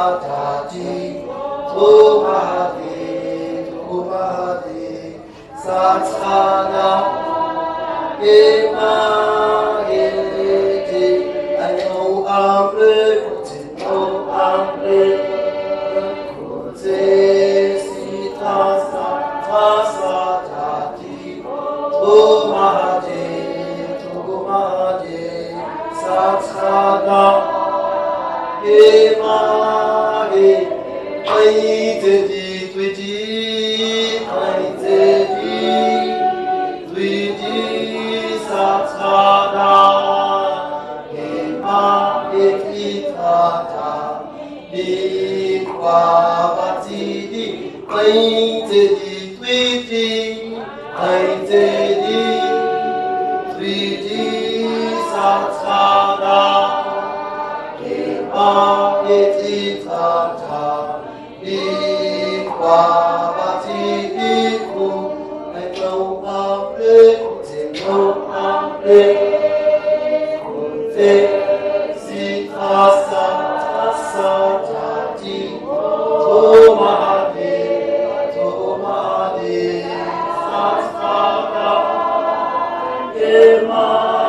Dadi, Omaheke, Omaheke, Satana, Omaheke, I know I'm ready, know I'm ready, Kote, Sitasa, Tasa, Dadi, Omaheke, Omaheke, Satana, Omaheke, Aitedi, Twidi, Aitedi, Twidi, Satana, Omaheke, Ikwa Batidi, Aitedi, Twidi, Aitedi, Twidi, Satana, Itata, Ikwa Batidi, I know I'm ready, know I'm ready, Kote, Sitasa, Tasa, Tati, Tomade, Tomade, Satana, Emade,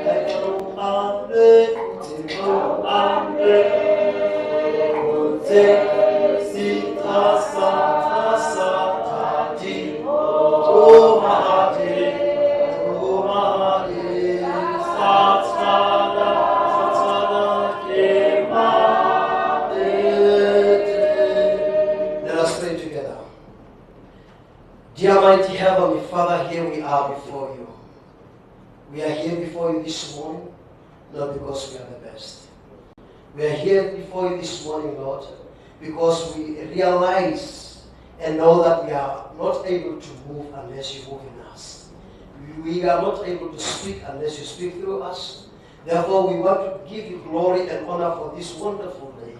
I know I'm ready, know I'm ready, Kote, Sitasa, Tasa, Tati, Tomade, Tomade, Satana, Satana, Emade. Let us pray together. Dear mighty Heavenly Father, here we are before you. We are here before you this morning, not because we are the best. We are here before you this morning, Lord, because we realize and know that we are not able to move unless you move in us. We are not able to speak unless you speak through us. Therefore, we want to give you glory and honor for this wonderful day.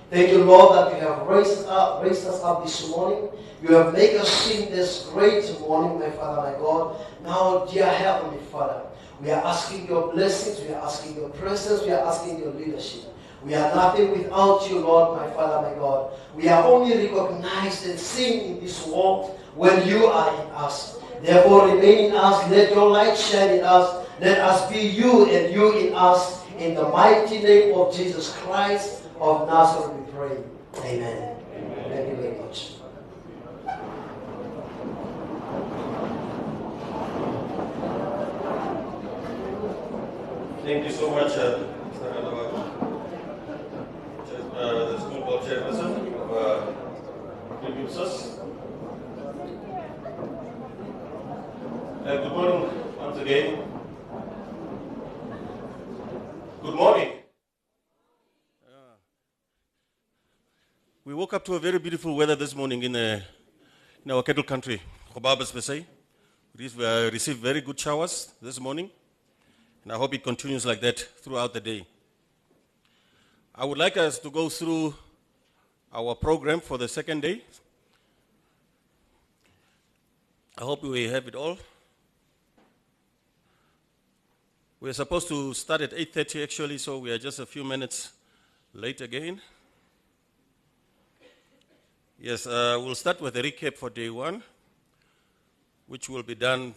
Thank you, Lord, that you have raised us up this morning. You have made us sing this great morning, my Father, my God. Now, dear Heavenly Father, we are asking your blessings, we are asking your presence, we are asking your leadership. We are nothing without you, Lord, my Father, my God. We are only recognized and seen in this world when you are in us. Therefore, remain in us, let your light shine in us. Let us be you and you in us. In the mighty name of Jesus Christ of Nazareth, we pray. Amen. Thank you very much. Thank you so much, Mr. Kandawaju, the school board chairperson of UPSUS. Good morning once again. Good morning. We woke up to a very beautiful weather this morning in our cattle country, Khobabas per se. We received very good showers this morning, and I hope it continues like that throughout the day. I would like us to go through our program for the second day. I hope we have it all. We're supposed to start at 8:30 actually, so we are just a few minutes late again. Yes, we'll start with a recap for day one, which will be done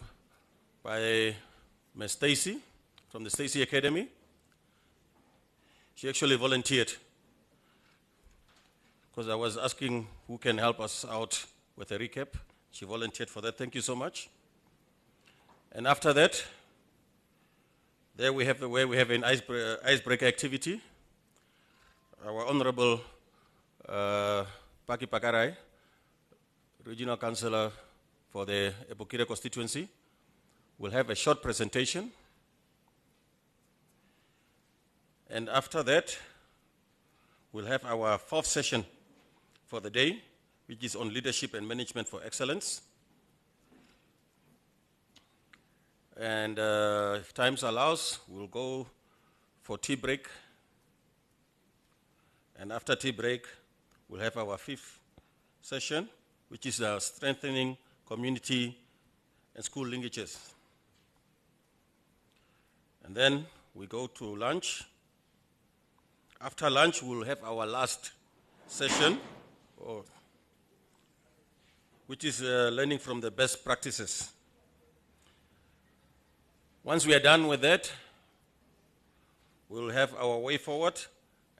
by Ms. Stacy from the Stacy Academy. She actually volunteered because I was asking who can help us out with a recap. She volunteered for that. Thank you so much. And after that, there we have an icebreaker activity. Our Honorable Paki Pakarai, Regional Councillor for the Ebukire constituency, will have a short presentation. And after that, we'll have our fourth session for the day, which is on leadership and management for excellence. And if time allows, we'll go for tea break. And after tea break, we'll have our fifth session, which is strengthening community and school linkages. And then we go to lunch. after lunch, we'll have our last session, which is learning from the best practices. Once we are done with that, we'll have our way forward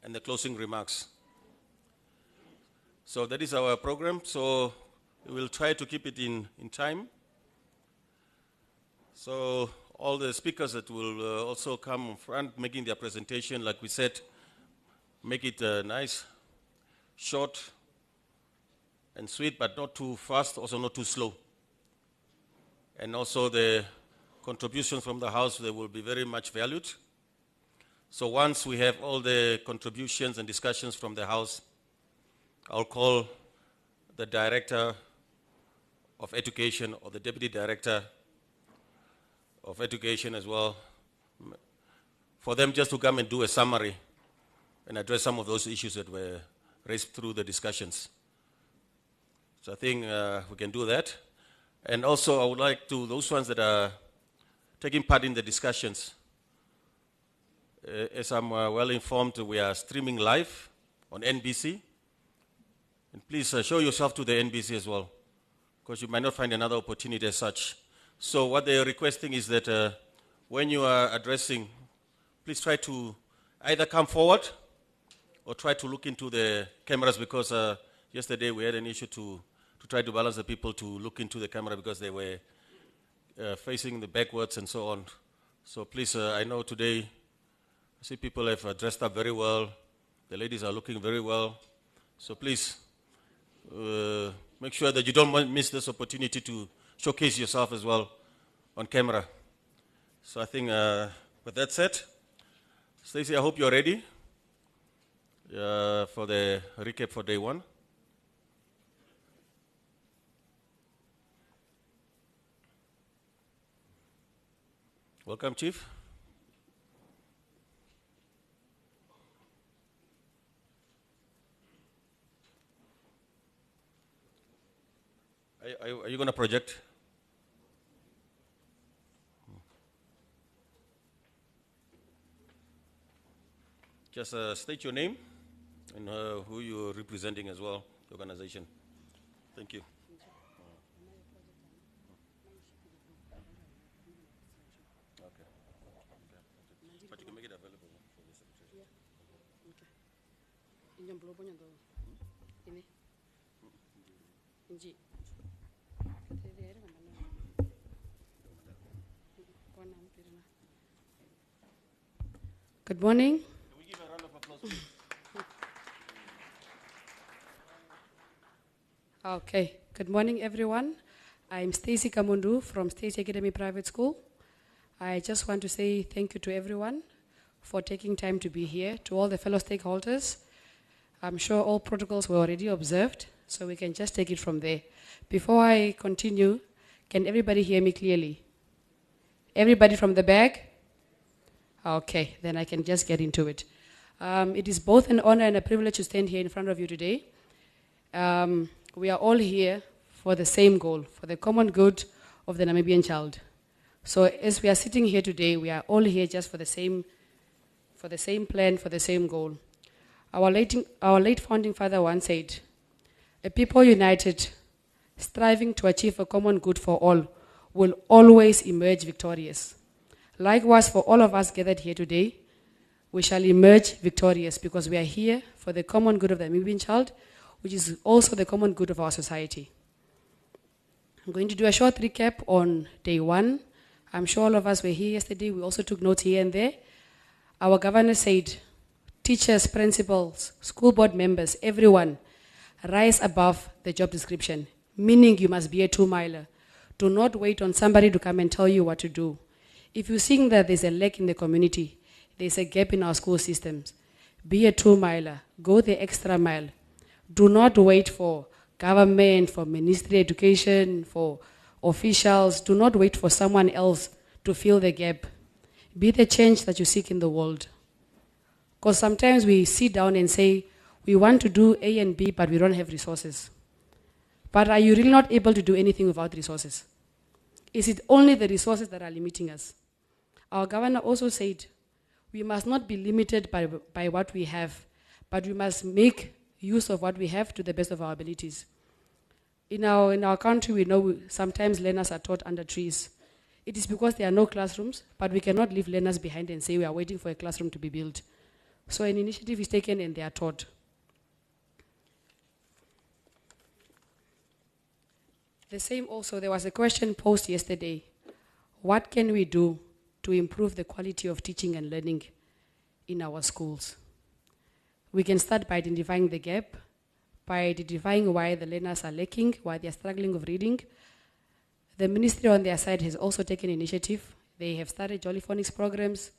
and the closing remarks. So that is our program. So we will try to keep it in time. So all the speakers that will also come in front making their presentation, like we said, make it nice, short and sweet, but not too fast, also not too slow. And also the contributions from the house, they will be very much valued. So once we have all the contributions and discussions from the house, I'll call the Director of Education or the Deputy Director of Education as well, for them just to come and do a summary and address some of those issues that were raised through the discussions. So I think we can do that. And also I would like to, those ones that are taking part in the discussions, as I'm well informed, we are streaming live on NBC. And please show yourself to the NBC as well, because you might not find another opportunity as such. So what they are requesting is that when you are addressing, please try to either come forward or try to look into the cameras, because yesterday we had an issue to try to balance the people to look into the camera because they were facing the backwards and so on. So please, I know today, I see people have dressed up very well. The ladies are looking very well. So please, make sure that you don't miss this opportunity to showcase yourself as well on camera. So I think with that said, Stacey, I hope you're ready for the recap for day one. Welcome, Chief. Are you going to project? Just state your name and who you're representing as well, the organization. Thank you. Okay. But you can make it available for the secretary. Okay. Good morning. Can we give a round of applause, please? Okay. Good morning, everyone. I'm Stacey Kamundu from State Academy Private School. I just want to say thank you to everyone for taking time to be here, to all the fellow stakeholders. I'm sure all protocols were already observed, so we can just take it from there. Before I continue, can everybody hear me clearly? Everybody from the back? Okay, then I can just get into it. It is both an honor and a privilege to stand here in front of you today. We are all here for the same goal, for the common good of the Namibian child. So as we are sitting here today, we are all here just for the same plan, for the same goal. Our late founding father once said, "A people united, striving to achieve a common good for all, will always emerge victorious." Likewise, for all of us gathered here today, we shall emerge victorious because we are here for the common good of the Namibian child, which is also the common good of our society. I'm going to do a short recap on day one. I'm sure all of us were here yesterday. We also took notes here and there. Our governor said, teachers, principals, school board members, everyone, rise above the job description, meaning you must be a two-miler. Do not wait on somebody to come and tell you what to do. If you think that there's a lack in the community, there's a gap in our school systems, be a two-miler. Go the extra mile. Do not wait for government, for ministry of education, for officials. Do not wait for someone else to fill the gap. Be the change that you seek in the world. Because sometimes we sit down and say, we want to do A and B, but we don't have resources. But are you really not able to do anything without resources? Is it only the resources that are limiting us? Our governor also said, We must not be limited by what we have, but we must make use of what we have to the best of our abilities. In our country, we know sometimes learners are taught under trees. It is because there are no classrooms, but we cannot leave learners behind and say we are waiting for a classroom to be built. So an initiative is taken and they are taught. The same also, there was a question posed yesterday. What can we do to improve the quality of teaching and learning in our schools? We can start by identifying the gap, by identifying why the learners are lacking, why they are struggling with reading. The ministry on their side has also taken initiative. They have started Jolly Phonics programs.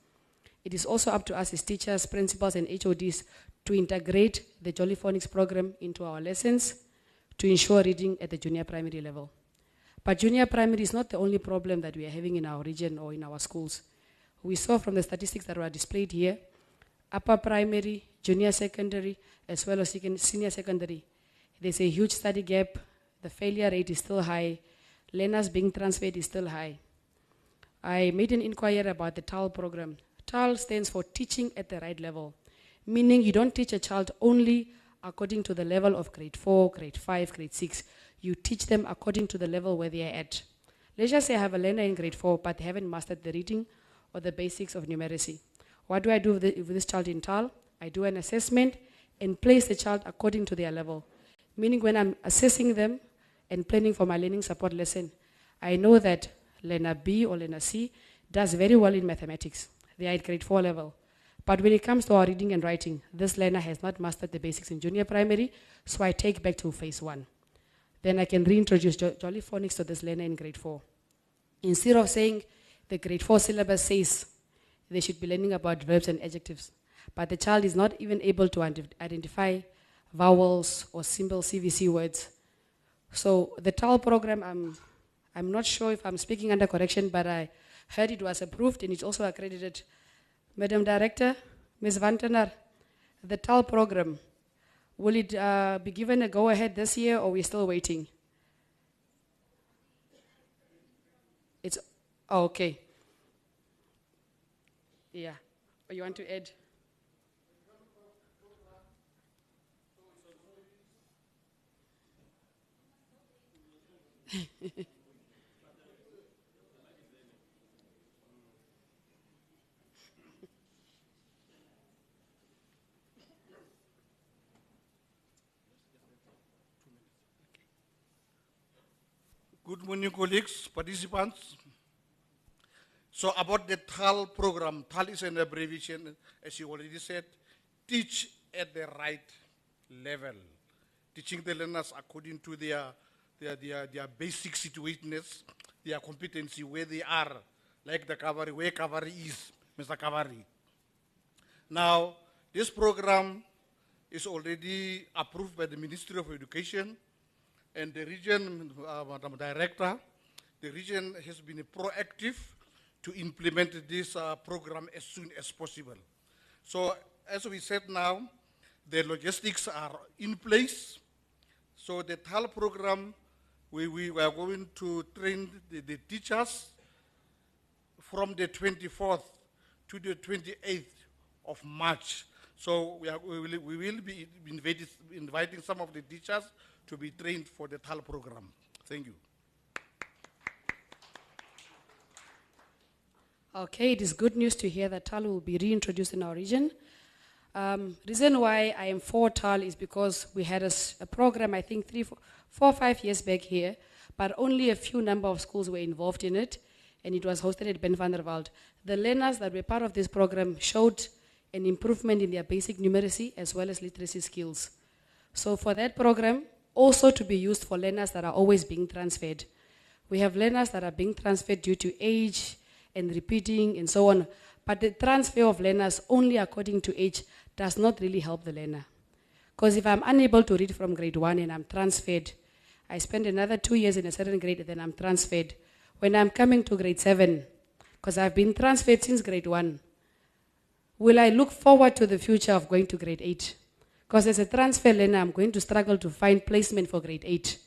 It is also up to us as teachers, principals, and HODs to integrate the Jolly Phonics program into our lessons to ensure reading at the junior primary level. But junior primary is not the only problem that we are having in our region or in our schools. We saw from the statistics that were displayed here, upper primary, junior secondary, as well as senior secondary. There's a huge study gap. The failure rate is still high. Learners being transferred is still high. I made an inquiry about the TAL program. TAL stands for Teaching at the Right Level, meaning you don't teach a child only according to the level of grade 4, grade 5, grade 6. You teach them according to the level where they are at. Let's just say I have a learner in grade 4, but they haven't mastered the reading or the basics of numeracy. What do I do with this child in TAL? I do an assessment and place the child according to their level. Meaning when I'm assessing them and planning for my learning support lesson, I know that learner B or learner C does very well in mathematics. They are at grade 4 level. But when it comes to our reading and writing, this learner has not mastered the basics in junior primary, so I take back to phase 1. Then I can reintroduce Jolly Phonics to this learner in grade 4. Instead of saying the grade 4 syllabus says they should be learning about verbs and adjectives, but the child is not even able to identify vowels or simple CVC words. So the TAL program, I'm not sure if I'm speaking under correction, but I heard it was approved and it's also accredited. Madam Director, Ms. Vantenar, the TAL program, will it be given a go-ahead this year or are we still waiting? It's, oh, okay. Yeah, or you want to add? Good morning, colleagues, participants. So about the TAL program, TAL is an abbreviation, as you already said, teach at the right level. Teaching the learners according to their basic situatedness, their competency, where they are, like the Kavari, where Kavari is, Mr. Kavari. Now, this program is already approved by the Ministry of Education, and the region, Madam Director, the region has been proactive to implement this program as soon as possible. So, as we said now, the logistics are in place. So the TAL program, we are going to train the teachers from the 24th to the 28th of March. So we will be inviting some of the teachers to be trained for the TAL program. Thank you. Okay, it is good news to hear that TAL will be reintroduced in our region. Reason why I am for TAL is because we had a program, I think 4 or 5 years back here, but only a few number of schools were involved in it, and it was hosted at Ben van der Walt. The learners that were part of this program showed an improvement in their basic numeracy as well as literacy skills. So for that program, also to be used for learners that are always being transferred. We have learners that are being transferred due to age and repeating and so on, but the transfer of learners only according to age does not really help the learner. Because if I'm unable to read from grade 1 and I'm transferred, I spend another 2 years in a certain grade and then I'm transferred. When I'm coming to grade 7, because I've been transferred since grade 1, will I look forward to the future of going to grade 8? Because as a transfer learner, I'm going to struggle to find placement for grade 8.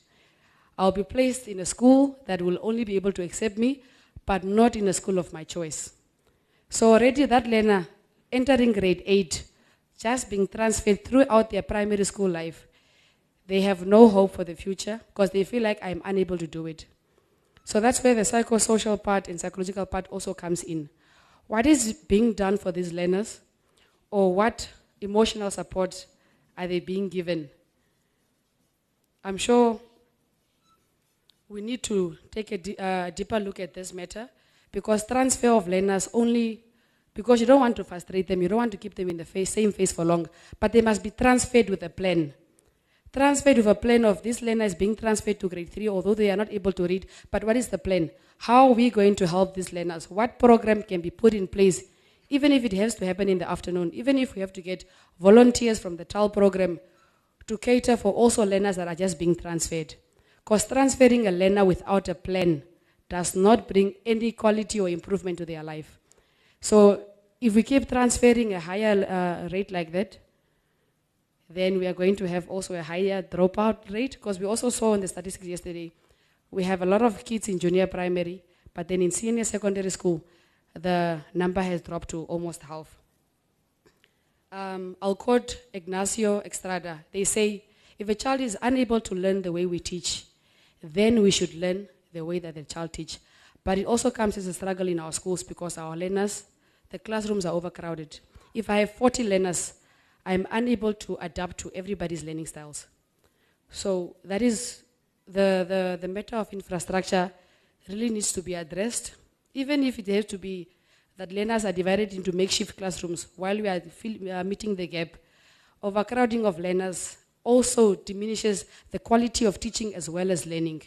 I'll be placed in a school that will only be able to accept me, but not in a school of my choice. So already that learner entering grade 8, just being transferred throughout their primary school life, they have no hope for the future because they feel like I'm unable to do it. So that's where the psychosocial part and psychological part also comes in. What is being done for these learners, or what emotional support are they being given? I'm sure we need to take a deeper look at this matter, because transfer of learners only, because you don't want to frustrate them, you don't want to keep them in the same phase for long, but they must be transferred with a plan. Transferred with a plan of this learner is being transferred to grade 3, although they are not able to read, but what is the plan? How are we going to help these learners? What program can be put in place, even if it has to happen in the afternoon, even if we have to get volunteers from the TAL program to cater for also learners that are just being transferred. Because transferring a learner without a plan does not bring any quality or improvement to their life. So if we keep transferring a higher rate like that, then we are going to have also a higher dropout rate, because we also saw in the statistics yesterday, we have a lot of kids in junior primary, but then in senior secondary school, the number has dropped to almost half. I'll quote Ignacio Estrada. They say, if a child is unable to learn the way we teach, then we should learn the way that the child teach. But it also comes as a struggle in our schools because our learners, the classrooms are overcrowded. If I have 40 learners, I'm unable to adapt to everybody's learning styles. So that is the matter of infrastructure really needs to be addressed, even if it has to be that learners are divided into makeshift classrooms while we are meeting the gap. Overcrowding of learners also diminishes the quality of teaching as well as learning.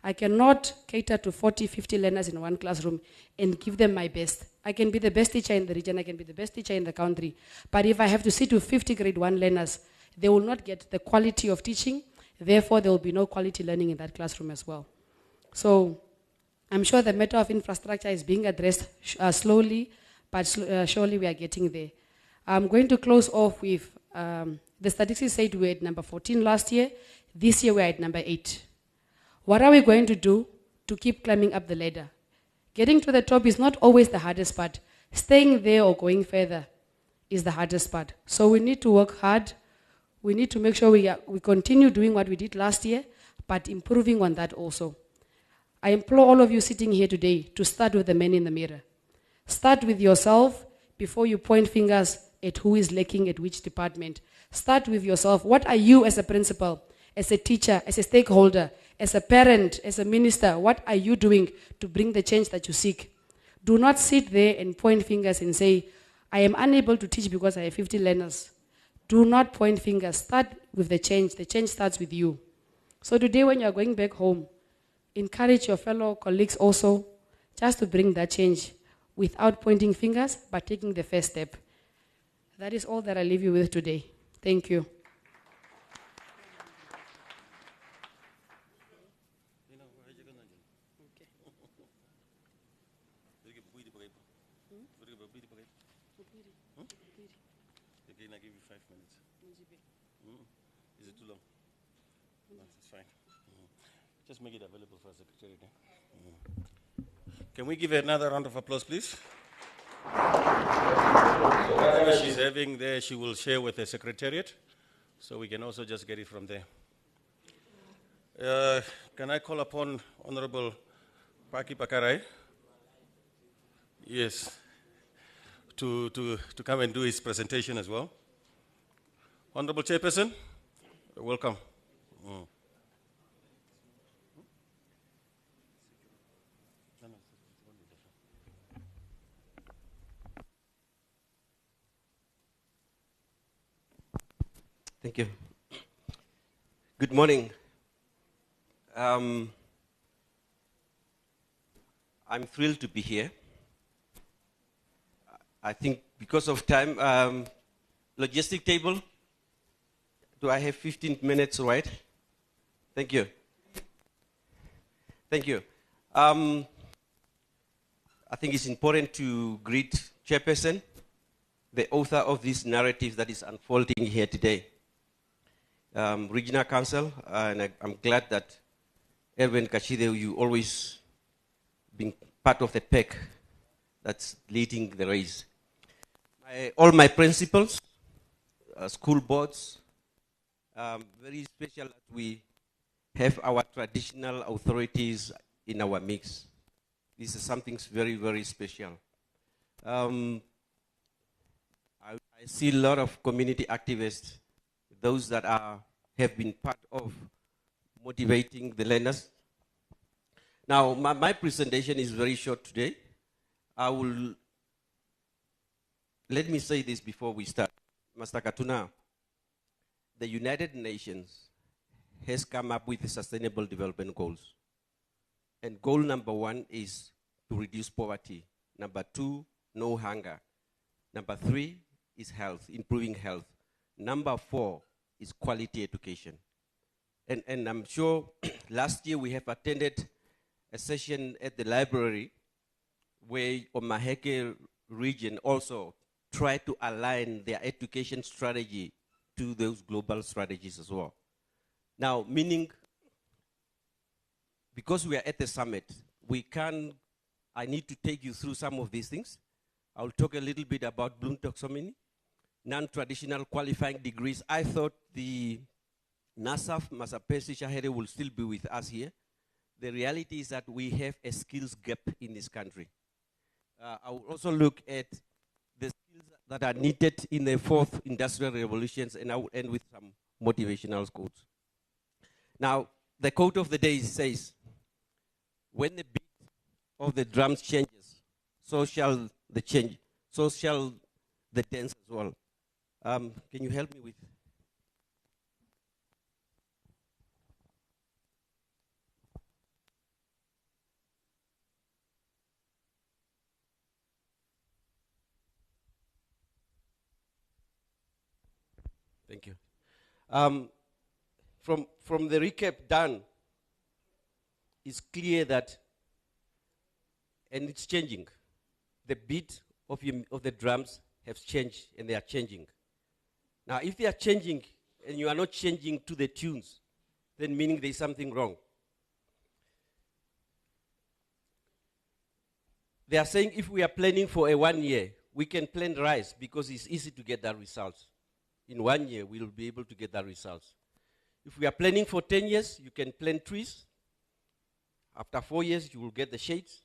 I cannot cater to 40, 50 learners in one classroom and give them my best. I can be the best teacher in the region, I can be the best teacher in the country. But if I have to sit with 50 grade 1 learners, they will not get the quality of teaching. Therefore, there will be no quality learning in that classroom as well. So I'm sure the matter of infrastructure is being addressed slowly, but surely we are getting there. I'm going to close off with the statistics said we were at number 14 last year. This year we're at number 8. What are we going to do to keep climbing up the ladder? Getting to the top is not always the hardest part. Staying there or going further is the hardest part. So we need to work hard. We need to make sure we continue doing what we did last year, but improving on that also. I implore all of you sitting here today to start with the man in the mirror. Start with yourself before you point fingers at who is lacking at which department. Start with yourself. What are you as a principal, as a teacher, as a stakeholder, as a parent, as a minister? What are you doing to bring the change that you seek? Do not sit there and point fingers and say, I am unable to teach because I have 50 learners. Do not point fingers. Start with the change. The change starts with you. So today when you are going back home, encourage your fellow colleagues also just to bring that change without pointing fingers, but taking the first step. That is all that I leave you with today. Thank you. Again, I give you 5 minutes. Is it too long? No, it's fine. Just make it available for Secretary. Can we give another round of applause, please? So whatever she's having there, she will share with the Secretariat, so we can also just get it from there. Can I call upon Honorable Paki Pakarai? Yes. To come and do his presentation as well. Honorable Chairperson, welcome. Thank you. Good morning. I'm thrilled to be here. I think because of time, logistic table, do I have 15 minutes, right? Thank you. Thank you. I think it's important to greet Chairperson, the author of this narrative that is unfolding here today. Regional Council, and I'm glad that Erwin Kachide, you always been part of the pack that's leading the race. all my principals, school boards, very special that we have our traditional authorities in our mix. This is something very, very special. I see a lot of community activists, those that have been part of motivating the learners. Now, my presentation is very short today. Let me say this before we start. Master Katuna, the United Nations has come up with the Sustainable Development Goals. And goal number 1 is to reduce poverty. Number 2, no hunger. Number 3 is health, improving health. Number 4 is quality education. And I'm sure last year we have attended a session at the library where Omaheke region also tried to align their education strategy to those global strategies as well. Now, meaning, because we are at the summit, I need to take you through some of these things. I'll talk a little bit about Bloom taxonomy, non-traditional qualifying degrees. I thought the NASAF, Masapesi Shahere, will still be with us here. The reality is that we have a skills gap in this country. I will also look at the skills that are needed in the 4th industrial revolutions, and I will end with some motivational quotes. Now, the quote of the day says, when the beat of the drums changes, so shall the change, so shall the dance as well. Can you help me with? Thank you. From the recap done, it's clear that, and it's changing. The beat of the drums have changed, and they are changing. Now, if they are changing, and you are not changing to the tunes, then meaning there is something wrong. They are saying if we are planning for a 1 year, we can plan rice because it's easy to get that results. In 1 year, we will be able to get that results. If we are planning for 10 years, you can plant trees. After 4 years, you will get the shades.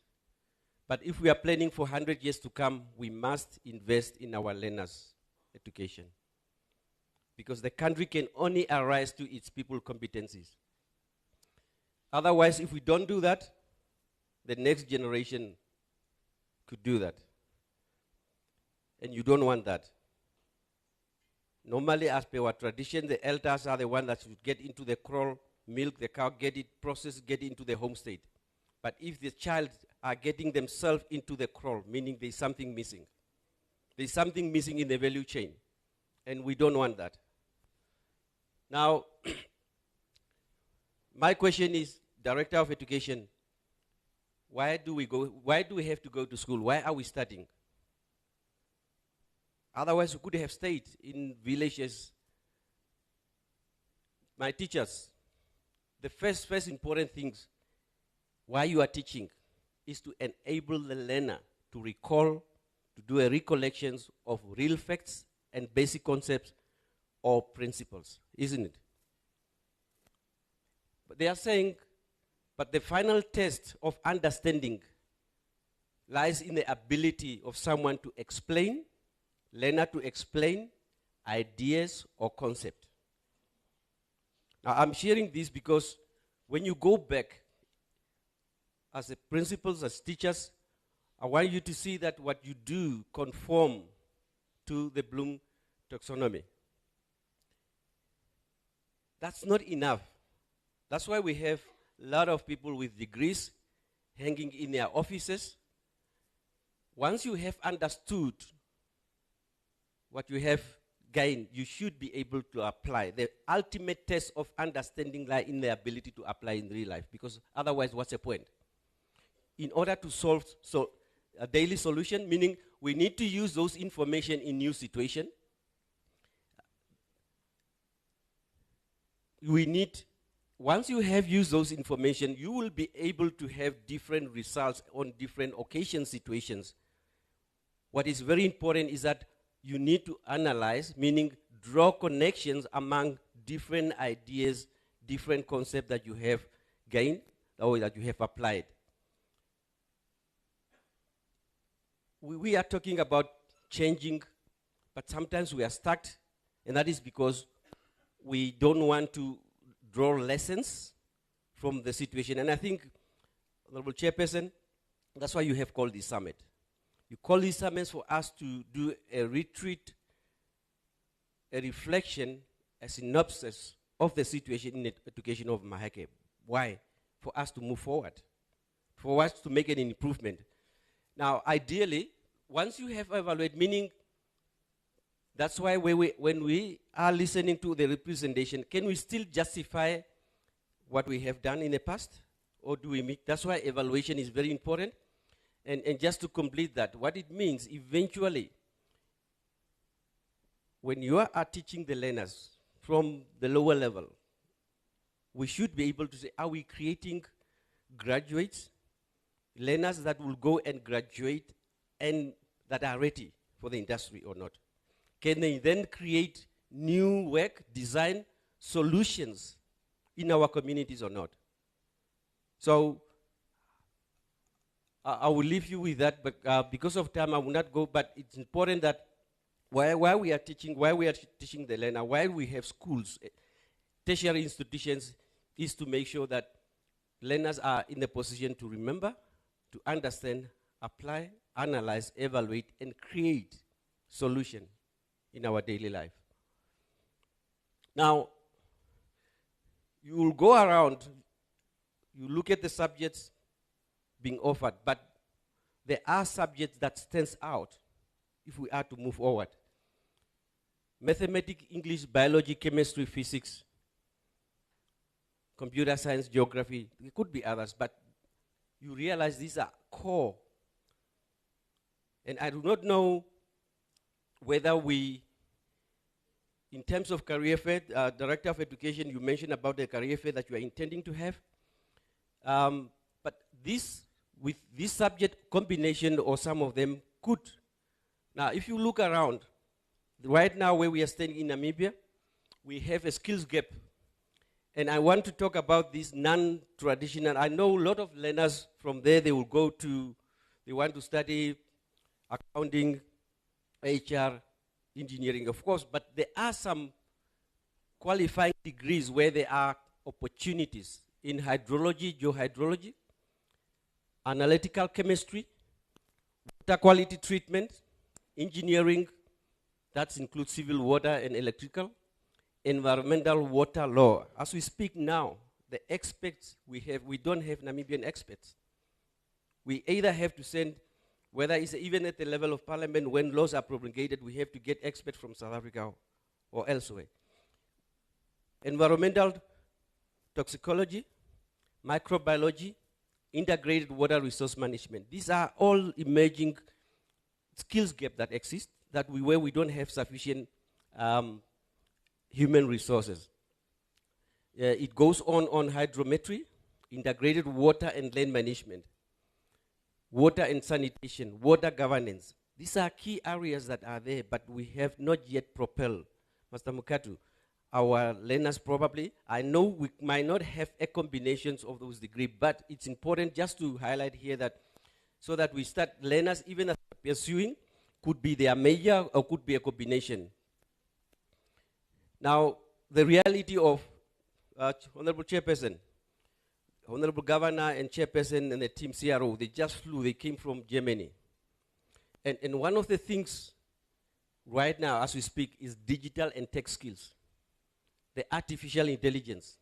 But if we are planning for 100 years to come, we must invest in our learners' education. Because the country can only arise to its people's competencies. Otherwise, if we don't do that, the next generation could do that. And you don't want that. Normally, as per our tradition, the elders are the ones that should get into the kraal, milk the cow, get it processed, get it into the homestead. But if the child are getting themselves into the kraal, meaning there's something missing. There's something missing in the value chain. And we don't want that. Now, my question is, Director of Education, why do we have to go to school? Why are we studying? Otherwise, we could have stayed in villages. My teachers, the first important things why you are teaching is to enable the learner to recall, to do a recollections of real facts and basic concepts or principles, isn't it? But they are saying, but the final test of understanding lies in the ability of someone to explain, learner to explain ideas or concept. Now, I'm sharing this because when you go back as a principals, as teachers, I want you to see that what you do conform to the Bloom taxonomy. That's not enough. That's why we have a lot of people with degrees hanging in their offices. Once you have understood what you have gained, you should be able to apply. The ultimate test of understanding lies in the ability to apply in real life, because otherwise, what's the point? In order to solve a daily solution, meaning we need to use those information in new situation. Once you have used those information, you will be able to have different results on different occasion situations. What is very important is that you need to analyze, meaning draw connections among different ideas, different concepts that you have gained or that you have applied. We are talking about changing, but sometimes we are stuck, and that is because we don't want to draw lessons from the situation. And I think, Honorable Chairperson, that's why you have called this summit. You call these summits for us to do a retreat, a reflection, a synopsis of the situation in the education of Omaheke. Why? For us to move forward, for us to make an improvement. Now, ideally, once you have evaluated, meaning that's why when we are listening to the representation, can we still justify what we have done in the past? Or do we make, that's why evaluation is very important. And just to complete that, what it means, eventually, when you are teaching the learners from the lower level, we should be able to say, are we creating graduates, learners that will go and graduate and that are ready for the industry or not? Can they then create new work, design solutions in our communities or not? So I will leave you with that, but because of time I will not go, but it's important that while we are teaching the learner, while we have schools, tertiary institutions, is to make sure that learners are in the position to remember, to understand, apply, analyze, evaluate, and create solution in our daily life. Now, you will go around, you look at the subjects being offered, but there are subjects that stands out if we are to move forward. Mathematics, English, biology, chemistry, physics, computer science, geography, there could be others, but you realize these are core. And I do not know whether we, in terms of career fair, Director of Education, you mentioned about the career fair that you are intending to have. But this, with this subject combination or some of them could. Now, if you look around, right now where we are standing in Namibia, we have a skills gap. And I want to talk about this non-traditional. I know a lot of learners from there, they will go to, they want to study accounting, HR, engineering, of course, but there are some qualifying degrees where there are opportunities in hydrology, geohydrology, analytical chemistry, water quality treatment, engineering, that includes civil water and electrical, environmental water law. As we speak now, the experts we have, we don't have Namibian experts. We either have to send, whether it's even at the level of parliament, when laws are promulgated, we have to get experts from South Africa or elsewhere. Environmental toxicology, microbiology, integrated water resource management. These are all emerging skills gap that exist, that where we don't have sufficient human resources. It goes on hydrometry, integrated water and land management, water and sanitation, water governance. These are key areas that are there, but we have not yet propelled. Master Mukatu, our learners probably, I know we might not have a combinations of those degrees, but it's important just to highlight here that so that we start learners, even as pursuing, could be their major or could be a combination. Now, the reality of Honorable Chairperson, Honorable Governor and Chairperson and the team CRO, they just flew, they came from Germany. And one of the things right now as we speak is digital and tech skills, the artificial intelligence.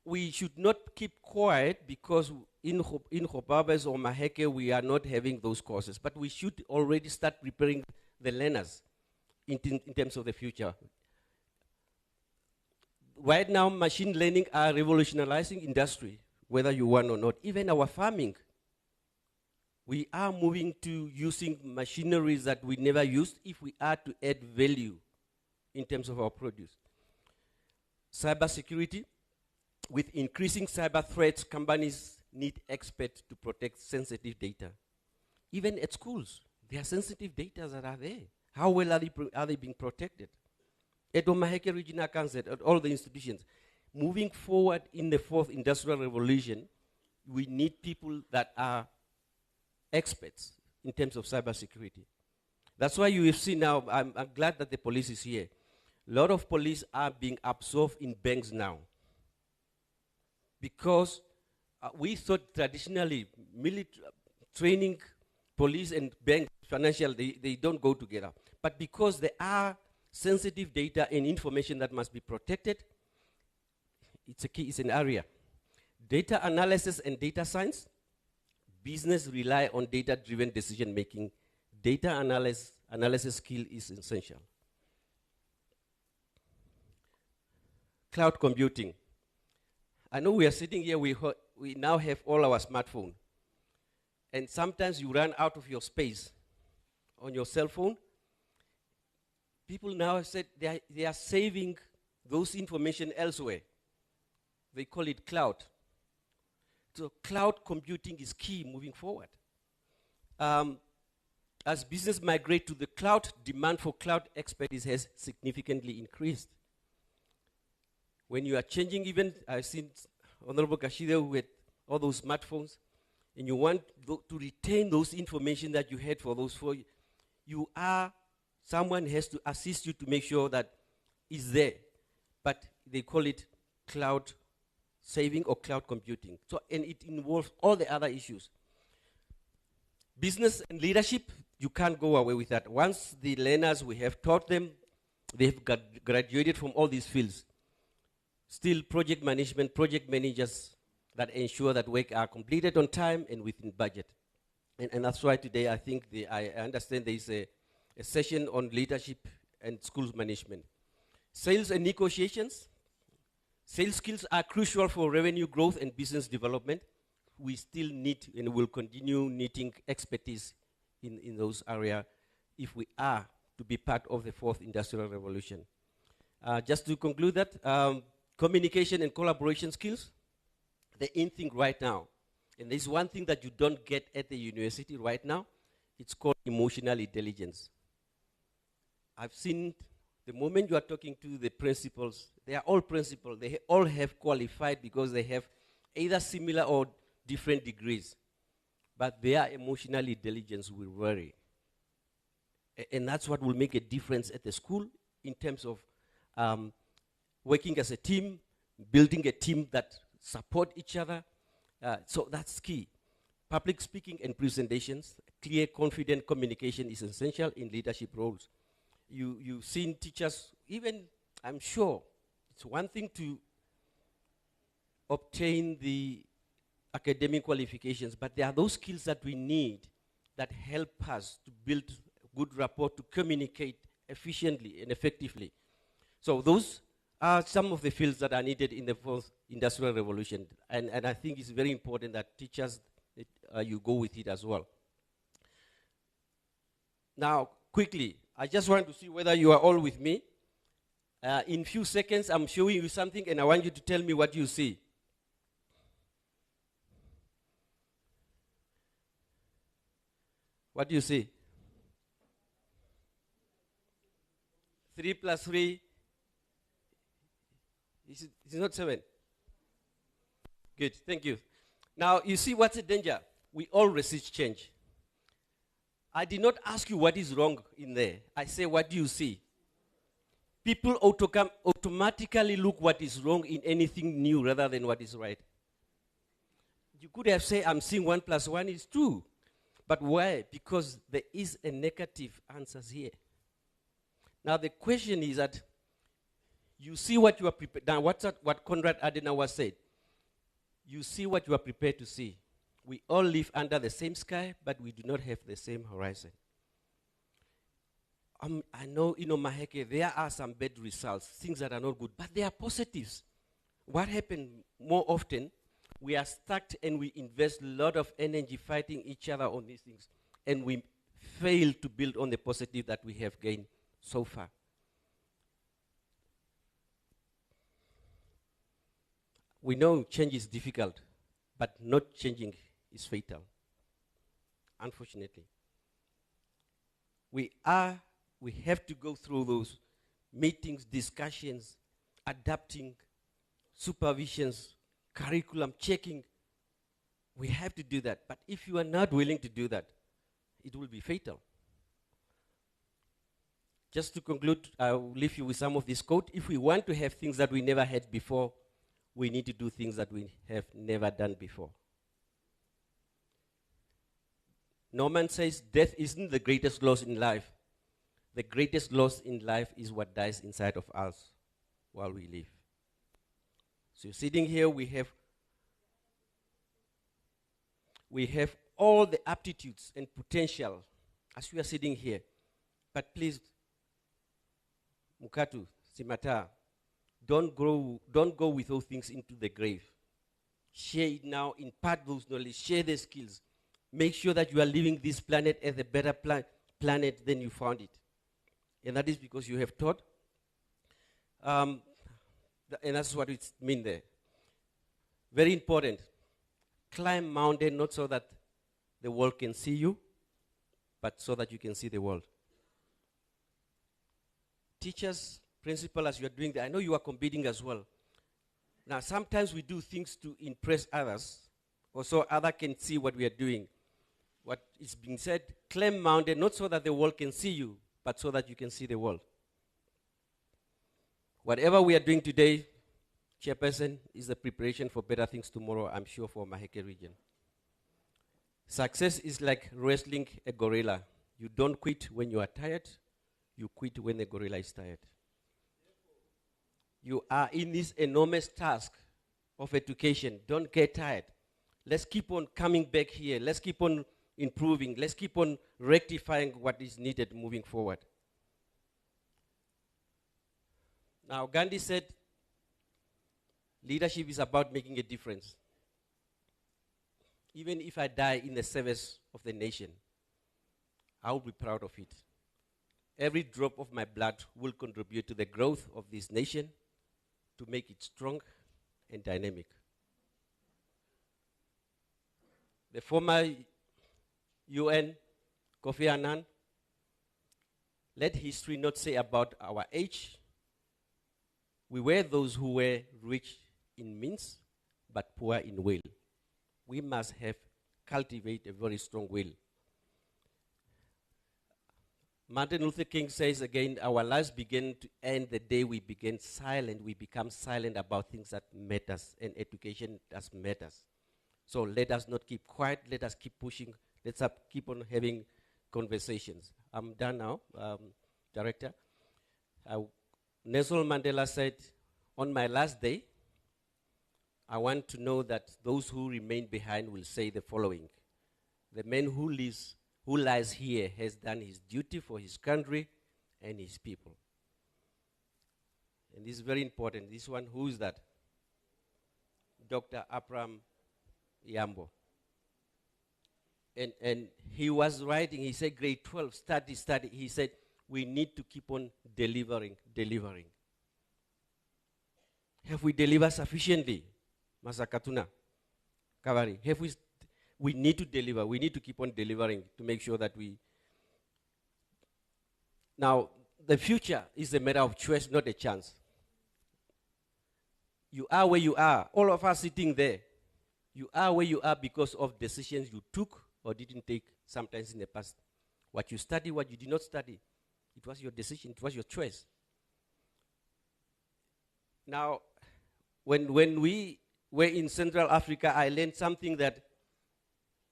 We should not keep quiet because in Hobabes or Omaheke we are not having those courses, but we should already start preparing the learners in terms of the future. Right now, machine learning are revolutionizing industry, whether you want or not. Even our farming, we are moving to using machineries that we never used if we are to add value in terms of our produce. Cybersecurity, with increasing cyber threats, companies need experts to protect sensitive data. Even at schools, There are sensitive data that are there. How well are they being protected? At Omaheke Regional Council, at all the institutions, moving forward in the fourth industrial revolution, we need people that are experts in terms of cybersecurity. That's why you have seen now, I'm glad that the police is here. A lot of police are being absorbed in banks now. Because we thought traditionally, training, police and bank, financial, they don't go together. But because there are sensitive data and information that must be protected, it's a key, it's an area. Data analysis and data science, business rely on data-driven decision making. Data analysis skill is essential. Cloud computing. I know we are sitting here, we now have all our smartphone. And sometimes you run out of your space on your cell phone. People now have said they are saving those information elsewhere. They call it cloud. So cloud computing is key moving forward. As business migrate to the cloud, demand for cloud expertise has significantly increased. When you are changing, even I've seen Honorable Kashida who had all those smartphones, and you want to retain those information that you had for those four, someone has to assist you to make sure that it's there. But they call it cloud saving or cloud computing. So, and it involves all the other issues. Business and leadership, you can't go away with that. Once the learners, we have taught them, they have graduated from all these fields. Still project management, project managers that ensure that work are completed on time and within budget. And that's why today I think I understand there is a session on leadership and schools management. Sales and negotiations. Sales skills are crucial for revenue growth and business development. We still need and will continue needing expertise in those areas if we are to be part of the fourth industrial revolution. Just to conclude that, communication and collaboration skills, the in thing right now. And there's one thing that you don't get at the university right now. It's called emotional intelligence. I've seen the moment you are talking to the principals, they are all principals. They all have qualified because they have either similar or different degrees. But their emotional intelligence will vary. And that's what will make a difference at the school in terms of working as a team, building a team that support each other. So that's key. Public speaking and presentations, clear, confident communication is essential in leadership roles. You've seen teachers, even, I'm sure, it's one thing to obtain the academic qualifications, but there are those skills that we need that help us to build good rapport, to communicate efficiently and effectively. So those are some of the fields that are needed in the fourth industrial revolution. And I think it's very important that teachers, you go with it as well. Now, quickly, I just want to see whether you are all with me. In few seconds, I'm showing you something, and I want you to tell me what you see. What do you see? 3 plus 3. It's not 7. Good, thank you. Now, you see what's the danger? We all resist change. I did not ask you what is wrong in there. I say, what do you see? People automatically look what is wrong in anything new rather than what is right. You could have said, I'm seeing 1 plus 1 is 2. But why? Because there is a negative answer here. Now the question is that you see what you are prepared. Now what Konrad Adenauer said. You see what you are prepared to see. We all live under the same sky, but we do not have the same horizon. I know in Omaheke there are some bad results, things that are not good, but there are positives. What happened more often, we are stuck and we invest a lot of energy fighting each other on these things, and we fail to build on the positive that we have gained so far. We know change is difficult, but not changing is fatal, unfortunately. We have to go through those meetings, discussions, adapting, supervisions, curriculum, checking. We have to do that. But if you are not willing to do that, it will be fatal. Just to conclude, I'll leave you with some of this quote. If we want to have things that we never had before, we need to do things that we have never done before. Norman says, death isn't the greatest loss in life. The greatest loss in life is what dies inside of us while we live. So sitting here, we have all the aptitudes and potential as we are sitting here. But please, Mukatu, Simata, don't go with those things into the grave. Share it now, impart those knowledge, share the skills. Make sure that you are leaving this planet as a better planet than you found it. And that is because you have taught. And that's what it means there. Very important. Climb mountain not so that the world can see you, but so that you can see the world. Teachers, principal, as you are doing that, I know you are competing as well. Now, sometimes we do things to impress others, or so others can see what we are doing. What is being said, climb mountain not so that the world can see you, but so that you can see the world. Whatever we are doing today, Chairperson, is the preparation for better things tomorrow, I'm sure, for Omaheke region. Success is like wrestling a gorilla. You don't quit when you are tired. You quit when the gorilla is tired. You are in this enormous task of education. Don't get tired. Let's keep on coming back here. Let's keep on improving. Let's keep on rectifying what is needed moving forward. Now, Gandhi said, leadership is about making a difference. Even if I die in the service of the nation, I will be proud of it. Every drop of my blood will contribute to the growth of this nation to make it strong and dynamic. The former UN, Kofi Annan, let history not say about our age. We were those who were rich in means, but poor in will. We must cultivate a very strong will. Martin Luther King says again, our lives begin to end the day we begin silent. We become silent about things that matters, and education does matters. So let us not keep quiet. Let us keep pushing. Let's keep on having conversations. I'm done now, Director. Nelson Mandela said, on my last day, I want to know that those who remain behind will say the following. The man who lies here has done his duty for his country and his people. And this is very important. This one, who is that? Dr. Abraham Yambo. And he was writing, he said, grade 12, study. He said, we need to keep on delivering. Have we delivered sufficiently? Masakatuna, Kavari, we need to deliver. We need to keep on delivering to make sure that we... Now, the future is a matter of choice, not a chance. You are where you are. All of us sitting there. You are where you are because of decisions you took or didn't take sometimes in the past. What you study, what you did not study. It was your decision. It was your choice. Now, when we were in Central Africa, I learned something that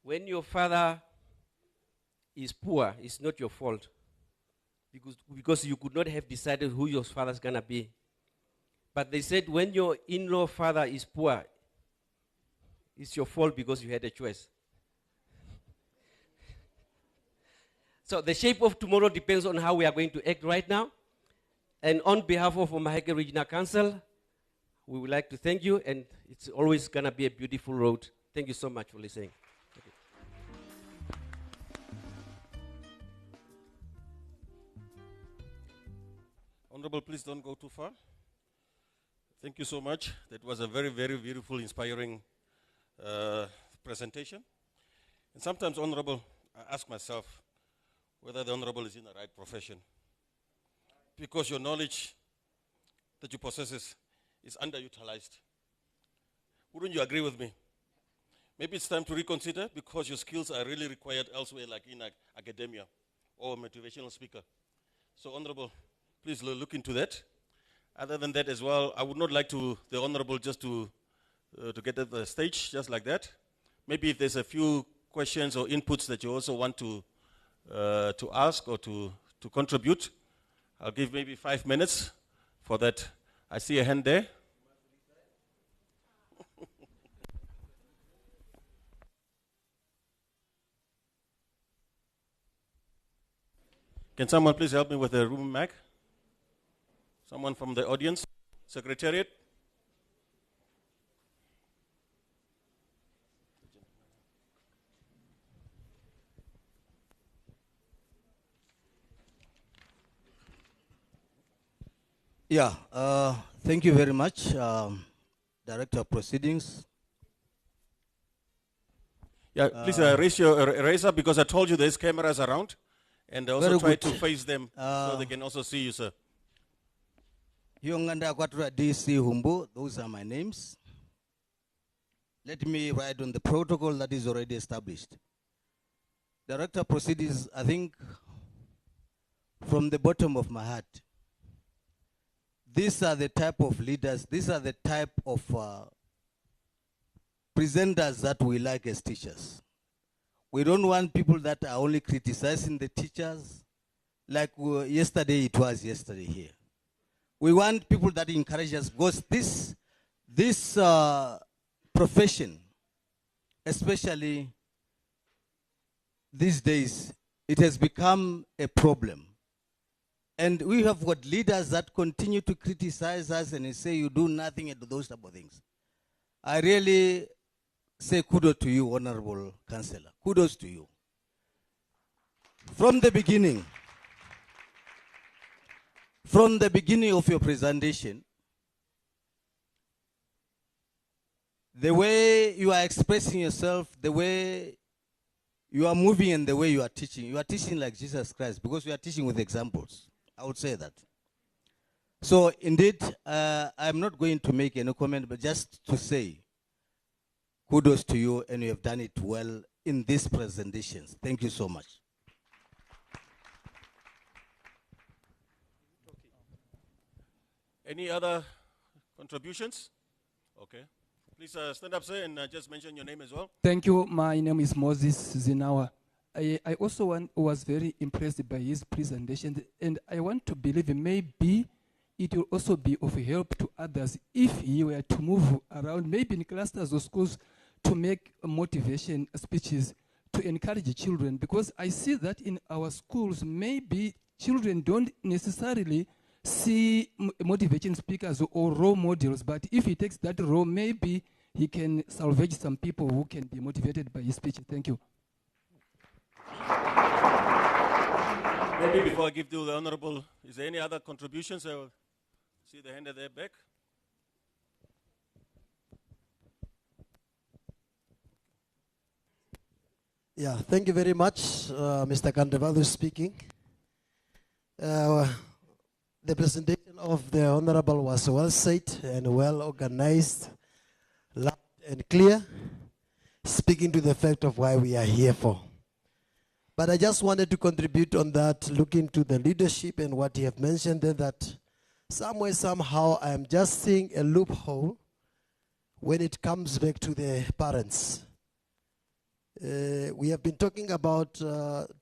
when your father is poor, it's not your fault. Because you could not have decided who your father's going to be. But they said when your in-law father is poor, it's your fault because you had a choice. So the shape of tomorrow depends on how we are going to act right now. And on behalf of Omaheke Regional Council, we would like to thank you, and it's always going to be a beautiful road. Thank you so much for listening. Honorable, please don't go too far. Thank you so much. That was a very, very beautiful, inspiring presentation. And sometimes, Honorable, I ask myself, whether the Honorable is in the right profession. Because your knowledge that you possess is underutilized. Wouldn't you agree with me? Maybe it's time to reconsider because your skills are really required elsewhere, like in academia or motivational speaker. So, Honorable, please look into that. Other than that as well, I would not like the Honorable just to get at the stage just like that. Maybe if there's a few questions or inputs that you also want to ask or to contribute, I'll give maybe 5 minutes for that. I see a hand there. Can someone please help me with the room mic? Someone from the audience? Secretariat? Yeah, thank you very much, Director of Proceedings. Yeah, please raise up because I told you there's cameras around, and also try to face them so they can also see you, sir. Hyonganda Kwatra DC Humbu, those are my names. Let me write on the protocol that is already established. Director of Proceedings, I think from the bottom of my heart, these are the type of leaders, these are the type of presenters that we like as teachers. We don't want people that are only criticizing the teachers like yesterday it was yesterday here. We want people that encourage us because this profession, especially these days, it has become a problem. And we have got leaders that continue to criticize us and say you do nothing and those type of things. I really say kudos to you, Honorable Councillor. Kudos to you. From the beginning of your presentation, the way you are expressing yourself, the way you are moving and the way you are teaching like Jesus Christ because you are teaching with examples. I would say that. So indeed, I'm not going to make any comment, but just to say, kudos to you, and you have done it well in these presentations. Thank you so much. Any other contributions? Okay. Please stand up, sir, and just mention your name as well. Thank you. My name is Moses Zinawa. I also was very impressed by his presentation, and I want to believe maybe it will also be of help to others if he were to move around, maybe in clusters or schools, to make motivation speeches to encourage children. Because I see that in our schools, maybe children don't necessarily see motivation speakers or role models, but if he takes that role, maybe he can salvage some people who can be motivated by his speech. Thank you. Maybe before I give to the Honorable, is there any other contributions? I will see the hand at the back. Yeah, thank you very much, Mr. Kandevalo speaking. The presentation of the Honorable was well said and well organized, loud and clear, speaking to the fact of why we are here for. But I just wanted to contribute on that, looking to the leadership and what you have mentioned there, that somewhere, somehow, I am just seeing a loophole when it comes back to the parents. We have been talking about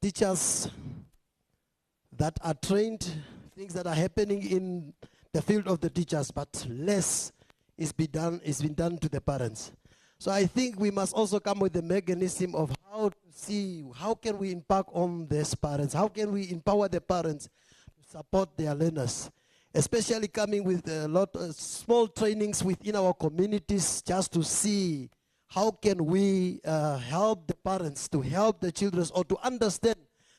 teachers that are trained, things that are happening in the field of the teachers, but less is being done to the parents. So I think we must also come with the mechanism of how to see, how can we impact on these parents? How can we empower the parents to support their learners? Especially coming with a lot of small trainings within our communities just to see how can we help the parents to help the children or to understand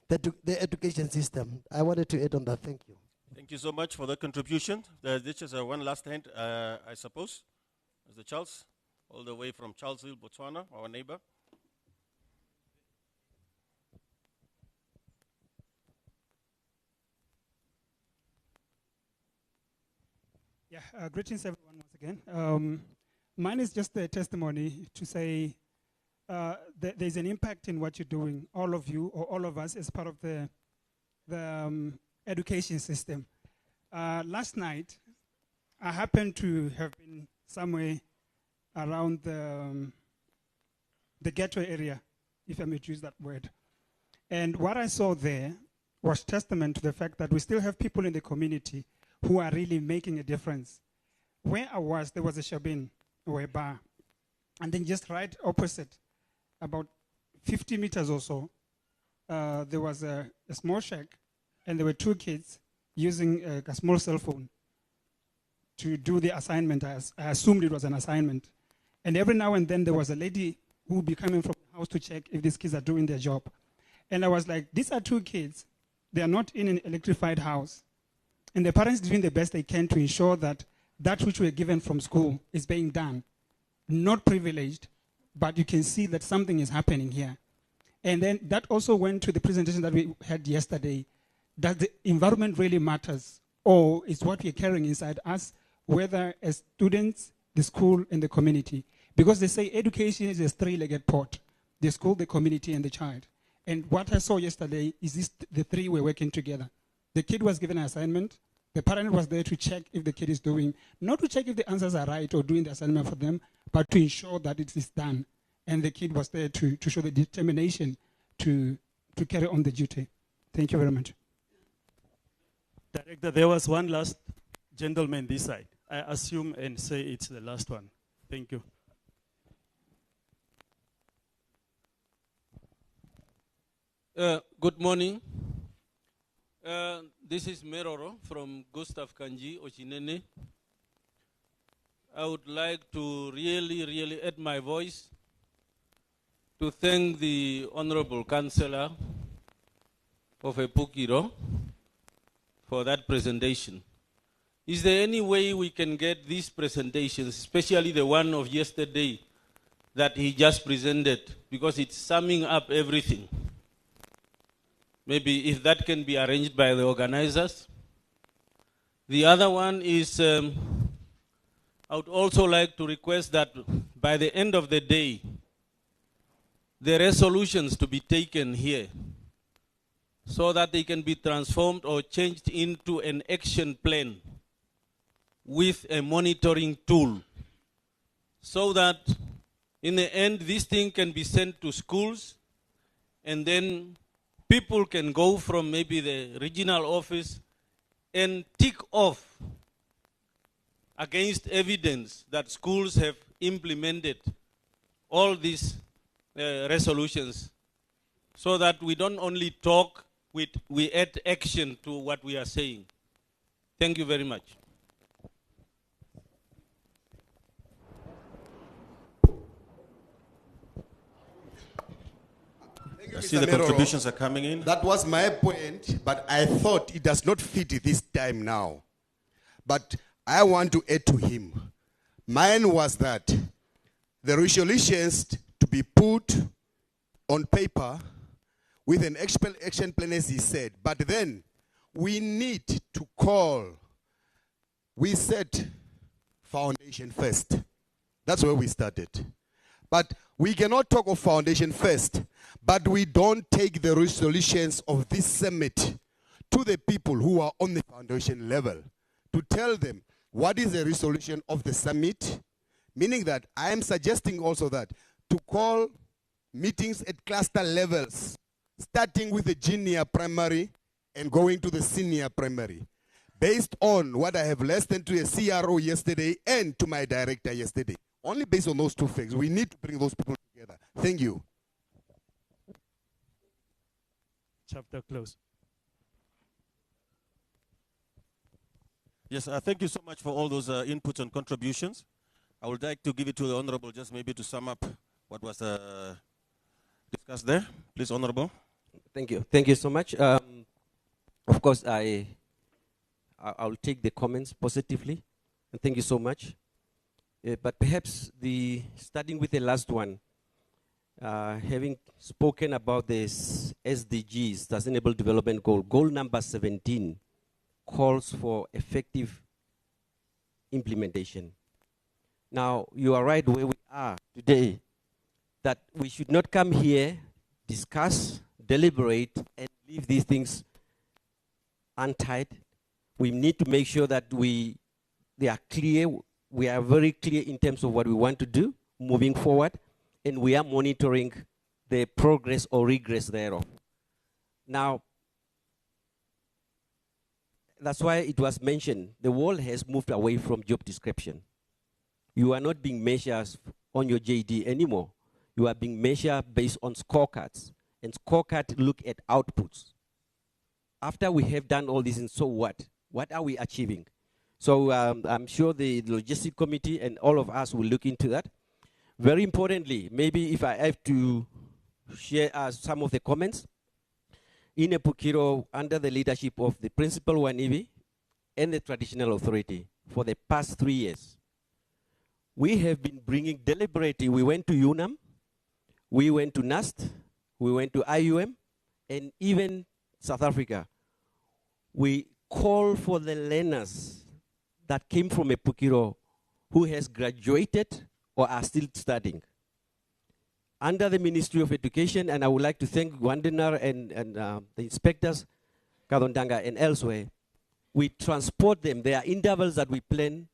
the education system. I wanted to add on that. Thank you. Thank you so much for the contribution. This is one last hand, I suppose. Is the Charles, all the way from Charlesville, Botswana, our neighbor. Greetings everyone once again. Mine is just a testimony to say that there's an impact in what you're doing, all of you or all of us as part of the education system. Last night, I happened to have been somewhere around the ghetto area, if I may use that word. And what I saw there was testament to the fact that we still have people in the community who are really making a difference. Where I was, there was a shabin or a bar. And then just right opposite, about 50 meters or so, there was a small shack, and there were two kids using a small cell phone to do the assignment. I assumed it was an assignment. And every now and then there was a lady who would be coming from the house to check if these kids are doing their job. And I was like, these are two kids. They are not in an electrified house. And the parents doing the best they can to ensure that that which we're given from school is being done. Not privileged, but you can see that something is happening here. And then that also went to the presentation that we had yesterday, that the environment really matters, or is what we're carrying inside us, whether as students, the school, and the community. Because they say education is a three-legged pot: the school, the community, and the child. And what I saw yesterday is the three were working together. The kid was given an assignment. The parent was there to check if the kid is doing, not to check if the answers are right or doing the assignment for them, but to ensure that it is done. And the kid was there to show the determination to carry on the duty. Thank you very much. Director, there was one last gentleman this side. I assume and say it's the last one. Thank you. Good morning. This is Meroro from Gustav Kanji, Ochinene. I would like to really add my voice to thank the Honorable Councillor of Epukiro for that presentation. Is there any way we can get these presentations, especially the one of yesterday that he just presented, because it's summing up everything? Maybe if that can be arranged by the organizers. The other one is, I would also like to request that by the end of the day, the resolutions to be taken here so that they can be transformed or changed into an action plan with a monitoring tool, so that in the end this thing can be sent to schools, and then people can go from maybe the regional office and tick off against evidence that schools have implemented all these resolutions, so that we don't only talk, we add action to what we are saying. Thank you very much. I see the contributions are coming in. That was my point, but I thought it does not fit this time now. But I want to add to him. Mine was that the resolutions to be put on paper with an action plan, as he said. But then we need to call. We said foundation first. That's where we started. But we cannot talk of foundation first, but we don't take the resolutions of this summit to the people who are on the foundation level to tell them what is the resolution of the summit, meaning that I am suggesting also that to call meetings at cluster levels, starting with the junior primary and going to the senior primary, based on what I have listened to a CRO yesterday and to my director yesterday. Only based on those two facts. We need to bring those people together. Thank you. Chapter close. Yes, thank you so much for all those inputs and contributions. I would like to give it to the Honorable just maybe to sum up what was discussed there. Please, Honorable. Thank you. Thank you so much. Of course, I'll take the comments positively, and thank you so much. But perhaps starting with the last one, having spoken about this SDGs, Sustainable Development Goal, goal number 17 calls for effective implementation. Now, you are right where we are today, that we should not come here, discuss, deliberate, and leave these things untied. We need to make sure that they are clear, we are very clear in terms of what we want to do moving forward, and we are monitoring the progress or regress thereof. Now, that's why it was mentioned, the world has moved away from job description. You are not being measured on your JD anymore. You are being measured based on scorecards, and scorecards look at outputs. After we have done all this, and so what? What are we achieving? So I'm sure the logistic committee and all of us will look into that. Very importantly, maybe if I have to share some of the comments, in Epukiro, under the leadership of the Principal Wanivi and the Traditional Authority for the past 3 years, we have been bringing deliberately, we went to UNAM, we went to NAST, we went to IUM, and even South Africa. We call for the learners that came from Epukiro who has graduated or are still studying. Under the Ministry of Education, and I would like to thank Wandenar and the inspectors, Kadondanga and elsewhere, we transport them. There are intervals that we plan.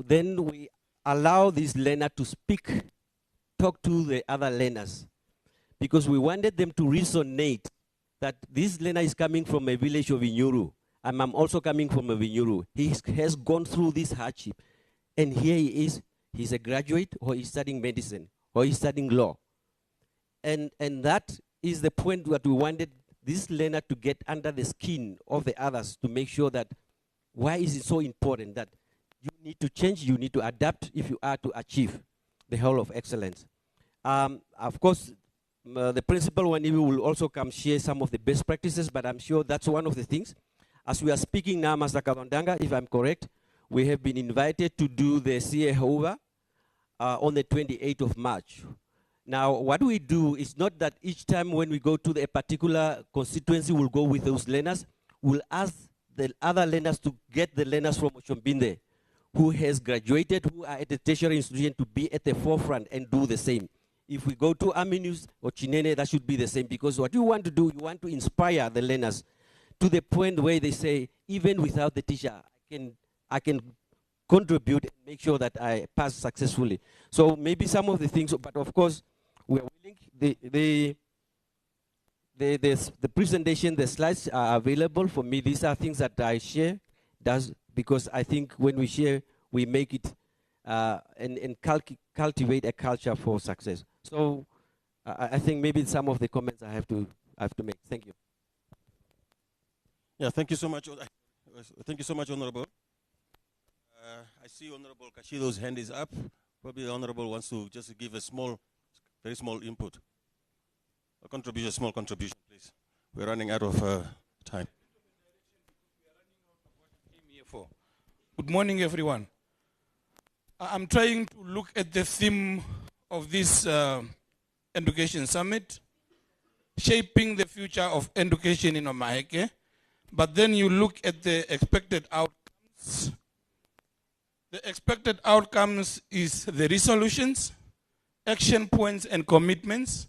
Then we allow this learner to speak, talk to the other learners, because we wanted them to resonate that this learner is coming from a village of Inyuru, and I'm also coming from a Inyuru. He has gone through this hardship, and here he is. He's a graduate, or he's studying medicine, or he's studying law. And that is the point that we wanted this learner to get under the skin of the others, to make sure that why is it so important that you need to change, you need to adapt if you are to achieve the whole of excellence. Of course, the principal Wanivi will also come share some of the best practices, but I'm sure that's one of the things. As we are speaking now, Master Kadondanga, if I'm correct, we have been invited to do the CA Hova on the 28th of March. Now, what we do is not that each time when we go to a particular constituency, we'll go with those learners. We'll ask the other learners to get the learners from Oshombinde who has graduated, who are at the tertiary institution, to be at the forefront and do the same. If we go to Aminus or Chinene, that should be the same, because what you want to do, you want to inspire the learners to the point where they say, even without the teacher, I can contribute and make sure that I pass successfully. So maybe some of the things, but of course, we are willing. The presentation, the slides are available for me. These are things that I share, because I think when we share, we make it and cultivate a culture for success. So I think maybe some of the comments I have to make. Thank you. Yeah, thank you so much. Thank you so much, Honorable. I see Honorable Kashido's hand is up. Probably the Honorable wants to just give a very small input. A small contribution, please. We're running out of time. Good morning, everyone. I'm trying to look at the theme of this education summit, shaping the future of education in Omaheke. But then you look at the expected outcomes. The expected outcomes is the resolutions, action points and commitments,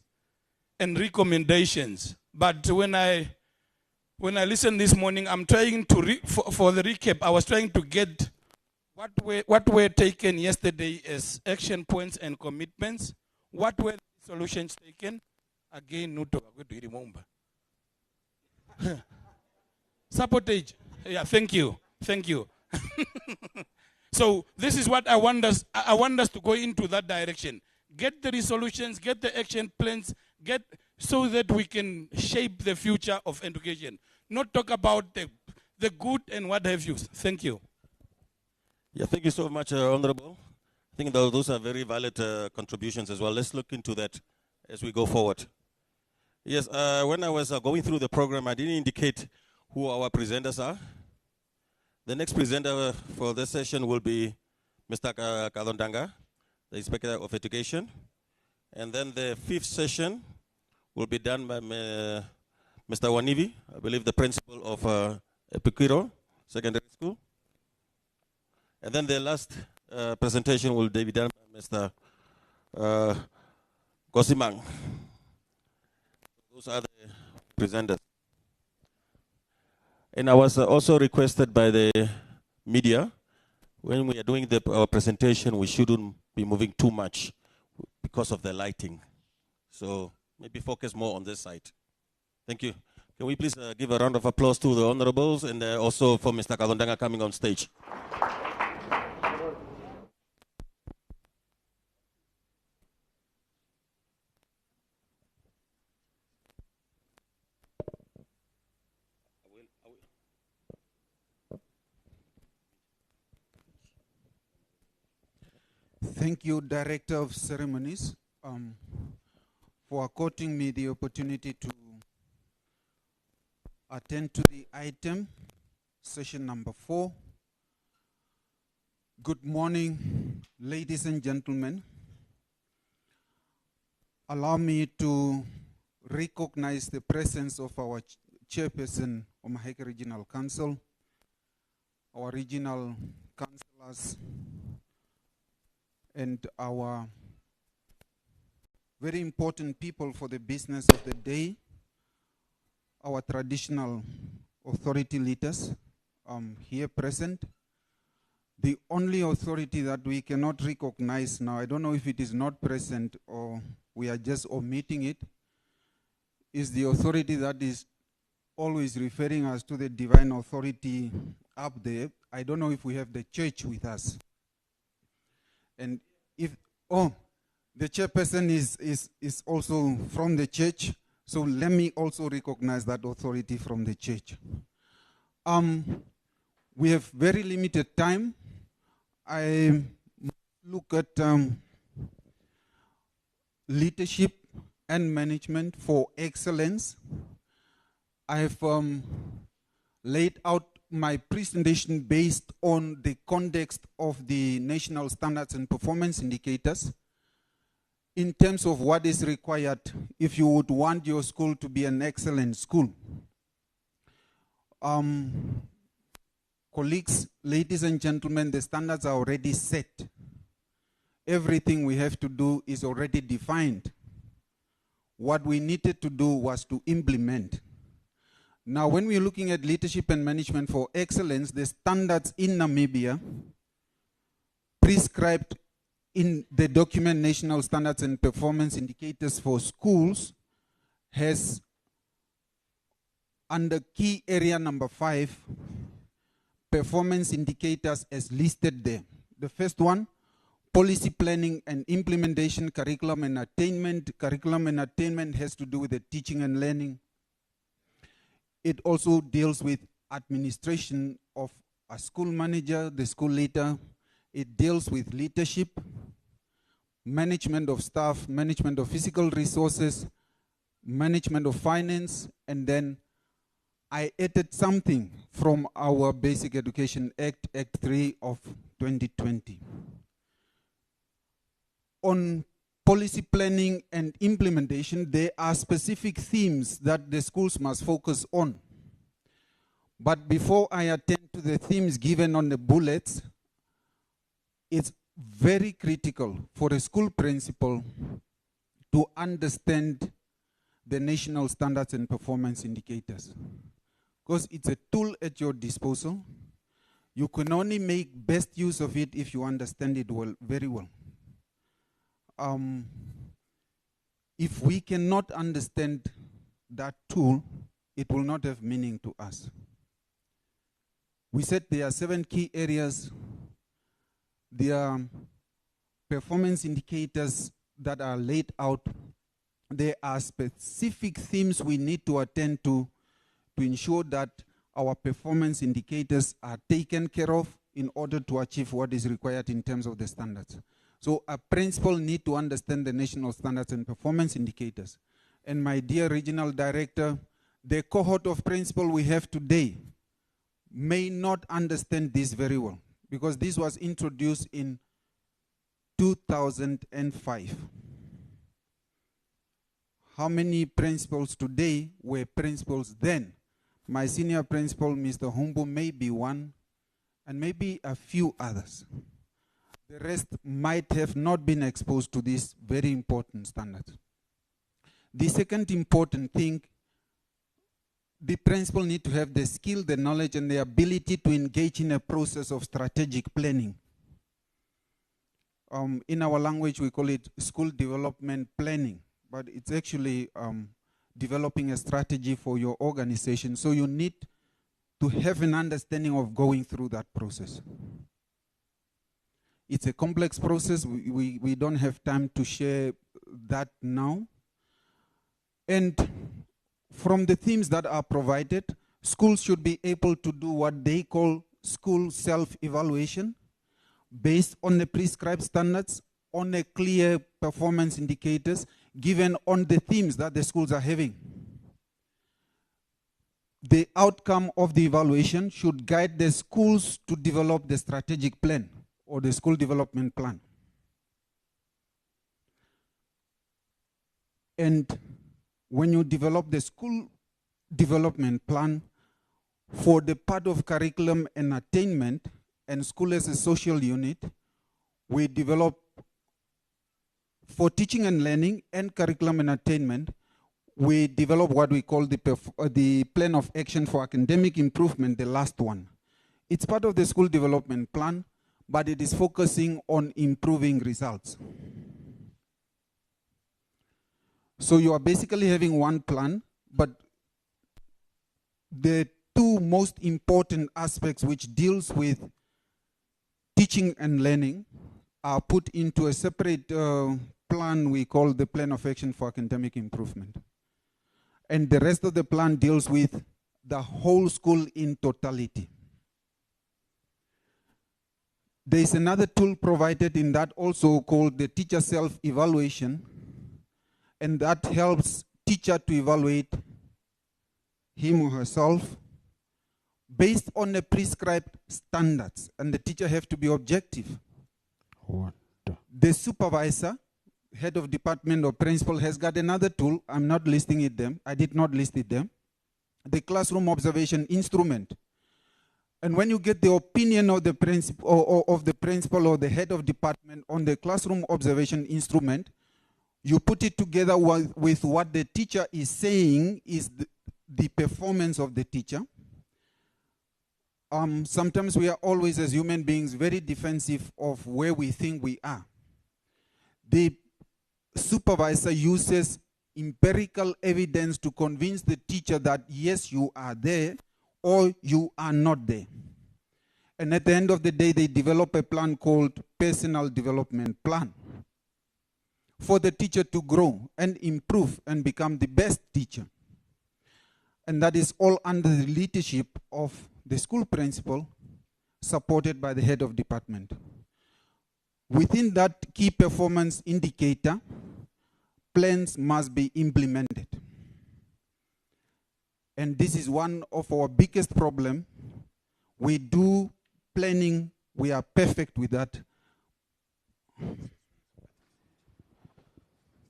and recommendations. But when I listened this morning, I'm trying to, for the recap, I was trying to get what were taken yesterday as action points and commitments. What were the solutions taken? Again, no to remember. Sabotage. Yeah, thank you. Thank you. So this is what I want us to go into that direction. Get the resolutions, get the action plans, so that we can shape the future of education. Not talk about the good and what have you. Thank you. Yeah, thank you so much, Honorable. I think those are very valid contributions as well. Let's look into that as we go forward. Yes, when I was going through the program, I didn't indicate who our presenters are. The next presenter for this session will be Mr. Kadondanga, the Inspector of Education. And then the fifth session will be done by Mr. Wanivi, I believe the principal of Epukiro Secondary School. And then the last presentation will be done by Mr. Gosimang. Those are the presenters. And I was also requested by the media, when we are doing our presentation, we shouldn't be moving too much because of the lighting. So maybe focus more on this side. Thank you. Can we please give a round of applause to the honorables and also for Mr. Kalondanga coming on stage. Thank you, Director of Ceremonies, for according me the opportunity to attend to the item, session number 4. Good morning, ladies and gentlemen. Allow me to recognize the presence of our chairperson, Omaheke Regional Council, our regional councillors, and our very important people for the business of the day, our traditional authority leaders here present. The only authority that we cannot recognize now, I don't know if it is not present or we are just omitting it, is the authority that is always referring us to the divine authority up there. I don't know if we have the church with us. And if, the chairperson is also from the church, so let me also recognize that authority from the church. We have very limited time. I look at leadership and management for excellence. I have laid out my presentation based on the context of the national standards and performance indicators in terms of what is required if you would want your school to be an excellent school. Colleagues, ladies and gentlemen, the standards are already set. Everything we have to do is already defined. What we needed to do was to implement. Now, when we're looking at leadership and management for excellence, the standards in Namibia prescribed in the document National Standards and Performance Indicators for Schools has under key area number 5, performance indicators as listed there. The first one, policy planning and implementation, curriculum and attainment. Curriculum and attainment has to do with the teaching and learning. It also deals with administration of a school manager, the school leader. It deals with leadership, management of staff, management of physical resources, management of finance, and then I added something from our Basic Education Act, Act 3 of 2020. On policy planning and implementation, there are specific themes that the schools must focus on. But before I attend to the themes given on the bullets, it's very critical for a school principal to understand the national standards and performance indicators, because it's a tool at your disposal. You can only make best use of it if you understand it well, very well. If we cannot understand that tool, it will not have meaning to us. We said there are 7 key areas. There are performance indicators that are laid out. There are specific themes we need to attend to ensure that our performance indicators are taken care of in order to achieve what is required in terms of the standards. So a principal needs to understand the national standards and performance indicators. And my dear regional director, the cohort of principal we have today may not understand this very well, because this was introduced in 2005. How many principals today were principals then? My senior principal, Mr. Humbo, may be one. and maybe a few others. The rest might have not been exposed to this very important standard. The second important thing, the principal need to have the skill, the knowledge, and the ability to engage in a process of strategic planning. In our language, we call it school development planning, but it's actually developing a strategy for your organization. So you need to have an understanding of going through that process. It's a complex process. We don't have time to share that now. And from the themes that are provided, schools should be able to do what they call school self-evaluation based on the prescribed standards, on a clear performance indicators, given on the themes that the schools are having. The outcome of the evaluation should guide the schools to develop the strategic plan or the school development plan. And when you develop the school development plan for the part of curriculum and attainment and school as a social unit, we develop for teaching and learning and curriculum and attainment, we develop what we call the plan of action for academic improvement, the last one. It's part of the school development plan, but it is focusing on improving results. So you are basically having one plan, but the two most important aspects which deals with teaching and learning are put into a separate plan we call the plan of action for academic improvement. And the rest of the plan deals with the whole school in totality. There is another tool provided in that also called the teacher self-evaluation, and that helps teacher to evaluate him or herself based on the prescribed standards, and the teacher have to be objective. The supervisor, head of department or principal has got another tool. I'm not listing it them. I did not list it them. The classroom observation instrument. And when you get the opinion of the principal or the head of department on the classroom observation instrument, you put it together with what the teacher is saying is the performance of the teacher. Sometimes we are always, as human beings, very defensive of where we think we are. The supervisor uses empirical evidence to convince the teacher that yes, you are there or you are not there. And at the end of the day, they develop a plan called personal development plan for the teacher to grow and improve and become the best teacher. And that is all under the leadership of the school principal, supported by the head of department. Within that key performance indicator, plans must be implemented. And this is one of our biggest problems. We do planning, we are perfect with that.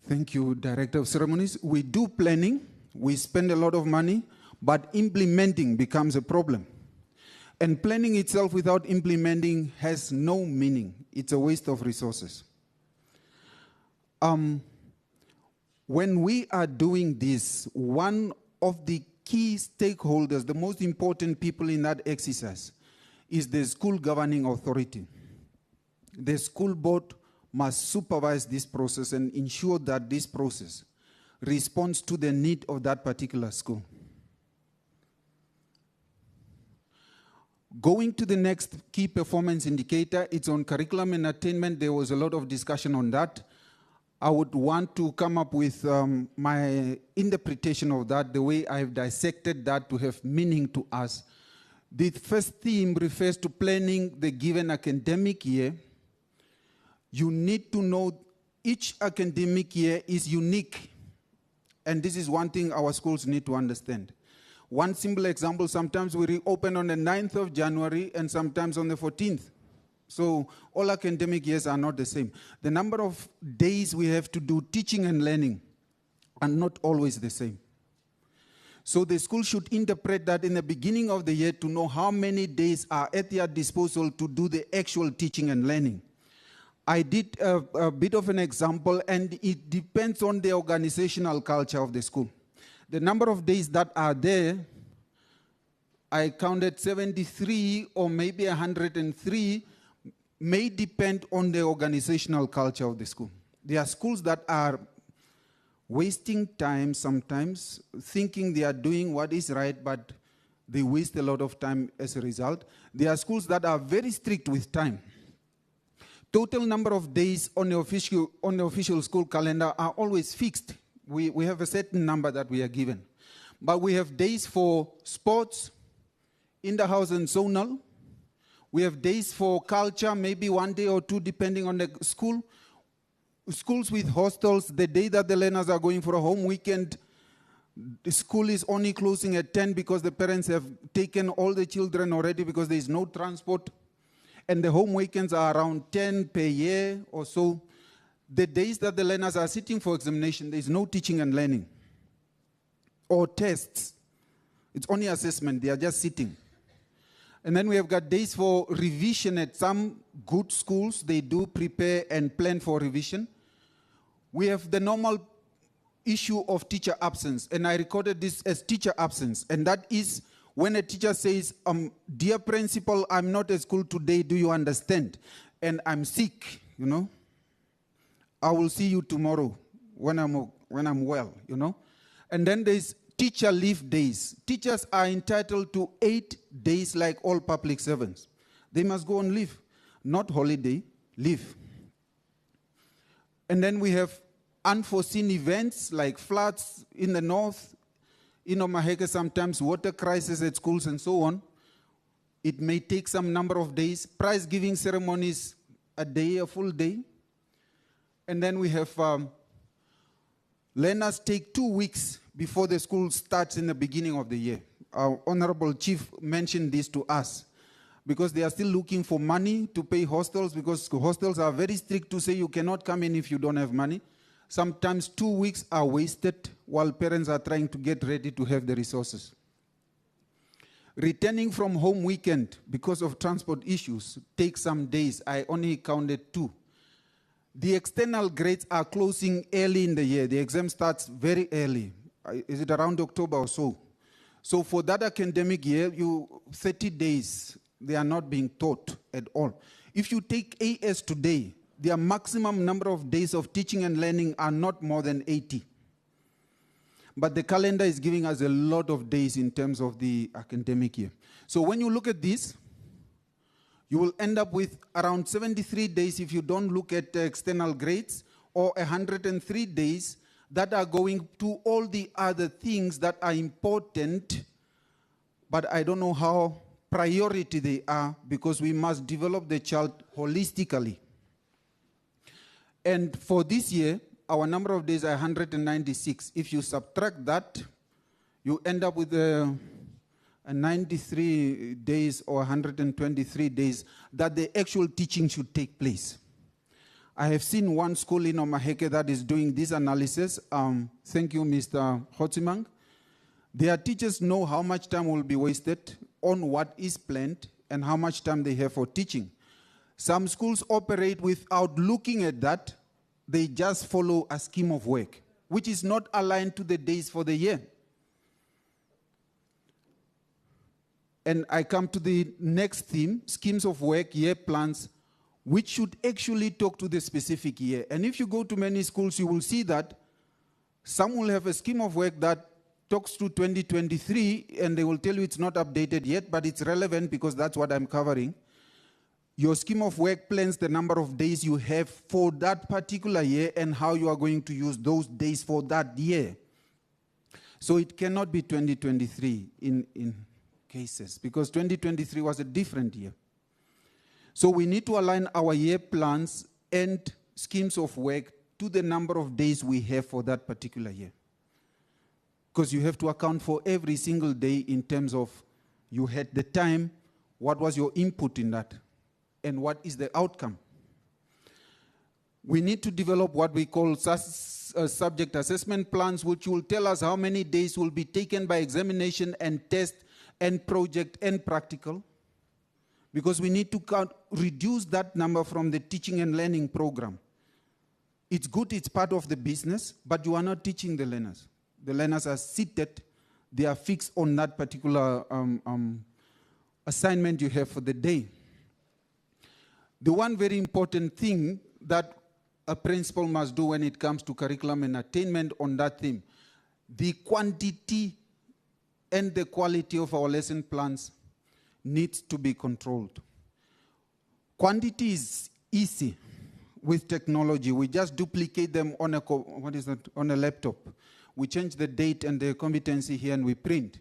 Thank you, Director of Ceremonies. We do planning, we spend a lot of money, but implementing becomes a problem. And planning itself without implementing has no meaning. It's a waste of resources. When we are doing this, one of the key stakeholders, the most important people in that exercise, is the school governing authority. The school board must supervise this process and ensure that this process responds to the need of that particular school. Going to the next key performance indicator, it's on curriculum and attainment. There was a lot of discussion on that. I would want to come up with my interpretation of that, the way I've dissected that to have meaning to us. The first theme refers to planning the given academic year. You need to know each academic year is unique. And this is one thing our schools need to understand. One simple example, sometimes we reopen on the 9th of January and sometimes on the 14th. So all academic years are not the same. The number of days we have to do teaching and learning are not always the same. So the school should interpret that in the beginning of the year to know how many days are at their disposal to do the actual teaching and learning. I did a bit of an example, and it depends on the organizational culture of the school. The number of days that are there, I counted 73 or maybe 103, may depend on the organizational culture of the school. There are schools that are wasting time sometimes, thinking they are doing what is right, but they waste a lot of time as a result. There are schools that are very strict with time. Total number of days on the official school calendar are always fixed. We have a certain number that we are given. But we have days for sports, in the house and zonal. We have days for culture, maybe 1 day or two, depending on the school. Schools with hostels, the day that the learners are going for a home weekend, the school is only closing at 10 because the parents have taken all the children already because there is no transport. And the home weekends are around 10 per year or so. The days that the learners are sitting for examination, there is no teaching and learning or tests. It's only assessment. They are just sitting. And then we have got days for revision at some good schools. They do prepare and plan for revision. We have the normal issue of teacher absence. And I recorded this as teacher absence. And that is when a teacher says, dear principal, I'm not at school today, do you understand? And I'm sick, you know. I will see you tomorrow when I'm well, you know. And then there's teacher leave days. Teachers are entitled to 8 days like all public servants. They must go on leave, not holiday, leave. And then we have unforeseen events like floods in the north, in Omaheke sometimes, water crisis at schools and so on. It may take some number of days. Prize giving ceremonies, a day, a full day. And then we have learners take 2 weeks before the school starts in the beginning of the year. Our Honorable Chief mentioned this to us because they are still looking for money to pay hostels because hostels are very strict to say you cannot come in if you don't have money. Sometimes 2 weeks are wasted while parents are trying to get ready to have the resources. Returning from home weekend because of transport issues takes some days. I only counted 2. The external grades are closing early in the year. The exam starts very early. Is it around October or so? So for that academic year, 30 days, they are not being taught at all. If you take AS today, their maximum number of days of teaching and learning are not more than 80. But the calendar is giving us a lot of days in terms of the academic year. So when you look at this, you will end up with around 73 days if you don't look at external grades, or 103 days that are going to all the other things that are important, but I don't know how priority they are because we must develop the child holistically. And for this year, our number of days are 196. If you subtract that, you end up with 93 days or 123 days that the actual teaching should take place. I have seen one school in Omaheke that is doing this analysis. Thank you, Mr. Hotsimang. Their teachers know how much time will be wasted on what is planned and how much time they have for teaching. Some schools operate without looking at that. They just follow a scheme of work, which is not aligned to the days for the year. And I come to the next theme, schemes of work, year plans, which should actually talk to the specific year. And if you go to many schools, you will see that some will have a scheme of work that talks to 2023, and they will tell you it's not updated yet, but it's relevant because that's what I'm covering. Your scheme of work plans the number of days you have for that particular year and how you are going to use those days for that year. So it cannot be 2023 in cases, because 2023 was a different year. So we need to align our year plans and schemes of work to the number of days we have for that particular year. Because you have to account for every single day in terms of you had the time, what was your input in that, and what is the outcome. We need to develop what we call subject assessment plans, which will tell us how many days will be taken by examination and test and project and practical. Because we need to reduce that number from the teaching and learning program. It's good, it's part of the business, but you are not teaching the learners. The learners are seated, they are fixed on that particular assignment you have for the day. The one very important thing that a principal must do when it comes to curriculum and attainment on that theme, the quantity and the quality of our lesson plans needs to be controlled. Quantity is easy with technology. We just duplicate them on a laptop. We change the date and the competency here and we print.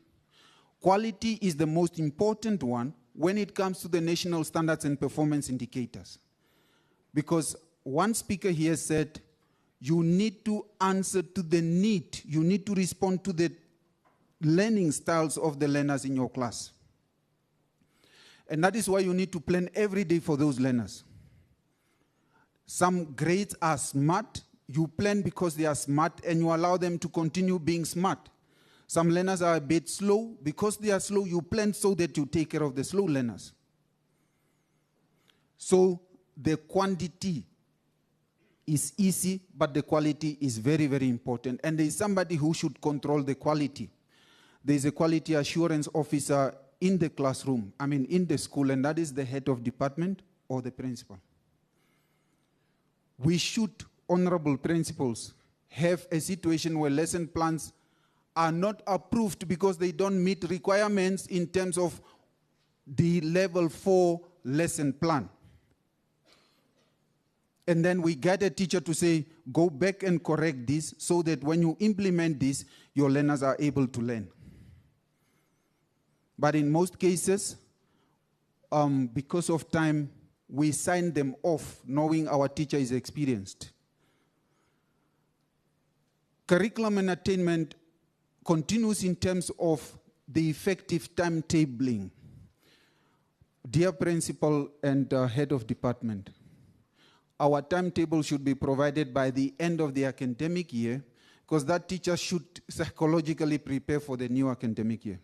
Quality is the most important one when it comes to the national standards and performance indicators. Because one speaker here said, you need to answer to the need. You need to respond to the learning styles of the learners in your class. And that is why you need to plan every day for those learners. Some grades are smart. You plan because they are smart and you allow them to continue being smart. Some learners are a bit slow. Because they are slow, you plan so that you take care of the slow learners. So the quantity is easy, but the quality is very, very important. And there is somebody who should control the quality. There is a quality assurance officer in the classroom, in the school, and that is the head of department or the principal. We should, honorable principals, have a situation where lesson plans are not approved because they don't meet requirements in terms of the level 4 lesson plan. And then we get a teacher to say, go back and correct this so that when you implement this, your learners are able to learn. But in most cases, because of time, we sign them off knowing our teacher is experienced. Curriculum and attainment continues in terms of the effective timetabling. Dear principal and head of department, our timetable should be provided by the end of the academic year because that teacher should psychologically prepare for the new academic year.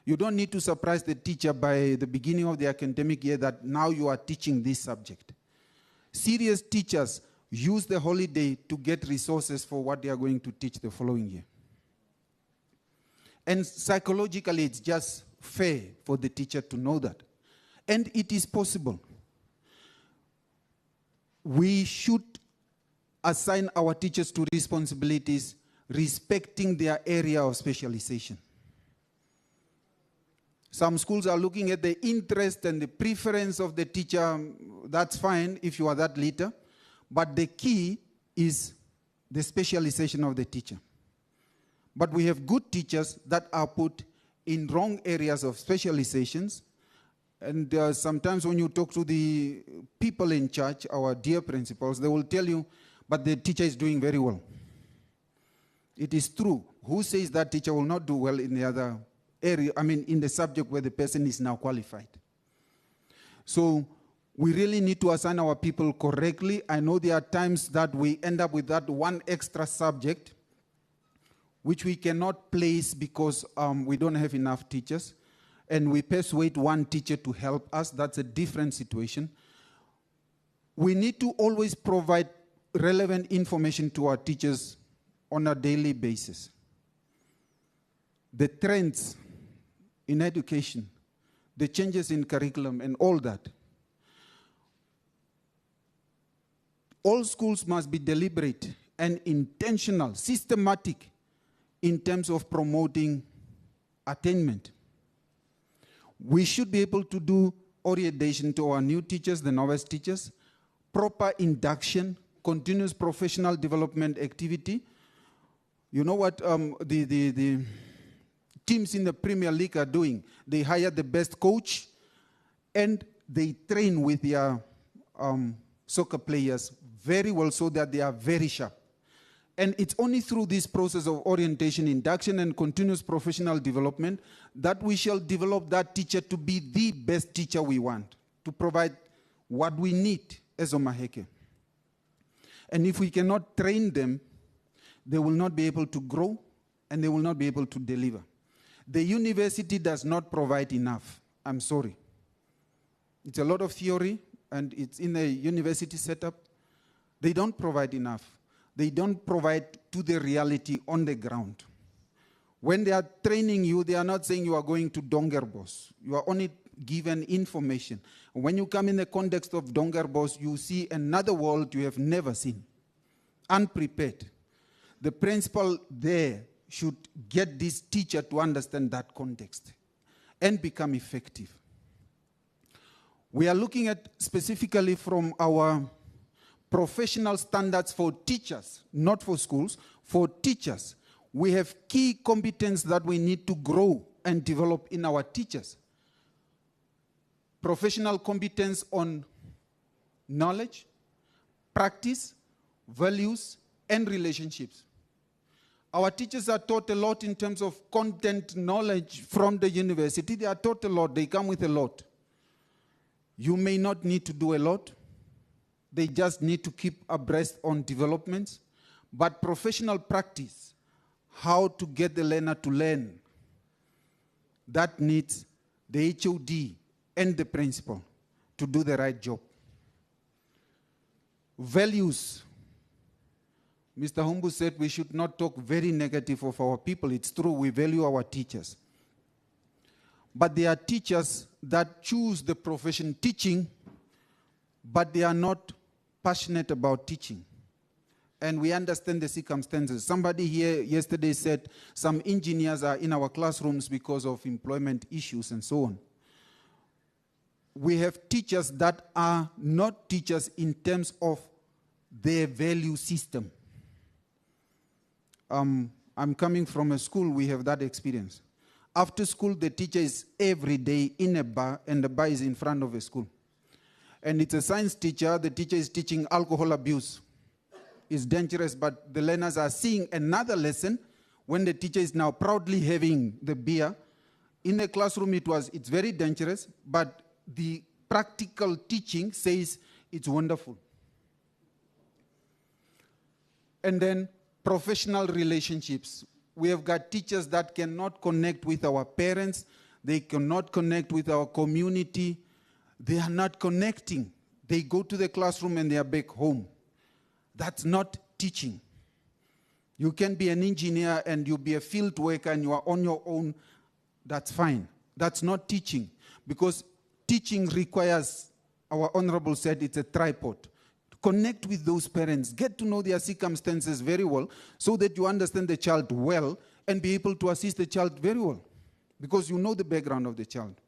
You don't need to surprise the teacher by the beginning of the academic year that now you are teaching this subject. Serious teachers use the holiday to get resources for what they are going to teach the following year. And psychologically, it's just fair for the teacher to know that. And it is possible. We should assign our teachers to responsibilities respecting their area of specialization. Some schools are looking at the interest and the preference of the teacher. That's fine if you are that leader. But the key is the specialization of the teacher. But we have good teachers that are put in wrong areas of specializations. And sometimes when you talk to the people in charge, our dear principals, they will tell you, but the teacher is doing very well. It is true. Who says that teacher will not do well in the other area, in the subject where the person is now qualified? So we really need to assign our people correctly. I know there are times that we end up with that one extra subject which we cannot place because we don't have enough teachers, and we persuade one teacher to help us. That's a different situation. We need to always provide relevant information to our teachers on a daily basis. The trends in education, the changes in curriculum and all that. All schools must be deliberate and intentional, systematic in terms of promoting attainment. We should be able to do orientation to our new teachers, the novice teachers, proper induction, continuous professional development activity. You know what the teams in the Premier League are doing? They hire the best coach and they train with their soccer players very well so that they are very sharp. And it's only through this process of orientation, induction, and continuous professional development that we shall develop that teacher to be the best teacher we want, to provide what we need as Omaheke. And if we cannot train them, they will not be able to grow and they will not be able to deliver. The university does not provide enough. I'm sorry. It's a lot of theory and it's in a university setup. They don't provide enough. They don't provide to the reality on the ground. When they are training you, they are not saying you are going to Dongerbos. You are only given information. When you come in the context of Dongerbos, you see another world you have never seen. Unprepared. The principal there should get this teacher to understand that context and become effective. We are looking at specifically from our professional standards for teachers, not for schools, for teachers. We have key competence that we need to grow and develop in our teachers. Professional competence on knowledge, practice, values, and relationships. Our teachers are taught a lot in terms of content knowledge from the university. They are taught a lot. They come with a lot. You may not need to do a lot. They just need to keep abreast on developments. But professional practice, how to get the learner to learn, that needs the HOD and the principal to do the right job. Values. Mr. Humbu said we should not talk very negative of our people. It's true, we value our teachers. But there are teachers that choose the profession teaching, but they are not passionate about teaching. And we understand the circumstances. Somebody here yesterday said some engineers are in our classrooms because of employment issues and so on. We have teachers that are not teachers in terms of their value system. I'm coming from a school, we have that experience. After school, the teacher is every day in a bar, and the bar is in front of a school. And it's a science teacher, the teacher is teaching alcohol abuse. It's dangerous, but the learners are seeing another lesson when the teacher is now proudly having the beer. In the classroom, it's very dangerous, but the practical teaching says it's wonderful. And then professional relationships. We have got teachers that cannot connect with our parents. They cannot connect with our community. They are not connecting. They go to the classroom and they are back home. That's not teaching. You can be an engineer and you'll be a field worker and you are on your own. That's fine. That's not teaching. Because teaching requires, our honorable said, it's a tripod. Connect with those parents. Get to know their circumstances very well so that you understand the child well and be able to assist the child very well. Because you know the background of the child.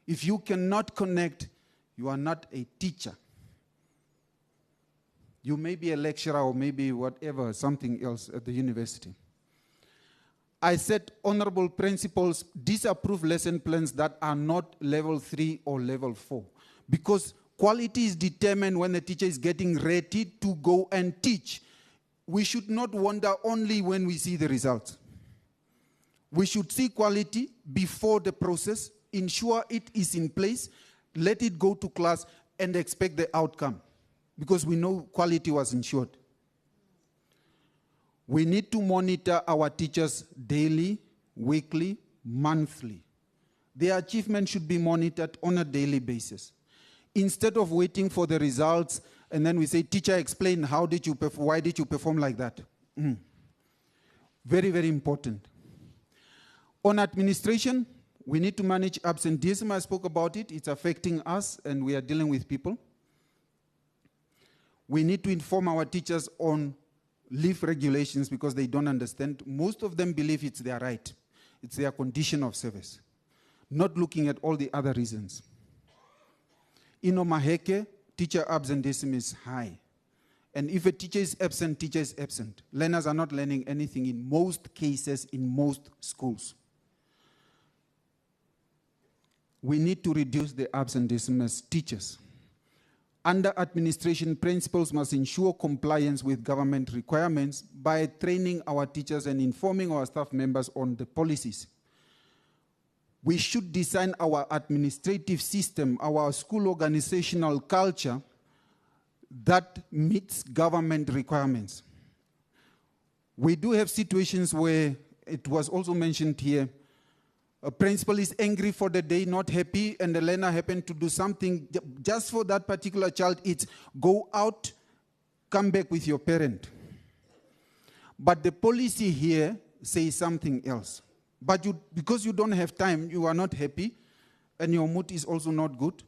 If you cannot connect, you are not a teacher. You may be a lecturer or maybe whatever, something else at the university. I said honorable principals disapprove lesson plans that are not level 3 or level 4. Because quality is determined when the teacher is getting ready to go and teach. We should not wonder only when we see the results. We should see quality before the process, ensure it is in place, let it go to class, and expect the outcome. Because we know quality was ensured. We need to monitor our teachers daily, weekly, monthly. Their achievement should be monitored on a daily basis. Instead of waiting for the results, and then we say, teacher, explain, why did you perform like that? Very, very important. On administration, we need to manage absenteeism. I spoke about it. It's affecting us, and we are dealing with people. We need to inform our teachers on leave regulations because they don't understand. Most of them believe it's their right. It's their condition of service. Not looking at all the other reasons. In Omaheke, teacher absenteeism is high. And if a teacher is absent, teacher is absent. Learners are not learning anything in most cases, in most schools. We need to reduce the absenteeism as teachers. Under administration, principals must ensure compliance with government requirements by training our teachers and informing our staff members on the policies. We should design our administrative system, our school organizational culture, that meets government requirements. We do have situations where, it was also mentioned here, a principal is angry for the day, not happy, and the learner happened to do something just for that particular child. It's go out, come back with your parent. But the policy here says something else. But because you don't have time, you are not happy, and your mood is also not good,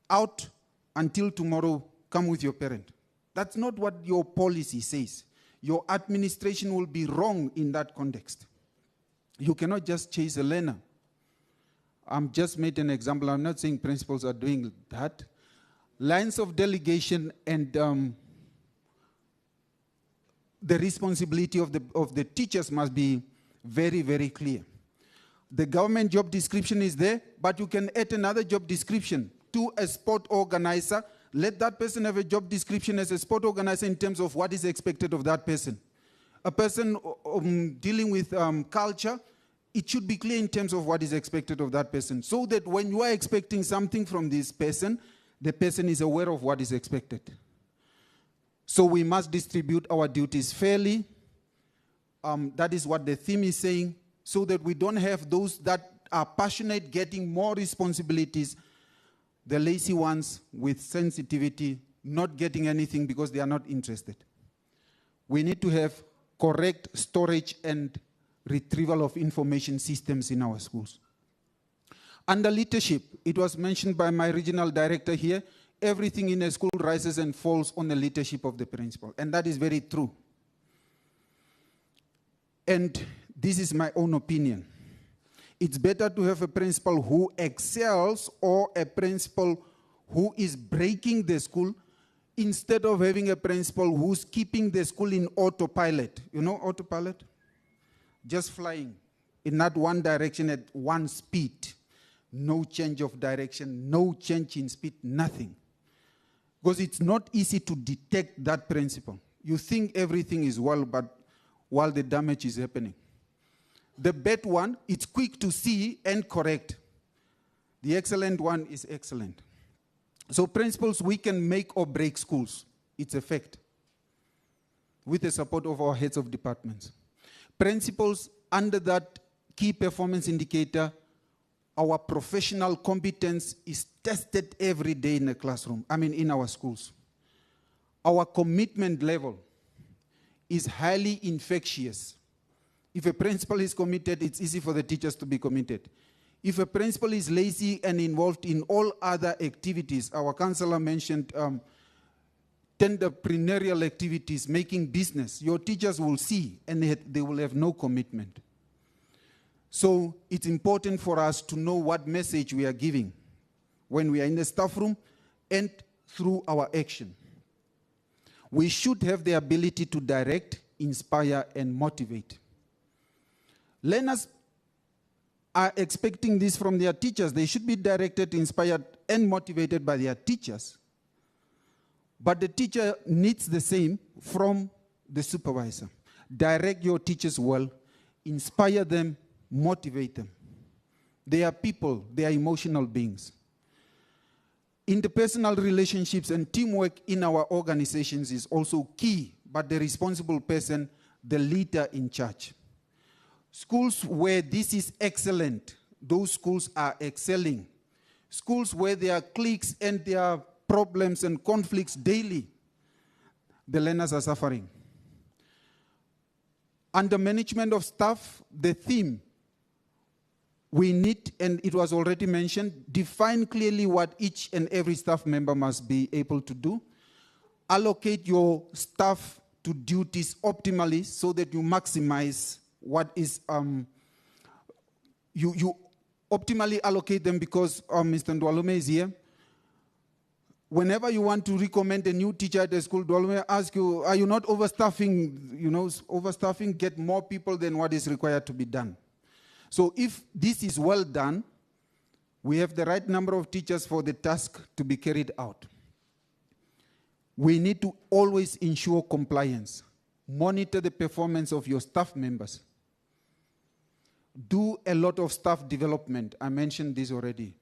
out until tomorrow, come with your parent. That's not what your policy says. Your administration will be wrong in that context. You cannot just chase a learner. I'm just made an example. I'm not saying principals are doing that. Lines of delegation and the responsibility of the teachers must be very, very clear. The government job description is there, but you can add another job description to a sport organizer. Let that person have a job description as a sport organizer in terms of what is expected of that person. A person dealing with culture, it should be clear in terms of what is expected of that person, so that when you are expecting something from this person, the person is aware of what is expected. So we must distribute our duties fairly. That is what the theme is saying, so that we don't have those that are passionate getting more responsibilities, the lazy ones with sensitivity not getting anything because they are not interested. We need to have correct storage and retrieval of information systems in our schools. Under leadership, it was mentioned by my regional director here, everything in a school rises and falls on the leadership of the principal. And that is very true. And this is my own opinion. It's better to have a principal who excels or a principal who is breaking the school instead of having a principal who's keeping the school in autopilot. You know autopilot? Just flying in that one direction at one speed. No change of direction, no change in speed, nothing. Because it's not easy to detect that principle. You think everything is well, but while the damage is happening. The bad one, it's quick to see and correct. The excellent one is excellent. So principals, we can make or break schools. It's a fact. With the support of our heads of departments. Principals, under that key performance indicator, our professional competence is tested every day in the classroom, in our schools. Our commitment level is highly infectious. If a principal is committed, it's easy for the teachers to be committed. If a principal is lazy and involved in all other activities, our counselor mentioned entrepreneurial activities, making business, your teachers will see and they will have no commitment. So it's important for us to know what message we are giving when we are in the staff room and through our action. We should have the ability to direct, inspire, and motivate. Learners are expecting this from their teachers. They should be directed, inspired, and motivated by their teachers. But the teacher needs the same from the supervisor. Direct your teachers well, inspire them, motivate them. They are people, they are emotional beings. Interpersonal relationships and teamwork in our organizations is also key, but the responsible person, the leader in charge. Schools where this is excellent, those schools are excelling. Schools where there are cliques and there are problems and conflicts daily, the learners are suffering. Under management of staff, the theme, we need, and it was already mentioned, define clearly what each and every staff member must be able to do. Allocate your staff to duties optimally so that you maximize what is, you optimally allocate them because Mr. Ndwalume is here. Whenever you want to recommend a new teacher at the school, Ndwalume asks you, are you not overstaffing? You know, overstaffing, get more people than what is required to be done. So if this is well done, we have the right number of teachers for the task to be carried out. We need to always ensure compliance. Monitor the performance of your staff members. Do a lot of staff development. I mentioned this already.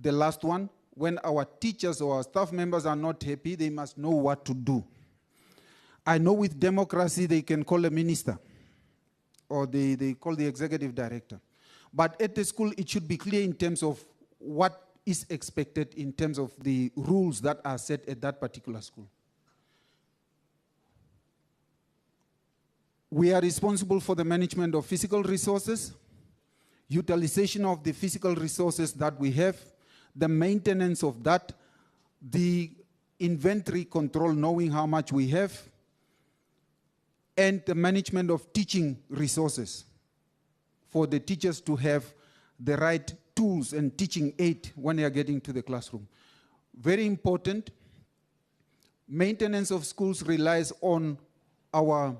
The last one, when our teachers or our staff members are not happy, they must know what to do. I know with democracy they can call a minister or they call the executive director. But at the school, it should be clear in terms of what is expected in terms of the rules that are set at that particular school. We are responsible for the management of physical resources, utilization of the physical resources that we have, the maintenance of that, the inventory control, knowing how much we have, and the management of teaching resources for the teachers to have the right tools and teaching aid when they are getting to the classroom. Very important. Maintenance of schools relies on our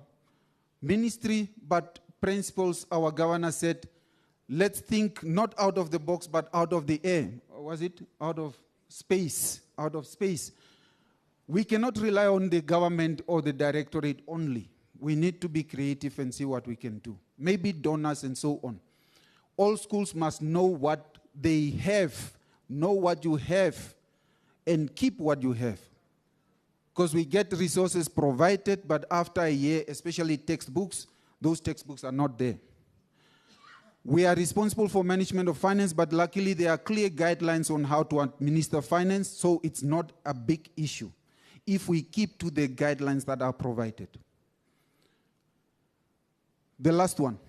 ministry, but principals, our governor said, let's think not out of the box, but out of the air. Or was it out of space? Out of space. We cannot rely on the government or the directorate only. We need to be creative and see what we can do. Maybe donors and so on. All schools must know what they have, know what you have, and keep what you have. Because we get resources provided, but after a year, especially textbooks, those textbooks are not there. We are responsible for management of finance, but luckily there are clear guidelines on how to administer finance, so it's not a big issue if we keep to the guidelines that are provided. The last one.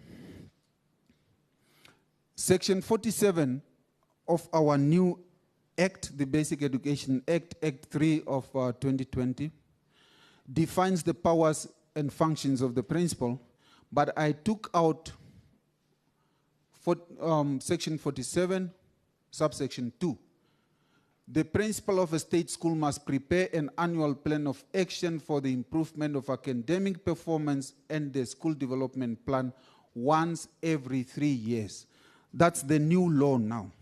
Section 47 of our new Act, the Basic Education Act, Act 3 of 2020, defines the powers and functions of the principal, but I took out Section 47, subsection 2. The principal of a state school must prepare an annual plan of action for the improvement of academic performance and the school development plan once every 3 years. That's the new law now.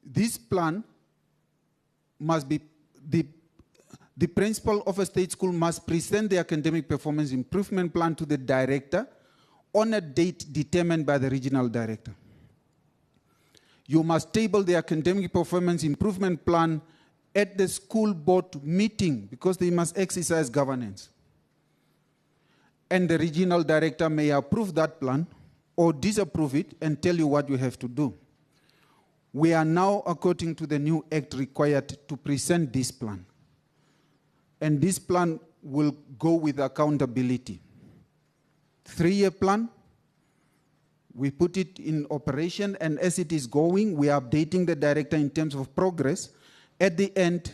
This plan must be, the principal of a state school must present the academic performance improvement plan to the director on a date determined by the regional director. You must table the academic performance improvement plan at the school board meeting because they must exercise governance. And the regional director may approve that plan or disapprove it and tell you what you have to do. We are now, according to the new act, required to present this plan. And this plan will go with accountability. 3-year plan, we put it in operation, and as it is going, we are updating the director in terms of progress. At the end,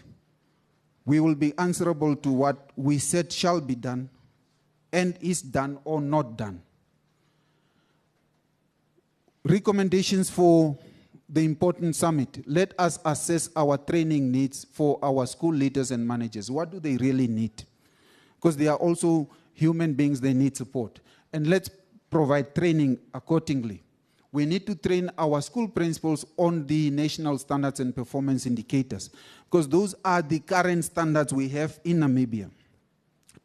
we will be answerable to what we said shall be done and is done or not done. Recommendations for the important summit. Let us assess our training needs for our school leaders and managers. What do they really need? Because they are also human beings, they need support. And let's provide training accordingly. We need to train our school principals on the national standards and performance indicators, because those are the current standards we have in Namibia.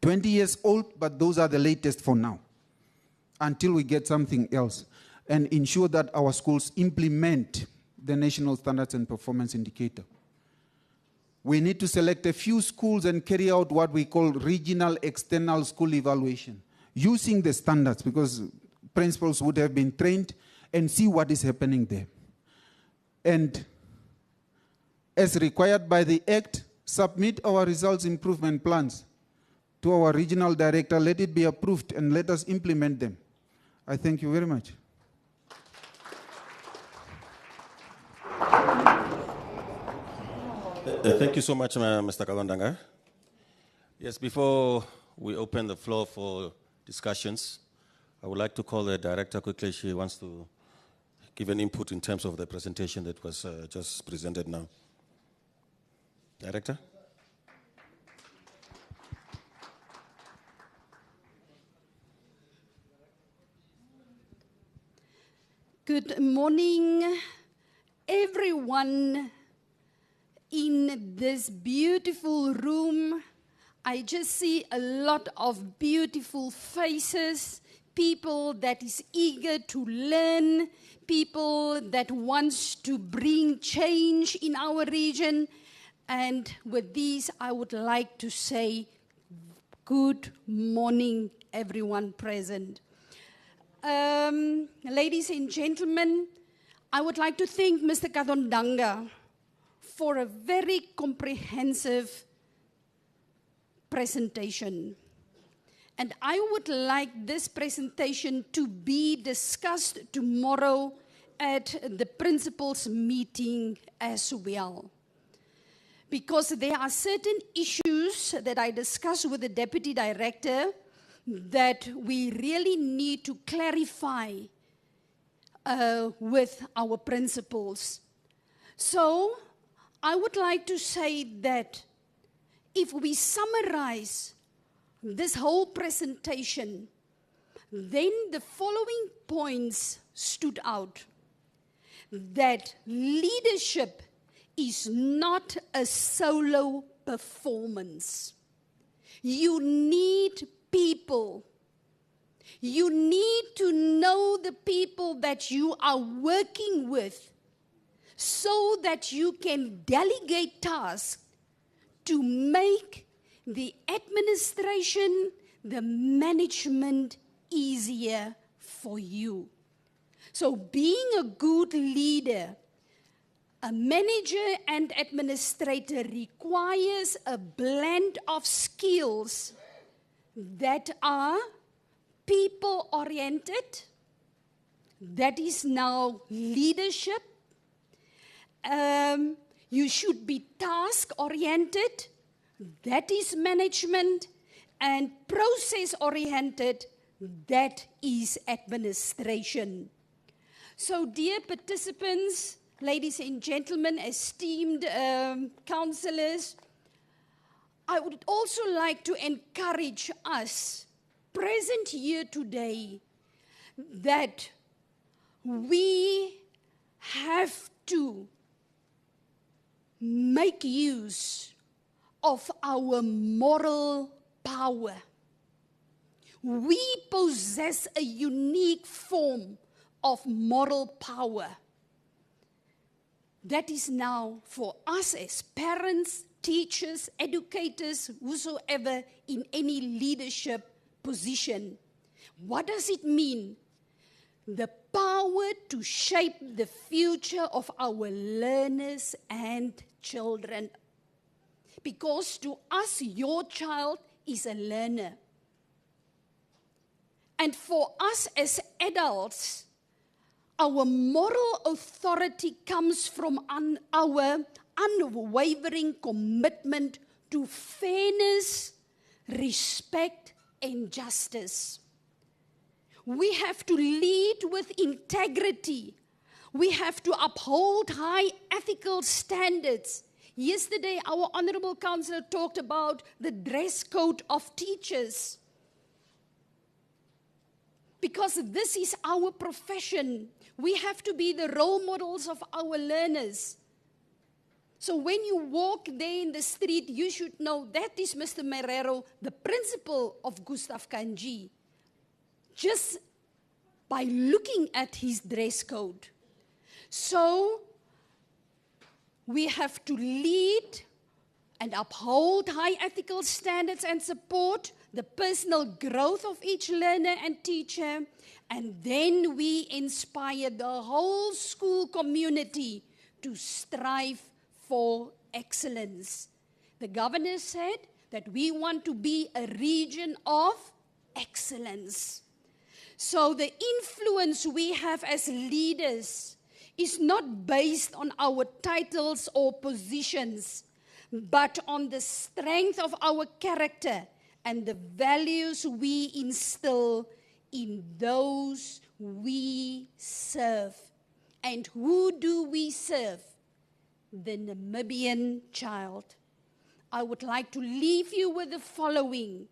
20 years old, but those are the latest for now, until we get something else, and ensure that our schools implement the national standards and performance indicator. We need to select a few schools and carry out what we call regional external school evaluation, using the standards, because principals would have been trained, and see what is happening there. And as required by the Act, submit our results improvement plans to our regional director, let it be approved, and let us implement them. I thank you very much. Thank you so much, Mr. Kawandanga. Yes, before we open the floor for discussions, I would like to call the director quickly. She wants to give an input in terms of the presentation that was just presented now. Director? Good morning, everyone in this beautiful room. I just see a lot of beautiful faces, people that is eager to learn, people that wants to bring change in our region. And with these, I would like to say good morning, everyone present. Ladies and gentlemen, I would like to thank Mr. Kadondanga for a very comprehensive presentation. And I would like this presentation to be discussed tomorrow at the principals' meeting as well. Because there are certain issues that I discussed with the deputy director that we really need to clarify with our principals. So I would like to say that if we summarize this whole presentation, then the following points stood out. That leadership is not a solo performance. You need people. You need to know the people that you are working with so that you can delegate tasks to make the administration, the management easier for you. So being a good leader, a manager and administrator requires a blend of skills that are people-oriented, that is now leadership. You should be task-oriented, that is management, and process-oriented, that is administration. So, dear participants, ladies and gentlemen, esteemed councillors, I would also like to encourage us present here today that we have to make use of our moral power. We possess a unique form of moral power. That is now for us as parents, teachers, educators, whosoever in any leadership position. What does it mean? The power to shape the future of our learners and children. Because to us, your child is a learner. And for us as adults, our moral authority comes from our unwavering commitment to fairness, respect, and justice. We have to lead with integrity. We have to uphold high ethical standards. Yesterday, our Honorable Councillor talked about the dress code of teachers. Because this is our profession. We have to be the role models of our learners. So when you walk there in the street, you should know that is Mr. Marrero, the principal of Gustav Kanji. Just by looking at his dress code. So we have to lead and uphold high ethical standards and support the personal growth of each learner and teacher. And then we inspire the whole school community to strive for excellence. The governor said that we want to be a region of excellence. So the influence we have as leaders is not based on our titles or positions, but on the strength of our character and the values we instill in those we serve. And who do we serve? The Namibian child. I would like to leave you with the following,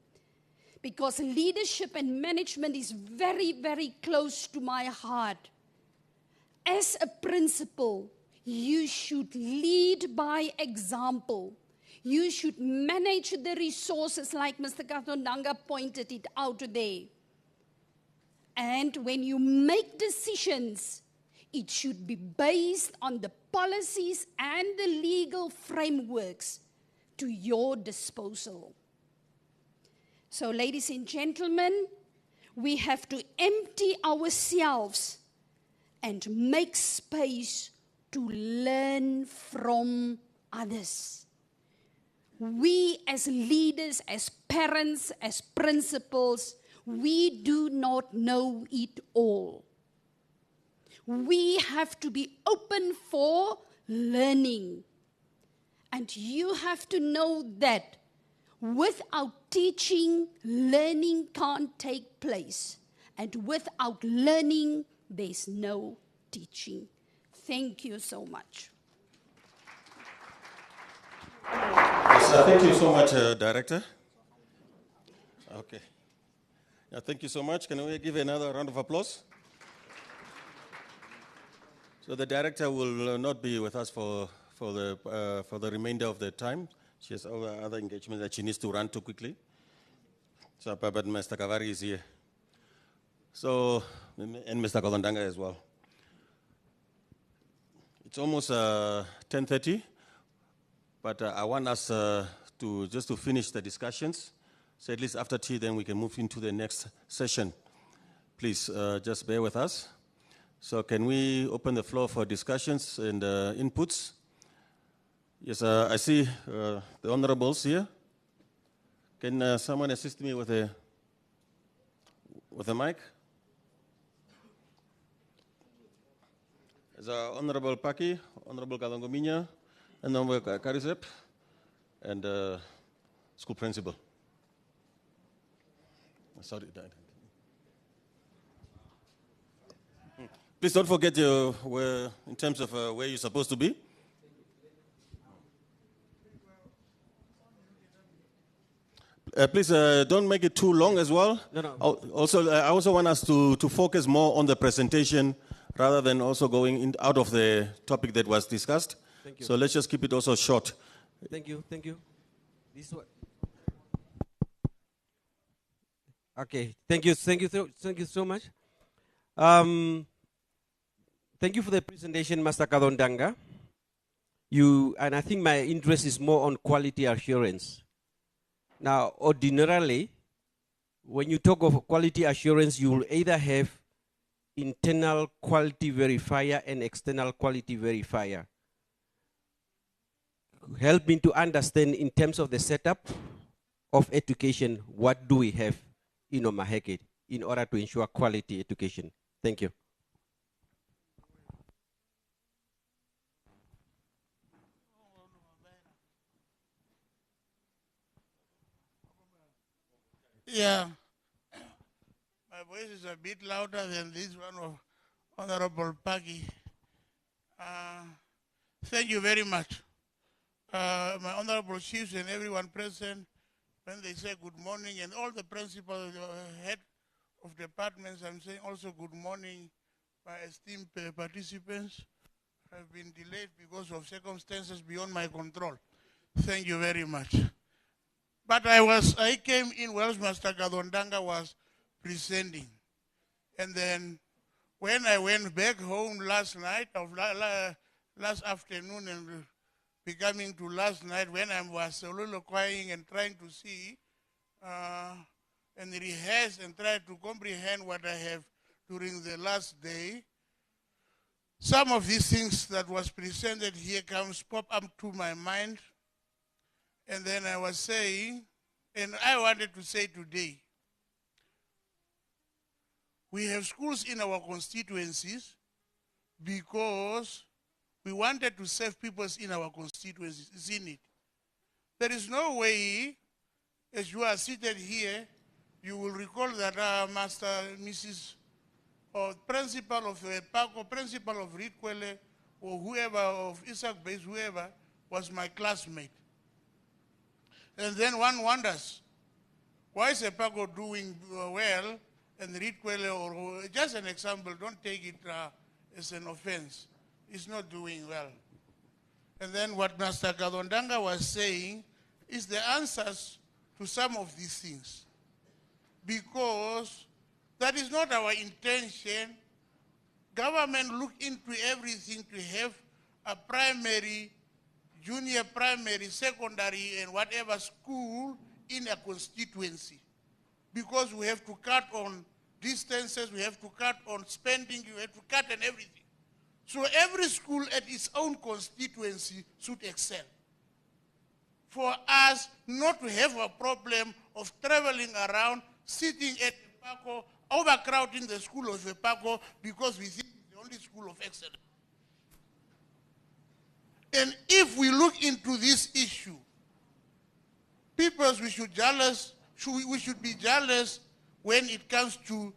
because leadership and management is very, very close to my heart. As a principal, you should lead by example. You should manage the resources like Mr. Katondanga pointed it out today. And when you make decisions, it should be based on the policies and the legal frameworks to your disposal. So, ladies and gentlemen, we have to empty ourselves and make space to learn from others. We as leaders, as parents, as principals, we do not know it all. We have to be open for learning. And you have to know that without teaching, learning can't take place. And without learning, there's no teaching. Thank you so much. Yes, thank you so much, Director. Okay. Thank you so much. Can we give another round of applause? So the Director will not be with us for the remainder of the time. She has other engagements that she needs to run to quickly. So, but Mr. Kavari is here. So, and Mr. Golondanga as well. It's almost 10:30, but I want us to finish the discussions. So at least after tea, then we can move into the next session. Please just bear with us. So can we open the floor for discussions and inputs? Yes, I see the honorables here. Can someone assist me with a mic? There's Honorable Paki, Honorable Galangominya, and Honorable Karisep, and school principal. Sorry. Please don't forget in terms of where you're supposed to be. Please don't make it too long as well. No. I also want us to focus more on the presentation rather than also going out of the topic that was discussed. Thank you. So let's just keep it also short. Thank you. This one. Okay. Thank you so much. Thank you for the presentation, Master Kadondanga. And I think my interest is more on quality assurance. Now, ordinarily, when you talk of quality assurance, you will either have internal quality verifier and external quality verifier. Help me to understand in terms of the setup of education, what do we have in Omaheke in order to ensure quality education? Thank you. Yeah, my voice is a bit louder than this one of Honorable Pagi. Thank you very much. My honorable chiefs and everyone present, when they say good morning, and all the principals, head of departments, I'm saying also good morning, my esteemed participants. I've been delayed because of circumstances beyond my control. Thank you very much. But I came in whilst Master Kadondanga was presenting. And then when I went back home last night, last afternoon and becoming to last night, when I was soliloquying and trying to see and rehearse and try to comprehend what I have during the last day, some of these things that was presented here pop up to my mind. And then I was saying, and I wanted to say today, we have schools in our constituencies because we wanted to serve people in our constituencies, isn't it? There is no way, as you are seated here, you will recall that Master, Mrs. or principal of Paco, principal of Ritkwele, or whoever, of Isaac Base, whoever, was my classmate. And then one wonders, why is Paco doing well and Ritkwele, or just an example, don't take it as an offense, is not doing well. And then what Master Kadondanga was saying is the answers to some of these things. Because That is not our intention. Government look into everything to have a primary, junior primary, secondary, and whatever school in a constituency. Because we have to cut on distances, we have to cut on spending, we have to cut on everything. So every school at its own constituency should excel. For us not to have a problem of traveling around, sitting at Epako, overcrowding the school of Epako because we think it's the only school of excellence. And if we look into this issue, we should be jealous when it comes to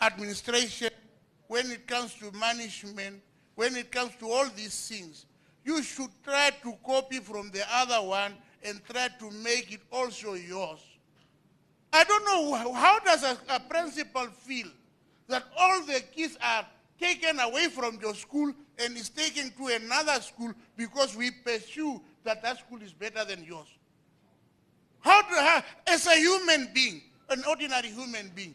administration, when it comes to management, when it comes to all these things. You should try to copy from the other one and try to make it also yours. I don't know, how does a principal feel that all the kids are taken away from your school and is taken to another school because we pursue that school is better than yours? As a human being, an ordinary human being,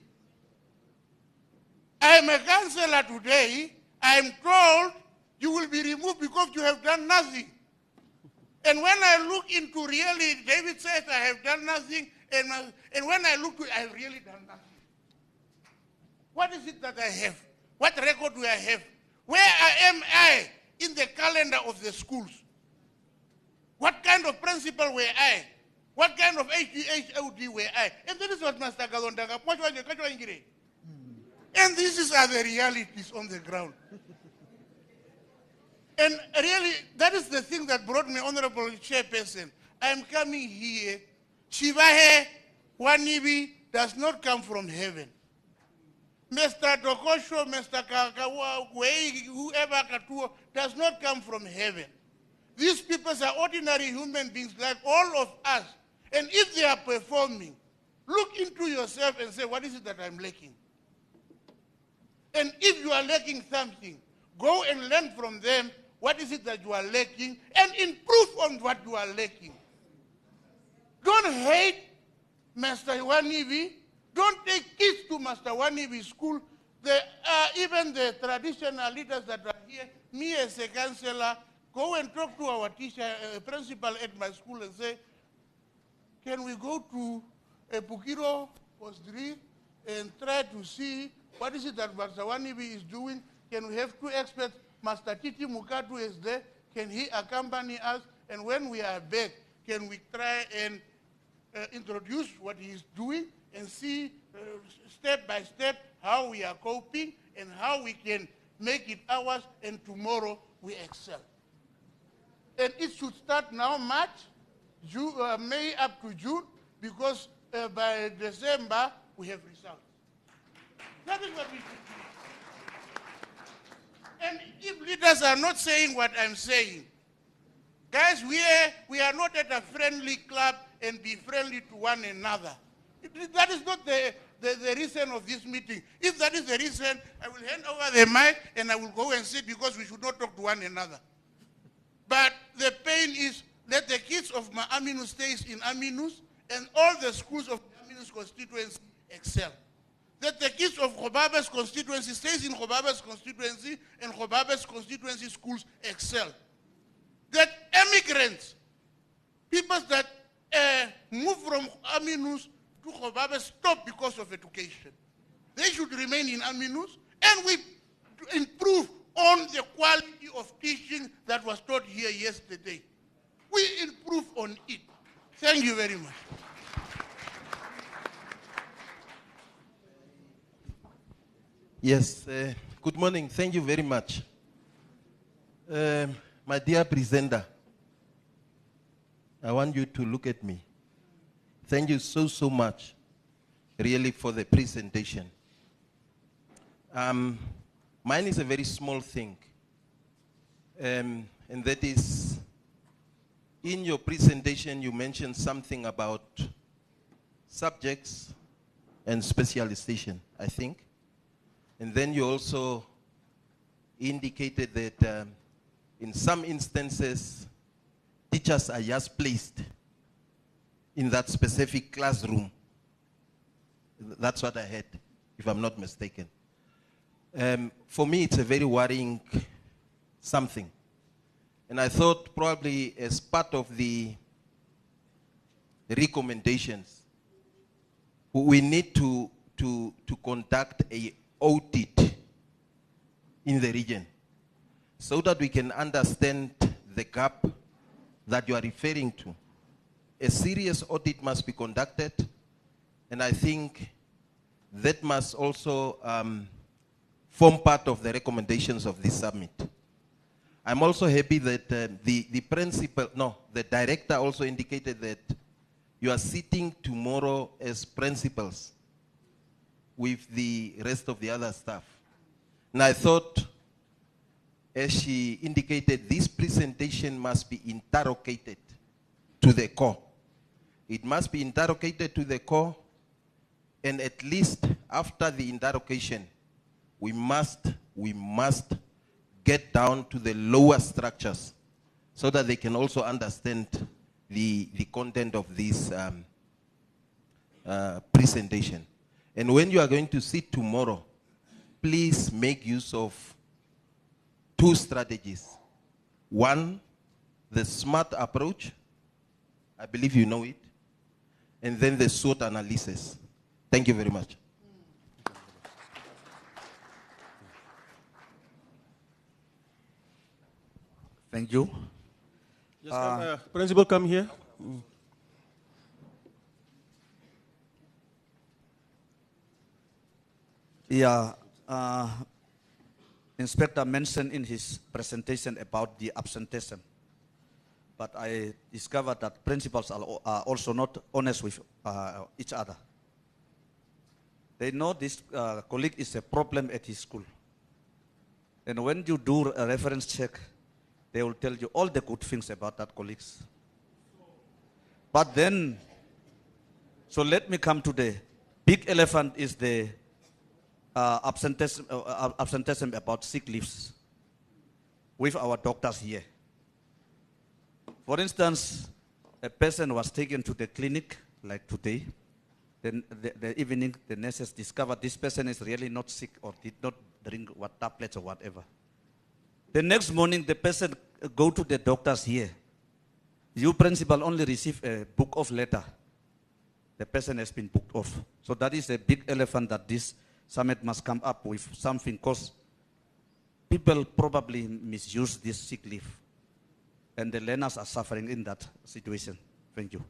I am a counselor today, I am told you will be removed because you have done nothing. And when I look into really, David says I have done nothing, and when I look to it, I have really done nothing. What is it that I have? What record do I have? Where am I in the calendar of the schools? What kind of principal were I? What kind of HOD were I? And that is what Master Kalondaga. And these are the realities on the ground. And really, that is the thing that brought me, Honorable Chairperson. I am coming here. Shivahe Wanibi does not come from heaven. Mr. Dokosho, Mr. Kakawa, whoever Katuo, does not come from heaven. These people are ordinary human beings like all of us. And if they are performing, look into yourself and say, what is it that I'm lacking? And if you are lacking something, go and learn from them what is it that you are lacking and improve on what you are lacking. Don't hate Master Wanibi. Don't take kids to Master Wanibi school. Even the traditional leaders that are here, me as a counselor, go and talk to our teacher, principal at my school and say, can we go to Pukiro Post 3 and try to see what is it that Master Wanibi is doing? Can we have two experts? Master Titi Mukatu is there. Can he accompany us? And when we are back, can we try and introduce what he is doing and see step by step how we are coping and how we can make it ours, and tomorrow we excel. And it should start now, March, May up to June, because by December we have results. That is what we should do. And if leaders are not saying what I'm saying, guys, we are not at a friendly club and be friendly to one another. That is not the reason of this meeting. If that is the reason, I will hand over the mic and I will go and sit, because we should not talk to one another. But the pain is, let the kids of Aminus stay in Aminus and all the schools of the Aminus constituency excel. That the kids of Khobabe's constituency stays in Khobabe's constituency and Khobabe's constituency schools excel. That immigrants, people that move from Aminus to Khobabe, stop because of education. They should remain in Aminus, and we improve on the quality of teaching that was taught here yesterday. We improve on it. Thank you very much. Yes, good morning. Thank you very much. My dear presenter, I want you to look at me. Thank you so much, really, for the presentation. Mine is a very small thing, and that is, in your presentation, you mentioned something about subjects and specialization, I think. And then you also indicated that in some instances, teachers are just placed in that specific classroom. That's what I heard. if I'm not mistaken. For me, it's a very worrying something. And I thought probably as part of the recommendations, we need to conduct a audit in the region so that we can understand the gap that you are referring to. A serious audit must be conducted, and I think that must also form part of the recommendations of this summit. I'm also happy that the director also indicated that you are sitting tomorrow as principals with the rest of the other staff. And I thought, as she indicated, this presentation must be interrogated to the core. It must be interrogated to the core, and at least after the interrogation, we must get down to the lower structures so that they can also understand the content of this presentation. And when you are going to sit tomorrow, please make use of two strategies. One, the SMART approach. I believe you know it. And then the SWOT analysis. Thank you very much. Thank you. Just Principal, come here. Yeah, Inspector mentioned in his presentation about the absenteeism, but I discovered that principals are also not honest with each other. They know this colleague is a problem at his school. And when you do a reference check, they will tell you all the good things about that colleagues. But then, so let me come to the big elephant is the absenteeism about sick leaves with our doctors here. For instance, a person was taken to the clinic like today. Then the evening, the nurses discovered this person is really not sick or did not drink what tablets or whatever. The next morning, the person go to the doctors here. You principal only receive a book off letter. The person has been booked off. So that is a big elephant that this summit must come up with something, because people probably misuse this sick leave. And the learners are suffering in that situation. Thank you.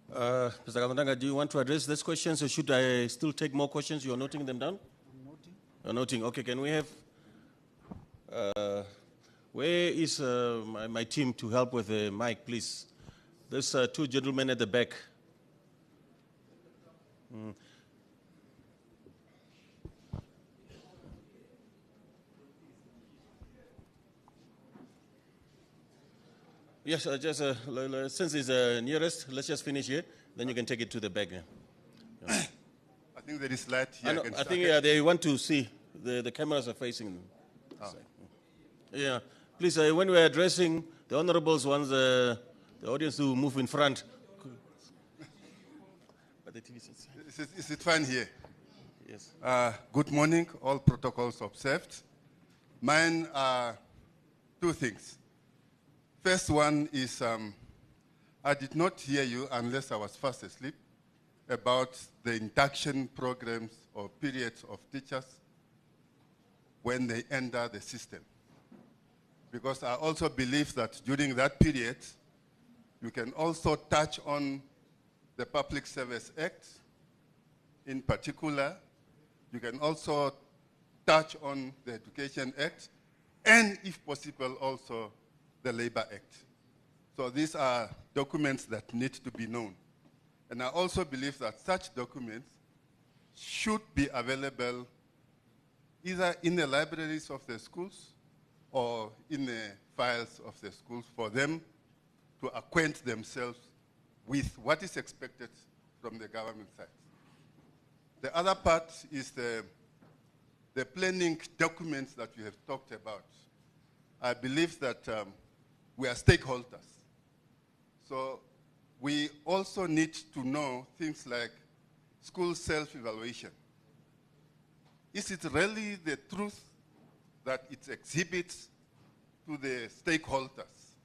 Mr. Kamandanga, do you want to address these questions, or should I still take more questions? You are noting them down? I'm noting. You're noting. Okay, can we have... where is my team to help with the mic, please? There's two gentlemen at the back. Yes, just since it's nearest, let's just finish here. Then you can take it to the back. Yeah. I think there is light here. I think they want to see. The cameras are facing them. Oh. Yeah. Please, when we're addressing the honorables ones, the audience to move in front. But the TV is it fine here? Yes. Good morning, all protocols observed. Mine are two things. First one is I did not hear you, unless I was fast asleep, about the induction programs or periods of teachers when they enter the system. Because I also believe that during that period, you can also touch on the Public Service Act in particular. You can also touch on the Education Act, and if possible also the Labor Act. So these are documents that need to be known. And I also believe that such documents should be available either in the libraries of the schools or in the files of the schools for them to acquaint themselves with what is expected from the government side. The other part is the planning documents that you have talked about. I believe that we are stakeholders. So we also need to know things like school self-evaluation. Is it really the truth that it exhibits to the stakeholders?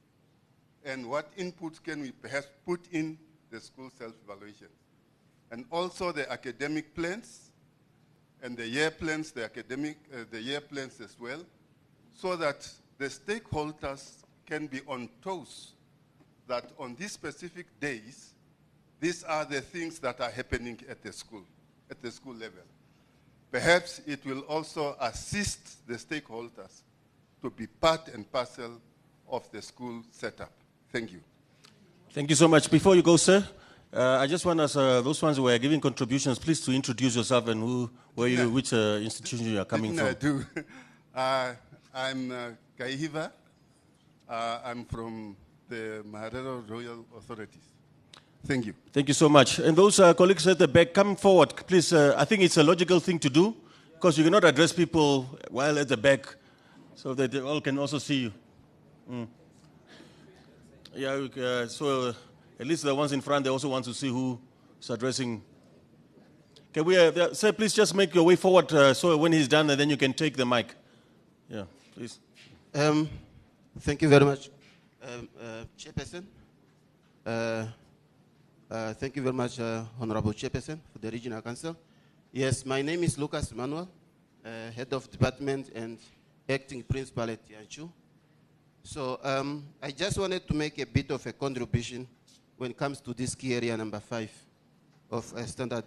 And what inputs can we perhaps put in the school self-evaluation? And also the academic plans and the year plans, the year plans as well, so that the stakeholders can be on toes that on these specific days, these are the things that are happening at the school level. Perhaps it will also assist the stakeholders to be part and parcel of the school setup. Thank you. Thank you so much. Before you go, sir, I just want us, those ones who are giving contributions, please to introduce yourself and which institution you are coming from. I do. I'm Kaihiva. I'm from the Maharero Royal Authorities. Thank you. Thank you so much. And those colleagues at the back, come forward, please. I think it's a logical thing to do because you cannot address people while at the back so that they all can also see you. Yeah, so at least the ones in front, they also want to see who is addressing. Can we, sir, please just make your way forward so when he's done, and then you can take the mic. Yeah, please. Thank you very much, Chairperson. Thank you very much, Honorable Chairperson for the Regional Council. Yes, my name is Lucas Manuel, Head of Department and Acting Principal at Tianchu. So I just wanted to make a bit of a contribution when it comes to this key area number 5 of standard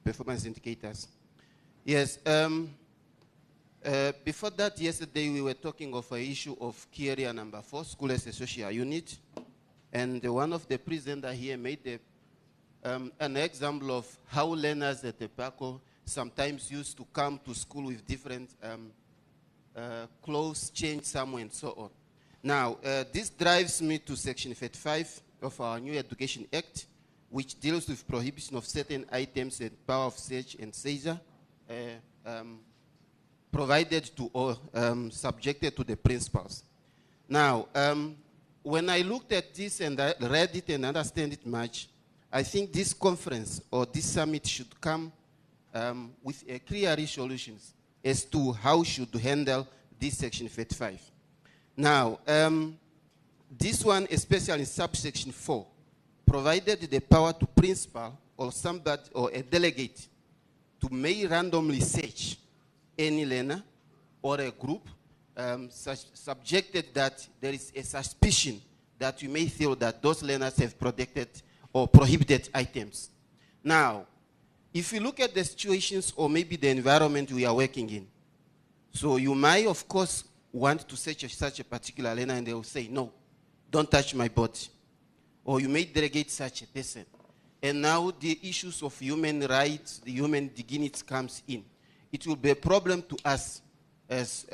performance indicators. Yes, before that, yesterday we were talking of an issue of key area number 4, school as a social unit. And one of the presenters here made an example of how learners at the PACO sometimes used to come to school with different clothes, change somewhere, and so on. Now, this drives me to Section 35 of our new Education Act, which deals with prohibition of certain items and power of search and seizure provided to or subjected to the principals. Now, when I looked at this and I read it and understand it much, I think this conference or this summit should come with a clear solutions as to how should handle this Section 35. Now, this one, especially in subsection 4, provided the power to principal or somebody or a delegate to may randomly search any learner or a group subjected that there is a suspicion that you may feel that those learners have protected or prohibited items. Now, if you look at the situations or maybe the environment we are working in, so you might, of course, want to search such a particular learner and they will say, no, don't touch my body. Or you may delegate such a person. And now the issues of human rights, the human dignity comes in. It will be a problem to us as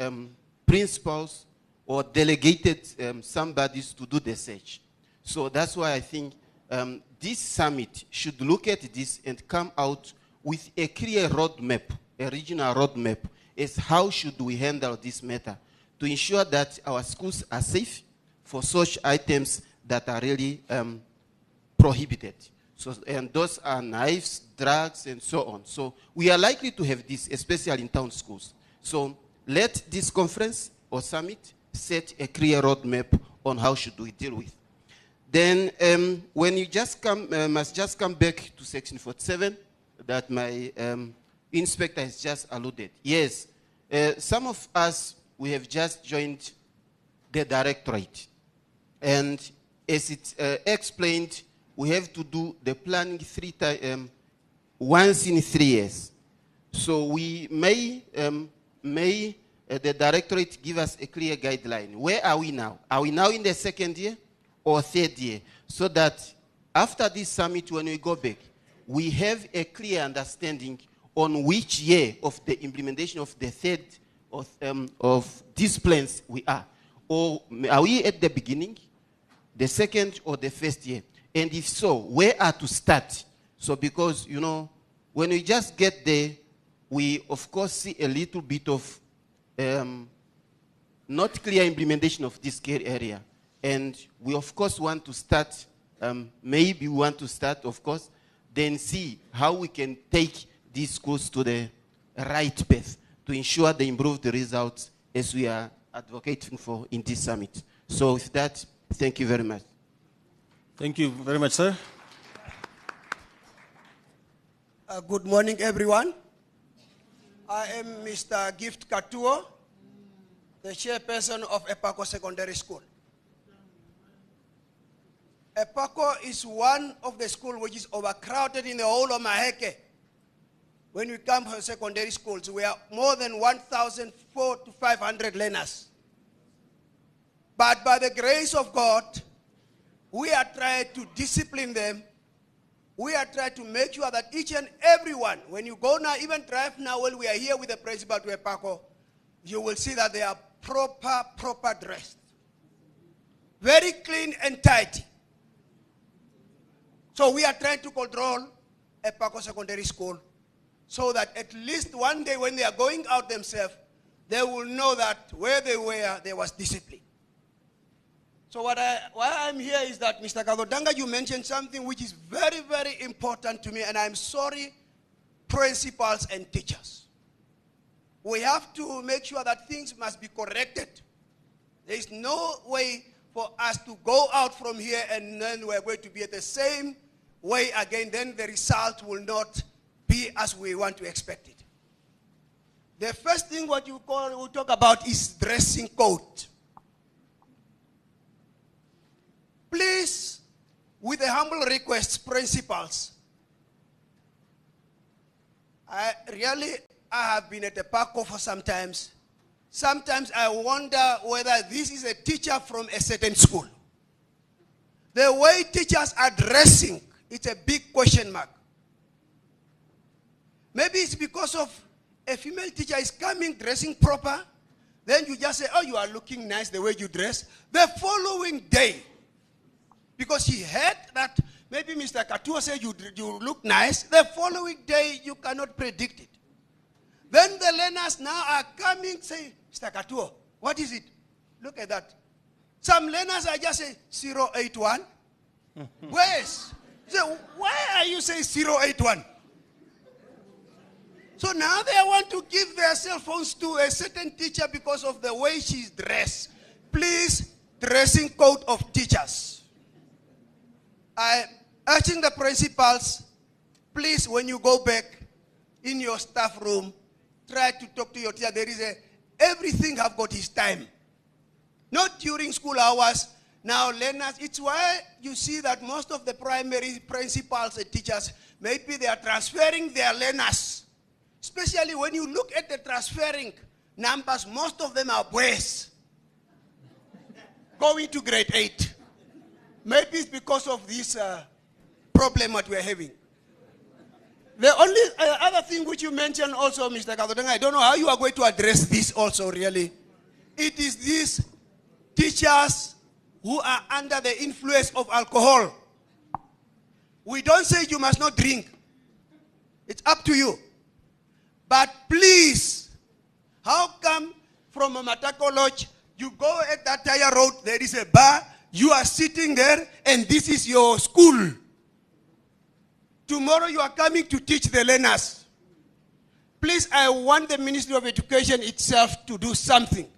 principals or delegated somebodies to do the search. So that's why I think this summit should look at this and come out with a clear roadmap, a regional roadmap, as how should we handle this matter to ensure that our schools are safe for such items that are really prohibited. So, and those are knives, drugs, and so on. So we are likely to have this, especially in town schools. So let this conference or summit set a clear roadmap on how should we deal with. Then when you just come, must just come back to Section 47 that my inspector has just alluded. Yes, some of us, we have just joined the directorate. And as it's explained, we have to do the planning once in 3 years. So we may the directorate give us a clear guideline. Where are we now? Are we now in the 2nd year or 3rd year? So that after this summit, when we go back, we have a clear understanding on which year of the implementation of the 3rd of these plans we are. Or are we at the beginning, the 2nd or the 1st year? And if so, where are to start? So because, you know, when we just get there, we of course see a little bit of not clear implementation of this care area. And we of course want to start maybe we want to start, of course, then see how we can take these schools to the right path to ensure they improve the results as we are advocating for in this summit. So with that, thank you very much. Thank you very much, sir. Good morning, everyone. I am Mr. Gift Katuo, the chairperson of Epako Secondary School. Epako is one of the schools which is overcrowded in the whole of Omaheke. When we come from secondary schools, we are more than 1,400 to 500 learners. But by the grace of God, we are trying to discipline them. We are trying to make sure that each and everyone, when you go now, even drive now, when we are here with the principal to Epako, you will see that they are proper dressed. Very clean and tidy. So we are trying to control Epako Secondary School so that at least one day when they are going out themselves, they will know that where they were, there was discipline. So why I'm here is that, Mr. Kadodanga, you mentioned something which is very, very important to me, and I'm sorry, principals and teachers. We have to make sure that things must be corrected. There is no way for us to go out from here and then we're going to be at the same way again. Then the result will not be as we want to expect it. The first thing what we talk about is dressing code. Please, with a humble request, principals, I have been at the Epako for some times. Sometimes I wonder whether this is a teacher from a certain school. The way teachers are dressing, it's a big question mark. Maybe it's because of a female teacher is coming dressing proper, then you just say, oh, you are looking nice the way you dress. The following day, because he heard that maybe Mr. Katuo said you look nice, the following day you cannot predict it. Then the learners now are coming say, Mr. Katuo, what is it? Look at that. Some learners are just saying 081. Where's? So why are you saying 081? So now they want to give their cell phones to a certain teacher because of the way she's dressed. Please, dressing code of teachers. I'm urging the principals, please, when you go back in your staff room, try to talk to your teacher. Everything have got his time. Not during school hours. Now, learners, it's why you see that most of the primary principals and teachers, maybe they are transferring their learners. Especially when you look at the transferring numbers, most of them are boys going to grade 8. Maybe it's because of this problem that we're having. The only other thing which you mentioned also, Mr. Kadodanga, I don't know how you are going to address this also really. It is these teachers who are under the influence of alcohol. We don't say you must not drink. It's up to you. But please, how come from a Matako Lodge, you go at that tire road, there is a bar, you are sitting there, and this is your school. Tomorrow you are coming to teach the learners. Please, I want the Ministry of Education itself to do something.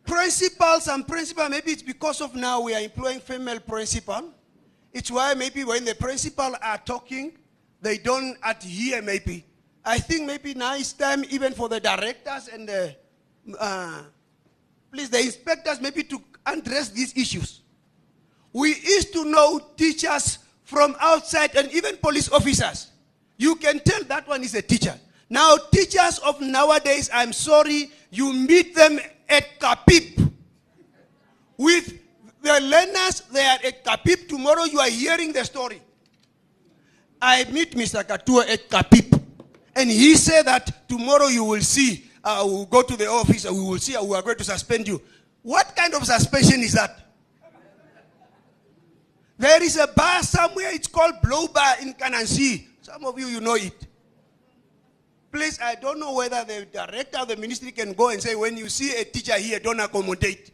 Principals and principal, maybe it's because of now we are employing female principal. It's why maybe when the principal are talking, they don't adhere maybe. I think maybe now it's time even for the directors and the, please, the inspectors maybe to address these issues. We used to know teachers from outside and even police officers. You can tell that one is a teacher. Now, teachers of nowadays, I'm sorry, you meet them at Kapip. With the learners, they are at Kapip. Tomorrow you are hearing the story. I meet Mr. Katuo at Kapip. And he said that tomorrow you will see, we'll go to the office and we will see, we are going to suspend you. What kind of suspension is that? There is a bar somewhere, it's called Blow Bar in Kanansi. Some of you know it. Please, I don't know whether the director of the ministry can go and say, when you see a teacher here, don't accommodate.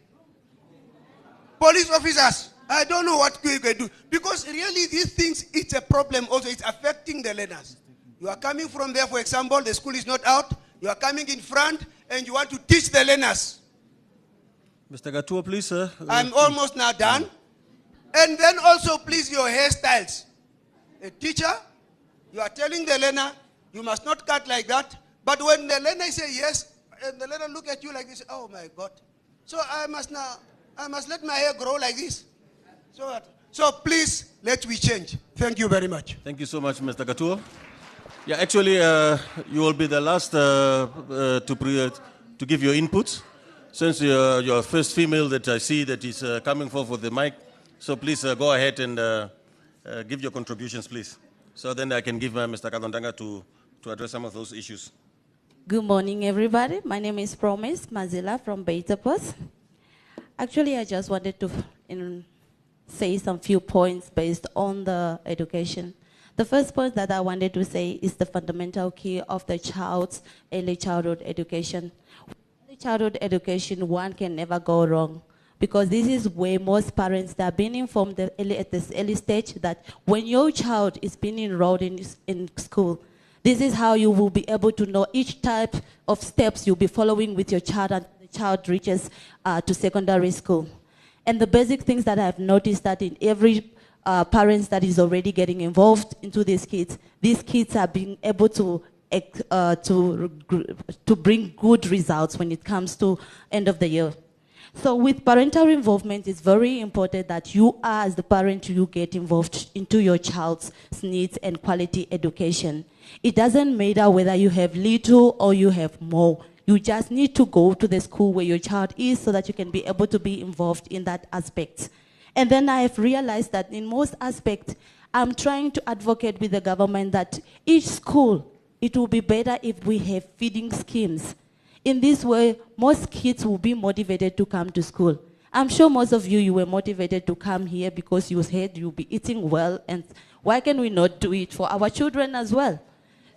Police officers, I don't know what we can do. Because really these things, it's a problem also. It's affecting the learners. You are coming from there, for example, the school is not out. You are coming in front and you want to teach the learners. Mr. Gatua, please, sir. I'm almost now done. And then also, please, your hairstyles. A teacher, you are telling the learner, you must not cut like that. But when the learner say yes, and the learner look at you like this, oh my God. So I must let my hair grow like this. So please, let me change. Thank you very much. Thank you so much, Mr. Gatua. Yeah, actually, you will be the last to give your input, since you're first female that I see that is coming forward for the mic. So please go ahead and give your contributions, please. So then I can give Mr. Kalondanga to address some of those issues. Good morning, everybody. My name is Promise Mazila from Beta Post. Actually, I just wanted to say some few points based on the education. The first point that I wanted to say is the fundamental key of the child's early childhood education. Early childhood education, one can never go wrong, because this is where most parents that are being informed at this early stage that when your child is being enrolled in school, this is how you will be able to know each type of steps you'll be following with your child until the child reaches to secondary school. And the basic things that I've noticed that in every parents that is already getting involved into these kids are being able to bring good results when it comes to end of the year. So with parental involvement, it's very important that you as the parent, you get involved into your child's needs and quality education. It doesn't matter whether you have little or you have more. You just need to go to the school where your child is so that you can be able to be involved in that aspect. And then I have realized that in most aspects, I'm trying to advocate with the government that each school, it will be better if we have feeding schemes. In this way, most kids will be motivated to come to school. I'm sure most of you were motivated to come here because you said you'll be eating well, and why can we not do it for our children as well?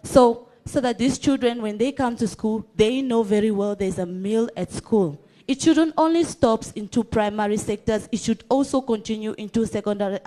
So that these children, when they come to school, they know very well there's a meal at school. It shouldn't only stop into primary sectors, it should also continue into secondary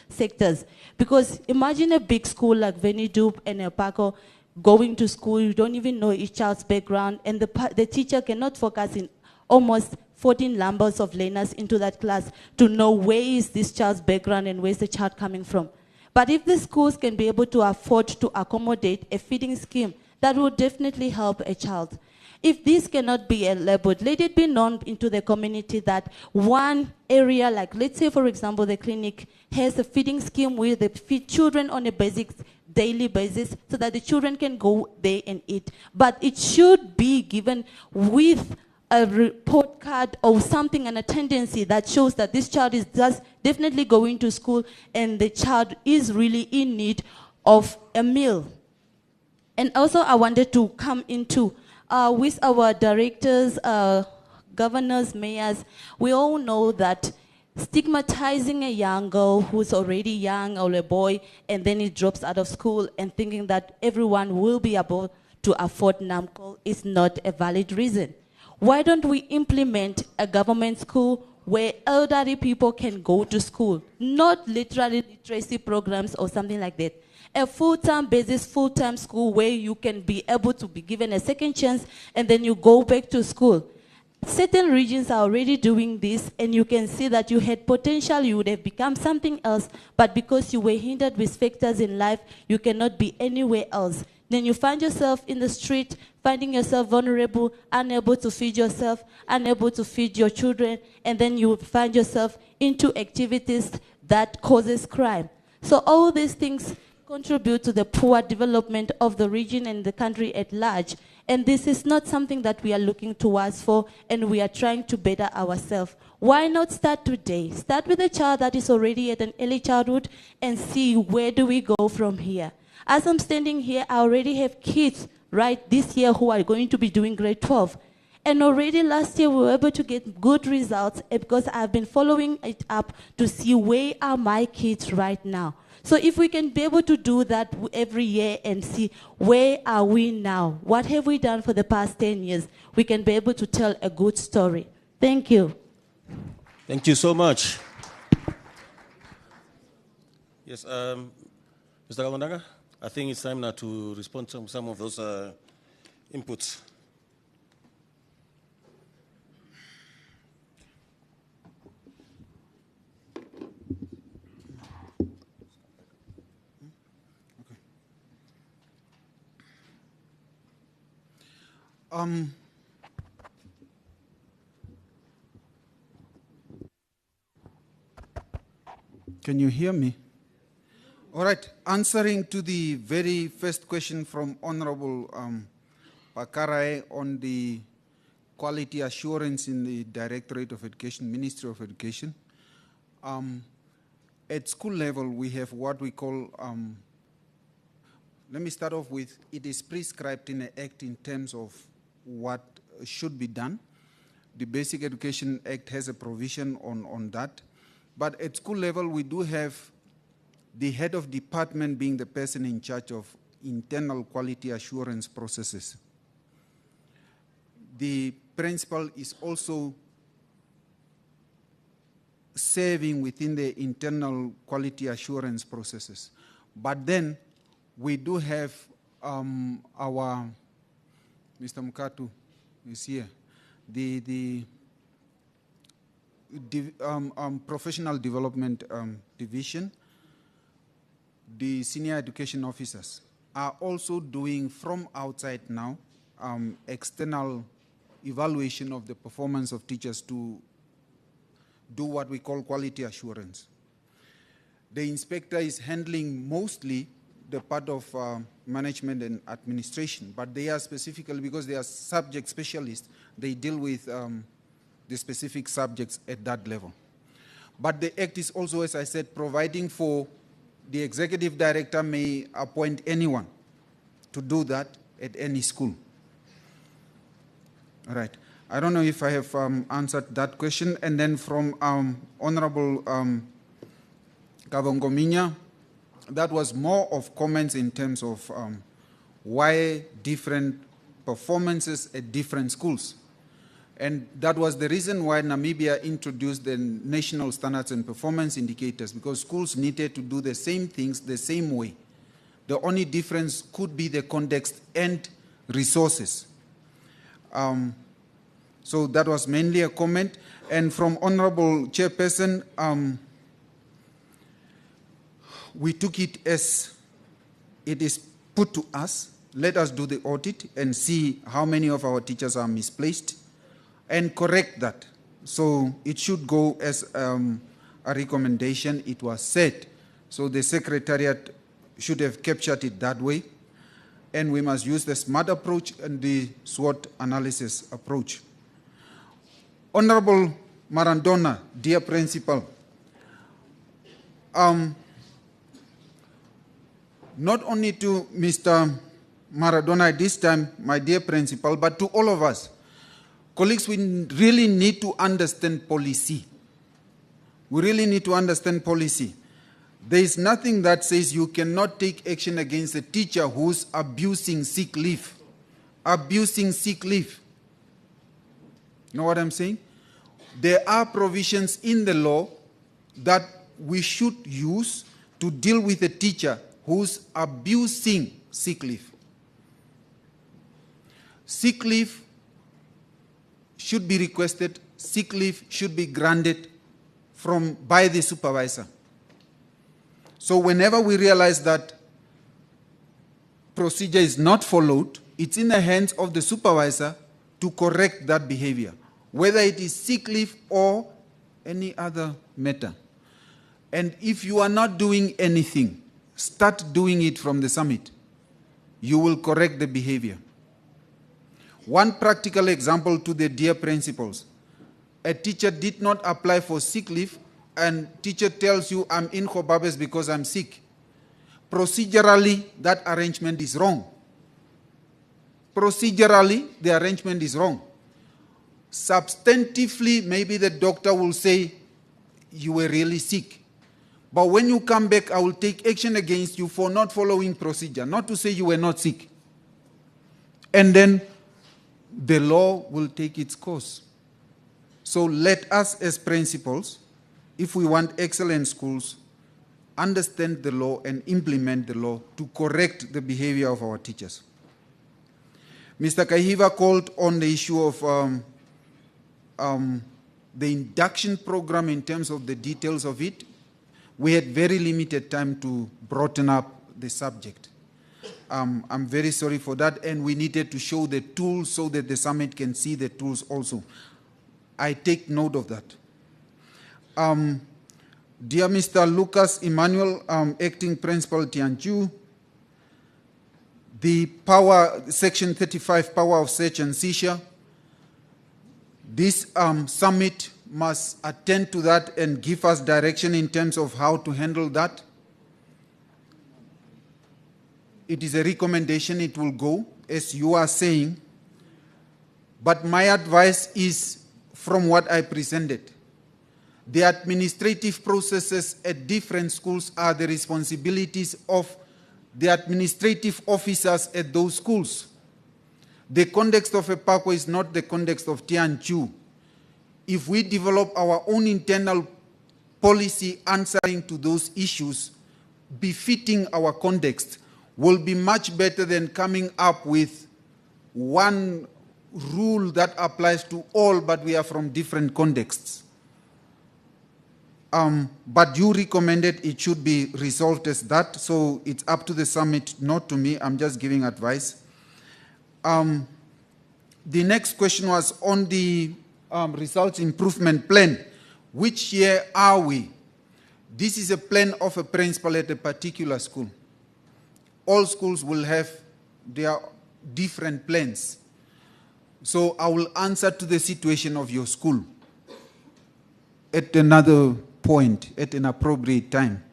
sectors. Because imagine a big school like Venidup and El Paco going to school, you don't even know each child's background, and the teacher cannot focus in almost 14 numbers of learners into that class to know where is this child's background and where's the child coming from. But if the schools can be able to afford to accommodate a feeding scheme, that will definitely help a child. If this cannot be labeled, let it be known into the community that one area, like let's say for example the clinic, has a feeding scheme where they feed children on a basic daily basis so that the children can go there and eat. But it should be given with a report card or something, and a tendency that shows that this child is just definitely going to school and the child is really in need of a meal. And also I wanted to come into with our directors, governors, mayors, we all know that stigmatizing a young girl who's already young or a boy and then he drops out of school and thinking that everyone will be able to afford NAMCO is not a valid reason. Why don't we implement a government school where elderly people can go to school, not literally literacy programs or something like that? A full-time basis, full-time school where you can be able to be given a second chance and then you go back to school. Certain regions are already doing this, and you can see that you had potential, you would have become something else, but because you were hindered with factors in life, you cannot be anywhere else. Then you find yourself in the street, finding yourself vulnerable, unable to feed yourself, unable to feed your children, and then you find yourself into activities that causes crime. So all these things contribute to the poor development of the region and the country at large. And this is not something that we are looking towards for, and we are trying to better ourselves. Why not start today? Start with a child that is already at an early childhood and see where do we go from here. As I'm standing here, I already have kids right this year who are going to be doing grade 12. And already last year we were able to get good results because I've been following it up to see where are my kids right now. So if we can be able to do that every year and see where are we now, what have we done for the past 10 years, we can be able to tell a good story. Thank you. Thank you so much. Yes, Mr. Kawandanga, I think it's time now to respond to some of those inputs. Can you hear me? All right. Answering to the very first question from Honorable Pakarai on the quality assurance in the Directorate of Education, Ministry of Education. At school level, we have what we call, let me start off with, it is prescribed in the Act in terms of what should be done. The Basic Education Act has a provision on that. But at school level, we do have the head of department being the person in charge of internal quality assurance processes. The principal is also serving within the internal quality assurance processes. But then we do have our, Mr. Mukatu is here, the professional development division, the senior education officers are also doing from outside now external evaluation of the performance of teachers to do what we call quality assurance. The inspector is handling mostly the part of management and administration, but they are specifically, because they are subject specialists, they deal with the specific subjects at that level. But the Act is also, as I said, providing for the executive director may appoint anyone to do that at any school. All right. I don't know if I have answered that question. And then from Honorable Kavongominya, that was more of comments in terms of why different performances at different schools. And that was the reason why Namibia introduced the national standards and performance indicators, because schools needed to do the same things the same way. The only difference could be the context and resources. So that was mainly a comment. And from Honorable Chairperson, we took it as it is put to us. Let us do the audit and see how many of our teachers are misplaced and correct that. So it should go as a recommendation. It was said. So the Secretariat should have captured it that way. And we must use the SMART approach and the SWOT analysis approach. Honorable Marandona, dear Principal, not only to Mr. Maradona at this time, my dear Principal, but to all of us, colleagues, we really need to understand policy. We really need to understand policy. There is nothing that says you cannot take action against a teacher who's abusing sick leave. Abusing sick leave. You know what I'm saying? There are provisions in the law that we should use to deal with a teacher who's abusing sick leave. Sick leave should be requested, sick leave should be granted by the supervisor. So whenever we realize that procedure is not followed, it's in the hands of the supervisor to correct that behavior, whether it is sick leave or any other matter. And if you are not doing anything, start doing it from the summit. You will correct the behavior. One practical example to the dear principals. A teacher did not apply for sick leave and teacher tells you, I'm in Khobabes because I'm sick. Procedurally, that arrangement is wrong. Procedurally, the arrangement is wrong. Substantively, maybe the doctor will say, you were really sick. But when you come back, I will take action against you for not following procedure, not to say you were not sick. And then the law will take its course. So let us as principals, if we want excellent schools, understand the law and implement the law to correct the behavior of our teachers. Mr. Kahiva called on the issue of the induction program in terms of the details of it. We had very limited time to broaden up the subject. I'm very sorry for that, and we needed to show the tools so that the summit can see the tools also. I take note of that. Dear Mr. Lucas Emmanuel, Acting Principal Tianchu, the power, Section 35, power of search and seizure, this summit must attend to that and give us direction in terms of how to handle that. It is a recommendation, it will go, as you are saying. But my advice is from what I presented. The administrative processes at different schools are the responsibilities of the administrative officers at those schools. The context of EPACO is not the context of Tianchu. If we develop our own internal policy answering to those issues, befitting our context, will be much better than coming up with one rule that applies to all, but we are from different contexts. But you recommended it should be resolved as that, so it's up to the summit, not to me. I'm just giving advice. The next question was on the results improvement plan. Which year are we? This is a plan of a principal at a particular school. All schools will have their different plans. So I will answer to the situation of your school at another point, at an appropriate time.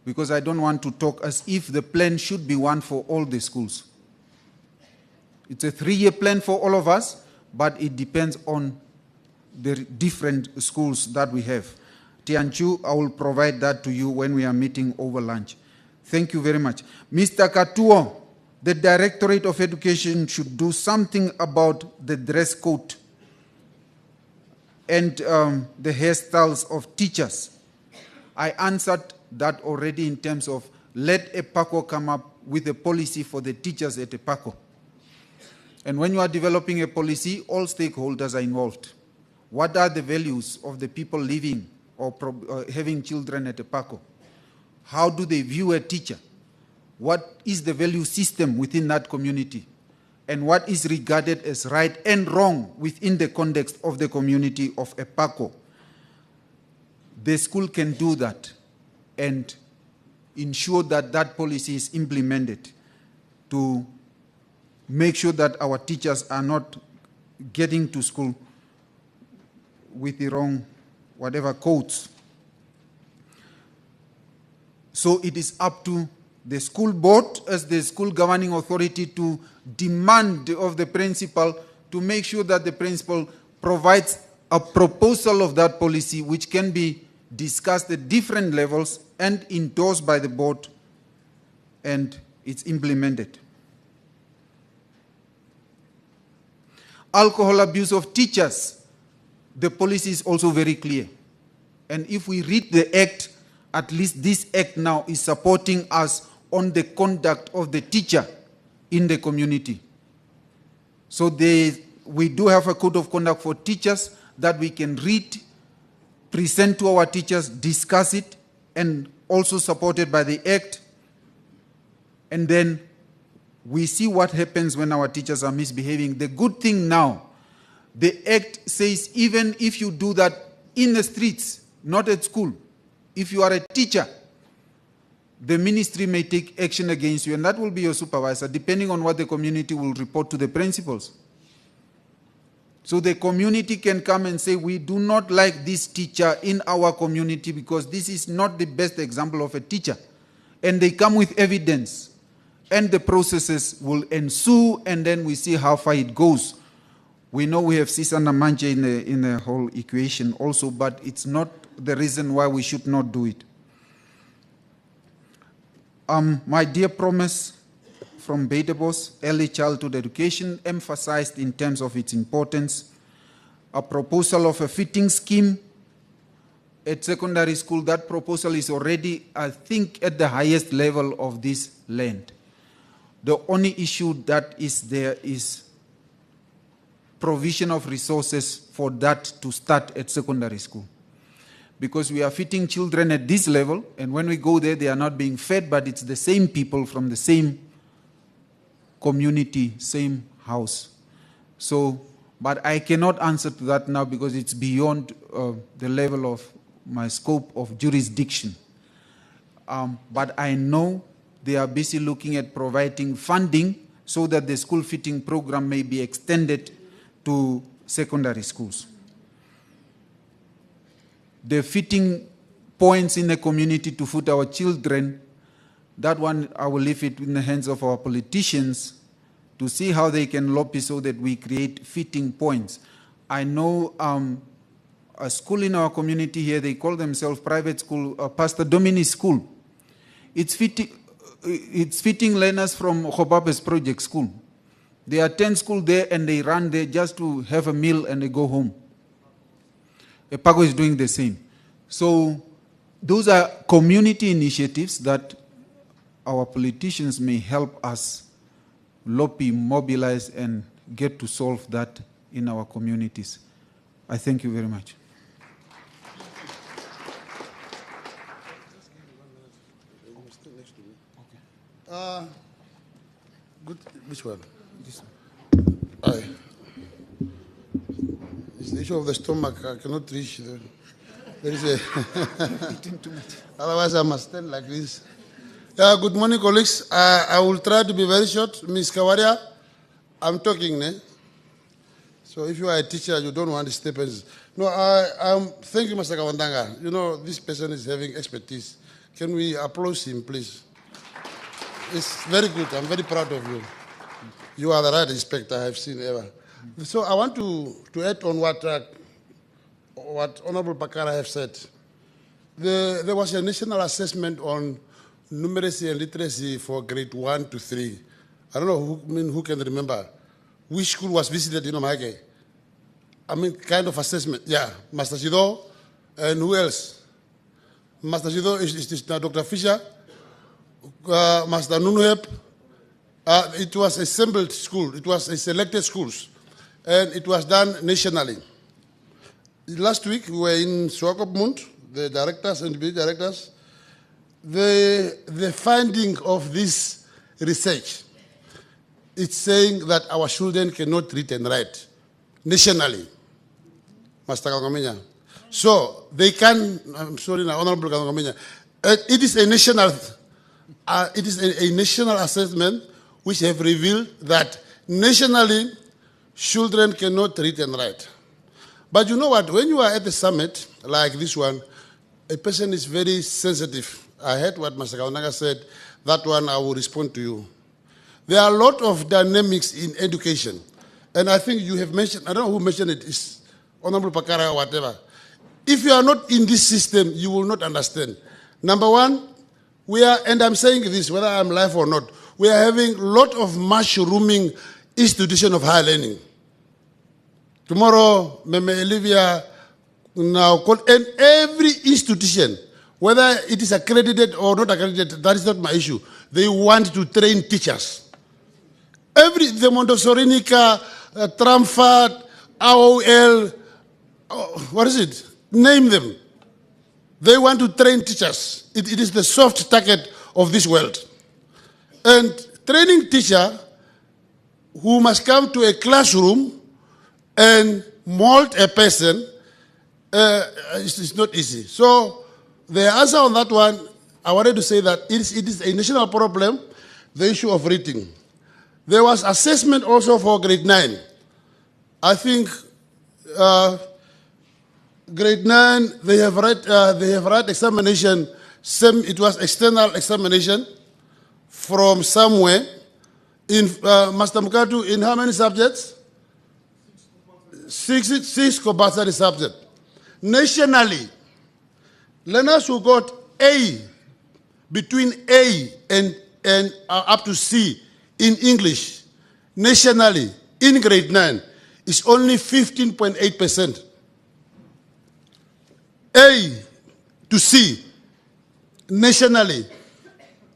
Because I don't want to talk as if the plan should be one for all the schools. It's a 3-year plan for all of us, but it depends on the different schools that we have. Tianchu, I will provide that to you when we are meeting over lunch. Thank you very much. Mr. Katuo, the Directorate of Education should do something about the dress code and the hairstyles of teachers. I answered that already in terms of let EPACO come up with a policy for the teachers at EPACO. And when you are developing a policy, all stakeholders are involved. What are the values of the people living or having children at EPACO? How do they view a teacher? What is the value system within that community? And what is regarded as right and wrong within the context of the community of EPACO? The school can do that and ensure that that policy is implemented to make sure that our teachers are not getting to school with the wrong, whatever, codes. So it is up to the school board as the school governing authority to demand of the principal to make sure that the principal provides a proposal of that policy which can be discussed at different levels and endorsed by the board, and it's implemented. Alcohol abuse of teachers, the policy is also very clear. And if we read the act, at least this act now is supporting us on the conduct of the teacher in the community. So we do have a code of conduct for teachers that we can read, present to our teachers, discuss it, and also supported by the act. And then we see what happens when our teachers are misbehaving. The good thing now, the act says even if you do that in the streets, not at school, if you are a teacher, the ministry may take action against you, and that will be your supervisor, depending on what the community will report to the principals. So the community can come and say, we do not like this teacher in our community because this is not the best example of a teacher. And they come with evidence, and the processes will ensue, and then we see how far it goes. We know we have Sisana Manje in the whole equation also, but it's not the reason why we should not do it. My dear promise from Betebos, early childhood education, emphasized in terms of its importance, a proposal of a fitting scheme at secondary school, that proposal is already, I think, at the highest level of this land. The only issue that is there is provision of resources for that to start at secondary school. Because we are feeding children at this level, and when we go there, they are not being fed, but it's the same people from the same community, same house. So, but I cannot answer to that now because it's beyond the level of my scope of jurisdiction. But I know they are busy looking at providing funding so that the school feeding program may be extended to secondary schools. The feeding points in the community to feed our children, that one I will leave it in the hands of our politicians to see how they can lobby so that we create feeding points. I know a school in our community here, they call themselves private school, Pastor Dominic School. It's feeding learners from Khobabe's project school. They attend school there and they run there just to have a meal and they go home. Epago is doing the same. So those are community initiatives that our politicians may help us lobby, mobilize, and get to solve that in our communities. I thank you very much. Good. Which one? This one. Aye. It's the issue of the stomach. I cannot reach. There is a. Otherwise, I must stand like this. Good morning, colleagues. I will try to be very short. Ms. Kawaria, I'm talking, ne? So if you are a teacher, you don't want to step in. No, thank you, Mr. Kawandanga. You know, this person is having expertise. Can we applaud him, please? It's very good. I'm very proud of you. You are the right inspector I have seen ever. So I want to add on what Honorable Bakara have said. There was a national assessment on numeracy and literacy for grade 1 to 3. I don't know who can remember. Which school was visited in Omaheke? I mean, kind of assessment. Yeah, Master Shido. And who else? Master Shido is Dr. Fisher. Master Nunuhep. It was assembled school. It was a selected schools. And it was done nationally. Last week, we were in Swakopmund, the directors and the directors. The finding of this research, it's saying that our children cannot read and write nationally. Master Kangomenya. So they can, I'm sorry, Honorable Kangomenya. It is a national assessment which have revealed that nationally children cannot read and write. But you know what? When you are at the summit like this one, a person is very sensitive. I heard what Master Kaunanga said. That one I will respond to you. There are a lot of dynamics in education. And I think you have mentioned, I don't know who mentioned it, it's Honorable Pakara or whatever. If you are not in this system, you will not understand. Number one, and I'm saying this, whether I'm live or not, we are having a lot of mushrooming institution of higher learning. Tomorrow, Meme Olivia now, and every institution, whether it is accredited or not accredited, that is not my issue. They want to train teachers. The Montessorinica, Tramford, AOL, what is it? Name them. They want to train teachers. It is the soft target of this world. And training teacher who must come to a classroom and mold a person is not easy. So the answer on that one, I wanted to say that it is a national problem, the issue of reading. There was assessment also for grade 9. I think grade 9, they have read examination. It was external examination from somewhere. In Master Mukatu, in how many subjects? Six compulsory subjects. Nationally, learners who got A, between A and up to C in English, nationally, in grade 9, is only 15.8%. A to C nationally.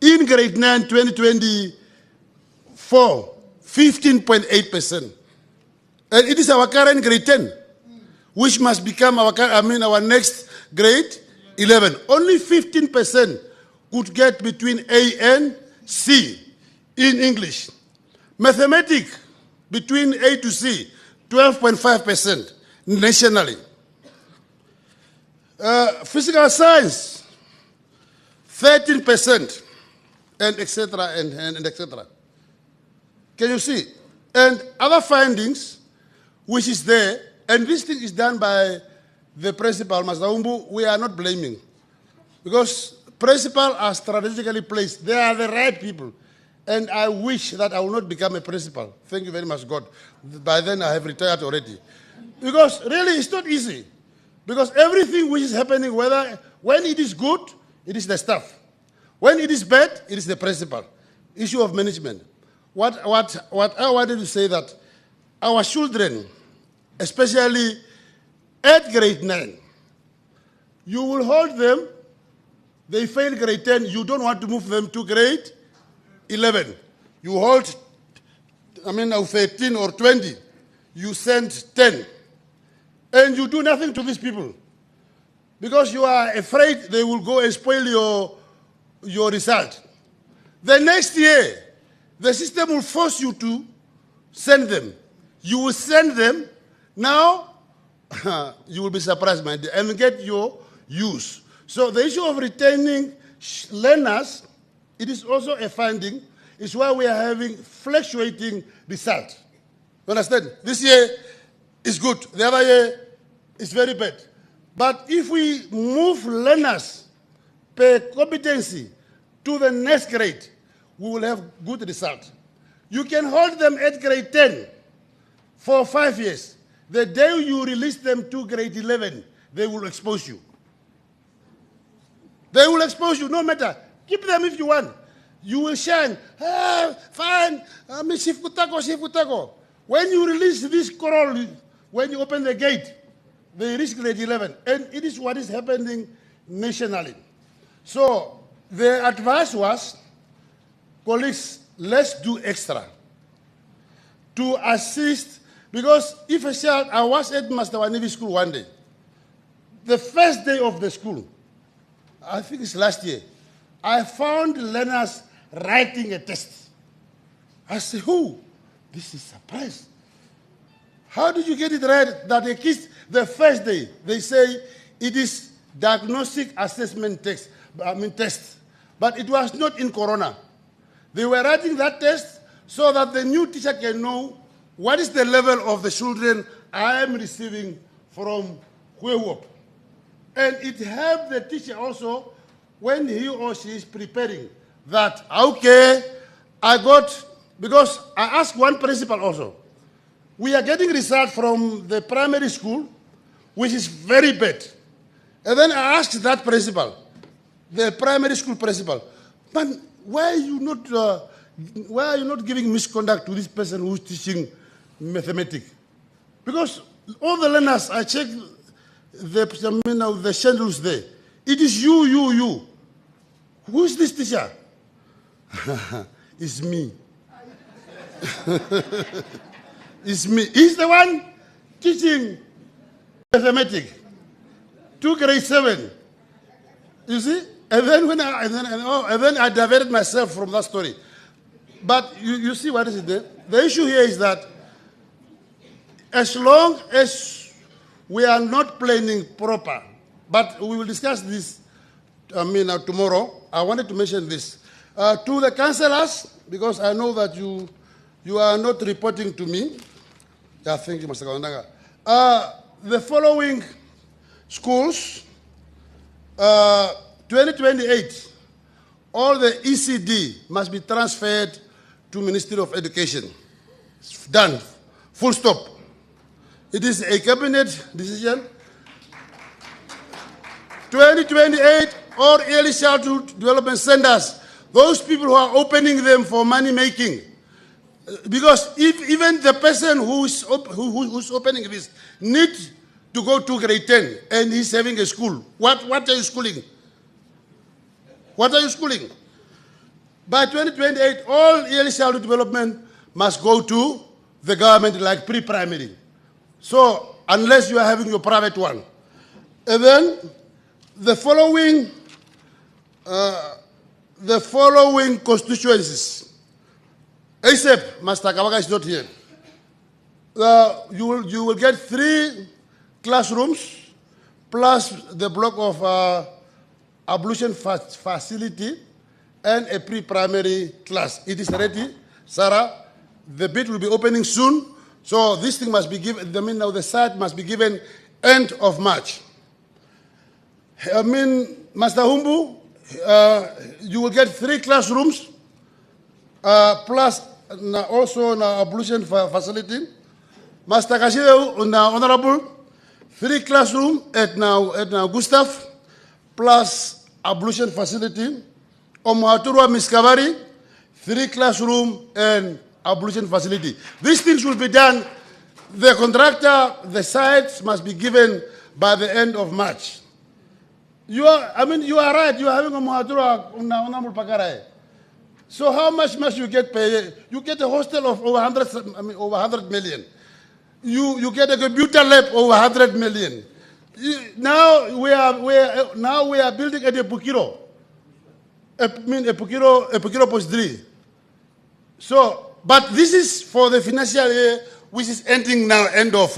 In grade 9, 2024, 15.8%. And it is our current grade 10, which must become our next grade 11. Only 15% could get between A and C in English. Mathematics, between A to C, 12.5% nationally. Physical science, 13%, and etc. and etc. Can you see? And other findings, which is there, and this thing is done by the principal, Mazaumbu, we are not blaming. Because principals are strategically placed. They are the right people. And I wish that I will not become a principal. Thank you very much, God. By then I have retired already. Because really it's not easy. Because everything which is happening, when it is good, it is the staff. When it is bad, it is the principal. Issue of management. What I wanted to say that our children, especially at grade 9, you will hold them, they fail grade 10, you don't want to move them to grade 11. You hold, 13 or 20, you send 10. And you do nothing to these people. Because you are afraid they will go and spoil your result. The next year, the system will force you to send them. You will send them. Now, you will be surprised, my dear, and get your use. So the issue of retaining learners, it is also a finding. It's why we are having fluctuating results. You understand? This year is good. The other year is very bad. But if we move learners per competency to the next grade, we will have good results. You can hold them at grade 10 for 5 years. The day you release them to grade 11, they will expose you. They will expose you, no matter. Keep them if you want. You will shine. Fine. Shifutako. When you release this coral, when you open the gate, they reach grade 11. And it is what is happening nationally. So the advice was, colleagues, let's do extra to assist. Because if a child, I was at Master Wanivi school one day. The first day of the school, I think it's last year, I found learners writing a test. I said, who? This is a surprise. How did you get it right that the kids, the first day, they say it is diagnostic assessment test. But it was not in Corona. They were writing that test so that the new teacher can know what is the level of the children I am receiving from Huewop. And it helped the teacher also when he or she is preparing that, okay, because I asked one principal also, we are getting results from the primary school, which is very bad. And then I asked that principal, the primary school principal, man, why are you not giving misconduct to this person who's teaching mathematics? Because all the learners, I checked the schedules there. It is you. Who is this teacher? It's me. It's me. He's the one teaching mathematics to grade 7. You see? And then I diverted myself from that story. But you see what is it there? The issue here is that as long as we are not planning proper, but we will discuss this tomorrow. I wanted to mention this. To the councillors, because I know that you are not reporting to me. Yeah, thank you, Mr. Kawandaga. The following schools, 2028, all the ECD must be transferred to Ministry of Education. It's done. Full stop. It is a cabinet decision. 2028, all early childhood development centers, those people who are opening them for money making. Because if even the person who's opening this needs to go to grade 10 and he's having a school. What are you schooling? What are you schooling? By 2028, all early childhood development must go to the government like pre-primary. So unless you are having your private one. And then the following constituencies. Except Master Kawaka is not here. You will get 3 classrooms plus the block of ablution facility and a pre-primary class. It is ready, Sarah. The bid will be opening soon. So this thing must be given, now the site must be given end of March. Master Humbu, you will get 3 classrooms plus also an ablution facility. Master Kashio, Honorable, 3 classrooms at now Gustav plus ablution facility. Omahaturwa Miskavari, 3 classroom and ablution facility. These things will be done. The contractor, the sites must be given by the end of March. You are right. You are having a Omahaturwa Honorable Pakarai. So how much must you get paid? You get a hostel of over 100 million. You get a computer lab over 100 million. Now we are building at a Pukiro. A Pukiro Post 3. So, but this is for the financial year, which is ending now, end of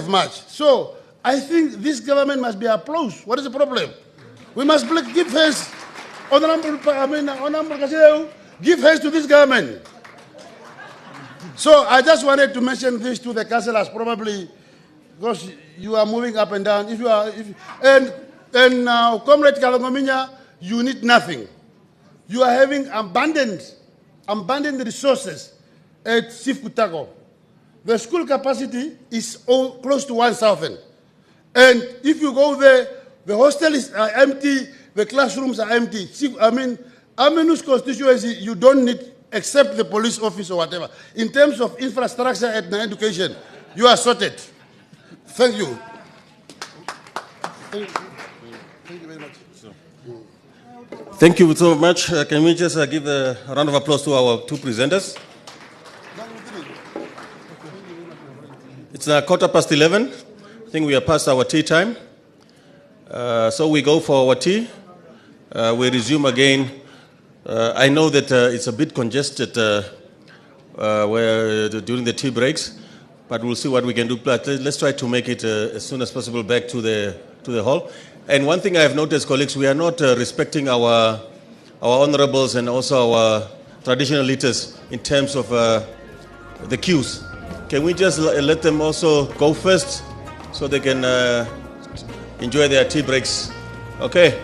March. So, I think this government must be applauded. What is the problem? We must give hands. Honorable Kaseu, give hands to this government. So, I just wanted to mention this to the councillors, probably because you are moving up and down. And now, Comrade Kalangominya, you need nothing. You are having abundant resources at Sifkutago. The school capacity is close to 1,000. And if you go there, the hostel is empty, the classrooms are empty. Amenu's constituency, you don't need except the police office or whatever. In terms of infrastructure and education, you are sorted. Thank you. Thank you very much. Thank you so much. Can we just give a round of applause to our 2 presenters? It's 11:15. I think we are past our tea time. So we go for our tea. We resume again. I know that it's a bit congested during the tea breaks, but we'll see what we can do. But let's try to make it as soon as possible back to the hall. And one thing I have noticed, colleagues, we are not respecting our honorables and also our traditional leaders in terms of the queues. Can we just let them also go first so they can enjoy their tea breaks? Okay.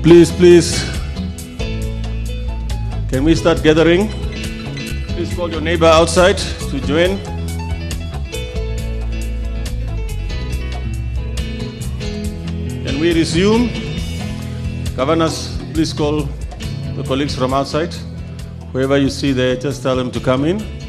Please, can we start gathering? Please call your neighbor outside to join. Can we resume? Governors, please call the colleagues from outside. Whoever you see there, just tell them to come in.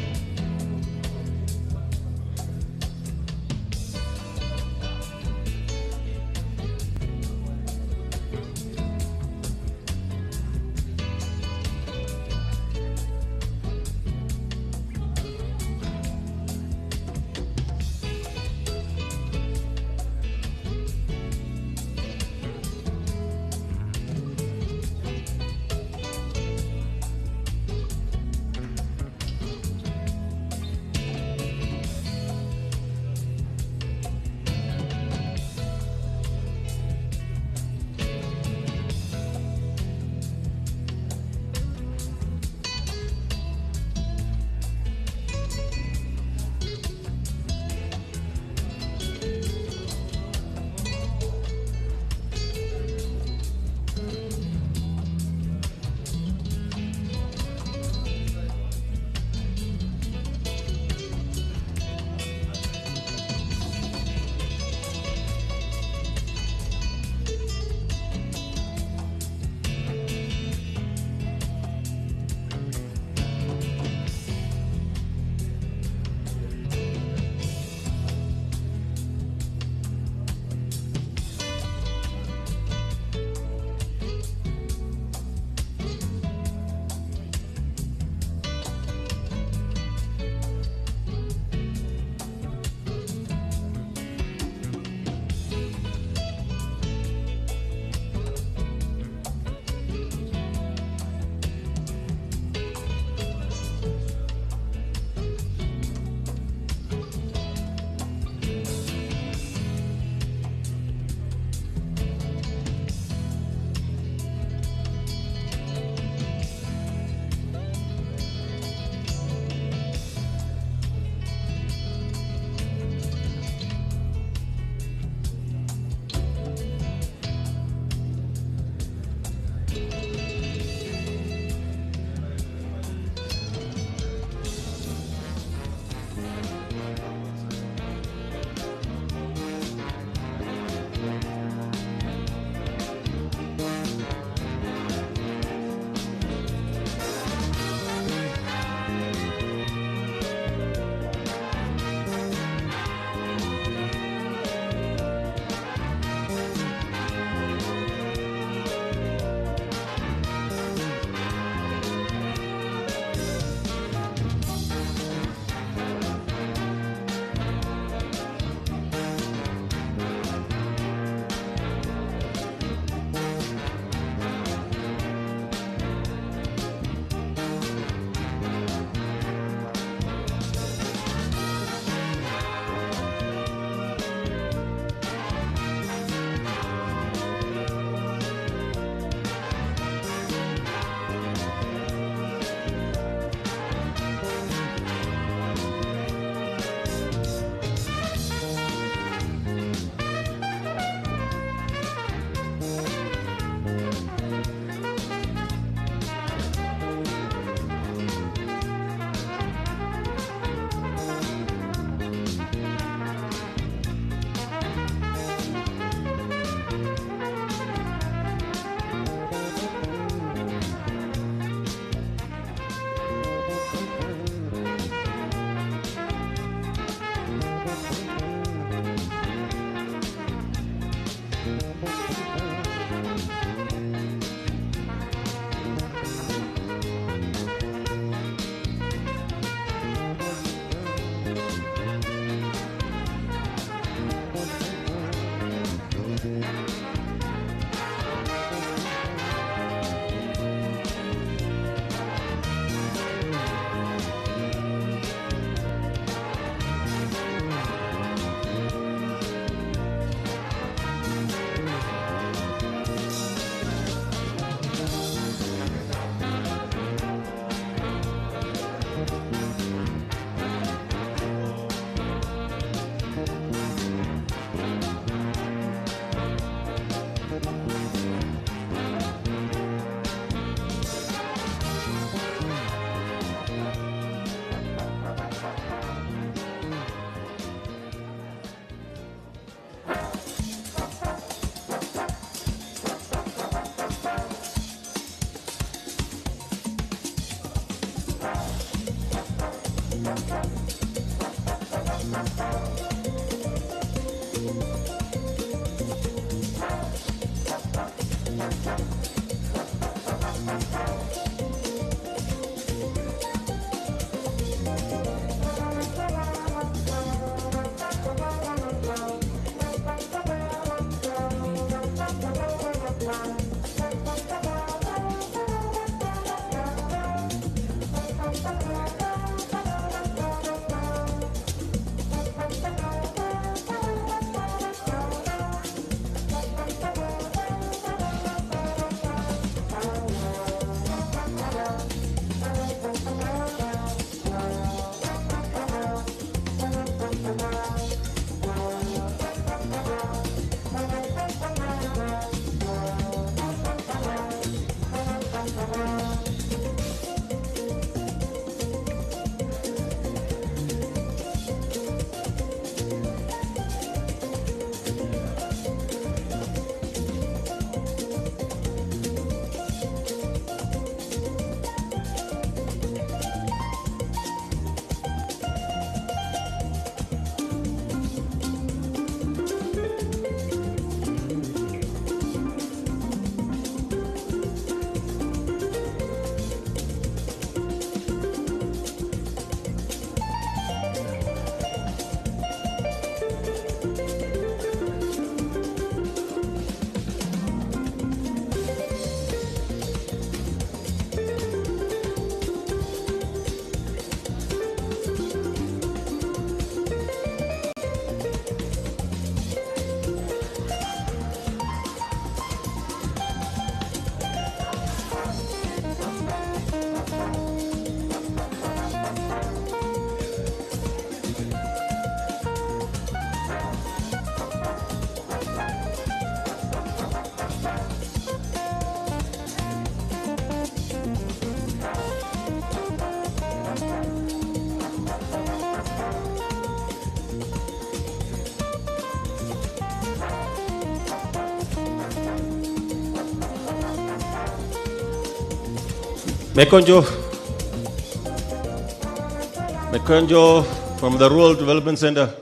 Mekonjo from the Rural Development Center.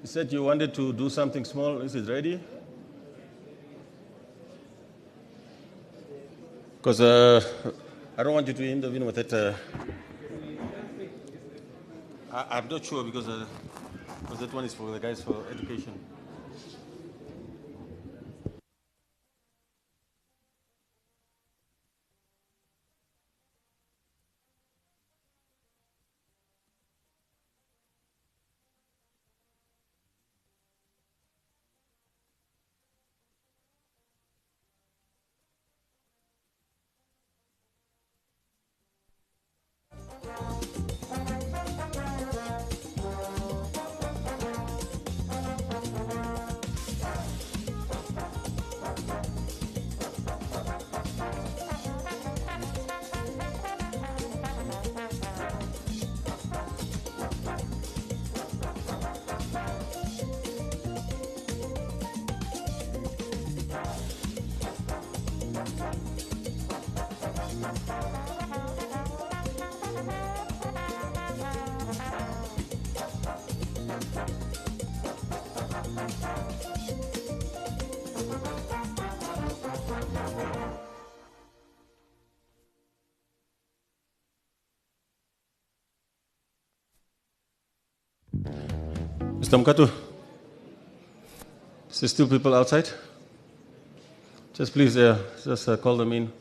You said you wanted to do something small. Is it ready? Because I don't want you to intervene with it. I'm not sure because that one is for the guys for education. Mr. Mkatu, is there still people outside? Just please call them in.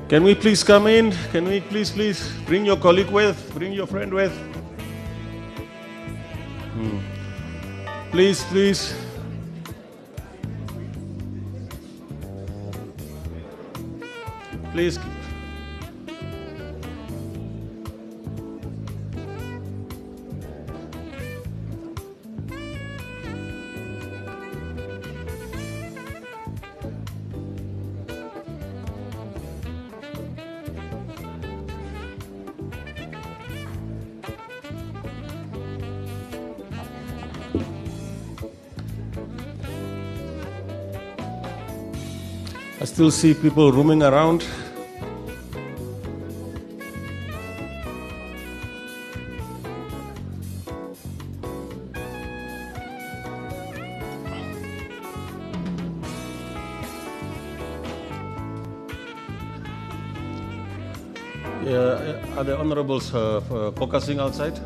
Can we please come in? Can we please bring your colleague with, bring your friend with? Please. Please. I still see people roaming around. Yeah, are the honorables focusing outside?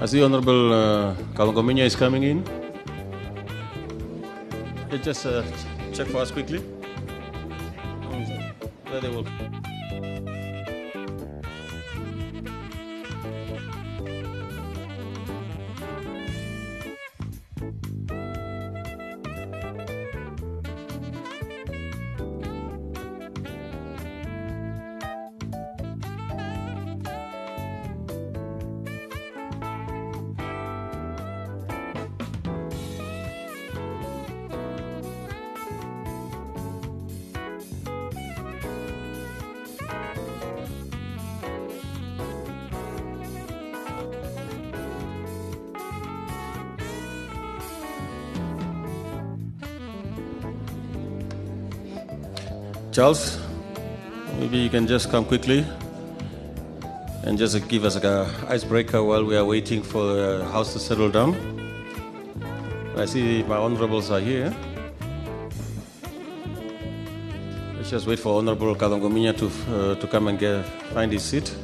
I see Honorable Kalangomenya is coming in. Just check for us quickly. There they will. Charles, maybe you can just come quickly and just give us an icebreaker while we are waiting for the house to settle down. I see my honorables are here. Let's just wait for Honorable Kalangomenya to come and find his seat.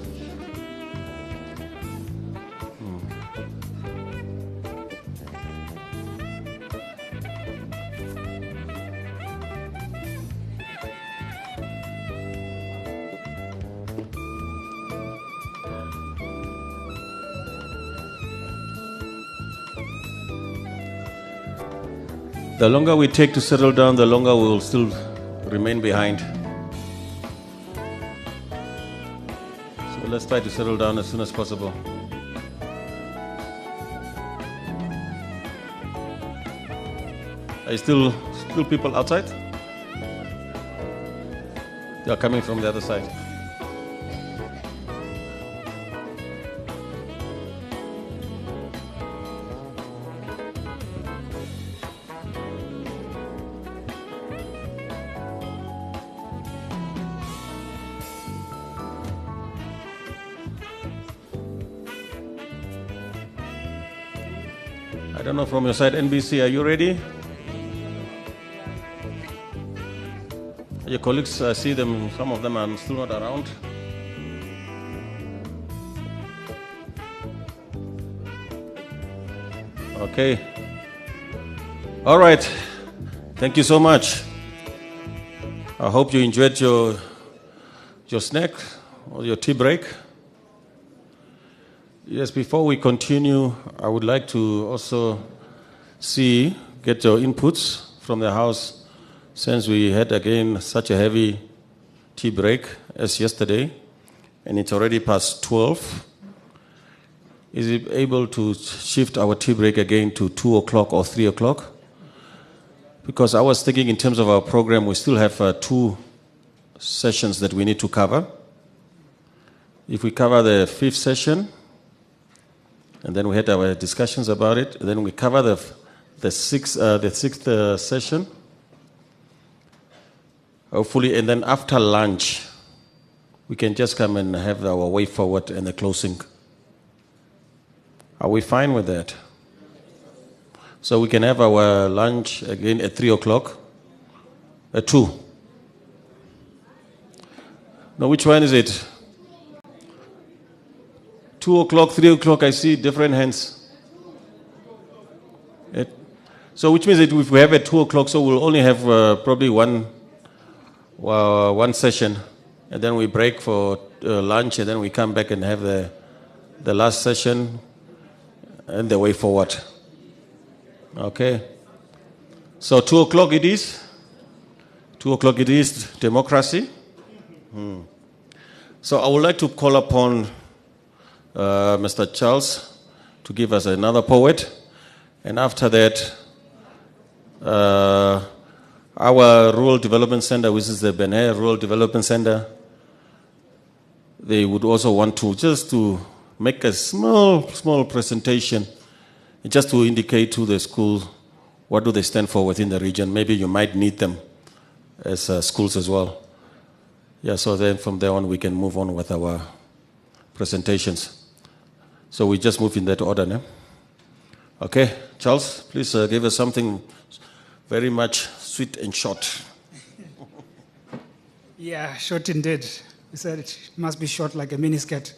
The longer we take to settle down, the longer we will still remain behind. So let's try to settle down as soon as possible. Are still people outside? They are coming from the other side. I don't know from your side, NBC, are you ready? Your colleagues, I see them, some of them are still not around. Okay. All right. Thank you so much. I hope you enjoyed your snack or your tea break. Yes, before we continue, I would like to also get your inputs from the House, since we had again such a heavy tea break as yesterday, and it's already past 12. Is it able to shift our tea break again to 2 o'clock or 3 o'clock? Because I was thinking in terms of our program, we still have 2 sessions that we need to cover. If we cover the 5th session, and then we had our discussions about it, and then we cover the 6th session, hopefully, and then after lunch, we can just come and have our way forward and the closing. Are we fine with that? So we can have our lunch again at 3 o'clock. At 2. Now, which one is it? 2 o'clock, 3 o'clock, I see different hands. So which means that if we have at 2 o'clock, so we'll only have probably one session, and then we break for lunch, and then we come back and have the last session and the way forward. Okay. So 2 o'clock it is. 2 o'clock it is, democracy. So I would like to call upon Mr. Charles to give us another poet. And after that, our Rural Development Center, which is the Benin Rural Development Center, they would also want to just to make a small presentation, just to indicate to the school what do they stand for within the region. Maybe you might need them as schools as well. Yeah, so then from there on we can move on with our presentations. So we just move in that order now. Okay, Charles, please give us something very much sweet and short. Yeah, short indeed. He said it must be short like a miniskirt.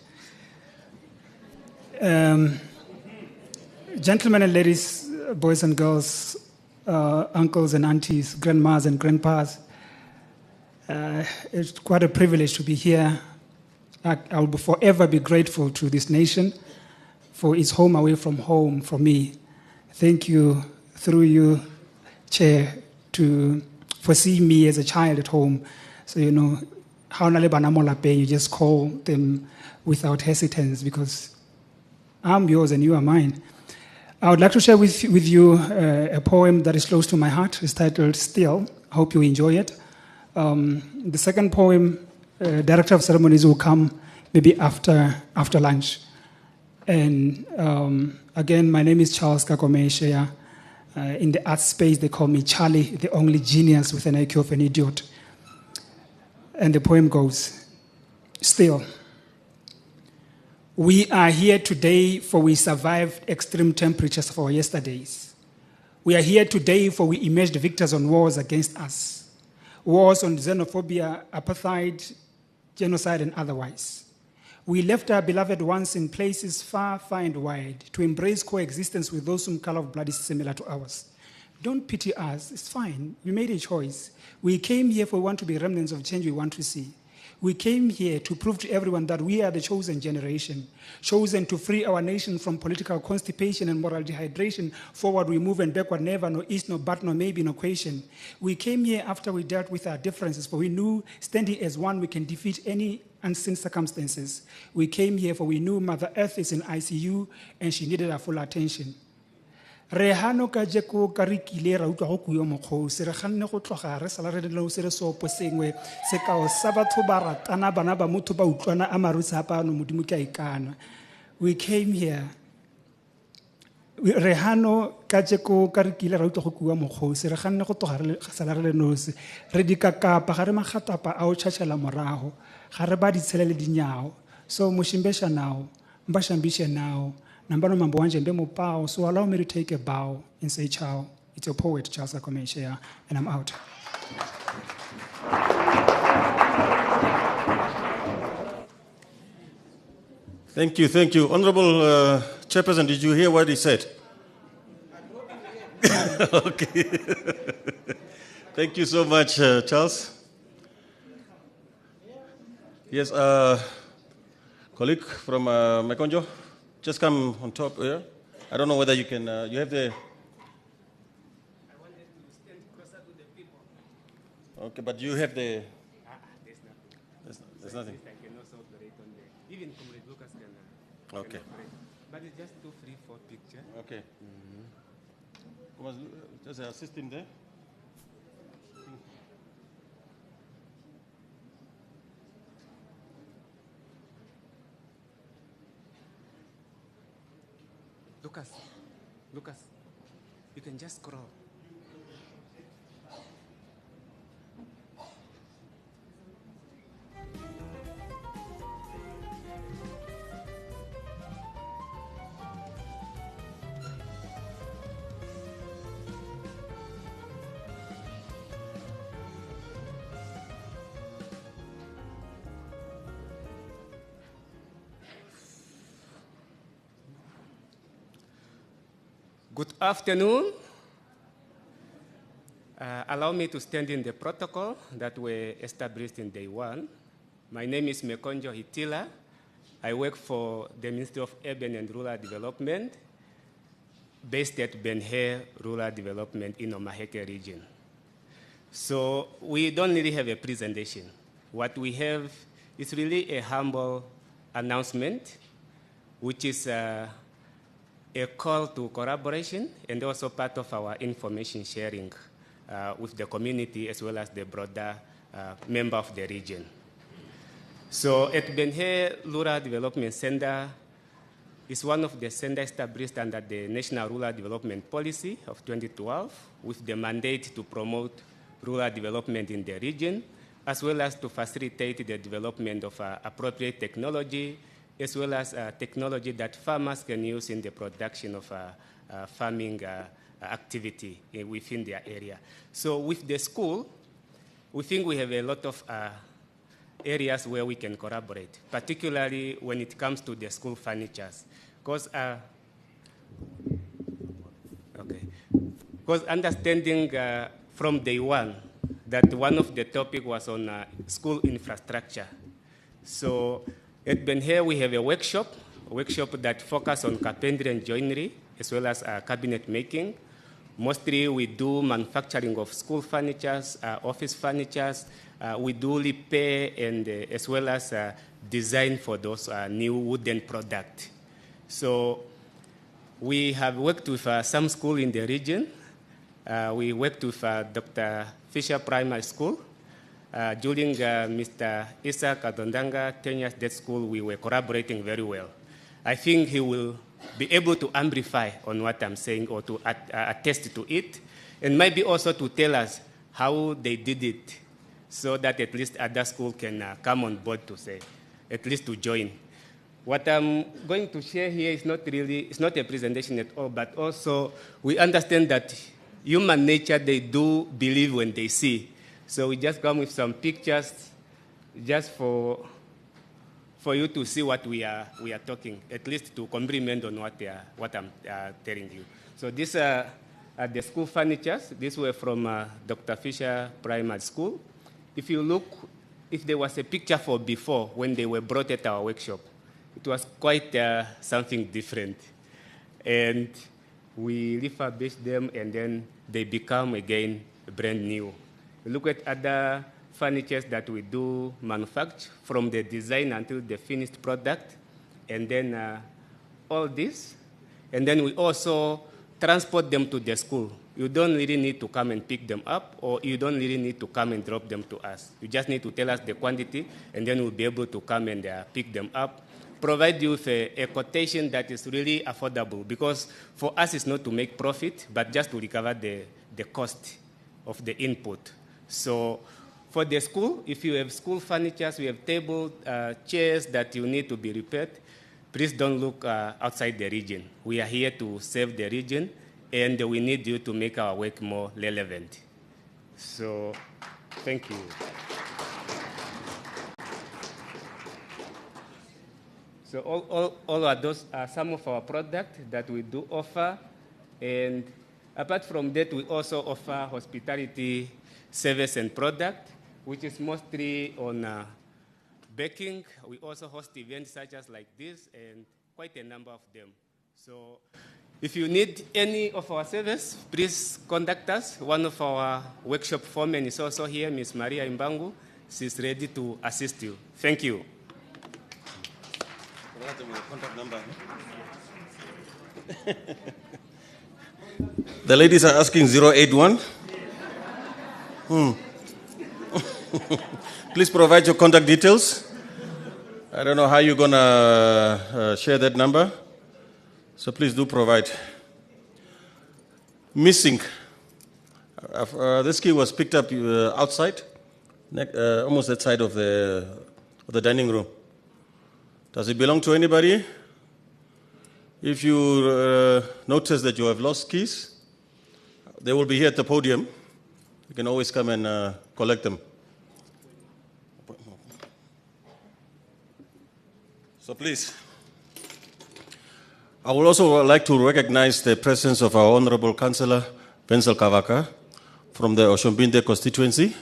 Gentlemen and ladies, boys and girls, uncles and aunties, grandmas and grandpas, it's quite a privilege to be here. I will forever be grateful to this nation for its home away from home for me. Thank you, through you, Chair, to foresee me as a child at home. So, you know, you just call them without hesitance because I'm yours and you are mine. I would like to share with you a poem that is close to my heart. It's titled Still. I hope you enjoy it. The second poem, Director of Ceremonies will come maybe after lunch. And again, my name is Charles Kakomeshea. In the art space, they call me Charlie, the only genius with an IQ of an idiot. And the poem goes, Still. We are here today for we survived extreme temperatures of our yesterdays. We are here today for we emerged victors on wars against us. Wars on xenophobia, apartheid, genocide, and otherwise. We left our beloved ones in places far, far and wide to embrace coexistence with those whom color of blood is similar to ours. Don't pity us, it's fine. We made a choice. We came here for we want to be remnants of change we want to see. We came here to prove to everyone that we are the chosen generation, chosen to free our nation from political constipation and moral dehydration. Forward we move and backward never, no east, no but, no maybe, no question. We came here after we dealt with our differences, for we knew standing as one we can defeat any unseen circumstances. We came here for we knew Mother Earth is in ICU and she needed our full attention. Rehano ka jeko ka re kile ra utlwa go kuyo mokgosi re ganne go tloga re sala re dilo se re sopo sengwe se ka o sa batho ba ratana bana ba motho ba utlwana a marutsa apano modimo ke a ikana. We came here. Rehano ka jeko ka re kile ra utlwa go kuyo mokgosi re ganne go tloga re sala re le nosi re dikakapa ga re magatapa a o tšhatšhela morago ga re ba ditshele le dinyao so moshimbesha now mbashambishe now. So allow me to take a bow and say ciao. It's your poet, Charles Kakomeshea, and I'm out. Thank you. Honorable Chairperson, did you hear what he said? Okay. Thank you so much, Charles. Yes, colleague from Mekonjo. Just come on top here. I don't know whether you can, you have the... I wanted to stand closer to the people. Okay, but you have the... There's nothing. There's nothing. I can also operate on the... Even Comrade Lucas can okay. Operate. But it's just 2-3-4 picture. Okay. Just assist him there. Lucas, you can just scroll. Good afternoon. Allow me to stand in the protocol that were established in day one. My name is Mekonjo Hitila. I work for the Ministry of Urban and Rural Development, based at Benhe Rural Development in Omaheke region. So we don't really have a presentation. What we have is really a humble announcement, which is a call to collaboration and also part of our information sharing with the community as well as the broader member of the region. So at Benhe Rural Development Center is one of the centers established under the National Rural Development Policy of 2012 with the mandate to promote rural development in the region, as well as to facilitate the development of appropriate technology, as well as technology that farmers can use in the production of farming activity within their area. So with the school, we think we have a lot of areas where we can collaborate, particularly when it comes to the school furnitures. Because understanding from day one that one of the topic was on school infrastructure. So at Benhe, we have a workshop that focuses on carpentry and joinery, as well as cabinet making. Mostly we do manufacturing of school furnitures, office furnitures. We do repair and as well as design for those new wooden products. So we have worked with some schools in the region. We worked with Dr. Fisher Primary School. During Mr. Isa Kadondanga 10 years day school, we were collaborating very well. I think he will be able to amplify on what I'm saying or to attest to it, and maybe also to tell us how they did it so that at least other schools can come on board to say, at least to join. What I'm going to share here is not really, it's not a presentation at all, but also we understand that human nature, they do believe when they see. So we just come with some pictures just for you to see what we are talking, at least to compliment on what I'm telling you. So these are the school furnitures. These were from Dr. Fisher Primary School. If you look, if there was a picture for before when they were brought at our workshop, it was quite something different. And we refurbished them and then they become again brand new. Look at other furnitures that we do manufacture from the design until the finished product, and then all this. And then we also transport them to the school. You don't really need to come and pick them up, or you don't really need to come and drop them to us. You just need to tell us the quantity, and then we'll be able to come and pick them up, provide you with a quotation that is really affordable, because for us it's not to make profit, but just to recover the cost of the input. So for the school, if you have school furniture, we have tables, chairs that you need to be repaired, please don't look outside the region. We are here to serve the region, and we need you to make our work more relevant. So thank you. So all of those are some of our products that we do offer. And apart from that, we also offer hospitality service and product, which is mostly on baking. We also host events such as like this and quite a number of them. So if you need any of our service, please contact us. One of our workshop foremen is also here, Ms. Maria Imbangu. She's ready to assist you. Thank you. Contact number. The ladies are asking 081. Please provide your contact details. I don't know how you're going to share that number. So please do provide. Missing. This key was picked up outside, almost that side of the dining room. Does it belong to anybody? If you notice that you have lost keys, they will be here at the podium. You can always come and collect them. So please. I would also like to recognize the presence of our Honorable Councillor, Wenzel Kavaka, from the Oshombinde constituency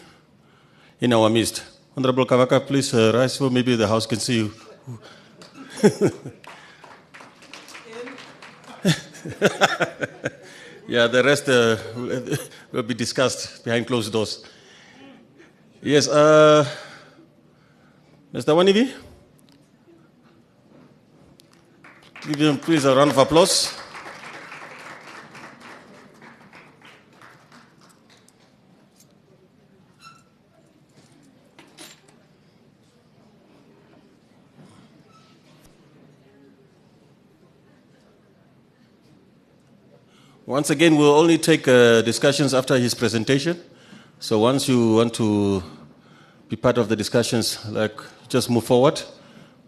in our midst. Honorable Kavaka, please rise so maybe the House can see you. Yeah, the rest will be discussed behind closed doors. Yes, Mr. Wanivi? Give him please a round of applause. Once again, we'll only take discussions after his presentation. So once you want to be part of the discussions, just move forward.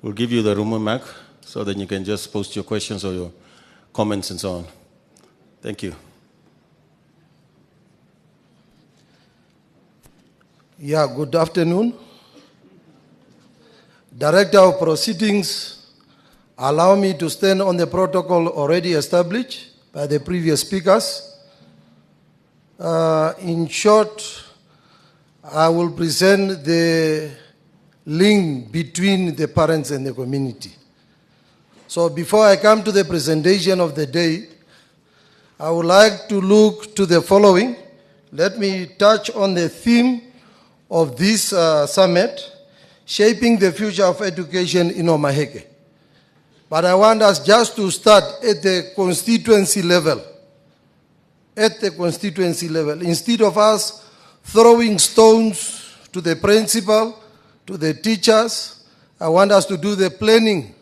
We'll give you the room mic so then you can just post your questions or your comments and so on. Thank you. Yeah, good afternoon. Director of Proceedings, allow me to stand on the protocol already established by the previous speakers. In short, I will present the link between the parents and the community. So before I come to the presentation of the day, I would like to look to the following. Let me touch on the theme of this summit, shaping the future of education in Omaheke. But I want us just to start at the constituency level. At the constituency level. Instead of us throwing stones to the principal, to the teachers, I want us to do the planning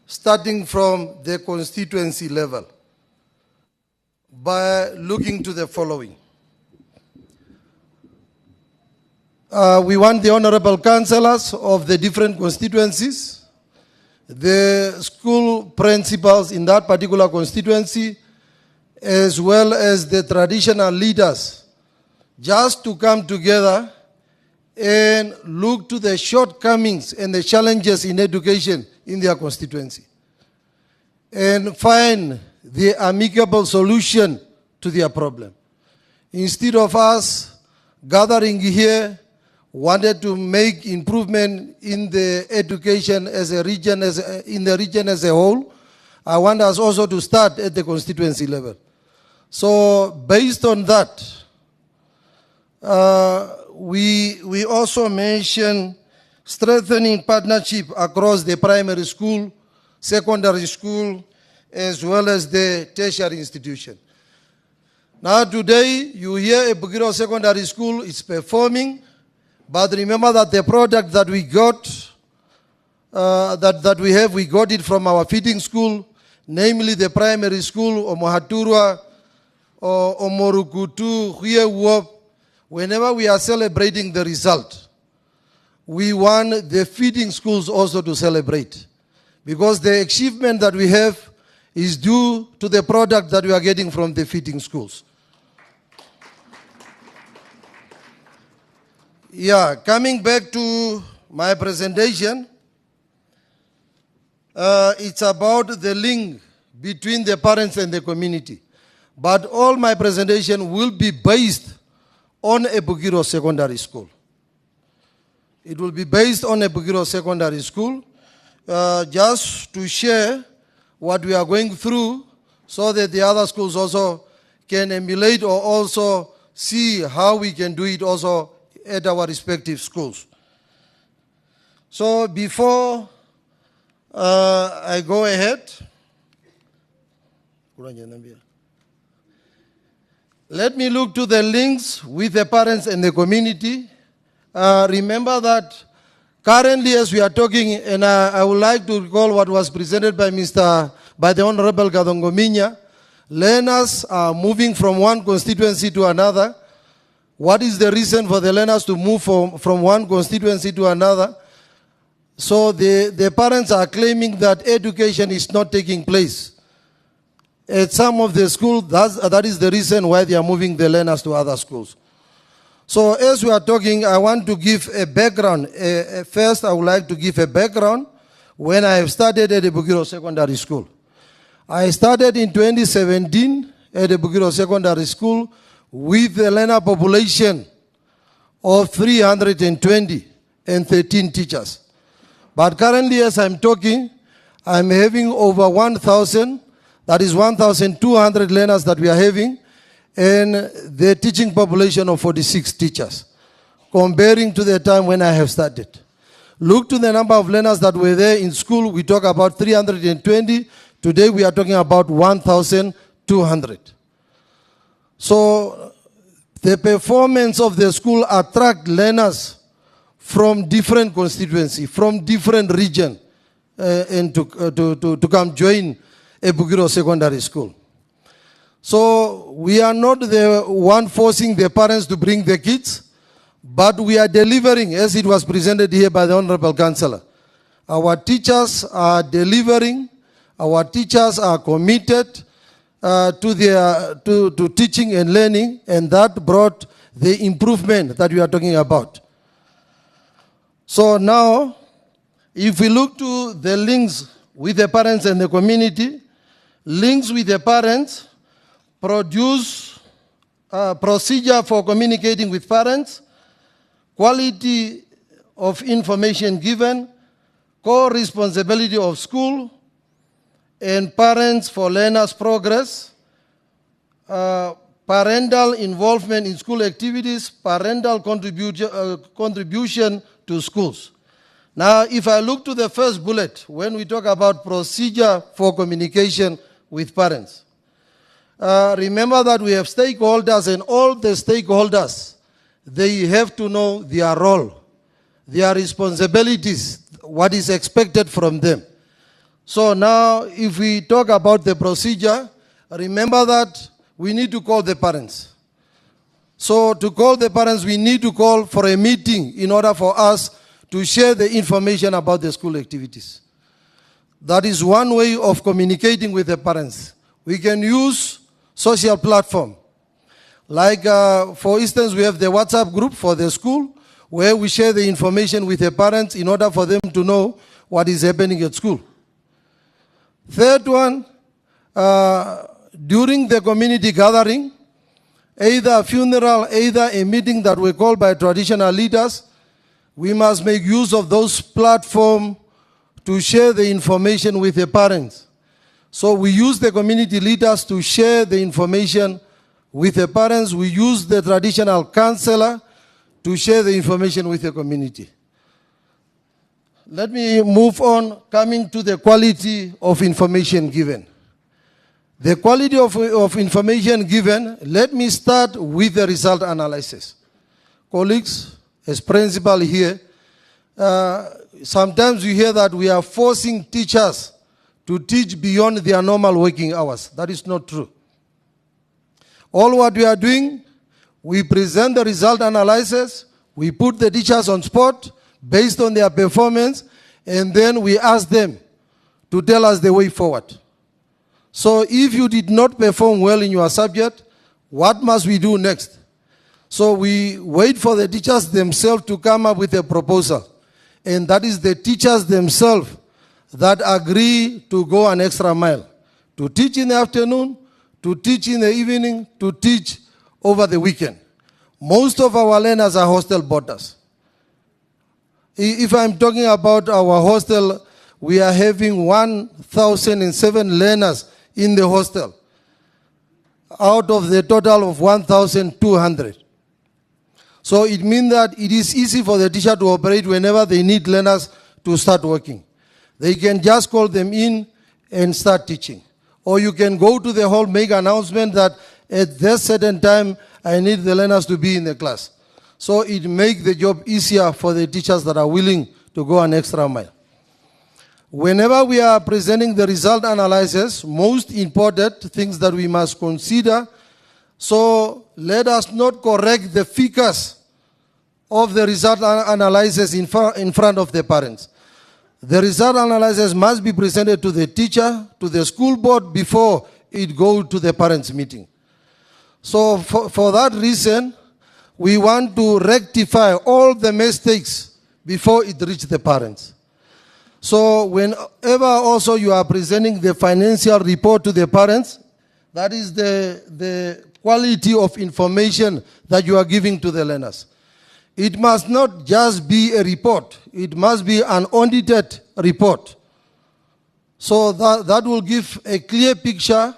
starting from the constituency level by looking to the following. We want the honorable councillors of the different constituencies, the school principals in that particular constituency, as well as the traditional leaders, just to come together and look to the shortcomings and the challenges in education in their constituency and find the amicable solution to their problem. Instead of us gathering here, wanted to make improvement in the education as a region, in the region as a whole, I want us also to start at the constituency level. So based on that, we also mention strengthening partnership across the primary school, secondary school, as well as the tertiary institution. Now today, you hear a Bugiro Secondary School is performing, but remember that the product that we got, we got it from our feeding school, namely the primary school, Omohaturwa, or Omorukutu, Huyewop. Whenever we are celebrating the result, we want the feeding schools also to celebrate. Because the achievement that we have is due to the product that we are getting from the feeding schools. Yeah, coming back to my presentation, it's about the link between the parents and the community. But all my presentation will be based on a Bugiro Secondary School. It will be based on a Bugiro Secondary School, just to share what we are going through so that the other schools also can emulate or also see how we can do it also at our respective schools. So before I go ahead, let me look to the links with the parents and the community. Remember that currently as we are talking, and I would like to recall what was presented by the Honorable Gadongominya, learners are moving from one constituency to another. What is the reason for the learners to move from one constituency to another? So the parents are claiming that education is not taking place. At some of the schools, that is the reason why they are moving the learners to other schools. So as we are talking, I want to give a background. First, I would like to give a background when I have started at the Bugiro Secondary School. I started in 2017 at the Bugiro Secondary School with a learner population of 320 and 13 teachers. But currently, as I'm talking, I'm having over 1,000, that is 1,200 learners that we are having, and the teaching population of 46 teachers, comparing to the time when I have started. Look to the number of learners that were there in school, we talk about 320, today we are talking about 1,200. So the performance of the school attract learners from different constituency, from different region, and to come join a Bugiro Secondary School. So we are not the one forcing the parents to bring the kids, but we are delivering, as it was presented here by the Honorable Councillor. Our teachers are delivering, our teachers are committed to teaching and learning, and that brought the improvement that we are talking about. So now, if we look to the links with the parents and the community, links with the parents produce a procedure for communicating with parents, quality of information given, co-responsibility of school, and parents for learners' progress, parental involvement in school activities, parental contribution to schools. Now, if I look to the first bullet, when we talk about procedure for communication with parents, remember that we have stakeholders, and all the stakeholders, they have to know their role, their responsibilities, what is expected from them. So now, if we talk about the procedure, remember that we need to call the parents. So to call the parents, we need to call for a meeting in order for us to share the information about the school activities. That is one way of communicating with the parents. We can use social platform. Like, for instance, we have the WhatsApp group for the school, where we share the information with the parents in order for them to know what is happening at school. Third one, during the community gathering, either a funeral, either a meeting that we call by traditional leaders, we must make use of those platforms to share the information with the parents. So we use the community leaders to share the information with the parents. We use the traditional counselor to share the information with the community. Let me move on, coming to the quality of information given. The quality of information given, let me start with the result analysis. Colleagues, as principal here, sometimes you hear that we are forcing teachers to teach beyond their normal working hours. That is not true. All what we are doing, we present the result analysis, we put the teachers on spot based on their performance, and then we ask them to tell us the way forward. So if you did not perform well in your subject, what must we do next? So we wait for the teachers themselves to come up with a proposal. And that is the teachers themselves that agree to go an extra mile. To teach in the afternoon, to teach in the evening, to teach over the weekend. Most of our learners are hostel boarders. If I'm talking about our hostel, we are having 1,007 learners in the hostel, out of the total of 1,200. So it means that it is easy for the teacher to operate whenever they need learners to start working. They can just call them in and start teaching. Or you can go to the hall, make an announcement that at this certain time, I need the learners to be in the class. So it makes the job easier for the teachers that are willing to go an extra mile. Whenever we are presenting the result analysis, most important things that we must consider, so let us not correct the figures of the result analysis in front of the parents. The result analysis must be presented to the teacher, to the school board before it goes to the parents' meeting. So for that reason, we want to rectify all the mistakes before it reaches the parents. So whenever also you are presenting the financial report to the parents, that is the quality of information that you are giving to the learners. It must not just be a report. It must be an audited report. So that will give a clear picture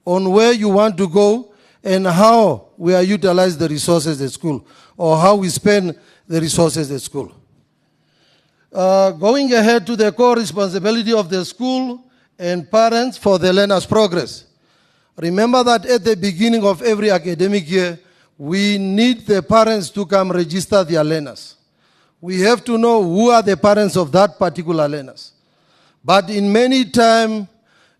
on where you want to go and how we are utilize the resources at school, or how we spend the resources at school. Going ahead to the core responsibility of the school and parents for the learner's progress. Remember that at the beginning of every academic year, we need the parents to come register their learners. We have to know who are the parents of that particular learners. But in many times,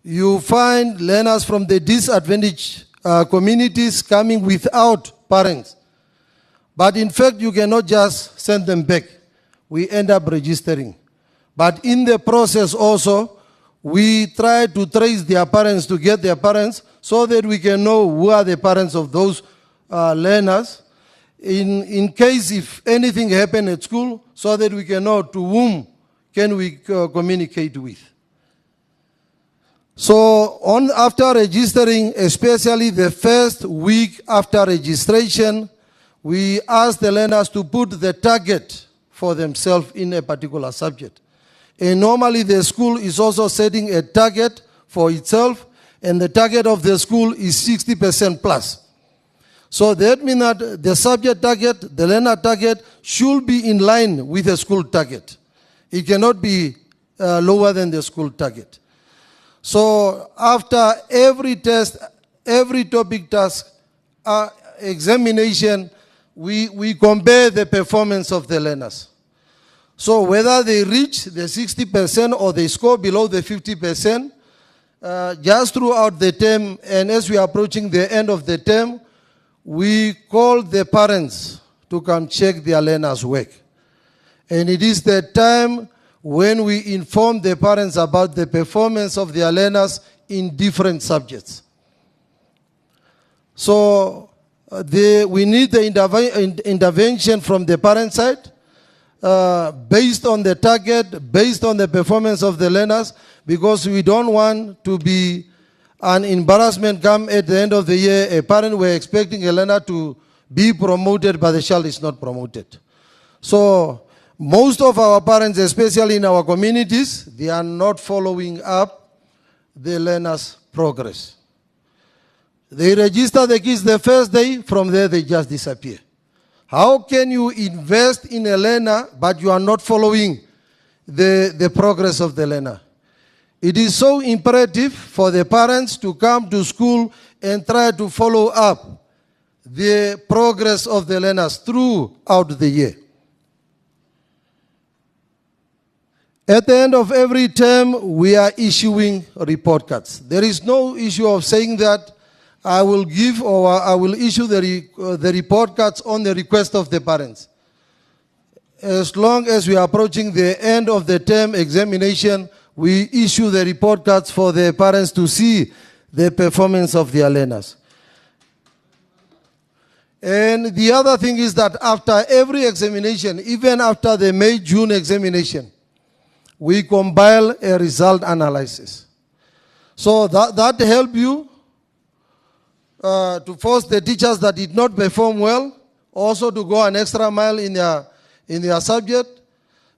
you find learners from the disadvantaged communities coming without parents. But in fact, you cannot just send them back. We end up registering. But in the process also, we try to trace their parents to get their parents so that we can know who are the parents of those learners. In case if anything happened at school, so that we can know to whom can we communicate with. So after registering, especially the first week after registration, we ask the learners to put the target for themselves in a particular subject. And normally the school is also setting a target for itself, and the target of the school is 60% plus. So that means that the subject target, the learner target, should be in line with the school target. It cannot be lower than the school target. So after every test, every topic task, examination, we compare the performance of the learners. So whether they reach the 60% or they score below the 50%, just throughout the term, and as we are approaching the end of the term, we call the parents to come check their learners' work. And it is the time when we inform the parents about the performance of their learners in different subjects. So we need the intervention from the parent side, based on the target, based on the performance of the learners, because we don't want to be an embarrassment come at the end of the year. A parent were expecting a learner to be promoted, but the child is not promoted. So most of our parents, especially in our communities, they are not following up the learner's progress. They register the kids the first day, from there they just disappear. How can you invest in a learner but you are not following the progress of the learner? It is so imperative for the parents to come to school and try to follow up the progress of the learners throughout the year. At the end of every term, we are issuing report cards. There is no issue of saying that I will give or I will issue the report cards on the request of the parents. As long as we are approaching the end of the term examination, we issue the report cards for the parents to see the performance of their learners. And the other thing is that after every examination, even after the May-June examination, we compile a result analysis. So that helps you to force the teachers that did not perform well also to go an extra mile in their subject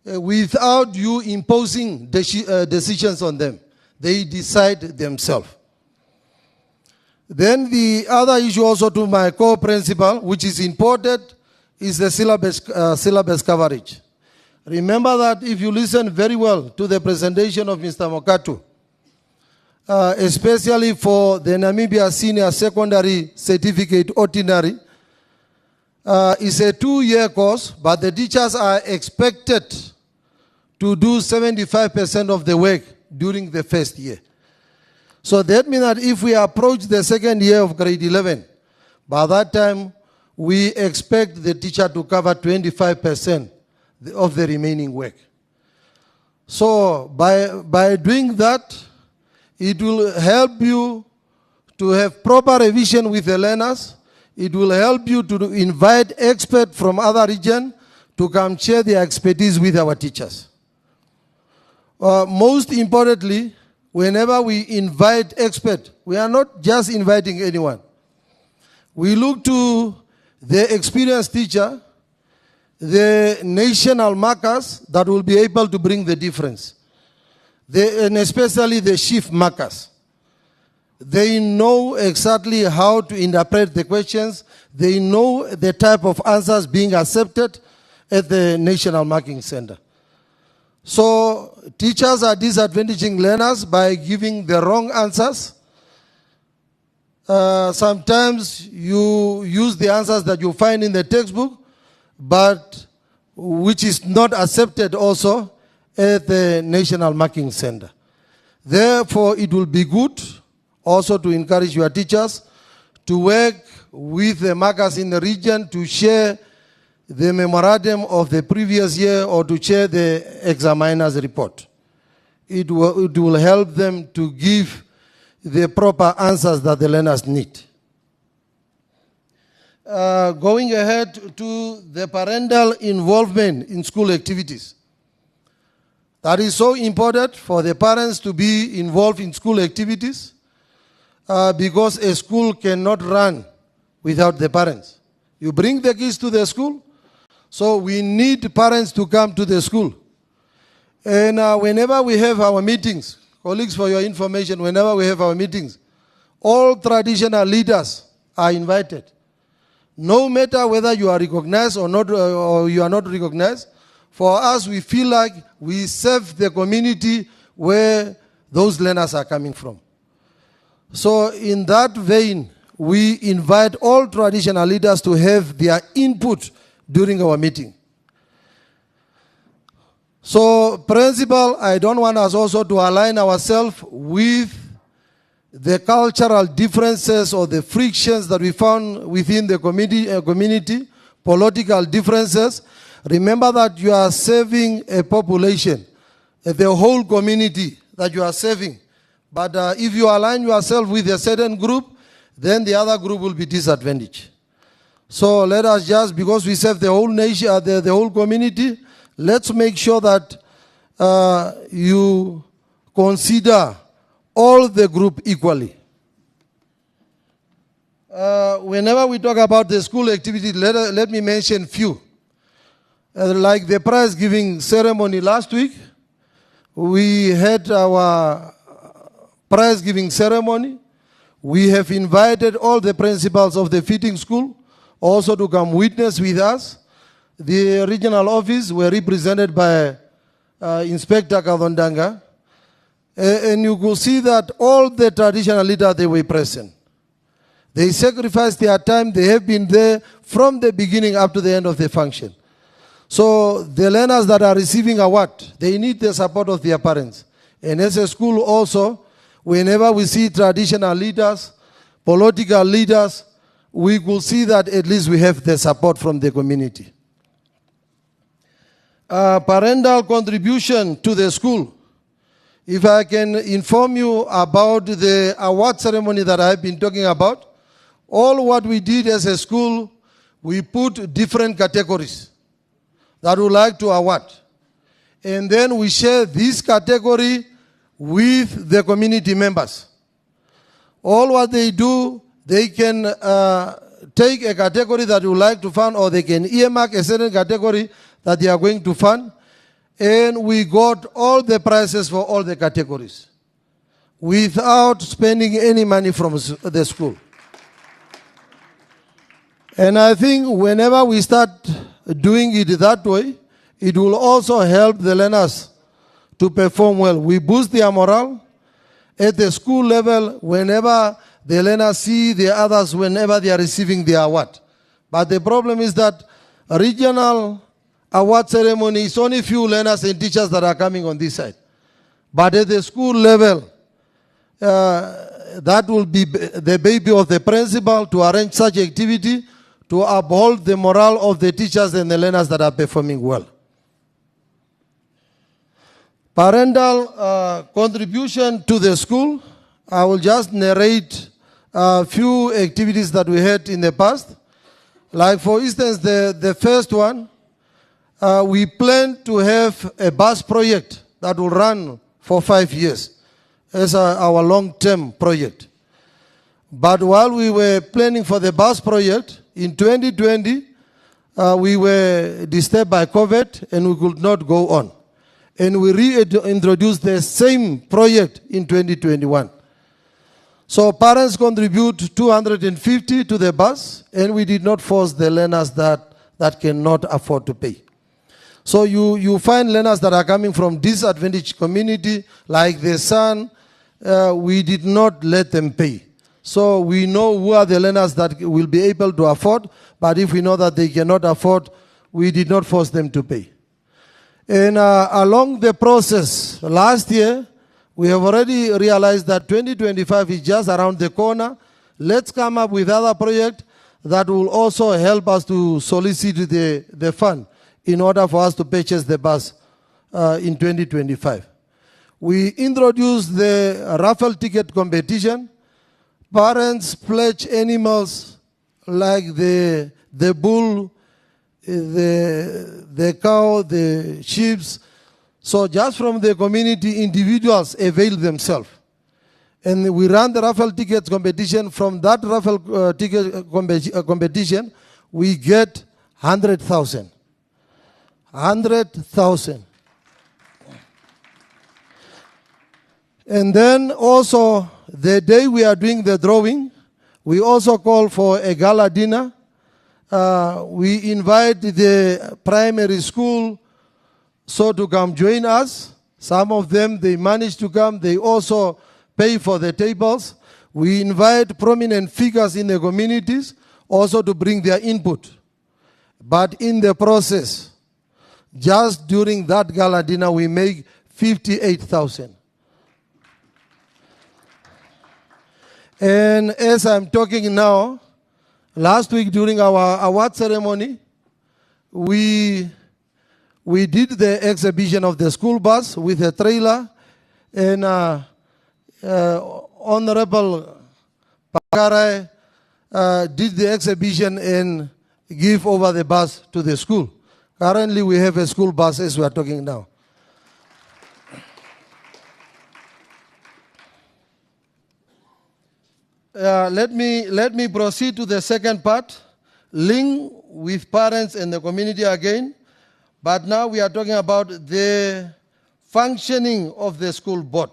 without you imposing decisions on them. They decide themselves. Then the other issue also to my core principle, which is important, is the syllabus coverage. Remember that if you listen very well to the presentation of Mr. Mokatu, especially for the Namibia Senior Secondary Certificate Ordinary, it's a 2-year course, but the teachers are expected to do 75% of the work during the first year. So that means that if we approach the second year of grade 11, by that time, we expect the teacher to cover 25% of the remaining work. So by doing that, it will help you to have proper revision with the learners. It will help you to invite experts from other regions to come share their expertise with our teachers. Most importantly, whenever we invite experts, we are not just inviting anyone. We look to the experienced teacher, the national markers that will be able to bring the difference, and especially the chief markers. They know exactly how to interpret the questions. They know the type of answers being accepted at the National Marking Center. So teachers are disadvantaging learners by giving the wrong answers. Sometimes you use the answers that you find in the textbook, but which is not accepted also at the National Marking Center. Therefore, it will be good also to encourage your teachers to work with the markers in the region to share the memorandum of the previous year or to share the examiner's report. It will help them to give the proper answers that the learners need. Going ahead to the parental involvement in school activities. That is so important for the parents to be involved in school activities because a school cannot run without the parents. You bring the kids to the school, so we need parents to come to the school. And whenever we have our meetings, colleagues, for your information, whenever we have our meetings, all traditional leaders are invited. No matter whether you are recognized or not, or you are not recognized, for us, we feel like we serve the community where those learners are coming from. So in that vein, we invite all traditional leaders to have their input during our meeting. So, principal, I don't want us also to align ourselves with the cultural differences or the frictions that we found within the community, political differences. Remember that you are serving a population, the whole community that you are serving. But if you align yourself with a certain group, then the other group will be disadvantaged. So let us just, because we serve the whole nation, the whole community, let's make sure that you consider all the group equally. Whenever we talk about the school activity, let me mention few. Like the prize giving ceremony last week, we had our prize giving ceremony. We have invited all the principals of the fitting school also to come witness with us. The regional office were represented by Inspector Kadondanga. And you could see that all the traditional leaders, they were present. They sacrificed their time. They have been there from the beginning up to the end of the function. So the learners that are receiving award, they need the support of their parents. And as a school also, whenever we see traditional leaders, political leaders, we will see that at least we have the support from the community. Parental contribution to the school. If I can inform you about the award ceremony that I've been talking about, all what we did as a school, we put different categories that we like to award. And then we share this category with the community members. All what they do, they can take a category that you like to fund, or they can earmark a certain category that they are going to fund. And we got all the prizes for all the categories without spending any money from the school. And I think whenever we start doing it that way, it will also help the learners to perform well. We boost their morale at the school level whenever the learners see the others whenever they are receiving the award. But the problem is that regional award ceremony is only few learners and teachers that are coming on this side. But at the school level, that will be the baby of the principal to arrange such activity to uphold the morale of the teachers and the learners that are performing well. Parental contribution to the school. I will just narrate a few activities that we had in the past. Like for instance, the first one, we plan to have a bus project that will run for 5 years as our long-term project. But while we were planning for the bus project, in 2020, we were disturbed by COVID and we could not go on. And we reintroduced the same project in 2021. So parents contribute 250 to the bus, and we did not force the learners that cannot afford to pay. So you find learners that are coming from disadvantaged community, like the son, we did not let them pay. So we know who are the learners that will be able to afford, but if we know that they cannot afford, we did not force them to pay. And along the process, last year, we have already realized that 2025 is just around the corner. Let's come up with other projects that will also help us to solicit the fund in order for us to purchase the bus in 2025. We introduced the raffle ticket competition. Parents pledge animals like the bull, the cow, the sheep. So just from the community, individuals avail themselves. And we run the raffle tickets competition. From that raffle ticket competition, we get 100,000. 100,000. And then also, the day we are doing the drawing, we also call for a gala dinner. We invite the primary school to come join us. Some of them, they managed to come. They also pay for the tables. We invite prominent figures in the communities also to bring their input. But in the process, just during that gala dinner, we make 58,000. And as I'm talking now, last week during our award ceremony, we did the exhibition of the school bus with a trailer, and Honorable Pakarai did the exhibition and give over the bus to the school. Currently, we have a school bus as we are talking now. Let me proceed to the second part, link with parents and the community again. But now we are talking about the functioning of the school board.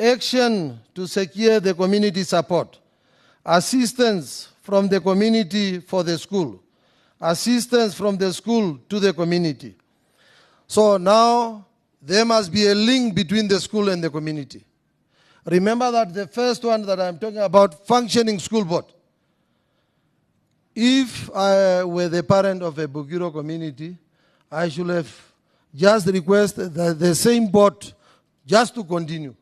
Action to secure the community support. Assistance from the community for the school. Assistance from the school to the community. So now there must be a link between the school and the community. Remember that the first one that I'm talking about, functioning school board. If I were the parent of a Bugiro community, I should have just requested that the same board just to continue.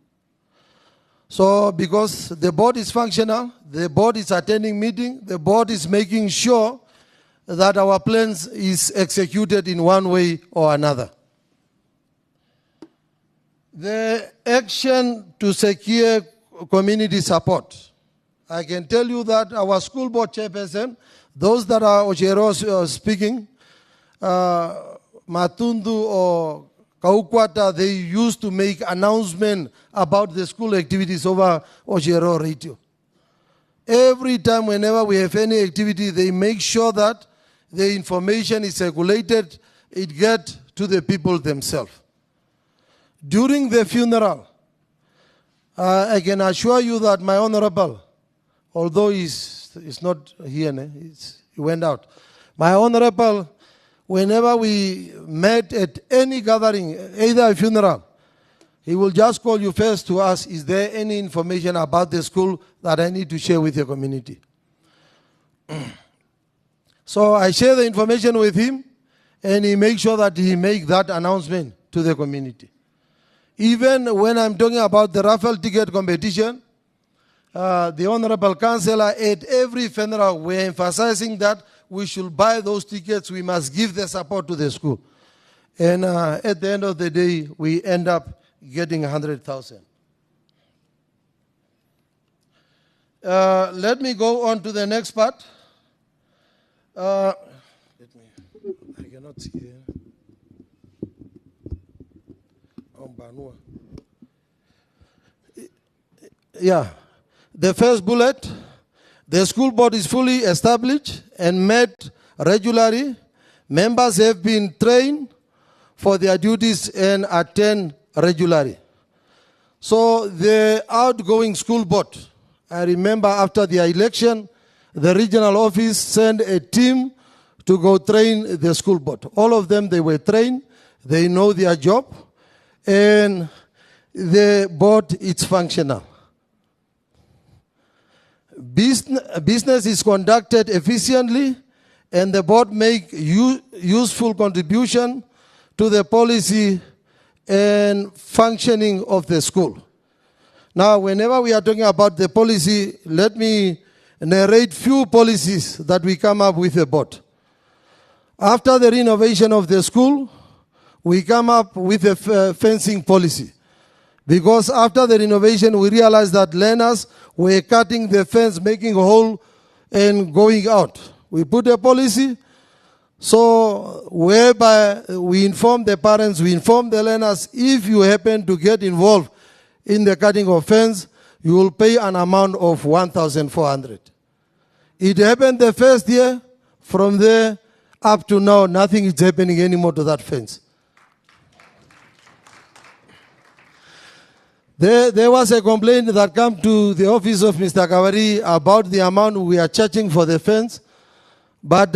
So because the board is functional, the board is attending meeting, the board is making sure that our plans is executed in one way or another. The action to secure community support. I can tell you that our school board chairperson, those that are Ojero speaking, Matundu or Kaukwata, they used to make announcement about the school activities over Ojero radio. Every time, whenever we have any activity, they make sure that the information is circulated, it gets to the people themselves. During the funeral, I can assure you that my honorable, although he's not here, he went out. My honorable, whenever we met at any gathering, either a funeral, he will just call you first to ask, is there any information about the school that I need to share with your community? So I share the information with him, and he makes sure that he makes that announcement to the community. Even when I'm talking about the raffle ticket competition, the Honorable Councillor at every funeral, we're emphasizing that we should buy those tickets, we must give the support to the school. And at the end of the day, we end up getting 100,000. Let me go on to the next part. I cannot see here. Yeah. The first bullet, the school board is fully established and met regularly. Members have been trained for their duties and attend regularly. So the outgoing school board, I remember after the election, the regional office sent a team to go train the school board. All of them, they were trained, they know their job, and the board is functional. Business is conducted efficiently, and the board make useful contribution to the policy and functioning of the school. Now, whenever we are talking about the policy, let me narrate few policies that we come up with the board. After the renovation of the school, we come up with a fencing policy. Because after the renovation, we realized that learners were cutting the fence, making a hole, and going out. We put a policy, so whereby we inform the parents, we inform the learners, if you happen to get involved in the cutting of fence, you will pay an amount of 1,400. It happened the first year. From there up to now, nothing is happening anymore to that fence. There was a complaint that came to the office of Mr. Kavari about the amount we are charging for the fence. But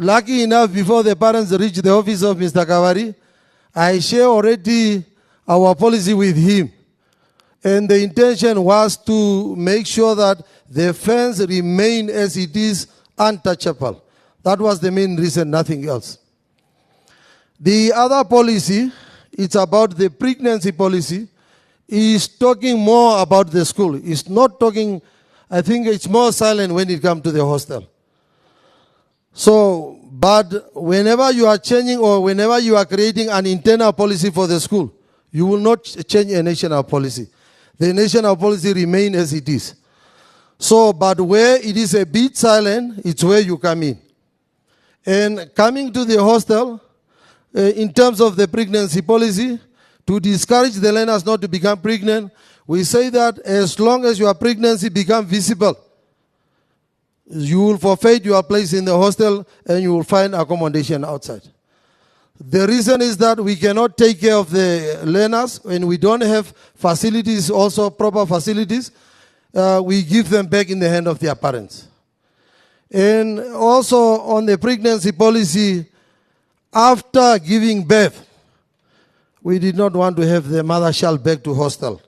lucky enough, before the parents reached the office of Mr. Kavari, I share already our policy with him. And the intention was to make sure that the fence remain as it is, untouchable. That was the main reason, nothing else. The other policy, it's about the pregnancy policy, is talking more about the school. It's not talking, I think it's more silent when it comes to the hostel. So, but whenever you are changing or whenever you are creating an internal policy for the school, you will not change a national policy. The national policy remains as it is. So, but where it is a bit silent, it's where you come in. And coming to the hostel, in terms of the pregnancy policy, to discourage the learners not to become pregnant, we say that as long as your pregnancy becomes visible, you will forfeit your place in the hostel and you will find accommodation outside. The reason is that we cannot take care of the learners when we don't have facilities, also proper facilities. We give them back in the hand of their parents. And also on the pregnancy policy, after giving birth, we did not want to have the mother child back to hostel.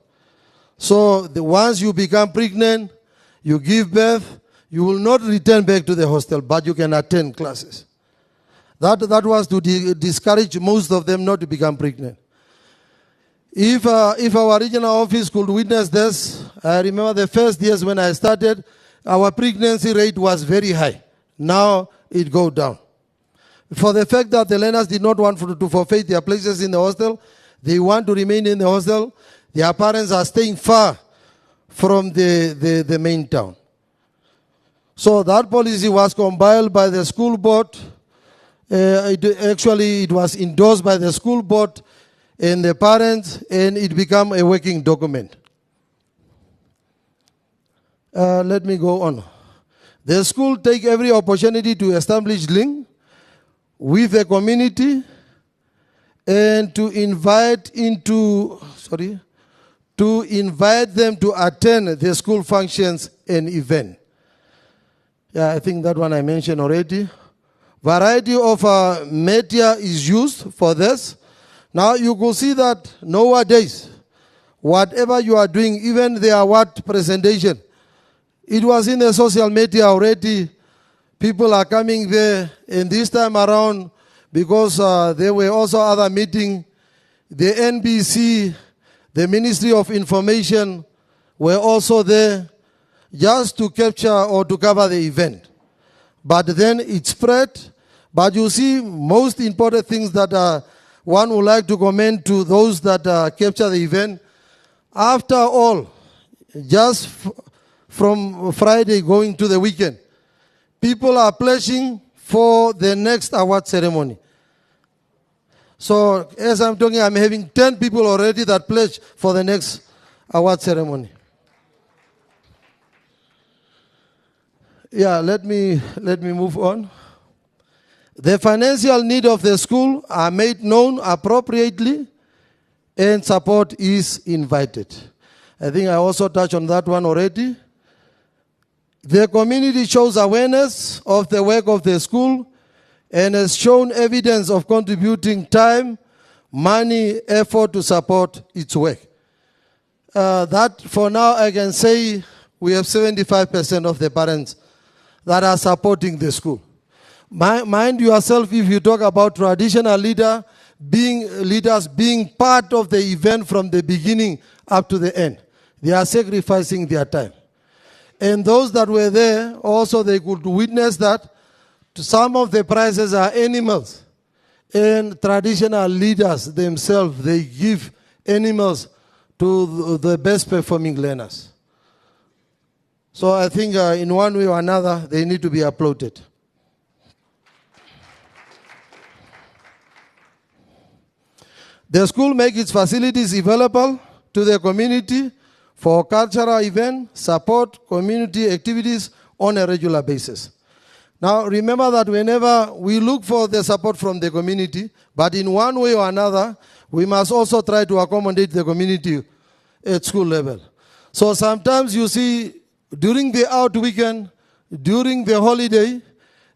So once you become pregnant, you give birth, you will not return back to the hostel, but you can attend classes. That was to discourage most of them not to become pregnant. If our regional office could witness this, I remember the first years when I started, our pregnancy rate was very high. Now it goes down. For the fact that the learners did not want to forfeit their places in the hostel, they want to remain in the hostel. Their parents are staying far from the main town. So that policy was compiled by the school board. It was endorsed by the school board and the parents, and it became a working document. Let me go on. The school take every opportunity to establish link with the community and to invite them to attend the school functions and events. Yeah, I think that one I mentioned already. Variety of media is used for this. Now you could see that nowadays, whatever you are doing, even the award presentation, it was in the social media already. People are coming there, and this time around, because there were also other meetings, the NBC, the Ministry of Information were also there just to capture or to cover the event. But then it spread. But you see, most important things that one would like to commend to those that capture the event. After all, just from Friday going to the weekend, people are pledging for the next award ceremony. So as I'm talking, I'm having 10 people already that pledge for the next award ceremony. Yeah, let me move on. The financial need of the school are made known appropriately and support is invited. I think I also touched on that one already. The community shows awareness of the work of the school and has shown evidence of contributing time, money, effort to support its work. That for now I can say we have 75% of the parents that are supporting the school. Mind yourself, if you talk about traditional leaders being part of the event from the beginning up to the end, they are sacrificing their time. And those that were there, also they could witness that some of the prizes are animals. And traditional leaders themselves, they give animals to the best performing learners. So I think in one way or another, they need to be applauded. The school makes its facilities available to the community for cultural events, support community activities on a regular basis. Now remember that whenever we look for the support from the community, but in one way or another, we must also try to accommodate the community at school level. So sometimes you see during the out weekend, during the holiday,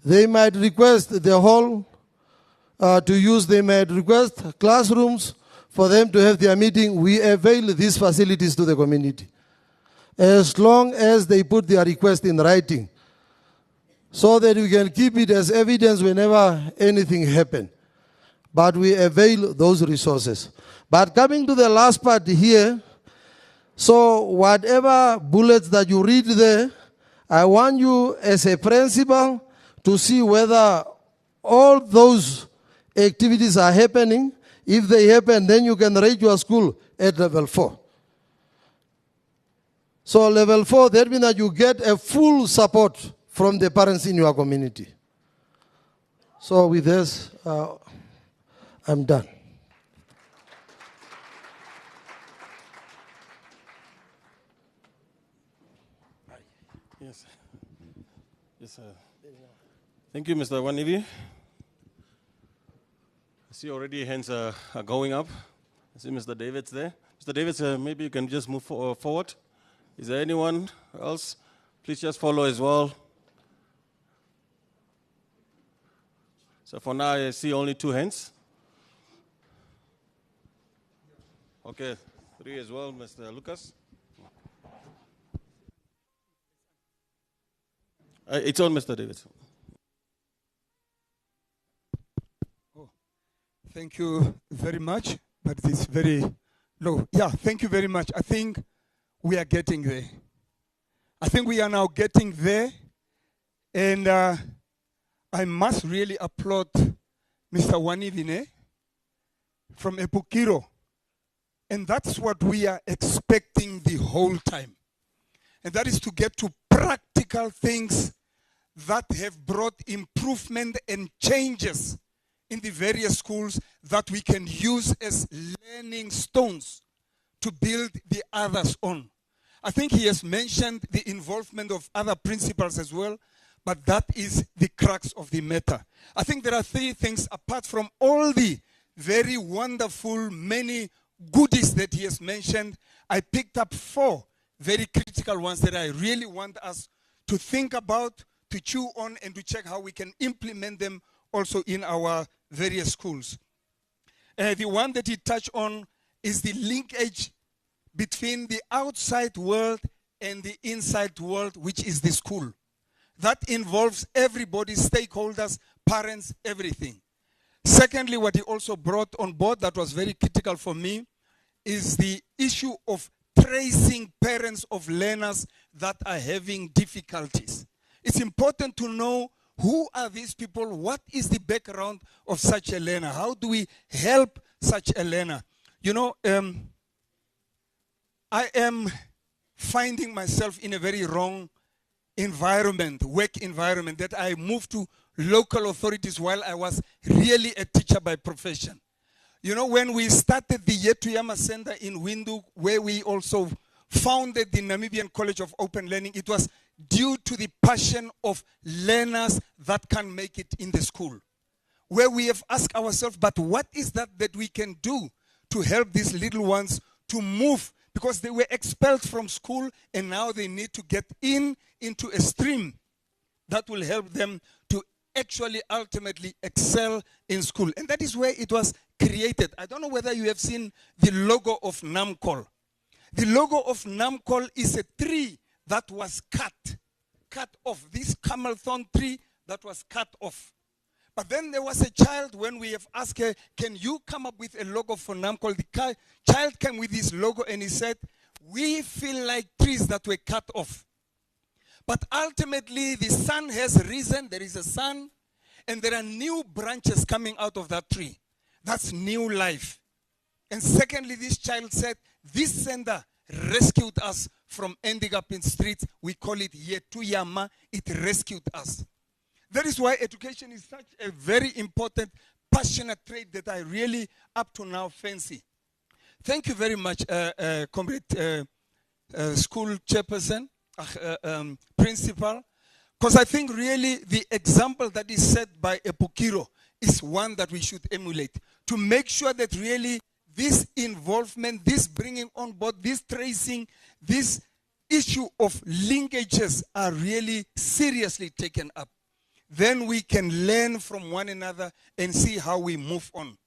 they might request the hall they might request classrooms for them to have their meeting. We avail these facilities to the community, as long as they put their request in writing, so that we can keep it as evidence whenever anything happens. But we avail those resources. But coming to the last part here, so whatever bullets that you read there, I want you as a principal to see whether all those activities are happening. If they happen, then you can rate your school at level 4. So level 4, that means that you get a full support from the parents in your community. So with this, I'm done. Yes. Yes, thank you, Mr. Wanivi. I see already hands are going up. I see Mr. David's there. Mr. Davids, maybe you can just move forward. Is there anyone else? Please just follow as well. So for now, I see only 2 hands. Okay, 3 as well, Mr. Lucas. It's on, Mr. David. Thank you very much, but it's very low. Yeah, thank you very much. I think we are getting there. I think we are now getting there, and I must really applaud Mr. Wanivine from Epukiro, and that's what we are expecting the whole time, and that is to get to practical things that have brought improvement and changes in the various schools that we can use as learning stones to build the others on. I think he has mentioned the involvement of other principals as well, but that is the crux of the matter. I think there are 3 things apart from all the very wonderful, many goodies that he has mentioned. I picked up 4 very critical ones that I really want us to think about, to chew on, and to check how we can implement them also in our various schools. The one that he touched on is the linkage between the outside world and the inside world, which is the school. That involves everybody, stakeholders, parents, everything. Secondly, what he also brought on board that was very critical for me is the issue of tracing parents of learners that are having difficulties. It's important to know who are these people, what is the background of such a learner, how do we help such a learner. You know, I am finding myself in a very wrong environment, work environment, that I moved to local authorities while I was really a teacher by profession. You know, when we started the Yetuyama Center in Windhoek, where we also founded the Namibian College of Open Learning, it was due to the passion of learners that can make it in the school. Where we have asked ourselves, but what is that we can do to help these little ones to move? Because they were expelled from school and now they need to get into a stream that will help them to actually ultimately excel in school. And that is where it was created. I don't know whether you have seen the logo of NAMCOL. The logo of NAMCOL is a tree that was cut off. This camel thorn tree that was cut off. But then there was a child, when we have asked her, can you come up with a logo for NAMCOL? The child came with his logo and he said, we feel like trees that were cut off. But ultimately, the sun has risen, there is a sun, and there are new branches coming out of that tree. That's new life. And secondly, this child said, this center rescued us from ending up in streets. We call it Yetuyama. It rescued us. That is why education is such a very important, passionate trait that I really, up to now, fancy. Thank you very much, comrade school chairperson, principal, because I think really the example that is set by Epukiro is one that we should emulate to make sure that really this involvement, this bringing on board, this tracing, this issue of linkages are really seriously taken up. Then we can learn from one another and see how we move on.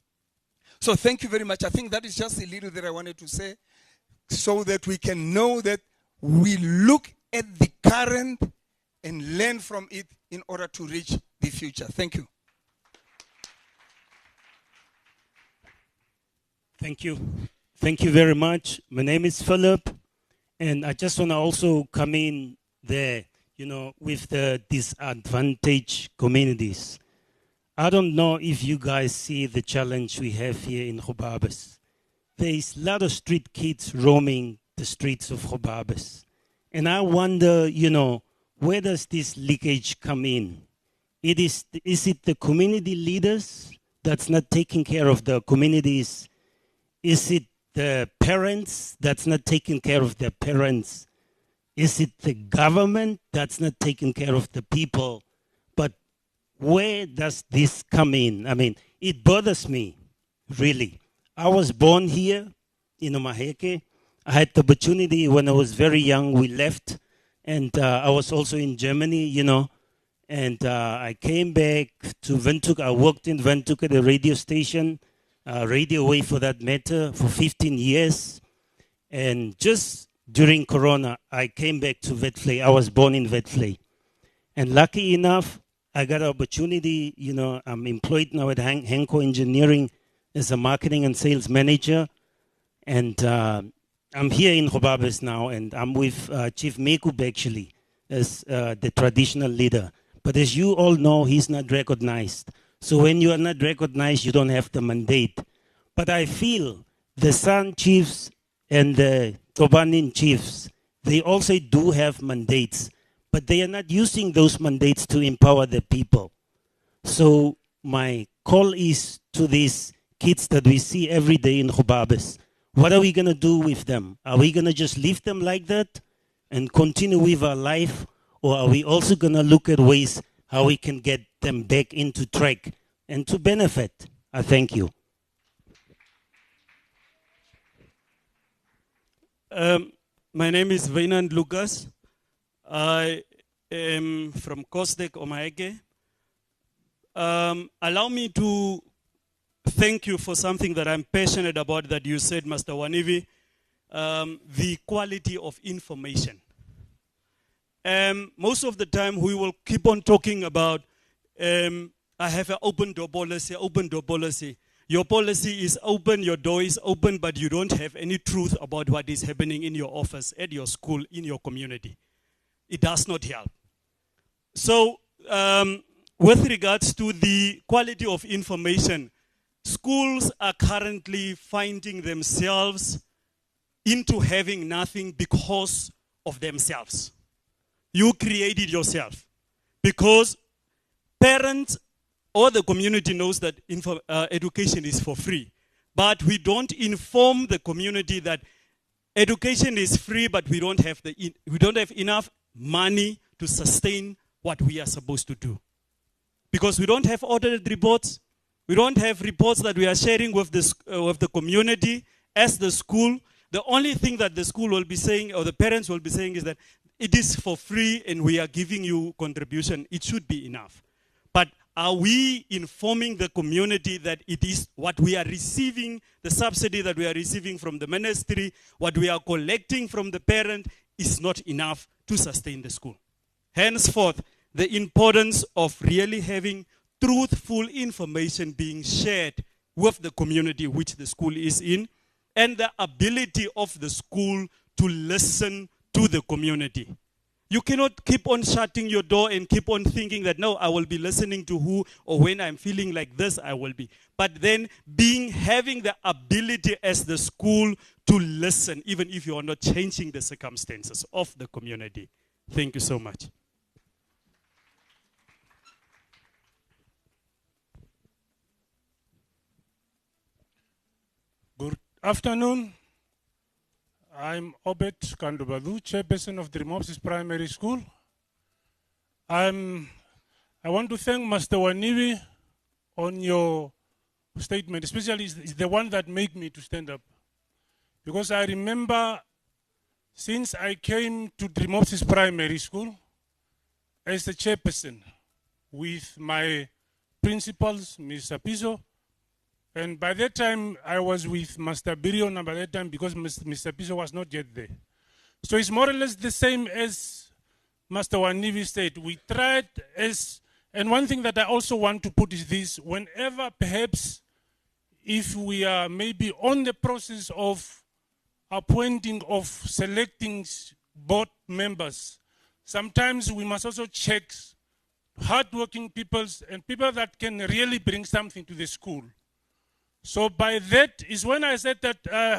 So thank you very much. I think that is just a little that I wanted to say so that we can know that we look at the current and learn from it in order to reach the future. Thank you. Thank you. Thank you very much. My name is Philip, and I just want to also come in there, you know, with the disadvantaged communities. I don't know if you guys see the challenge we have here in Gobabis. There is a lot of street kids roaming the streets of Gobabis. And I wonder, you know, where does this leakage come in? Is it the community leaders that's not taking care of the communities? Is it the parents that's not taking care of their parents? Is it the government that's not taking care of the people? But where does this come in? I mean, it bothers me, really. I was born here in Omaheke. I had the opportunity when I was very young, we left. And I was also in Germany, you know. And I came back to Windhoek. I worked in Windhoek at a radio station, Radio Way for that matter, for 15 years. And just during Corona, I came back to Witfley. I was born in Witfley. And lucky enough, I got an opportunity, you know, I'm employed now at Henko Engineering as a marketing and sales manager. And I'm here in Gobabis now, and I'm with Chief Mekub actually, as the traditional leader. But as you all know, he's not recognized. So when you are not recognized, you don't have the mandate. But I feel the San chiefs and the Tobanin chiefs, they also do have mandates, but they are not using those mandates to empower the people. So my call is to these kids that we see every day in Gobabis. What are we going to do with them? Are we going to just leave them like that and continue with our life? Or are we also going to look at ways how we can get them back into track and to benefit? I thank you. My name is Wynand Lucas. I am from Kostek, Omaheke. Allow me to thank you for something that I'm passionate about that you said, Master Wanivi, the quality of information. Most of the time we will keep on talking about, I have an open door policy, open door policy. Your policy is open, your door is open, but you don't have any truth about what is happening in your office, at your school, in your community. It does not help. So, with regards to the quality of information, schools are currently finding themselves into having nothing because of themselves. You created yourself. Because parents or the community knows that education is for free. but we don't inform the community that education is free, but we don't have enough money to sustain what we are supposed to do. Because we don't have audited reports, we don't have reports that we are sharing with the community as the school. The only thing that the school will be saying, or the parents will be saying, is that it is for free and we are giving you contribution. It should be enough. But are we informing the community that it is what we are receiving, the subsidy that we are receiving from the ministry, what we are collecting from the parent is not enough to sustain the school? Henceforth, the importance of really having truthful information being shared with the community which the school is in, and the ability of the school to listen to the community. You cannot keep on shutting your door and keep on thinking that, no, I will be listening to who, or when I'm feeling like this, I will be. But then having the ability as the school to listen, even if you are not changing the circumstances of the community. Thank you so much. Good afternoon. I'm Obed Kandubadu, chairperson of the Mopsis Primary School. I want to thank Master Wanivi on your statement, especially it's the one that made me to stand up. Because I remember since I came to the Mopsis Primary School as the chairperson with my principals, Mr. Piso, and by that time, I was with Master Birion, and by that time, because Mr. Piso was not yet there. So it's more or less the same as Master Wanivi said. We tried and one thing that I also want to put is this: whenever perhaps if we are maybe on the process of selecting board members, sometimes we must also check hardworking people and people that can really bring something to the school. So by that is when I said that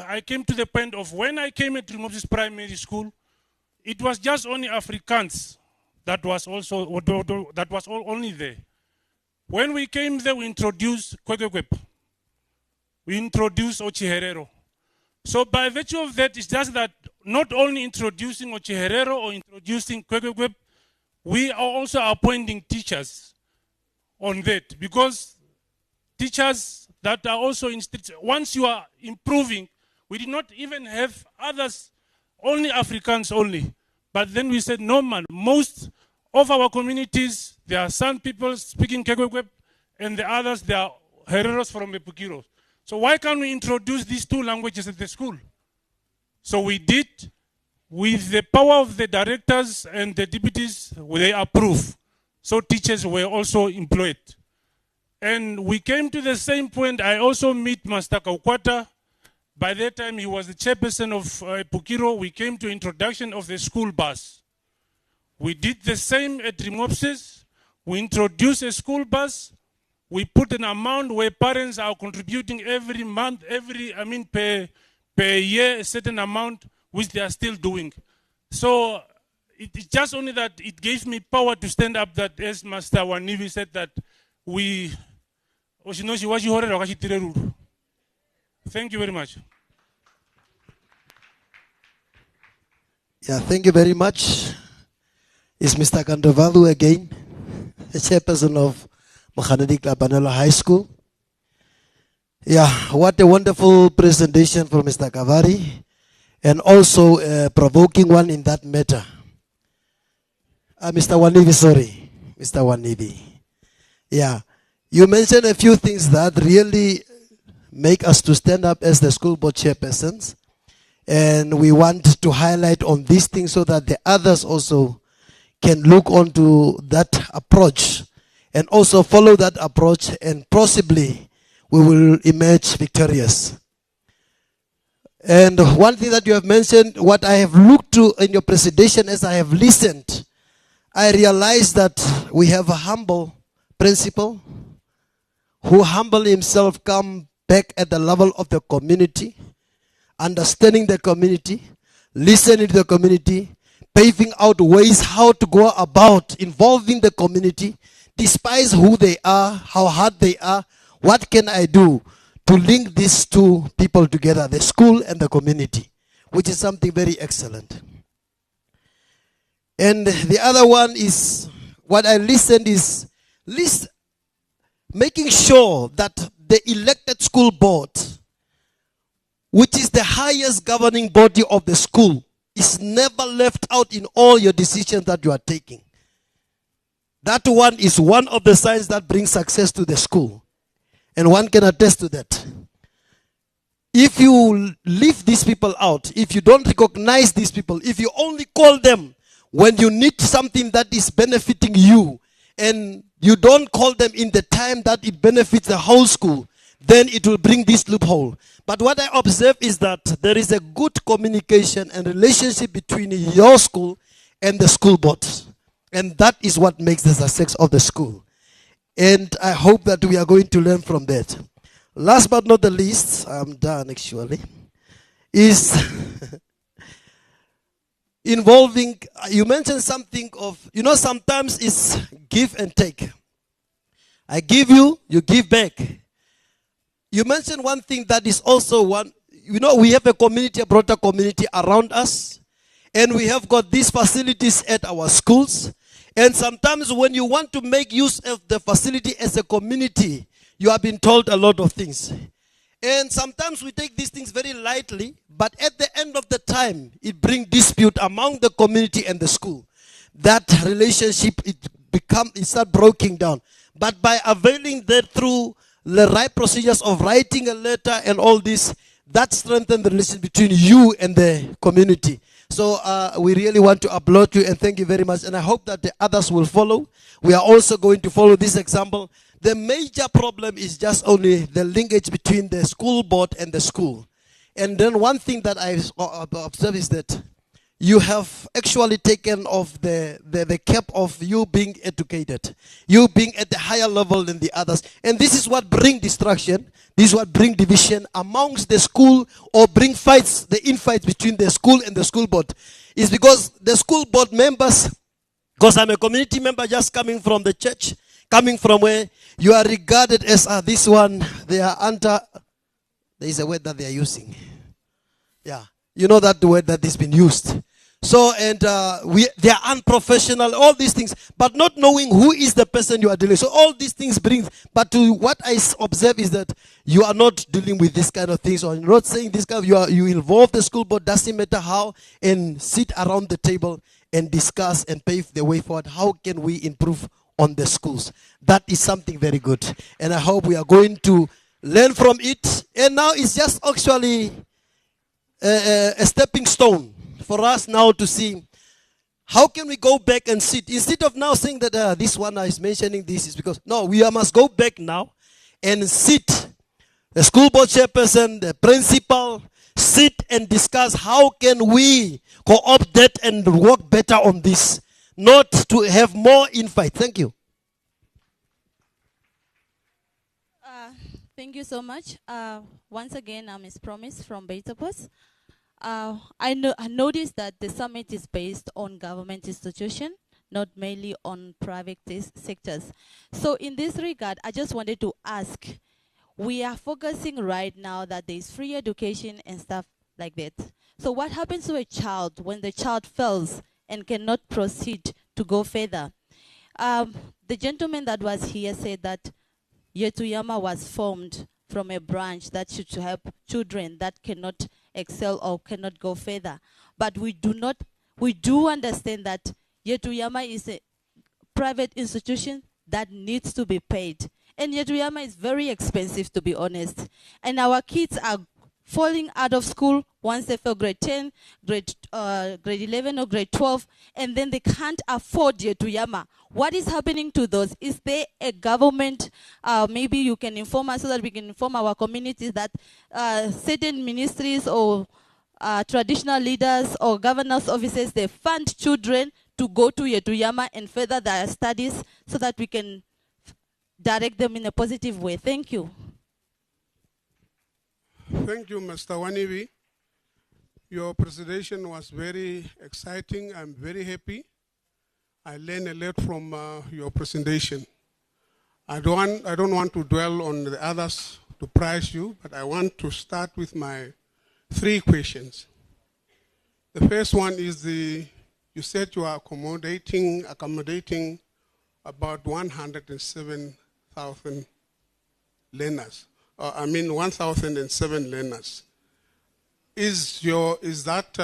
I came to the point of when I came into Mopsis Primary School, it was just only Afrikaans that was only there. When we came there, we introduced Kwekwekwe. We introduced Ochiherero. So by virtue of that, it's just that not only introducing Ochiherero or introducing Kwekwekwe, we are also appointing teachers on that, because teachers that are also in streets, once you are improving, we did not even have others, only Africans only. But then we said, no man, most of our communities, there are some people speaking Kwekwekwe, and the others, they are Hereros from Epukiro. So why can't we introduce these two languages at the school? So we did, with the power of the directors and the deputies, they approved. So teachers were also employed. And we came to the same point. I also meet Master Kaukwata. By that time, he was the chairperson of Pukiro. We came to introduction of the school bus. We did the same at Rimopsis. We introduced a school bus. We put an amount where parents are contributing every month, per year, a certain amount, which they are still doing. So it's just only that it gave me power to stand up, that as Master Wanivi said, that we... Thank you very much. Yeah, thank you very much. It's Mr. Kandovalu again, the chairperson of Mohanedi Klapanelo High School. Yeah, what a wonderful presentation from Mr. Kavari, and also a provoking one in that matter. Mr. Wanivi. Yeah. You mentioned a few things that really make us to stand up as the school board chairpersons. And we want to highlight on these things so that the others also can look onto that approach and also follow that approach, and possibly we will emerge victorious. And one thing that you have mentioned, what I have looked to in your presentation as I have listened, I realized that we have a humble principal who humble himself, come back at the level of the community, understanding the community, listening to the community, paving out ways how to go about involving the community, despite who they are, how hard they are, what can I do to link these two people together, the school and the community, which is something very excellent. And the other one is, what I listened is, making sure that the elected school board, which is the highest governing body of the school, is never left out in all your decisions that you are taking. That one is one of the signs that brings success to the school. And one can attest to that. If you leave these people out, if you don't recognize these people, if you only call them when you need something that is benefiting you, and you don't call them in the time that it benefits the whole school, then it will bring this loophole. But what I observe is that there is a good communication and relationship between your school and the school board. And that is what makes the success of the school. And I hope that we are going to learn from that. Last but not the least, I'm done actually, is involving, you mentioned something of, sometimes it's give and take. I give you, you give back. You mentioned one thing that is also one, we have a community, a broader community around us, and we have got these facilities at our schools. And sometimes when you want to make use of the facility as a community, you have been told a lot of things. And sometimes we take these things very lightly, but at the end of the time, it brings dispute among the community and the school. That relationship, it start breaking down. But by availing that through the right procedures of writing a letter and all this, that strengthens the relationship between you and the community. So we really want to applaud you and thank you very much. And I hope that the others will follow. We are also going to follow this example. The major problem is just only the linkage between the school board and the school. And then one thing that I observe is that you have actually taken off the cap of you being educated, you being at the higher level than the others. And this is what brings distraction, this is what brings division amongst the school, or bring fights, the infights between the school and the school board. Is because the school board members, because I'm a community member just coming from the church, coming from where you are regarded as this one, they are under, there is a word that they are using. Yeah, you know that word that has been used. So, and they are unprofessional, all these things, but not knowing who is the person you are dealing with. So all these things bring, but to what I observe is that you are not dealing with this kind of things, or you're not saying this kind of, you involve the school board, doesn't matter how, and sit around the table and discuss and pave the way forward. How can we improve on the schools? That is something very good. And I hope we are going to learn from it. And now it's just actually a stepping stone for us now to see how can we go back and sit. Instead of now saying that this one is mentioning this is because, no, we must go back now and sit. The school board chairperson, the principal, sit and discuss how can we co-opt that and work better on this. Not to have more infight. Thank you. Thank you so much. Once again, I'm Ms. Promise from Beta Post. I noticed that the summit is based on government institution, not mainly on private sectors. So in this regard, I just wanted to ask, we are focusing right now that there is free education and stuff like that. So what happens to a child when the child fails and cannot proceed to go further? The gentleman that was here said that Yetuyama was formed from a branch that should help children that cannot excel or cannot go further. But we do understand that Yetuyama is a private institution that needs to be paid. And Yetuyama is very expensive, to be honest. And our kids are falling out of school once they fail grade 10, grade 11 or grade 12, and then they can't afford Yetuyama. What is happening to those? Is there a government, maybe you can inform us so that we can inform our communities that certain ministries or traditional leaders or governors' offices, they fund children to go to Yetuyama and further their studies so that we can direct them in a positive way. Thank you. Thank you, Mr. Wanibi. Your presentation was very exciting. I'm very happy. I learned a lot from your presentation. I don't want to dwell on the others to prize you, but I want to start with my 3 questions. The first one is you said you are accommodating about 107,000 learners. 1,007 learners. Is that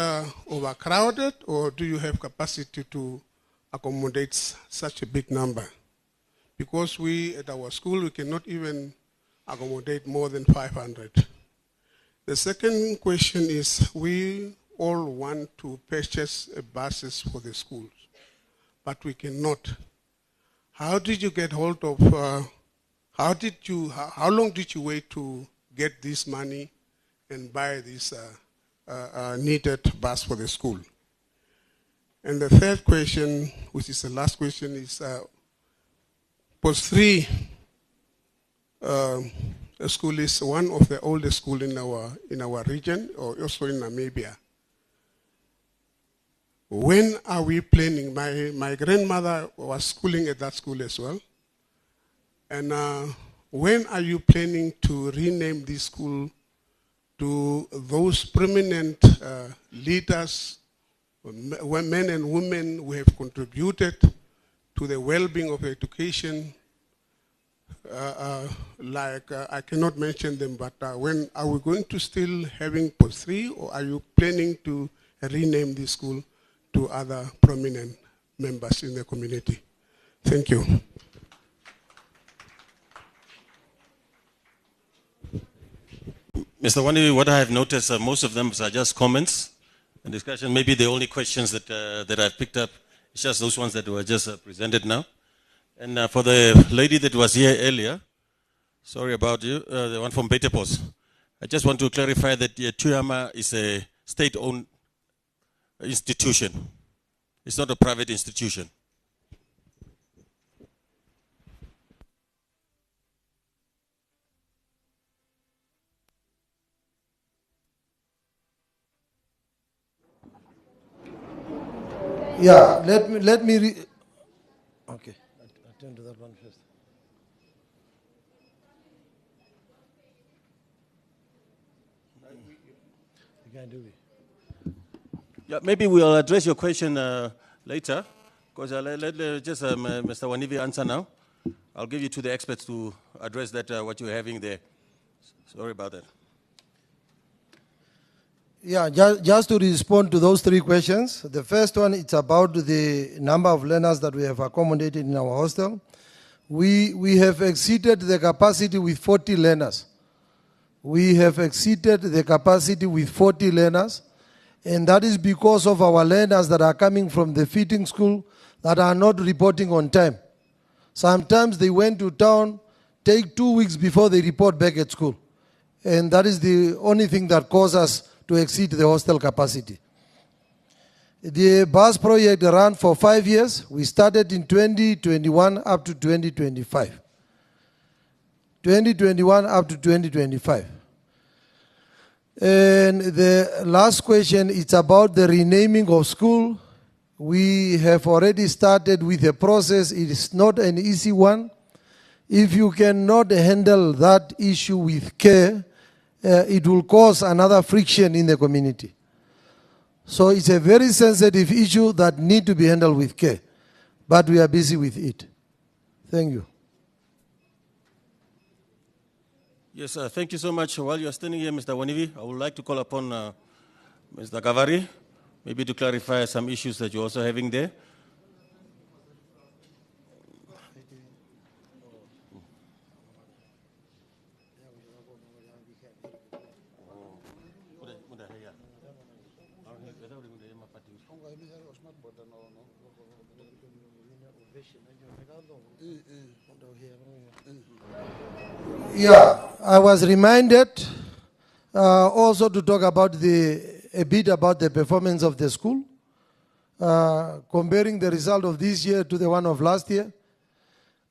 overcrowded, or do you have capacity to accommodate such a big number? Because we at our school, we cannot even accommodate more than 500. The second question is, we all want to purchase buses for the schools, but we cannot. How did you get hold of, how long did you wait to get this money and buy this needed bus for the school? And the third question, which is the last question, is Post 3 school is one of the oldest schools in our region, or also in Namibia. When are we planning? My grandmother was schooling at that school as well. And when are you planning to rename this school to those prominent leaders, men and women who have contributed to the well-being of education? I cannot mention them, but when are we going to still having Post 3, or are you planning to rename this school to other prominent members in the community? Thank you. Mr. Wani, what I have noticed, most of them are just comments and discussion. Maybe the only questions that I've picked up is just those ones that were just presented now. And for the lady that was here earlier, sorry about you, the one from Betepos, I just want to clarify that Tuyama is a state-owned institution. It's not a private institution. Yeah, let me okay. Attend to that one first. You can do it. Yeah, maybe we'll address your question later, because let just Mr. Wanivi answer now. I'll give you to the experts to address that, what you're having there. Sorry about that. Yeah, just to respond to those 3 questions. The first one, it's about the number of learners that we have accommodated in our hostel. We have exceeded the capacity with 40 learners. We have exceeded the capacity with 40 learners, and that is because of our learners that are coming from the feeding school that are not reporting on time. Sometimes they went to town, take 2 weeks before they report back at school. And that is the only thing that causes us to exceed the hostel capacity. The bus project ran for 5 years. We started in 2021 up to 2025. 2021 up to 2025. And the last question, it's about the renaming of school. We have already started with the process. It is not an easy one. If you cannot handle that issue with care, it will cause another friction in the community. So it's a very sensitive issue that needs to be handled with care. But we are busy with it. Thank you. Yes, thank you so much. While you're standing here, Mr. Wanivi, I would like to call upon Mr. Gavari, maybe to clarify some issues that you're also having there. Yeah, I was reminded also to talk about a bit about the performance of the school, comparing the result of this year to the one of last year.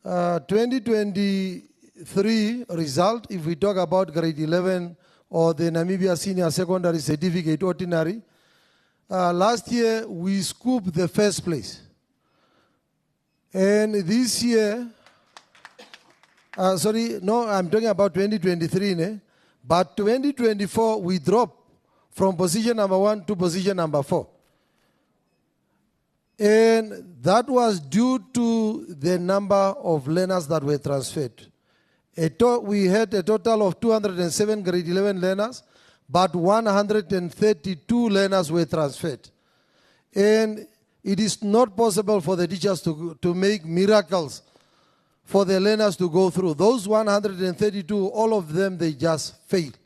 2023 result, if we talk about grade 11 or the Namibia Senior Secondary Certificate Ordinary, last year we scooped the first place. And this year, Sorry, no, I'm talking about 2023, ne? But 2024, we dropped from position number 1 to position number 4. And that was due to the number of learners that were transferred. We had a total of 207 grade 11 learners, but 132 learners were transferred. And it is not possible for the teachers to make miracles for the learners to go through. Those 132, all of them, they just failed.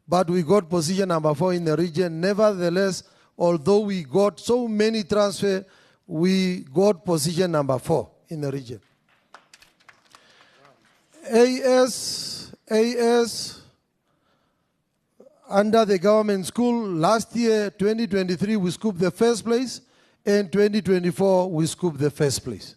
But we got position number 4 in the region. Nevertheless, although we got so many transfer, we got position number 4 in the region. AS, under the government school, last year, 2023, we scooped the first place, and 2024, we scooped the first place.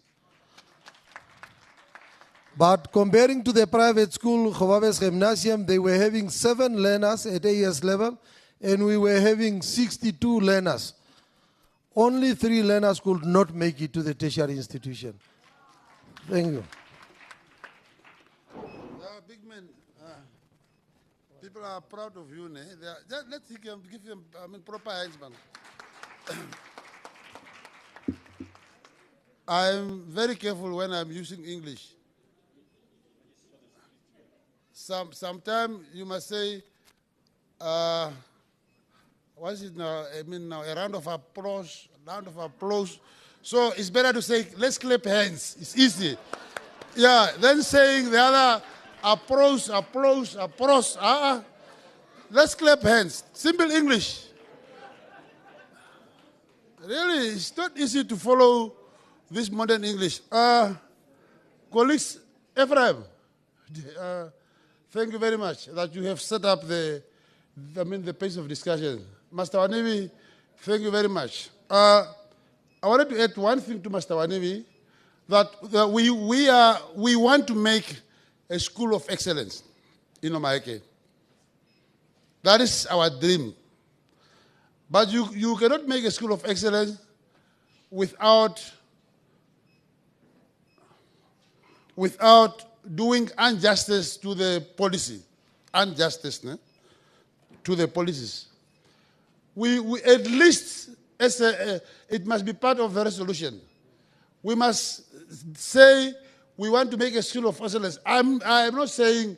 But comparing to the private school, Gobabes Gymnasium, they were having 7 learners at AS level, and we were having 62 learners. Only 3 learners could not make it to the tertiary institution. Thank you. Big man, people are proud of you. Let's give them proper hands, man. I'm very careful when I'm using English. Sometimes you must say, what is it now? Now a round of applause, So it's better to say, let's clap hands. It's easy. Yeah, then saying the other applause. Let's clap hands. Simple English. Really, it's not easy to follow this modern English. Colleagues, Ephraim, thank you very much that you have set up the pace of discussion. Master Wanivi, thank you very much. I wanted to add one thing to Master Wanivi, that we want to make a school of excellence in Omaheke. That is our dream. But you cannot make a school of excellence without doing injustice to the policy. To the policies. We at least, it must be part of the resolution. We must say we want to make a school of excellence. I'm not saying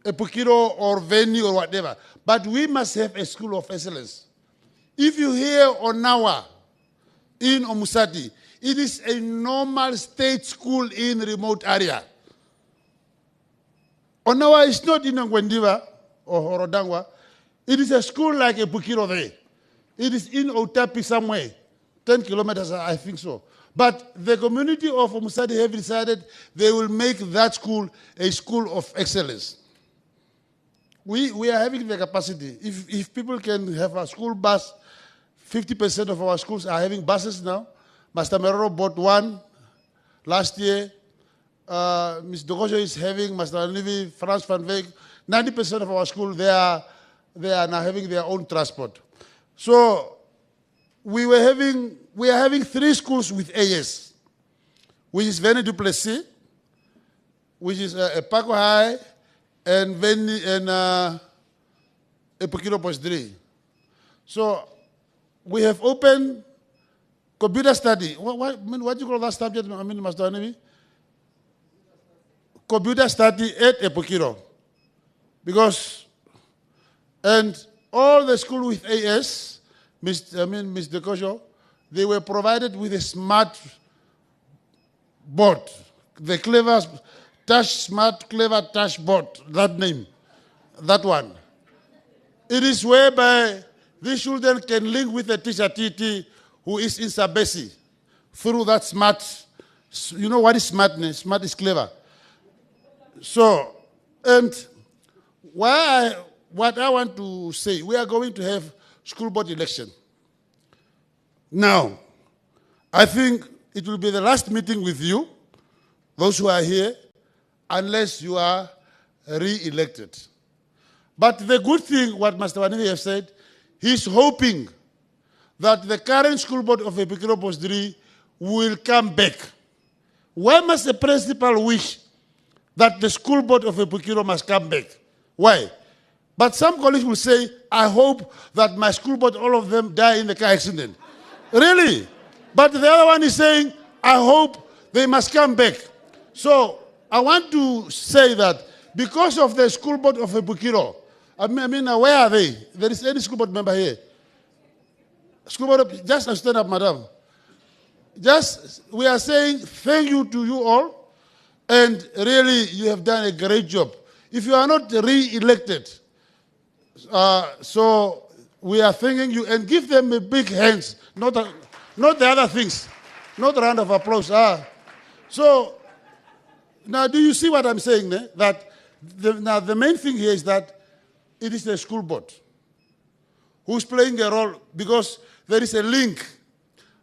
a Pukiro or Veni or whatever, but we must have a school of excellence. If you hear Onawa in Omusati, it is a normal state school in remote area. Onawa is not in Ngwendiva or Horodangwa. It is a school like a Pukiro there. It is in Otapi somewhere, 10 kilometers, I think so. But the community of Omusati have decided they will make that school a school of excellence. We are having the capacity. If people can have a school bus, 50% of our schools are having buses now. Master Meroro bought one last year. Ms. Dogojo is having, Master Anivi, Frans van Veek. 90% of our schools, they are now having their own transport. So we are having 3 schools with AS, which is Veni Duplessis, which is Paco High, and Veni and Epokiro Post 3. So we have opened computer study. What do you call that subject, Master Anivi? Computer study at Epokiro. And all the schools with AS, Ms. Dekojo, they were provided with a smart board. The clever smart clever touch board, that name, that one. It is whereby these children can link with the teacher TT who is in Sabesi through that smart. You know what is smartness? Smart is clever. So, and what I want to say, we are going to have school board election. Now, I think it will be the last meeting with you, those who are here, unless you are re-elected. But the good thing, what Master Wanivi has said, he's hoping that the current school board of Epokiro Post 3 will come back. Why must the principal wish that the school board of Epukiro must come back. Why? But some colleagues will say, I hope that my school board, all of them die in the car accident. Really? But the other one is saying, I hope they must come back. So I want to say that because of the school board of Epukiro, I mean, where are they? There is any school board member here? School board, just stand up, madam. Just, we are saying thank you to you all, and really you have done a great job. If you are not re-elected, so we are thanking you, and give them a big hands, not the other things, not a round of applause. So now, do you see what I'm saying? That now the main thing here is that it is the school board who's playing a role, because there is a link.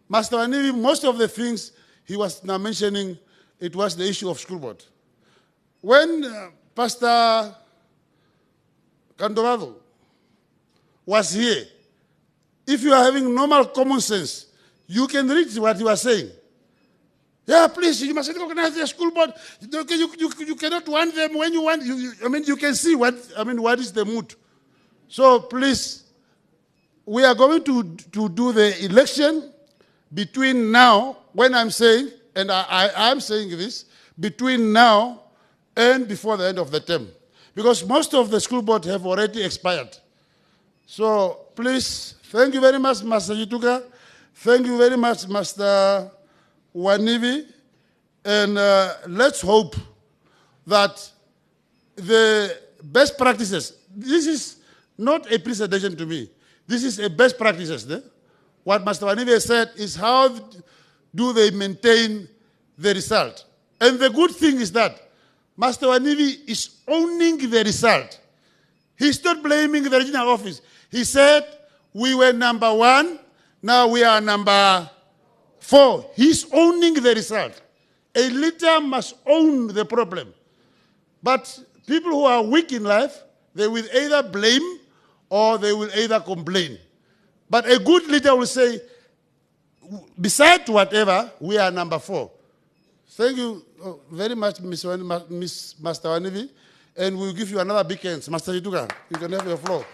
Master Wanivi, most of the things he was now mentioning, it was the issue of school board. When Pastor Candorado was here, if you are having normal common sense, you can read what he was saying. Yeah, please, you must organize the school board. You cannot want them when you want. You can see what is the mood. So please, we are going to do the election between now, when I'm saying, and I'm saying this, between now and before the end of the term. Because most of the school board have already expired. So please, thank you very much, Master Yituka. Thank you very much, Master Wanivi. And let's hope that the best practices, this is not a presentation to me. This is a best practices. What Master Wanivi said is how do they maintain the result. And the good thing is that Master Wanivi is owning the result. He's not blaming the regional office. He said, we were number 1, now we are number 4. He's owning the result. A leader must own the problem. But people who are weak in life, they will either blame or they will either complain. But a good leader will say, besides whatever, we are number 4. Thank you very much, Miss Master Wanivi. And we'll give you another big hand. Master Yituka, you can have your floor.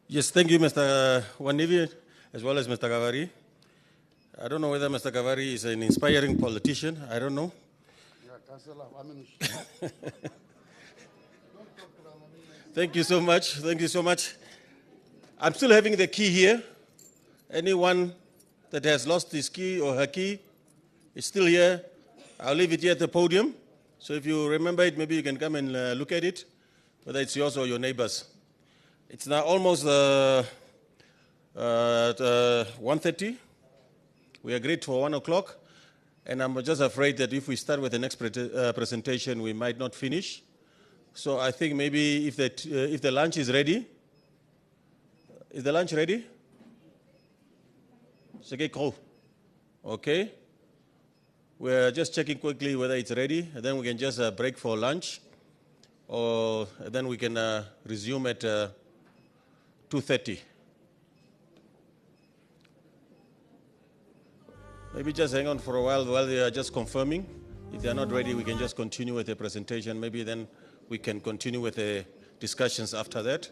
Yes, thank you, Mr. Wanivi, as well as Mr. Gavari. I don't know whether Mr. Gavari is an inspiring politician. I don't know. Thank you so much. Thank you so much. I'm still having the key here. Anyone that has lost his key or her key is still here. I'll leave it here at the podium. So if you remember it, maybe you can come and look at it, whether it's yours or your neighbor's. It's now almost 1:30. We agreed for 1 o'clock. And I'm just afraid that if we start with the next presentation, we might not finish. So I think maybe if the lunch is ready. Is the lunch ready? Okay. We're just checking quickly whether it's ready, and then we can just break for lunch, or then we can resume at 2:30. Maybe just hang on for a while they are just confirming. If they are not ready, we can just continue with the presentation. Maybe then we can continue with the discussions after that.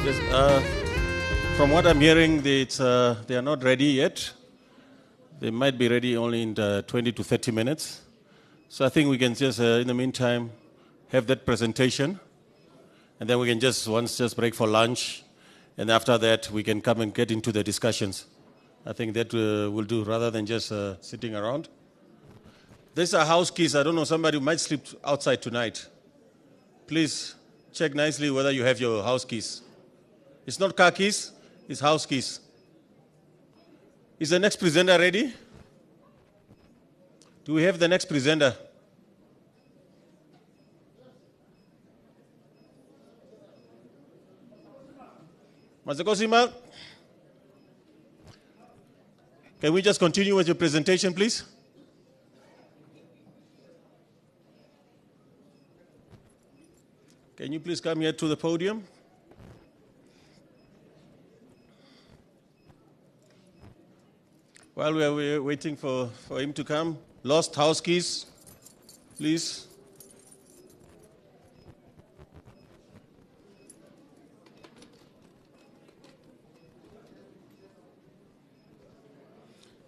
Yes, from what I'm hearing, they are not ready yet. They might be ready only in 20 to 30 minutes. So I think we can just, in the meantime, have that presentation. And then we can just break for lunch. And after that, we can come and get into the discussions. I think that will do rather than just sitting around. These are house keys. I don't know, somebody might sleep outside tonight. Please check nicely whether you have your house keys. It's not car keys, it's house keys. Is the next presenter ready? Do we have the next presenter? Mazakosima, can we just continue with your presentation, please? Can you please come here to the podium? While we are waiting for him to come, lost house keys, please.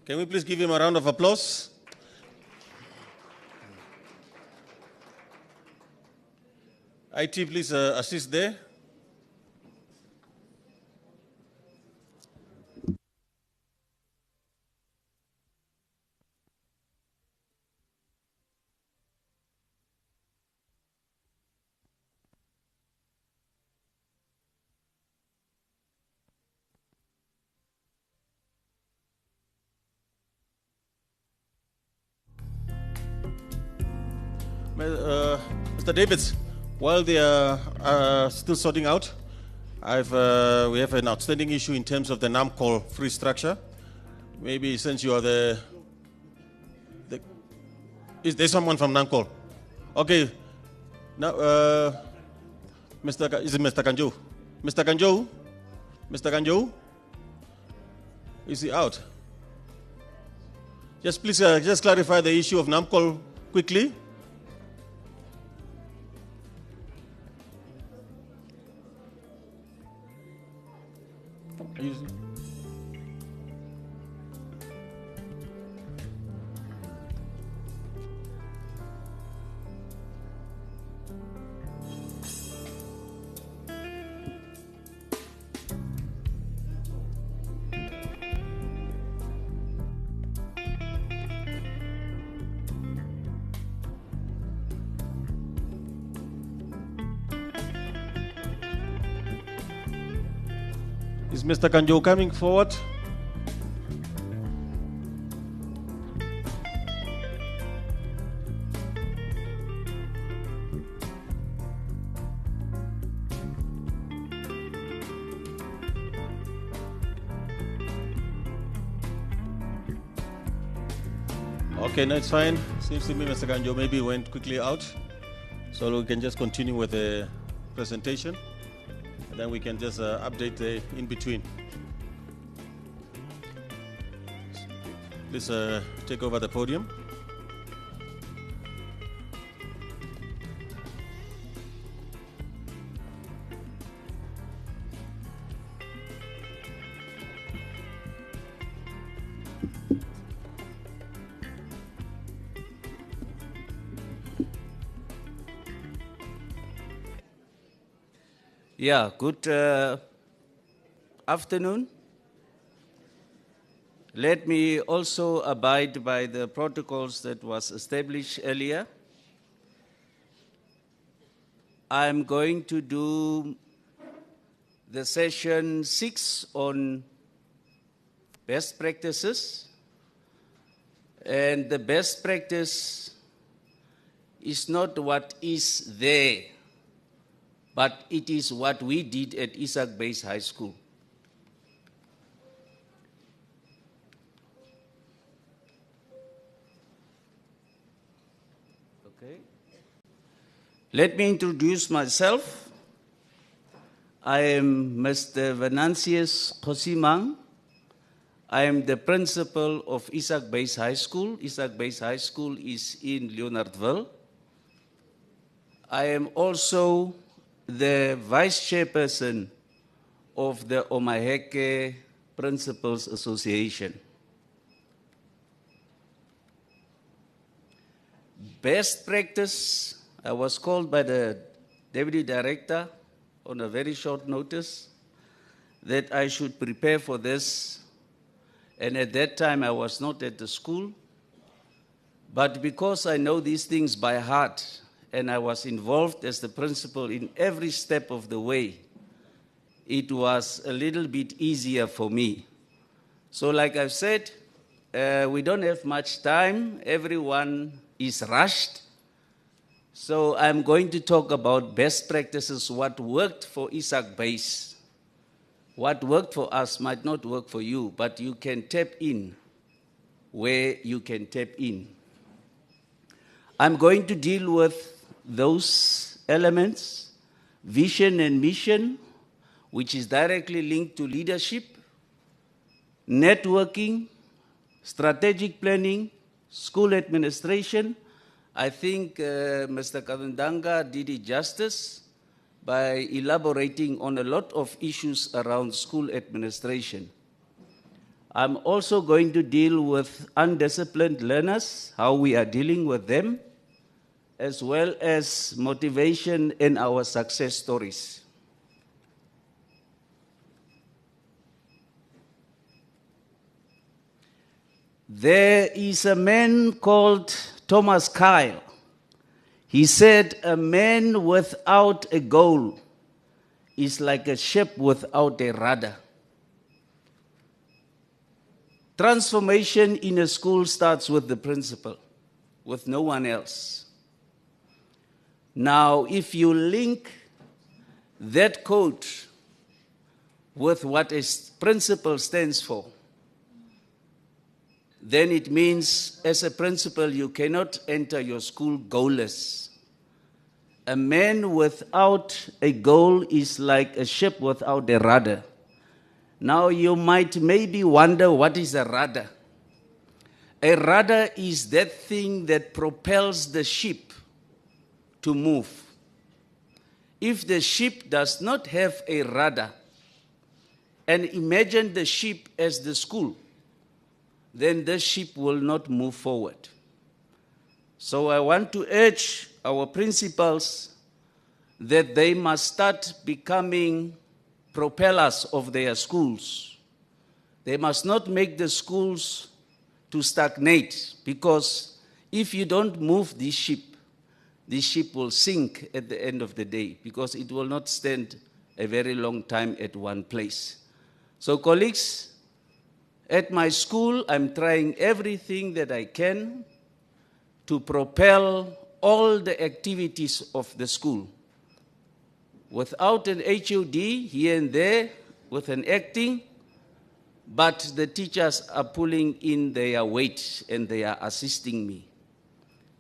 Can we please give him a round of applause? IT, please assist there. Mr. Davids, while they are still sorting out, we have an outstanding issue in terms of the NAMCOL free structure. Maybe since you are is there someone from NAMCOL? Okay. Now, is it Mr. Kanjo? Mr. Kanjo? Mr. Kanjo? Is he out? Just please just clarify the issue of NAMCOL quickly. Is Mr. Kanjo coming forward? Okay, no, it's fine. Seems to me Mr. Kanjo maybe went quickly out. So we can just continue with the presentation. And then we can just update the in between. Please take over the podium. Yeah, good afternoon. Let me also abide by the protocols that was established earlier. I'm going to do the session 6 on best practices. And the best practice is not what is there, but it is what we did at Isaac Base High School. Okay. Let me introduce myself. I am Mr. Venantius Kosimang. I am the principal of Isaac Base High School. Isaac Base High School is in Leonardville. I am also the vice chairperson of the Omaheke Principals Association. Best practice, I was called by the Deputy Director on a very short notice that I should prepare for this. And at that time, I was not at the school. But because I know these things by heart, and I was involved as the principal in every step of the way, it was a little bit easier for me. So like I've said, we don't have much time. Everyone is rushed. So I'm going to talk about best practices, what worked for Isaac Base. What worked for us might not work for you, but you can tap in where you can tap in. I'm going to deal with those elements, vision and mission, which is directly linked to leadership, networking, strategic planning, school administration. I think Mr. Kavindanga did it justice by elaborating on a lot of issues around school administration. I'm also going to deal with undisciplined learners, how we are dealing with them, as well as motivation in our success stories. There is a man called Thomas Kyle. He said, a man without a goal is like a ship without a rudder. Transformation in a school starts with the principal, with no one else. Now, if you link that quote with what a principal stands for, then it means as a principal you cannot enter your school goalless. A man without a goal is like a ship without a rudder. Now you might maybe wonder, what is a rudder? A rudder is that thing that propels the ship to move. If the ship does not have a rudder, and imagine the ship as the school, then the ship will not move forward. So I want to urge our principals that they must start becoming propellers of their schools. They must not make the schools to stagnate, because if you don't move this ship will sink at the end of the day, because it will not stand a very long time at one place. So colleagues, at my school, I'm trying everything that I can to propel all the activities of the school. Without an HOD here and there, with an acting, but the teachers are pulling in their weight and they are assisting me.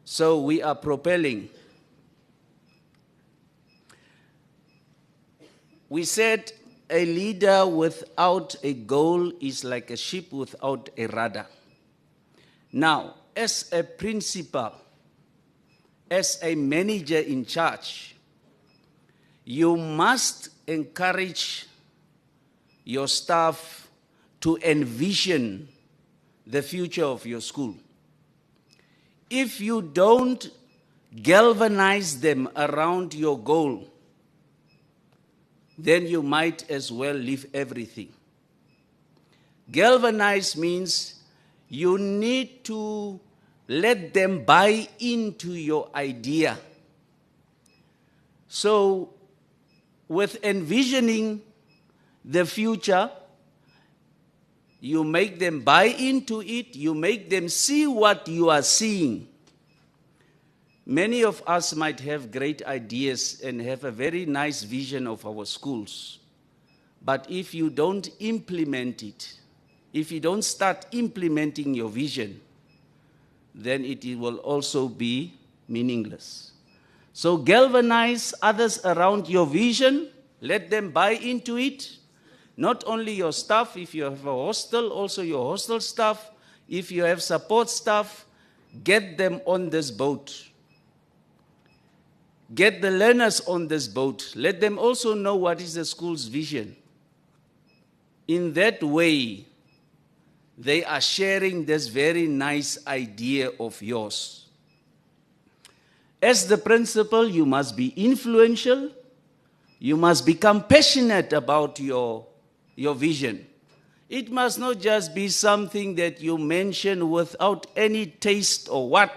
So we are propelling. We said a leader without a goal is like a ship without a rudder. Now, as a principal, as a manager in charge, you must encourage your staff to envision the future of your school. If you don't galvanize them around your goal, then you might as well leave everything. Galvanize means you need to let them buy into your idea. So, with envisioning the future, you make them buy into it, you make them see what you are seeing. Many of us might have great ideas and have a very nice vision of our schools. But if you don't implement it, if you don't start implementing your vision, then it will also be meaningless. So galvanize others around your vision, let them buy into it. Not only your staff, if you have a hostel, also your hostel staff. If you have support staff, get them on this boat. Get the learners on this boat. Let them also know what is the school's vision. In that way, they are sharing this very nice idea of yours. As the principal, you must be influential. You must become passionate about your vision. It must not just be something that you mention without any taste or what.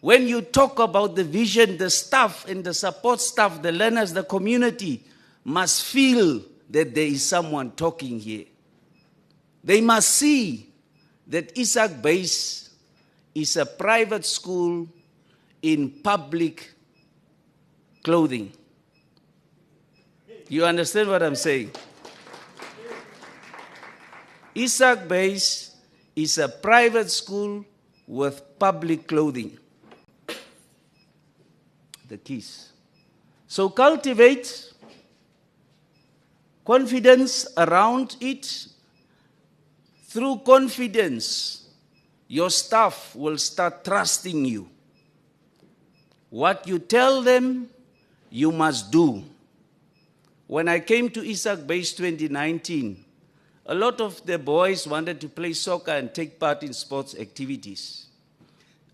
When you talk about the vision, the staff and the support staff, the learners, the community must feel that there is someone talking here. They must see that Isaac Base is a private school in public clothing. You understand what I'm saying? Isaac Base is a private school with public clothing. The keys. So cultivate confidence around it. Through confidence, your staff will start trusting you. What you tell them, you must do. When I came to Isaac Base 2019, a lot of the boys wanted to play soccer and take part in sports activities.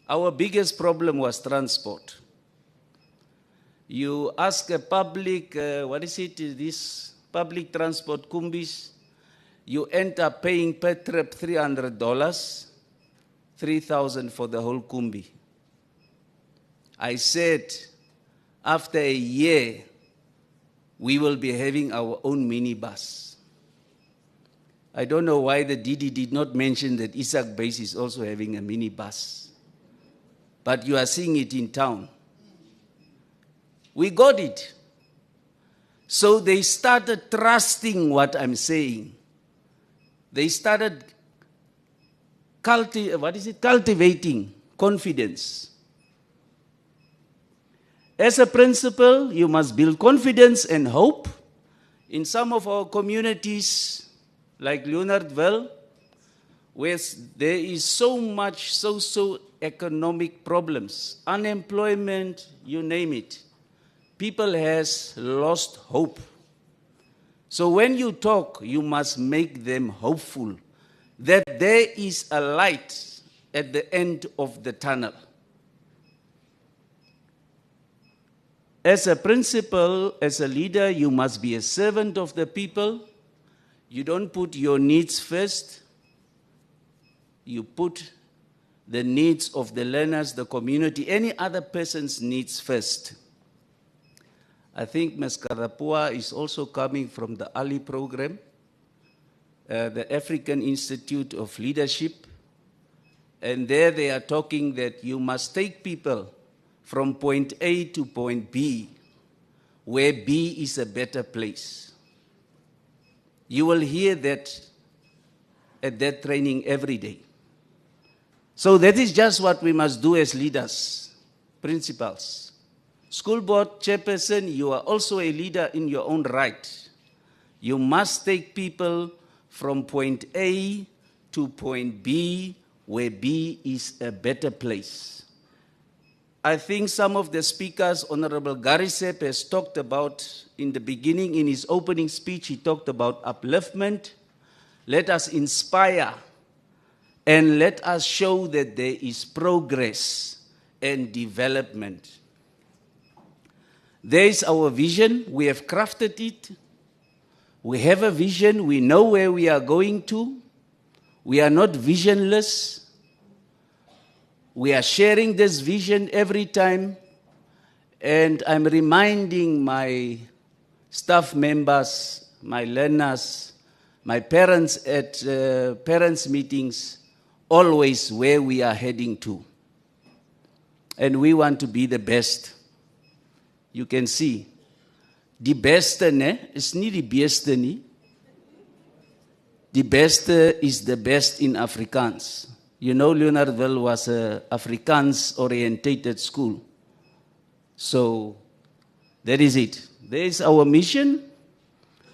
Our biggest problem was transport. You ask a public, this public transport, kumbis, you end up paying per trip $300, $3,000 for the whole kumbi. I said, after a year, we will be having our own minibus. I don't know why the DD did not mention that Isaac Base is also having a minibus. But you are seeing it in town. We got it. So they started trusting what I'm saying. They started cultivating confidence. As a principal, you must build confidence and hope. In some of our communities, like Leonardville, where there is so much socio-economic problems, unemployment, you name it. People has lost hope. So when you talk, you must make them hopeful that there is a light at the end of the tunnel. As a principal, as a leader, you must be a servant of the people. You don't put your needs first. You put the needs of the learners, the community, any other person's needs first. I think Ms. Karapua is also coming from the ALI program, the African Institute of Leadership. And there they are talking that you must take people from point A to point B, where B is a better place. You will hear that at that training every day. So that is just what we must do as leaders, principals. School board chairperson, you are also a leader in your own right. You must take people from point A to point B, where B is a better place. I think some of the speakers, Honorable Garisep has talked about in the beginning, in his opening speech, he talked about upliftment. Let us inspire and let us show that there is progress and development. There is our vision. We have crafted it. We have a vision. We know where we are going to. We are not visionless. We are sharing this vision every time. And I'm reminding my staff members, my learners, my parents at parents' meetings, always where we are heading to. And we want to be the best. You can see, the beste is niet die beste nie. The beste is the best in Afrikaans. You know, Leonardville was an Afrikaans-orientated school. So, that is it. There is our mission,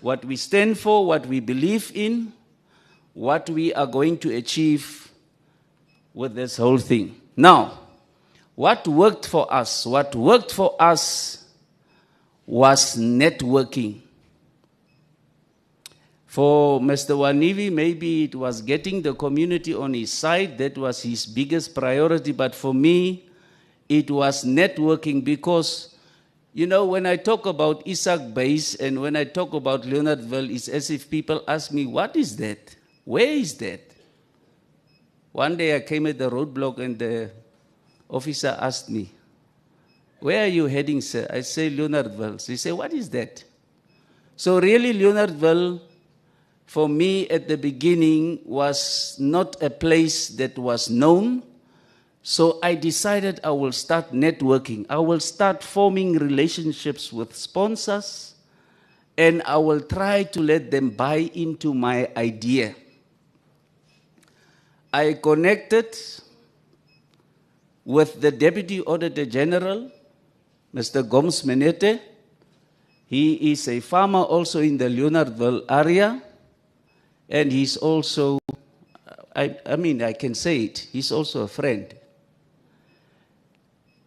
what we stand for, what we believe in, what we are going to achieve with this whole thing. Now, what worked for us? What worked for us was networking. For Mr. Wanivi, maybe it was getting the community on his side. That was his biggest priority. But for me, it was networking because, you know, when I talk about Isaac Base and when I talk about Leonardville, it's as if people ask me, what is that? Where is that? One day I came at the roadblock and the officer asked me, where are you heading, sir? I say, Leonardville. So he said, what is that? So really, Leonardville, for me at the beginning, was not a place that was known. So I decided I will start networking. I will start forming relationships with sponsors, and I will try to let them buy into my idea. I connected with the Deputy Auditor General, Mr. Gomes Menete. He is a farmer also in the Leonardville area, and he's also, I mean, I can say it, he's also a friend.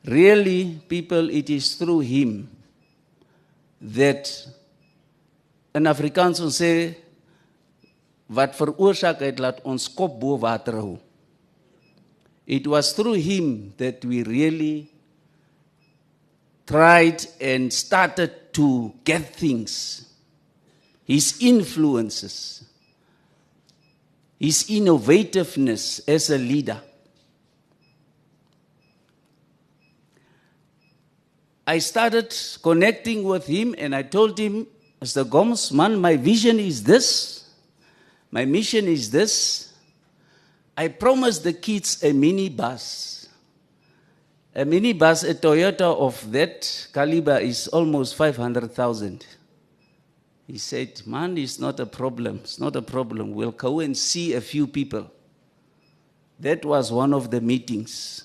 Really, people, it is through him that in Afrikaans ons sê, wat veroorsaak het laat ons kop bo water hou. It was through him that we really tried and started to get things. His influences, his innovativeness as a leader. I started connecting with him and I told him, Mr. Gomes, man, my vision is this. My mission is this. I promised the kids a minibus. A minibus, a Toyota of that caliber is almost 500,000. He said, man, it's not a problem. It's not a problem. We'll go and see a few people. That was one of the meetings.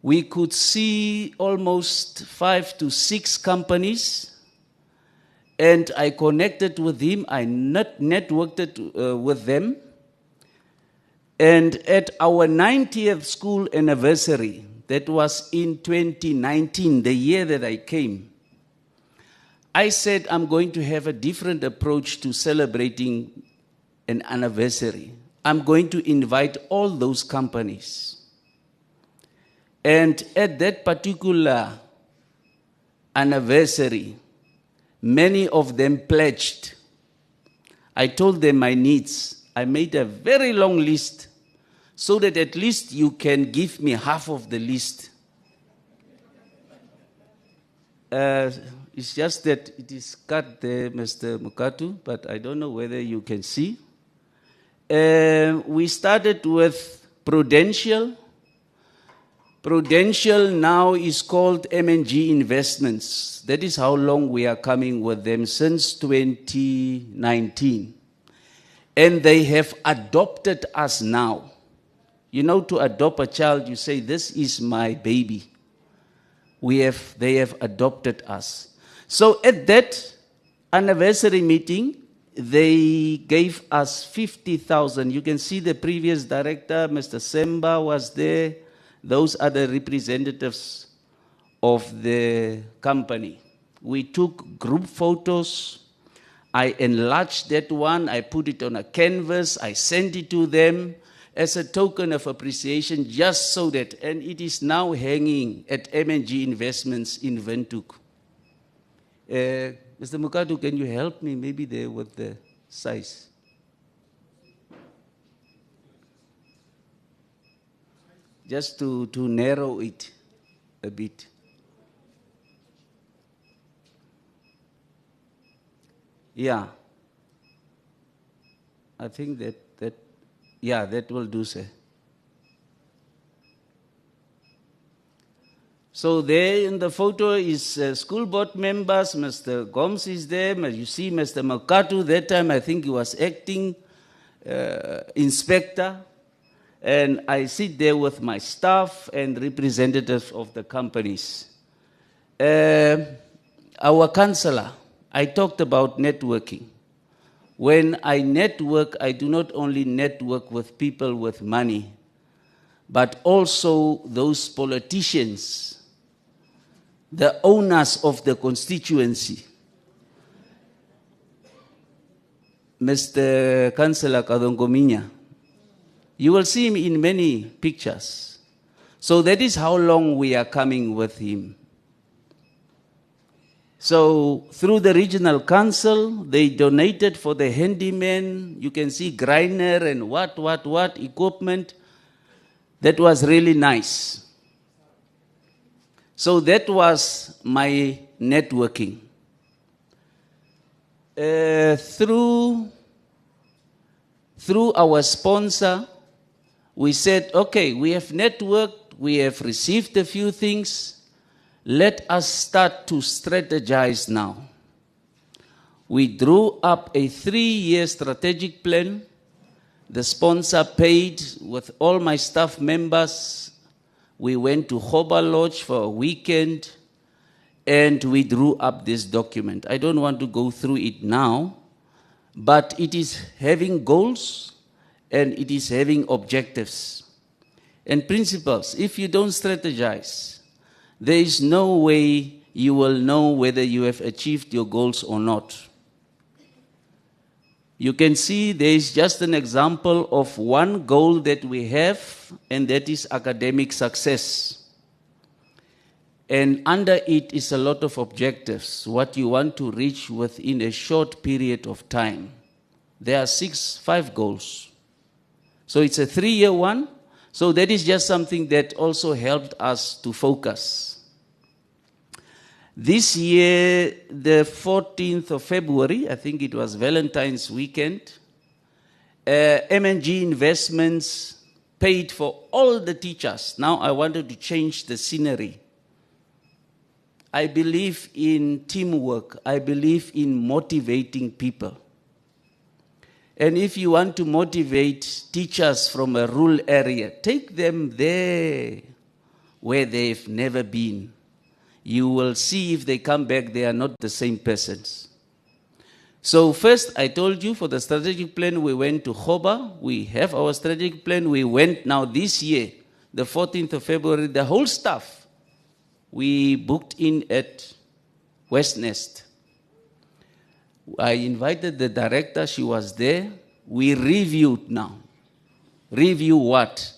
We could see almost 5 to 6 companies, and I connected with him. I networked with them. And at our 90th school anniversary, that was in 2019, the year that I came, I said I'm going to have a different approach to celebrating an anniversary. I'm going to invite all those companies. And at that particular anniversary, many of them pledged. I told them my needs. I made a very long list so that at least you can give me half of the list. It's just that it is cut there, Mr. Mukatu, but I don't know whether you can see. We started with Prudential. Prudential now is called M&G Investments. That is how long we are coming with them, since 2019. And they have adopted us now. You know, to adopt a child, you say, this is my baby. They have adopted us. So at that anniversary meeting, they gave us 50,000. You can see the previous director, Mr. Semba, was there. Those are the representatives of the company. We took group photos. I enlarged that one. I put it on a canvas. I sent it to them as a token of appreciation, just so that, and it is now hanging at M&G Investments in Windhoek. Mr. Mukadu, can you help me maybe there with the size? Just to narrow it a bit. Yeah. I think that will do, sir. So there in the photo is school board members. Mr. Gomes is there. You see Mr. Mukatu, that time I think he was acting inspector. And I sit there with my staff and representatives of the companies. Our councillor, I talked about networking. When I network, I do not only network with people with money, but also those politicians, the owners of the constituency. Mr. Councillor Kadongominya. You will see him in many pictures. So that is how long we are coming with him. So through the regional council, they donated for the handyman. You can see grinder and what equipment. That was really nice. So that was my networking. Through our sponsor, we said, okay, we have networked, we have received a few things. Let us start to strategize now. We drew up a 3-year strategic plan. The sponsor paid with all my staff members. We went to Hoba Lodge for a weekend, and we drew up this document. I don't want to go through it now, but it is having goals and it is having objectives and principles. If you don't strategize, there is no way you will know whether you have achieved your goals or not. You can see there is just an example of one goal that we have, and that is academic success. And under it is a lot of objectives, what you want to reach within a short period of time. There are 5 goals. So it's a 3-year one. So that is just something that also helped us to focus. This year, the 14th of February, I think it was Valentine's weekend, M&G Investments paid for all the teachers. Now I wanted to change the scenery. I believe in teamwork. I believe in motivating people. And if you want to motivate teachers from a rural area, take them there where they've never been. You will see if they come back, they are not the same persons. So first, I told you for the strategic plan, we went to Hoba. We have our strategic plan. We went now this year, the 14th of February, the whole staff. We booked in at West Nest. I invited the director, she was there. We reviewed now. Review what?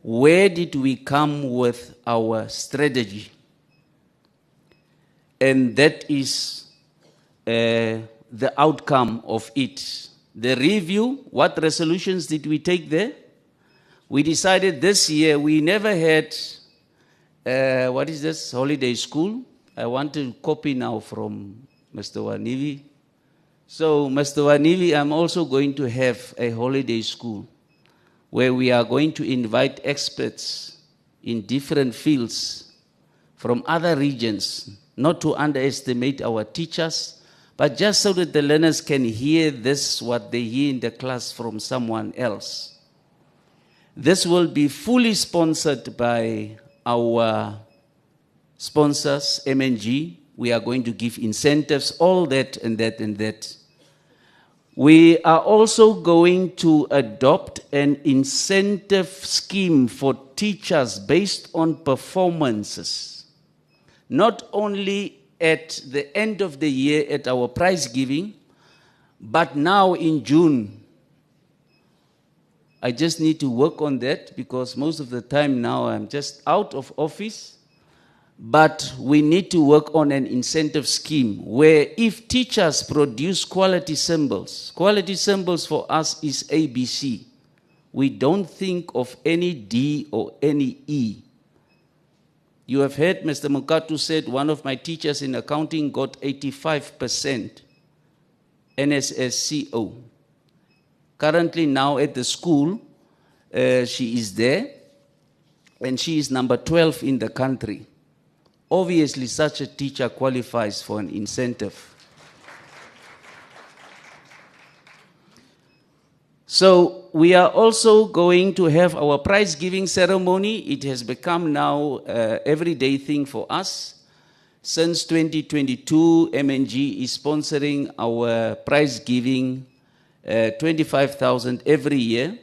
Where did we come with our strategy? And that is the outcome of it. The review, what resolutions did we take there? We decided this year we never had, what is this, holiday school. I want to copy now from Mr. Wanivi. So, Mr. Wanivi, I'm also going to have a holiday school where we are going to invite experts in different fields from other regions, not to underestimate our teachers, but just so that the learners can hear this, what they hear in the class from someone else. This will be fully sponsored by our sponsors, M&G. We are going to give incentives, all that and that and that. We are also going to adopt an incentive scheme for teachers based on performances. Not only at the end of the year at our prize giving, but now in June. I just need to work on that because most of the time now I'm just out of office. But we need to work on an incentive scheme where if teachers produce quality symbols for us is ABC. We don't think of any D or any E. You have heard Mr. Mukatu said one of my teachers in accounting got 85% NSSCO. Currently now at the school, she is there and she is number 12 in the country. Obviously, such a teacher qualifies for an incentive. So we are also going to have our prize giving ceremony. It has become now an everyday thing for us. Since 2022, M&G is sponsoring our prize giving, 25,000 every year.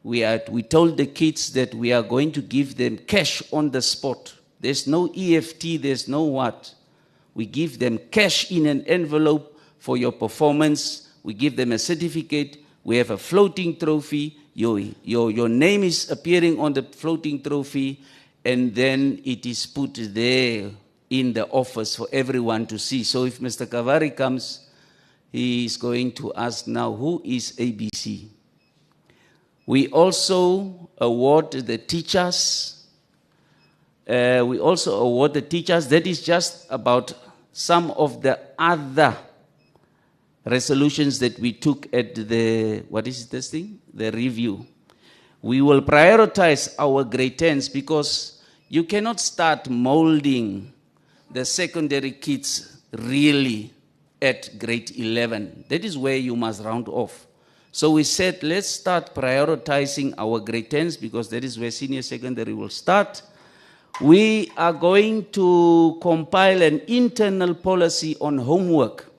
We told the kids that we are going to give them cash on the spot. There's no EFT, there's no what. We give them cash in an envelope for your performance. we give them a certificate, we have a floating trophy, your name is appearing on the floating trophy, and then it is put there in the office for everyone to see. So if Mr. Kavari comes, he is going to ask now, who is ABC? We also award the teachers. That is just about some of the other resolutions that we took at the, the review. We will prioritize our grade 10s because you cannot start molding the secondary kids really at grade 11. That is where you must round off. So we said, let's start prioritizing our grade 10s because that is where senior secondary will start. We are going to compile an internal policy on homework.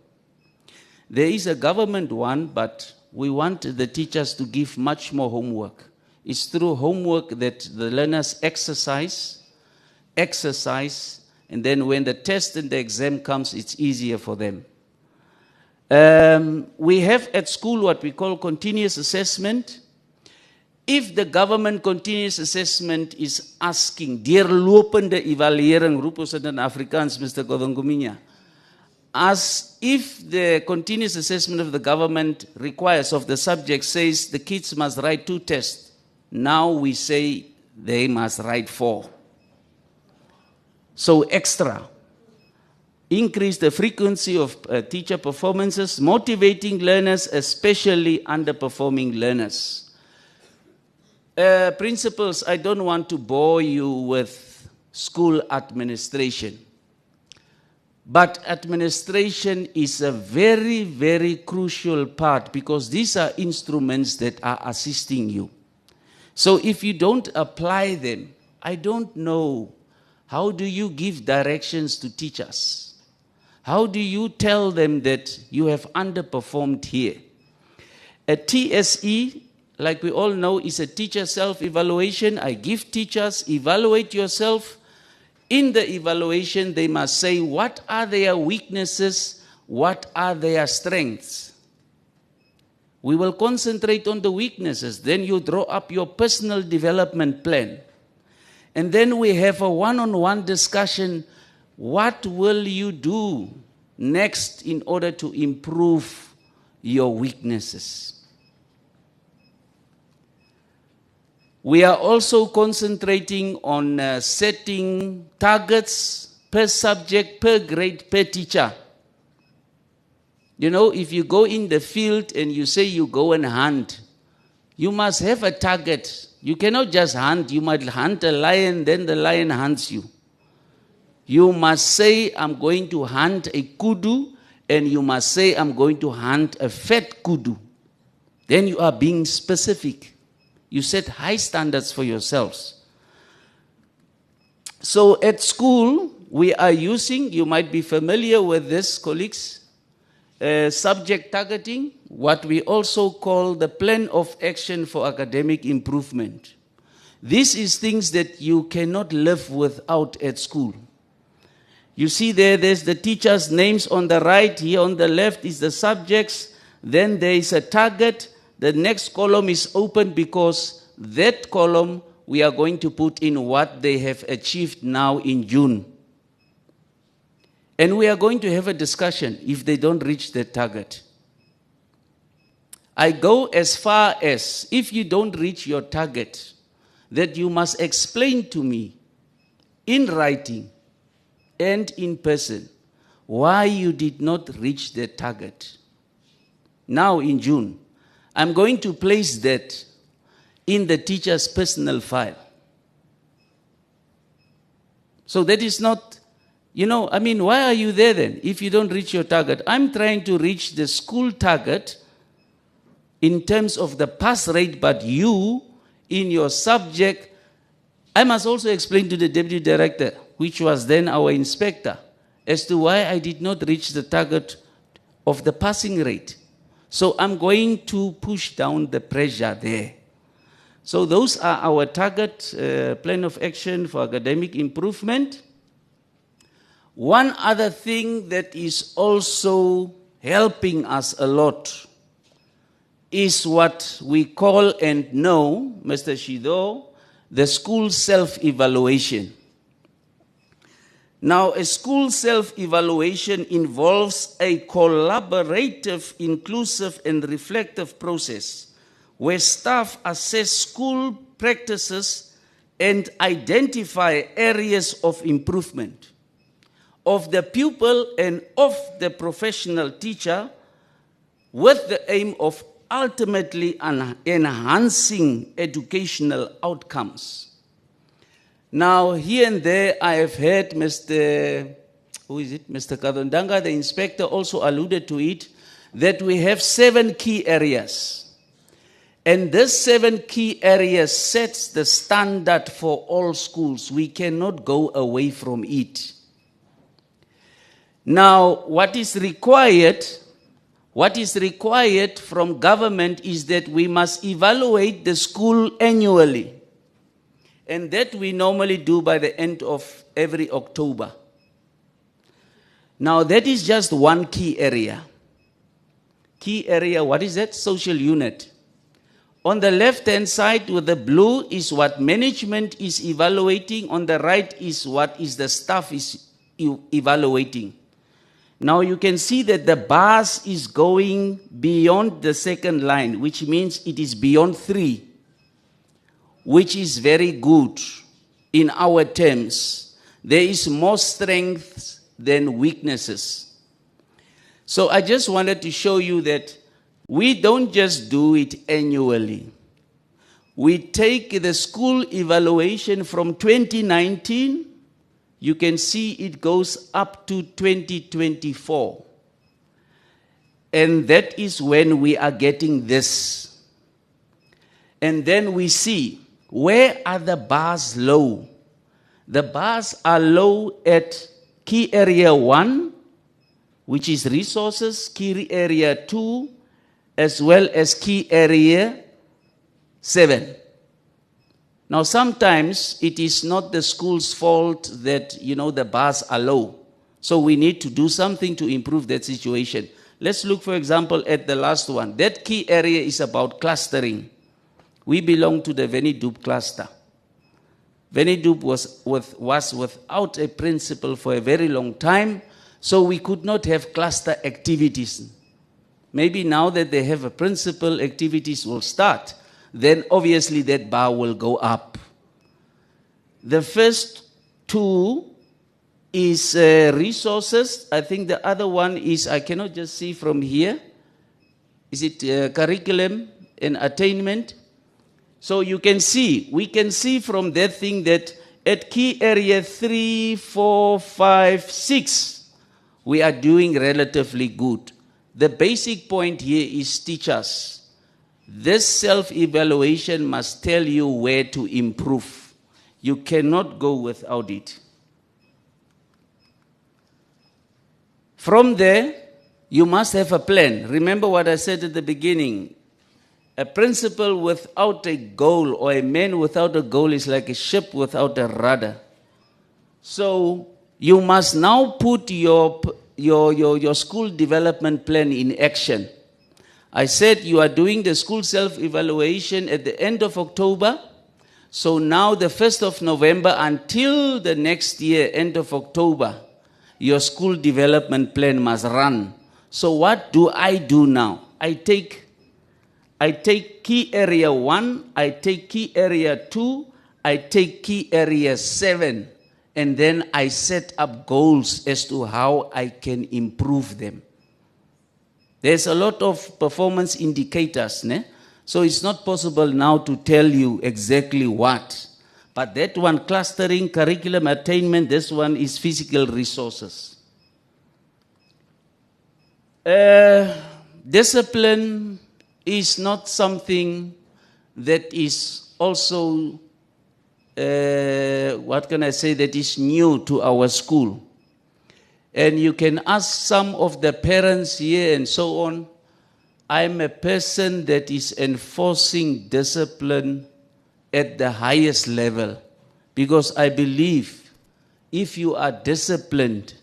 There is a government one, but we want the teachers to give much more homework. It's through homework that the learners exercise, and then when the test and the exam comes, it's easier for them. We have at school what we call continuous assessment. If the government continuous assessment is asking, deurlopende evaluering, roep ons dit in Afrikaans, Mr. Godongominya, as if the continuous assessment of the government requires of the subject says the kids must write 2 tests, now we say they must write 4. So extra. Increase the frequency of teacher performances, motivating learners, especially underperforming learners. Principals, I don't want to bore you with school administration. But administration is a very, very crucial part because these are instruments that are assisting you. So if you don't apply them, I don't know, how do you give directions to teachers? How do you tell them that you have underperformed here? A TSE, like we all know, is a teacher self-evaluation. I give teachers, evaluate yourself. In the evaluation, they must say what are their weaknesses, what are their strengths. We will concentrate on the weaknesses. Then you draw up your personal development plan. And then we have a one-on-one discussion. What will you do next in order to improve your weaknesses? We are also concentrating on setting targets per subject, per grade, per teacher. You know, if you go in the field and you say you go and hunt, you must have a target. You cannot just hunt. You might hunt a lion, then the lion hunts you. You must say, I'm going to hunt a kudu, and you must say, I'm going to hunt a fat kudu. Then you are being specific. You set high standards for yourselves. So at school, we are using, you might be familiar with this, colleagues, subject targeting, what we also call the plan of action for academic improvement. This is things that you cannot live without at school. You see there's the teachers' names on the right, here on the left is the subjects, then there is a target. The next column is open because that column we are going to put in what they have achieved now in June. And we are going to have a discussion if they don't reach the target. I go as far as, if you don't reach your target, that you must explain to me in writing and in person why you did not reach the target. Now in June, I'm going to place that in the teacher's personal file. So that is not, why are you there then if you don't reach your target? I'm trying to reach the school target in terms of the pass rate, but you, in your subject, I must also explain to the deputy director, which was then our inspector, as to why I did not reach the target of the passing rate. So I'm going to push down the pressure there. So those are our target plan of action for academic improvement. One other thing that is also helping us a lot is what we call and know, Mr. Shido, the school self-evaluation. Now, a school self-evaluation involves a collaborative, inclusive, and reflective process where staff assess school practices and identify areas of improvement of the pupil and of the professional teacher with the aim of ultimately enhancing educational outcomes. Now, here and there, I have heard Mr. Kadondanga, the inspector, also alluded to it, that we have 7 key areas. And this 7 key areas sets the standard for all schools. We cannot go away from it. Now, what is required from government is that we must evaluate the school annually. And that we normally do by the end of every October. Now, that is just one key area. Key area, what is that? Social unit. On the left-hand side with the blue is what management is evaluating. On the right is what is the staff is evaluating. Now, you can see that the bars is going beyond the second line, which means it is beyond 3. Which is very good in our terms. There is more strengths than weaknesses. So I just wanted to show you that we don't just do it annually. We take the school evaluation from 2019. You can see it goes up to 2024. And that is when we are getting this. And then we see, where are the bars low? The bars are low at key area 1, which is resources, key area 2, as well as key area 7. Now, sometimes it is not the school's fault that, the bars are low. So we need to do something to improve that situation. Let's look, for example, at the last one. That key area is about clustering. We belong to the Venidub cluster. Venidub was without a principal for a very long time, so we could not have cluster activities. Maybe now that they have a principal, activities will start. Then obviously that bar will go up. The first 2 is resources. I think the other one is, I cannot just see from here. Is it curriculum and attainment? So we can see from that thing that at key area 3, 4, 5, 6, we are doing relatively good. The basic point here is teachers. This self-evaluation must tell you where to improve. You cannot go without it. From there, you must have a plan. Remember what I said at the beginning. A principle without a goal or a man without a goal is like a ship without a rudder. So you must now put your school development plan in action. I said you are doing the school self-evaluation at the end of October. So now the 1st of November until the next year, end of October, your school development plan must run. So what do I do now? I take key area 1, I take key area 2, I take key area 7, and then I set up goals as to how I can improve them. There's a lot of performance indicators, so it's not possible now to tell you exactly what. But that one, clustering, curriculum attainment, this one is physical resources. Discipline is not something that is also, that is new to our school. And you can ask some of the parents here and so on. I'm a person that is enforcing discipline at the highest level, because I believe if you are disciplined,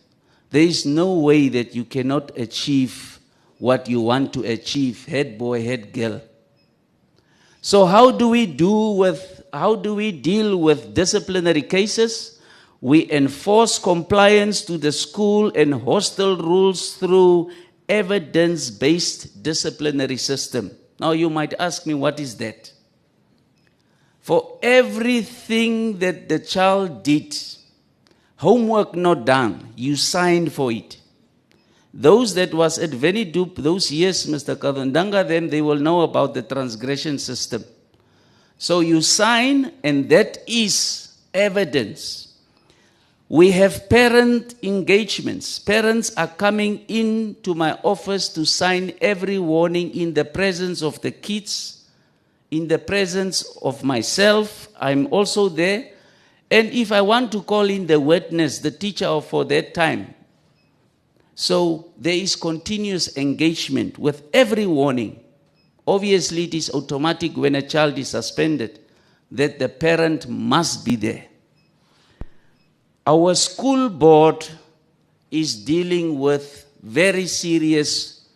there is no way that you cannot achieve what you want to achieve, head boy, head girl. So how do we deal with disciplinary cases? We enforce compliance to the school and hostel rules through evidence-based disciplinary system. Now you might ask me, what is that? For everything that the child did, homework not done, you signed for it. Those that was at Venidup, those years, Mr. Kavandanga, then they will know about the transgression system. So you sign, and that is evidence. We have parent engagements. Parents are coming into my office to sign every warning in the presence of the kids, in the presence of myself. I'm also there. And if I want to call in the witness, the teacher for that time. So there is continuous engagement with every warning. Obviously, it is automatic when a child is suspended that the parent must be there. Our school board is dealing with very serious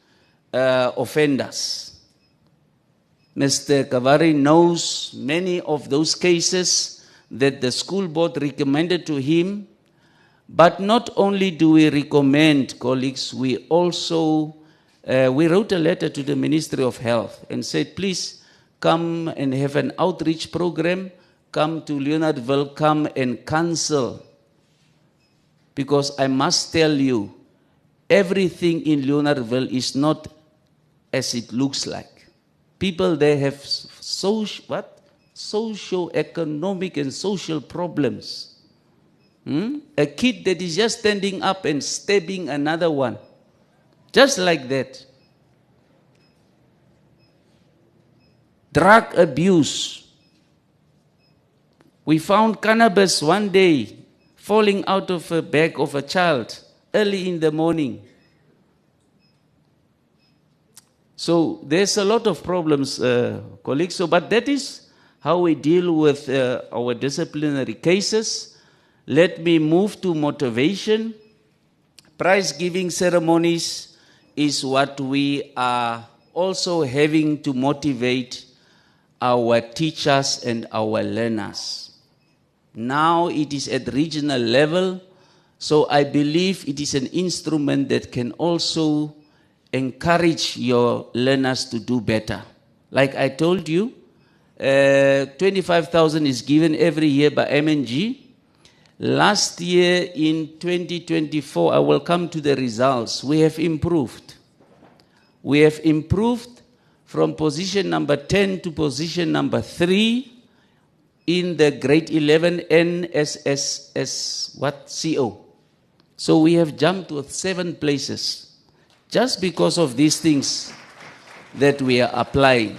offenders. Mr. Kavari knows many of those cases that the school board recommended to him. But not only do we recommend, colleagues, we also, we wrote a letter to the Ministry of Health and said, please come and have an outreach program, come to Leonardville, come and counsel. Because I must tell you, everything in Leonardville is not as it looks like. People there have socio-economic and social problems. A kid that is just standing up and stabbing another one. Just like that. Drug abuse. We found cannabis one day falling out of a bag of a child early in the morning. So there's a lot of problems, colleagues. So, but that is how we deal with our disciplinary cases. Let me move to motivation. Prize-giving ceremonies is what we are also having to motivate our teachers and our learners. Now it is at regional level, so I believe it is an instrument that can also encourage your learners to do better. Like I told you, 25,000 is given every year by MNG. Last year in 2024, I will come to the results. We have improved. We have improved from position number 10 to position number 3 in the grade 11 NSSS CO. So we have jumped to 7 places just because of these things that we are applying.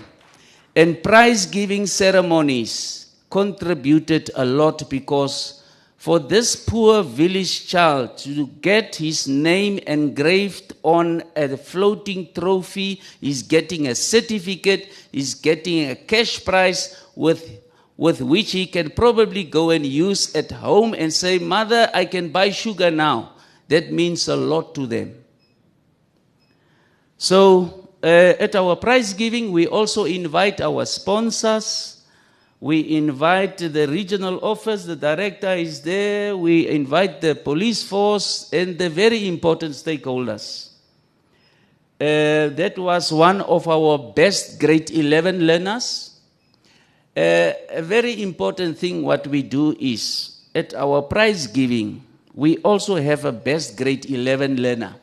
And prize-giving ceremonies contributed a lot because for this poor village child to get his name engraved on a floating trophy, he's getting a certificate, he's getting a cash prize with which he can probably go and use at home and say, Mother, I can buy sugar now. That means a lot to them. So at our prize giving, we also invite our sponsors. We invite the regional office, the director is there. We invite the police force and the very important stakeholders. That was one of our best grade 11 learners. A very important thing what we do is, at our prize giving, we also have a best grade 11 learner.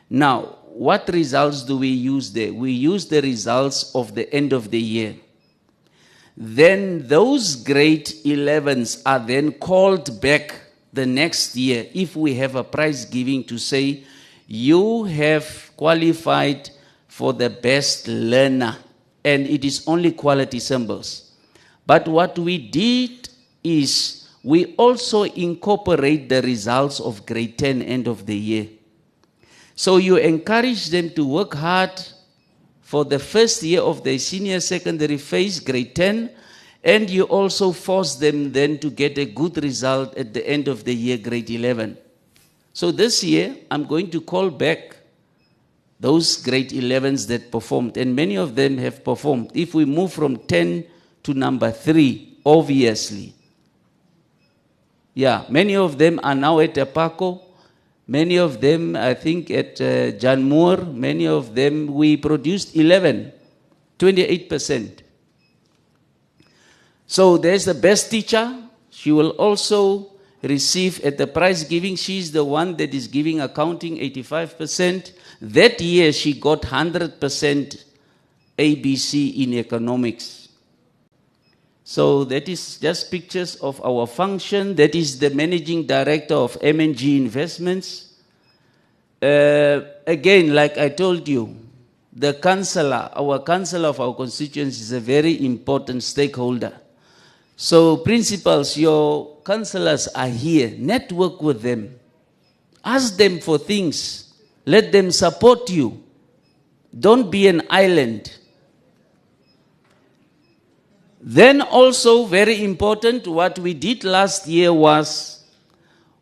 Now, what results do we use there? We use the results of the end of the year. Then those grade 11s are then called back the next year if we have a prize giving to say, you have qualified for the best learner, and it is only quality symbols. But what we did is we also incorporate the results of grade 10 end of the year. So you encourage them to work hard for the first year of their senior secondary phase, grade 10, and you also force them then to get a good result at the end of the year, grade 11. So this year, I'm going to call back those grade 11s that performed, and many of them have performed. If we move from 10 to number 3, obviously. Yeah, many of them are now at Apako. Many of them, I think, at John Moore. Many of them, we produced 11, 28%. So there's the best teacher. She will also receive at the prize giving. She's the one that is giving accounting 85%. That year, she got 100% ABC in economics. So that is just pictures of our function. That is the managing director of M&G Investments. Again, like I told you, the councillor, our councillor of our constituency is a very important stakeholder. So principals, your councillors are here. Network with them. Ask them for things. Let them support you. Don't be an island. Then also very important, what we did last year was,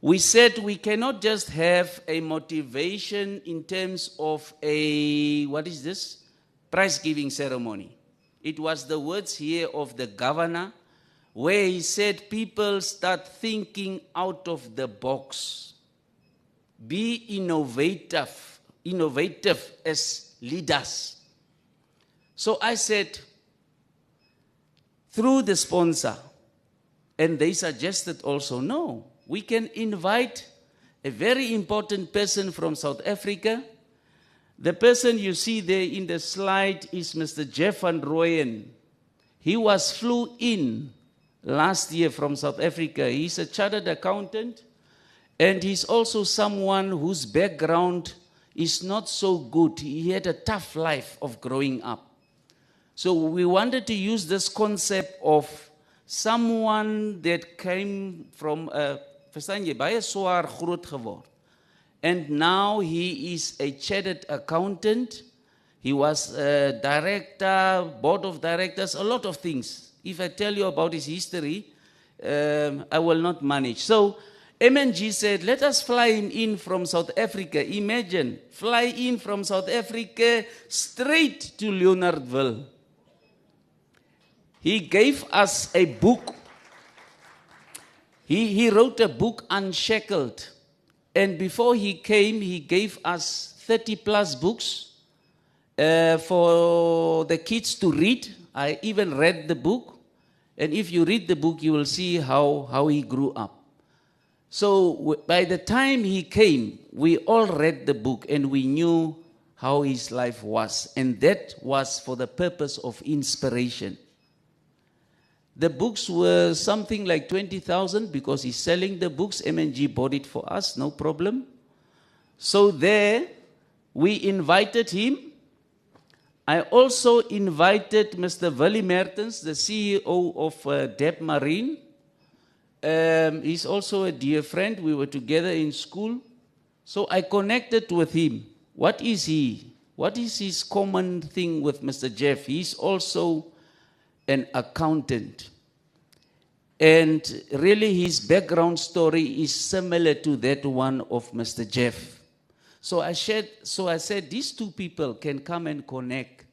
we said we cannot just have a motivation in terms of a, what is this? Prize giving ceremony. It was the words here of the governor, where he said people start thinking out of the box. Be innovative as leaders. So I said, through the sponsor, and they suggested also, no, we can invite a very important person from South Africa. The person you see there in the slide is Mr. Jeff van Rooyen. He flew in last year from South Africa. He's a chartered accountant, and he's also someone whose background is not so good. He had a tough life of growing up. So we wanted to use this concept of someone that came from baie swaar groot geword. And now he is a chartered accountant. He was a director, board of directors, a lot of things. If I tell you about his history, I will not manage. So M&G said, let us fly him in from South Africa. Imagine, fly in from South Africa straight to Leonardville. He gave us a book. He wrote a book, Unshackled. And before he came, he gave us 30 plus books for the kids to read. I even read the book. And if you read the book, you will see how he grew up. So by the time he came, we all read the book and we knew how his life was. And that was for the purpose of inspiration. The books were something like 20,000 because he's selling the books. M&G bought it for us, no problem. So there, we invited him. I also invited Mr. Willie Mertens, the CEO of Deb Marine. He's also a dear friend. We were together in school. So I connected with him. What is he? What is his common thing with Mr. Jeff? He's also an accountant. And really his background story is similar to that one of Mr. Jeff. So I said these two people can come and connect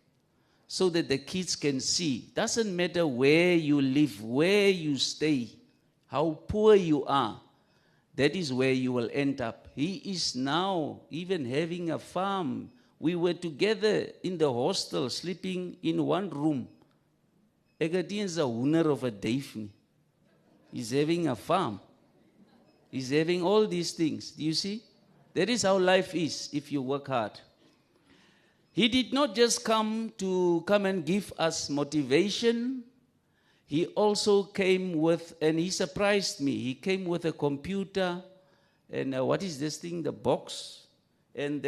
so that the kids can see. Doesn't matter where you live, where you stay, how poor you are, that is where you will end up. He is now even having a farm. We were together in the hostel, sleeping in one room. Ek het nie eens 'n hoender of 'n duif nie. He's having a farm. He's having all these things. Do you see? That is how life is if you work hard. He did not just come and give us motivation. He also came with, and he surprised me, he came with a computer, and what is this thing, the box? And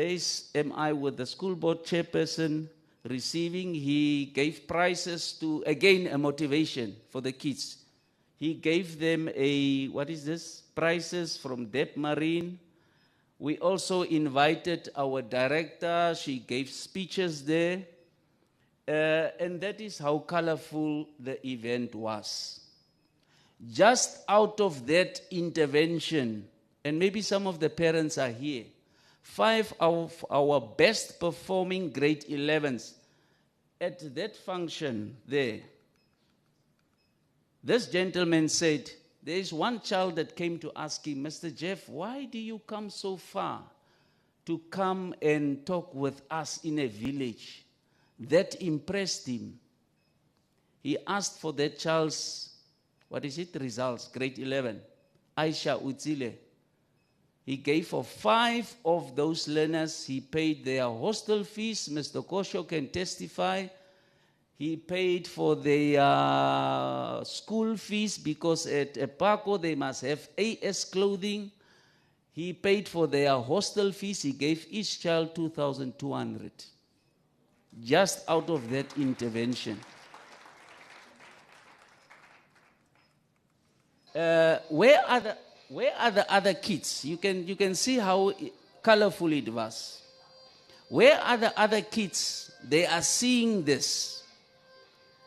am I with the school board chairperson receiving. He gave prizes to, again, a motivation for the kids. He gave them prizes from Deb Marine. We also invited our director. She gave speeches there. And that is how colorful the event was. Just out of that intervention, and maybe some of the parents are here, 5 of our best performing grade 11s. At that function there, this gentleman said, there is one child that came to ask him, Mr. Jeff, why do you come so far to come and talk with us in a village? That impressed him. He asked for that child's, results, grade 11, Aisha Utsile. He gave for 5 of those learners, he paid their hostel fees. Mr. Kosho can testify. He paid for their school fees because at Epako they must have AS clothing. He paid for their hostel fees. He gave each child 2,200 just out of that intervention. Where are the other kids? You can see how colorful it was. Where are the other kids? They are seeing this.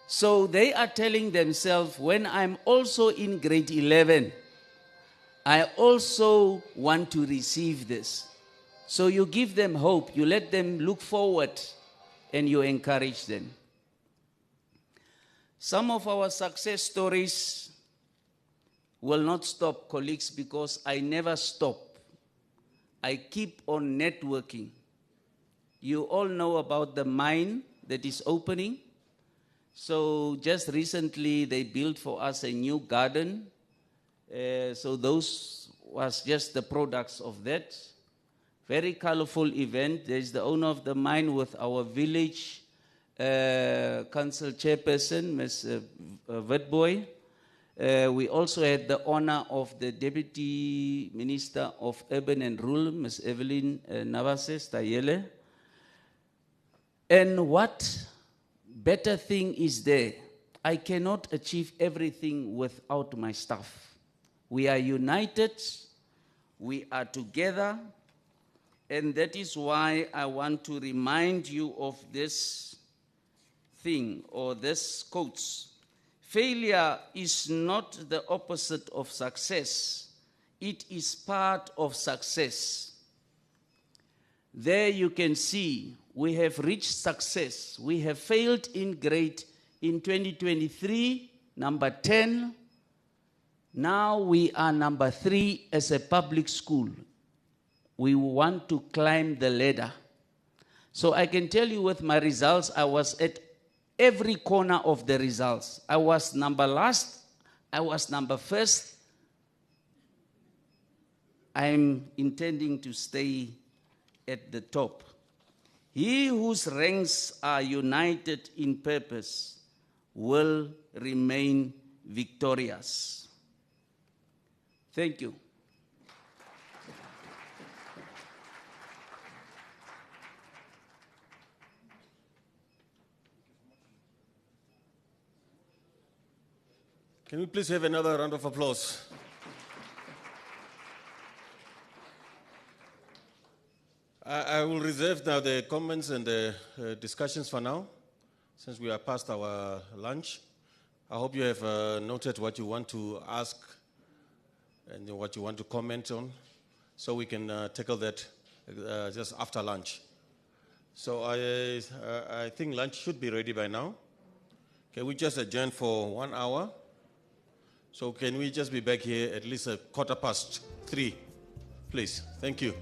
So they are telling themselves, when I'm also in grade 11, I also want to receive this. So you give them hope, you let them look forward, and you encourage them. Some of our success stories will not stop, colleagues, because I never stop. I keep on networking. You all know about the mine that is opening. So just recently they built for us a new garden. So those was just the products of that. Very colorful event. There's the owner of the mine with our village council chairperson, Ms. Witboy. We also had the honor of the Deputy Minister of Urban and Rural, Ms. Evelyn Navases Tayele. And what better thing is there? I cannot achieve everything without my staff. We are united, we are together, and that is why I want to remind you of this thing or this quotes. Failure is not the opposite of success. It is part of success. There you can see we have reached success. We have failed in grade in 2023, number 10. Now we are number 3 as a public school. We want to climb the ladder. So I can tell you with my results, I was at every corner of the results. I was number last, I was number first. I'm intending to stay at the top. He whose ranks are united in purpose will remain victorious. Thank you. Can we please have another round of applause? I will reserve now the comments and the discussions for now, since we are past our lunch. I hope you have noted what you want to ask and what you want to comment on, so we can tackle that just after lunch. So I think lunch should be ready by now. Can we just adjourn for 1 hour? So can we just be back here at least 3:15, please? Thank you.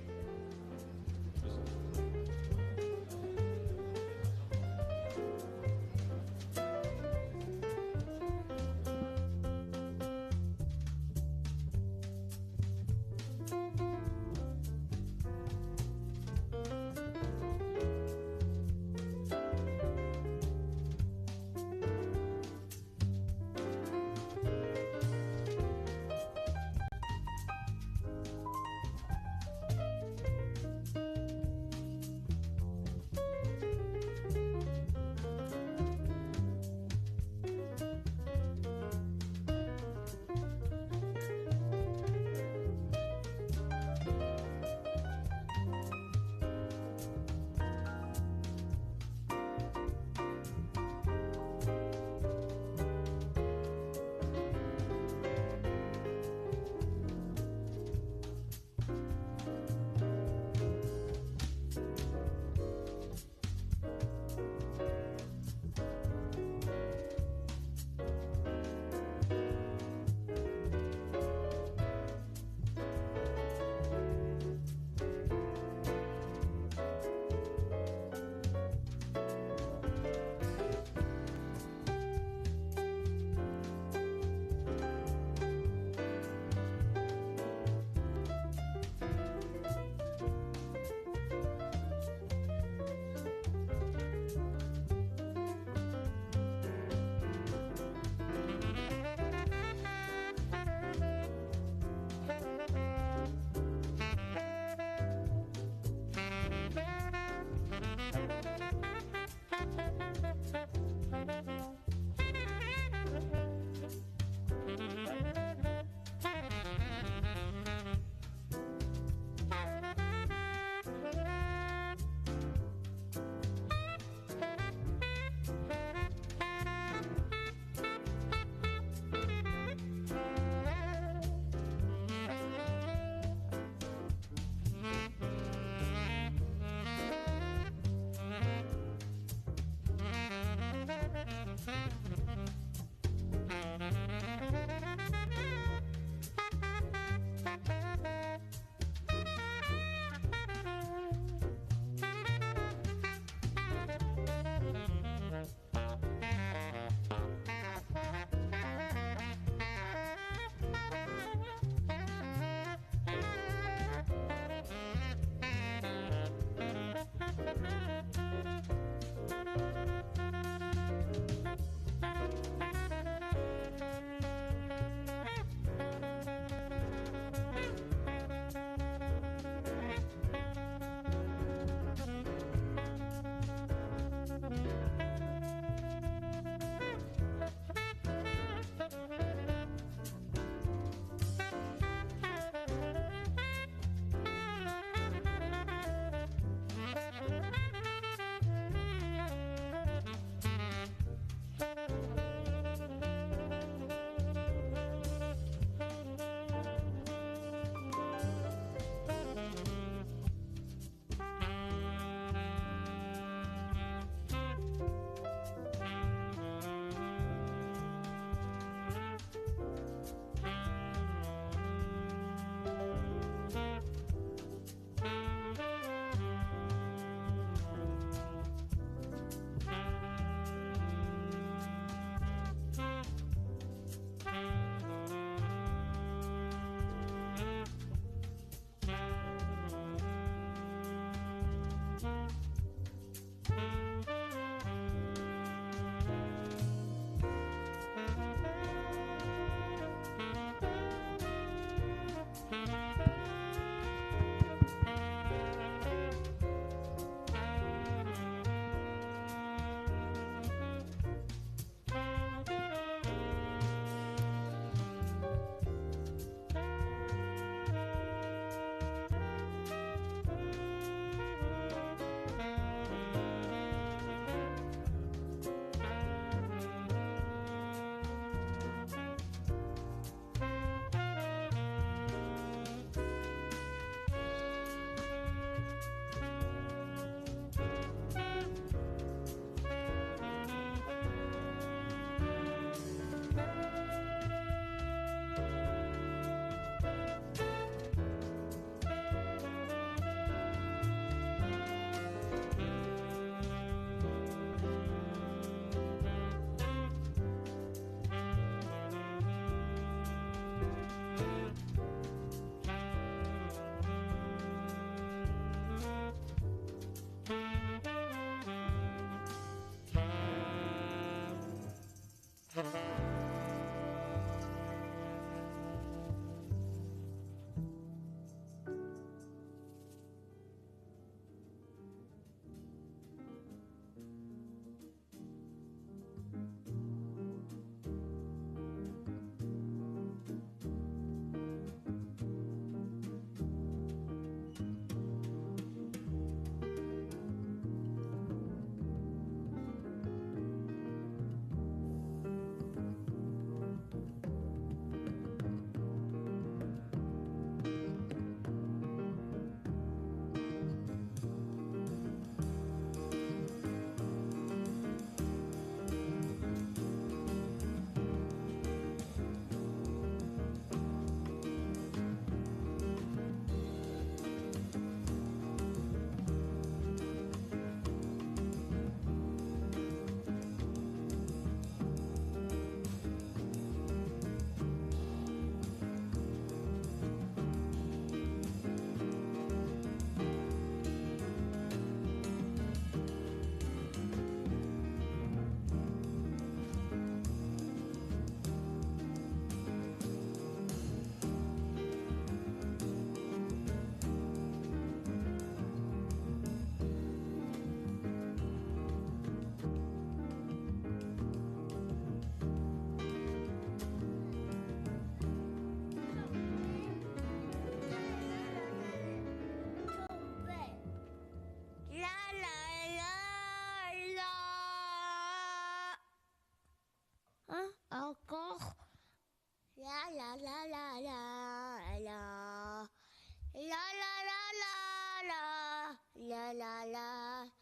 Encore. La la la la la la. La la la la la. La la la.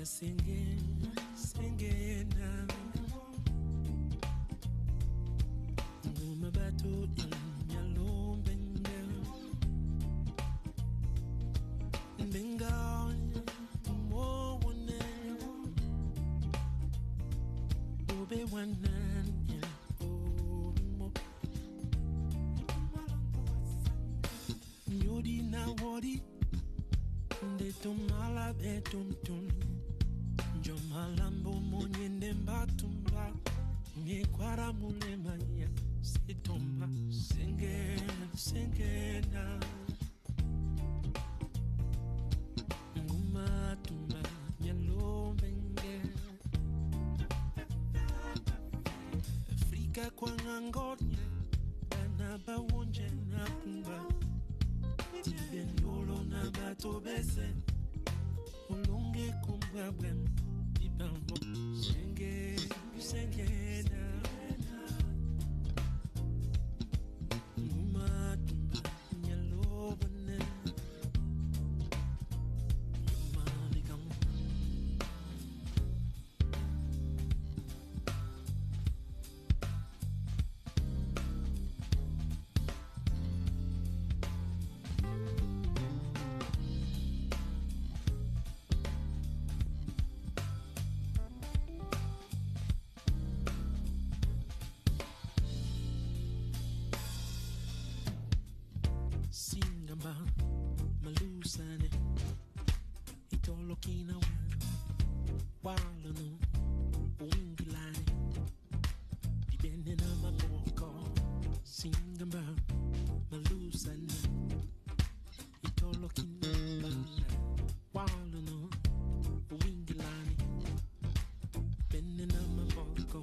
Singing, singing now. Nguma batu nyalo benga. Benga mo one. Obe one ya mo. Nyodi na wodi. De tomala be tum. Jomalambo monyende mbatumba Nyekwara mulema ya sitomba Sengena Nguma tumba Nyalo benge Afrika kwa ngangornya Dana bawonje na kumba Tibendolo na bato bese Ulunge kumbwa bwem Ibambo Sengena Nguma tumba Nyalo bane Yomali gamu Singamba Malusane Itolokina Walano Wingilane Dibende na maboko Singamba Malusane Itolokina Walano Wingilane Bende na maboko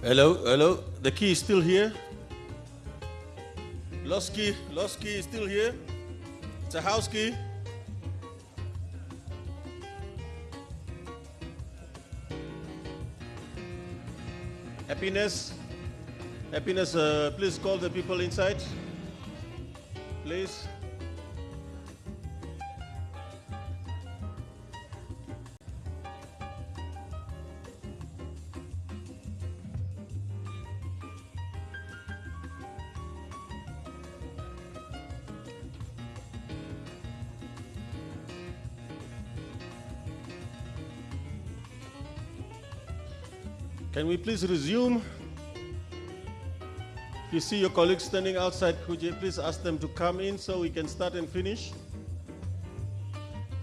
Hello. The key is still here. Lost key is still here. It's a house key. Happiness, please call the people inside. Please. Can we please resume? If you see your colleagues standing outside, could you please ask them to come in so we can start and finish?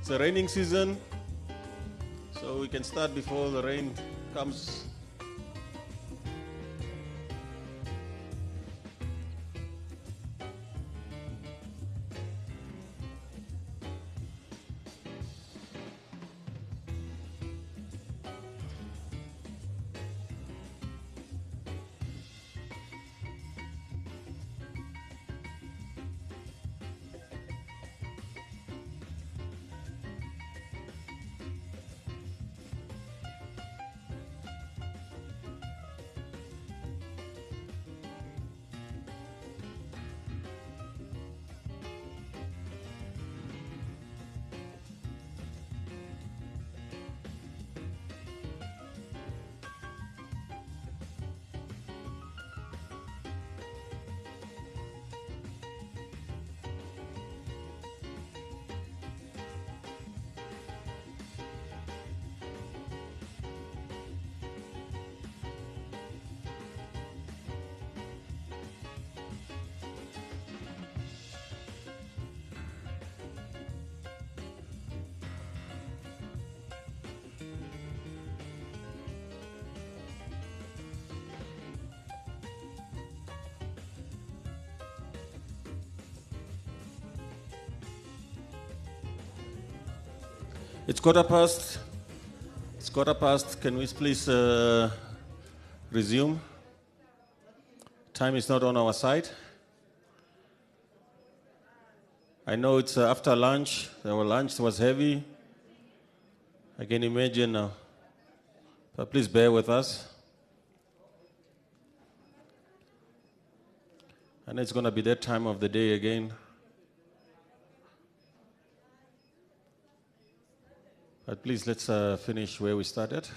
It's a raining season, so we can start before the rain comes. It's quarter past. Can we please resume? Time is not on our side. I know it's after lunch. Our lunch was heavy. I can imagine. But please bear with us. And it's going to be that time of the day again. But please, let's finish where we started.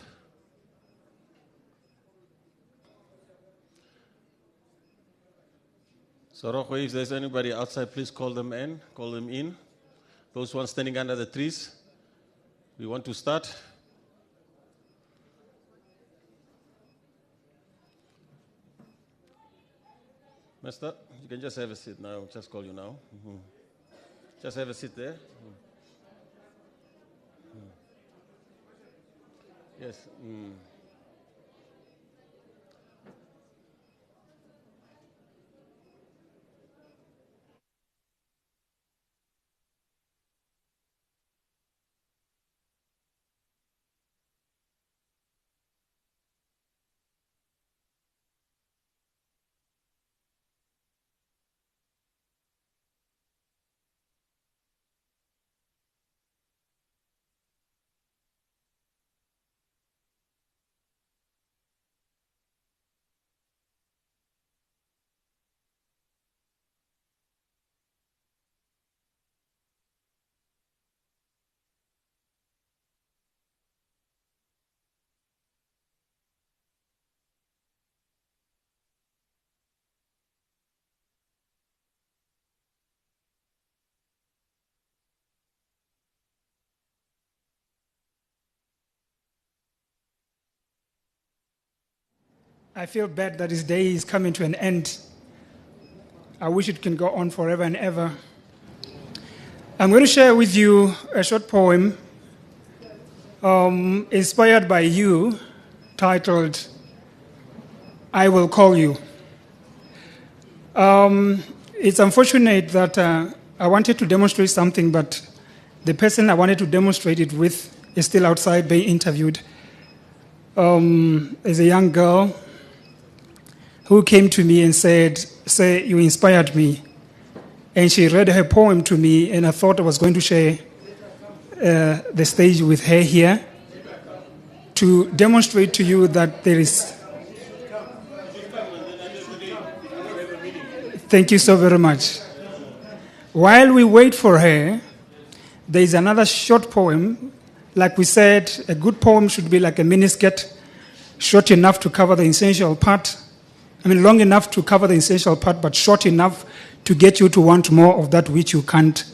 So, Rojo, if there's anybody outside, please call them in. Those ones standing under the trees, we want to start. Mister, you can just have a seat now. I'll just call you now. Just have a seat there. Yes. I feel bad that this day is coming to an end. I wish it can go on forever and ever. I'm going to share with you a short poem inspired by you, titled, I Will Call You. It's unfortunate that I wanted to demonstrate something, but the person I wanted to demonstrate it with is still outside being interviewed. As a young girl, who came to me and said, you inspired me. And she read her poem to me, and I thought I was going to share the stage with her here to demonstrate to you that there is... Thank you so very much. While we wait for her, there is another short poem. Like we said, a good poem should be like a miniskirt, short enough to cover the essential part. Long enough to cover the essential part, but short enough to get you to want more of that which you can't.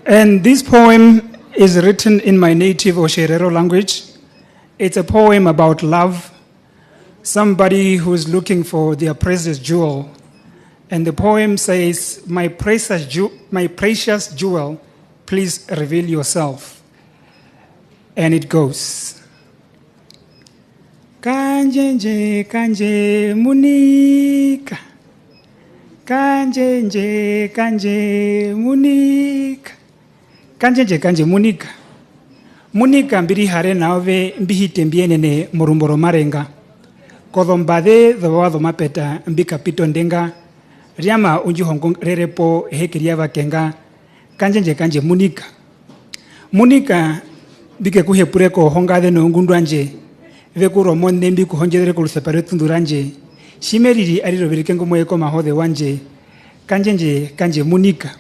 And this poem is written in my native Osherero language. It's a poem about love, somebody who is looking for their precious jewel. And the poem says, my precious jewel, please reveal yourself. And it goes, Kanje kanje munika, kanje munika, kanje munika, munika mbiri hare nawe mbihite mbienene murumboro marenga, kodombade dhawado mapeta mbika pito ndenga, riama unji hongkong rerepo hekiria vakenga, kanje munika. Munika bike kuhepureko hongade no ngundwanje, veku romon nembi kuhonjedere kulusepare tunduranje, shimeriri ariro virikengo moyeko mahode wanje, kanje munika.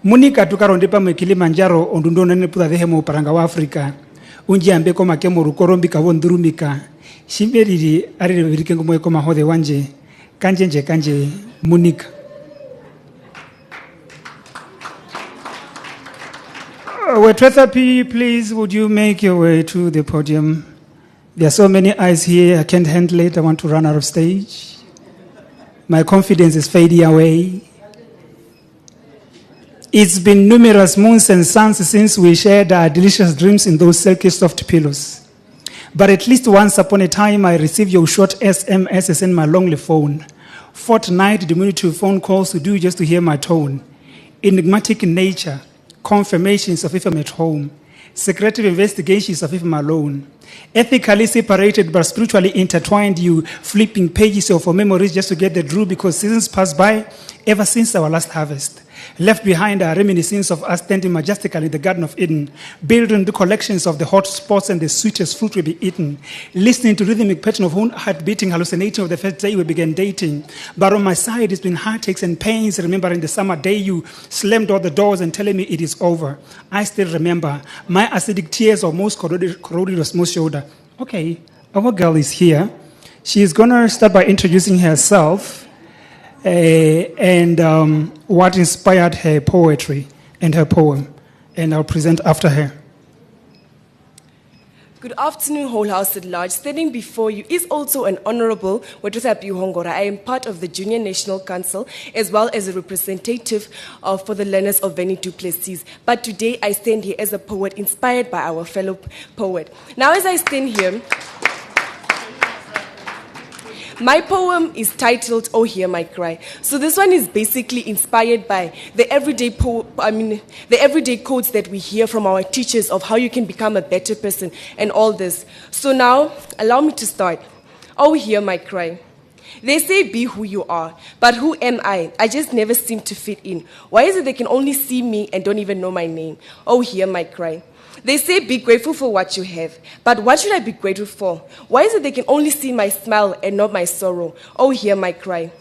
Munika tukarondepa mwe Kilimanjaro ondundona neputa dhehemo paranga wa Afrika, unji ambeko makemo rukorombika wondurumika, shimeriri ariro virikengo moyeko mahode wanje, kanje munika. Wetwethapi, please, would you make your way to the podium? There are so many eyes here, I can't handle it, I want to run out of stage. My confidence is fading away. It's been numerous moons and suns since we shared our delicious dreams in those silky soft pillows. But at least once upon a time, I received your short SMSs in my lonely phone. Fortnight diminutive phone calls to do just to hear my tone. Enigmatic in nature, confirmations of if I'm at home, secretive investigations of if I'm alone, ethically separated but spiritually intertwined, you flipping pages of our memories just to get the drew because seasons pass by ever since our last harvest. Left behind are reminiscences of us standing majestically in the Garden of Eden, building the collections of the hot spots and the sweetest fruit will be eaten, listening to rhythmic pattern of heart beating, hallucinating of the first day we began dating. But on my side, it's been heartaches and pains, remembering the summer day you slammed all the doors and telling me it is over. I still remember my acidic tears almost corroded your smooth shoulder. Okay, our girl is here. She's going to start by introducing herself. And what inspired her poetry and her poem, and I'll present after her. Good afternoon, whole house at large. Standing before you is also an honorable Wetwethapi Hongora. I am part of the Junior National Council as well as a representative for the learners of Veni du Plessis. But today I stand here as a poet inspired by our fellow poet. Now as I stand here, my poem is titled, Oh Hear My Cry. So this one is basically inspired by the everyday quotes that we hear from our teachers of how you can become a better person and all this. So now, allow me to start. Oh hear my cry. They say be who you are, but who am I? I just never seem to fit in. Why is it they can only see me and don't even know my name? Oh hear my cry. They say be grateful for what you have, but what should I be grateful for? Why is it they can only see my smile and not my sorrow? Oh, hear my cry.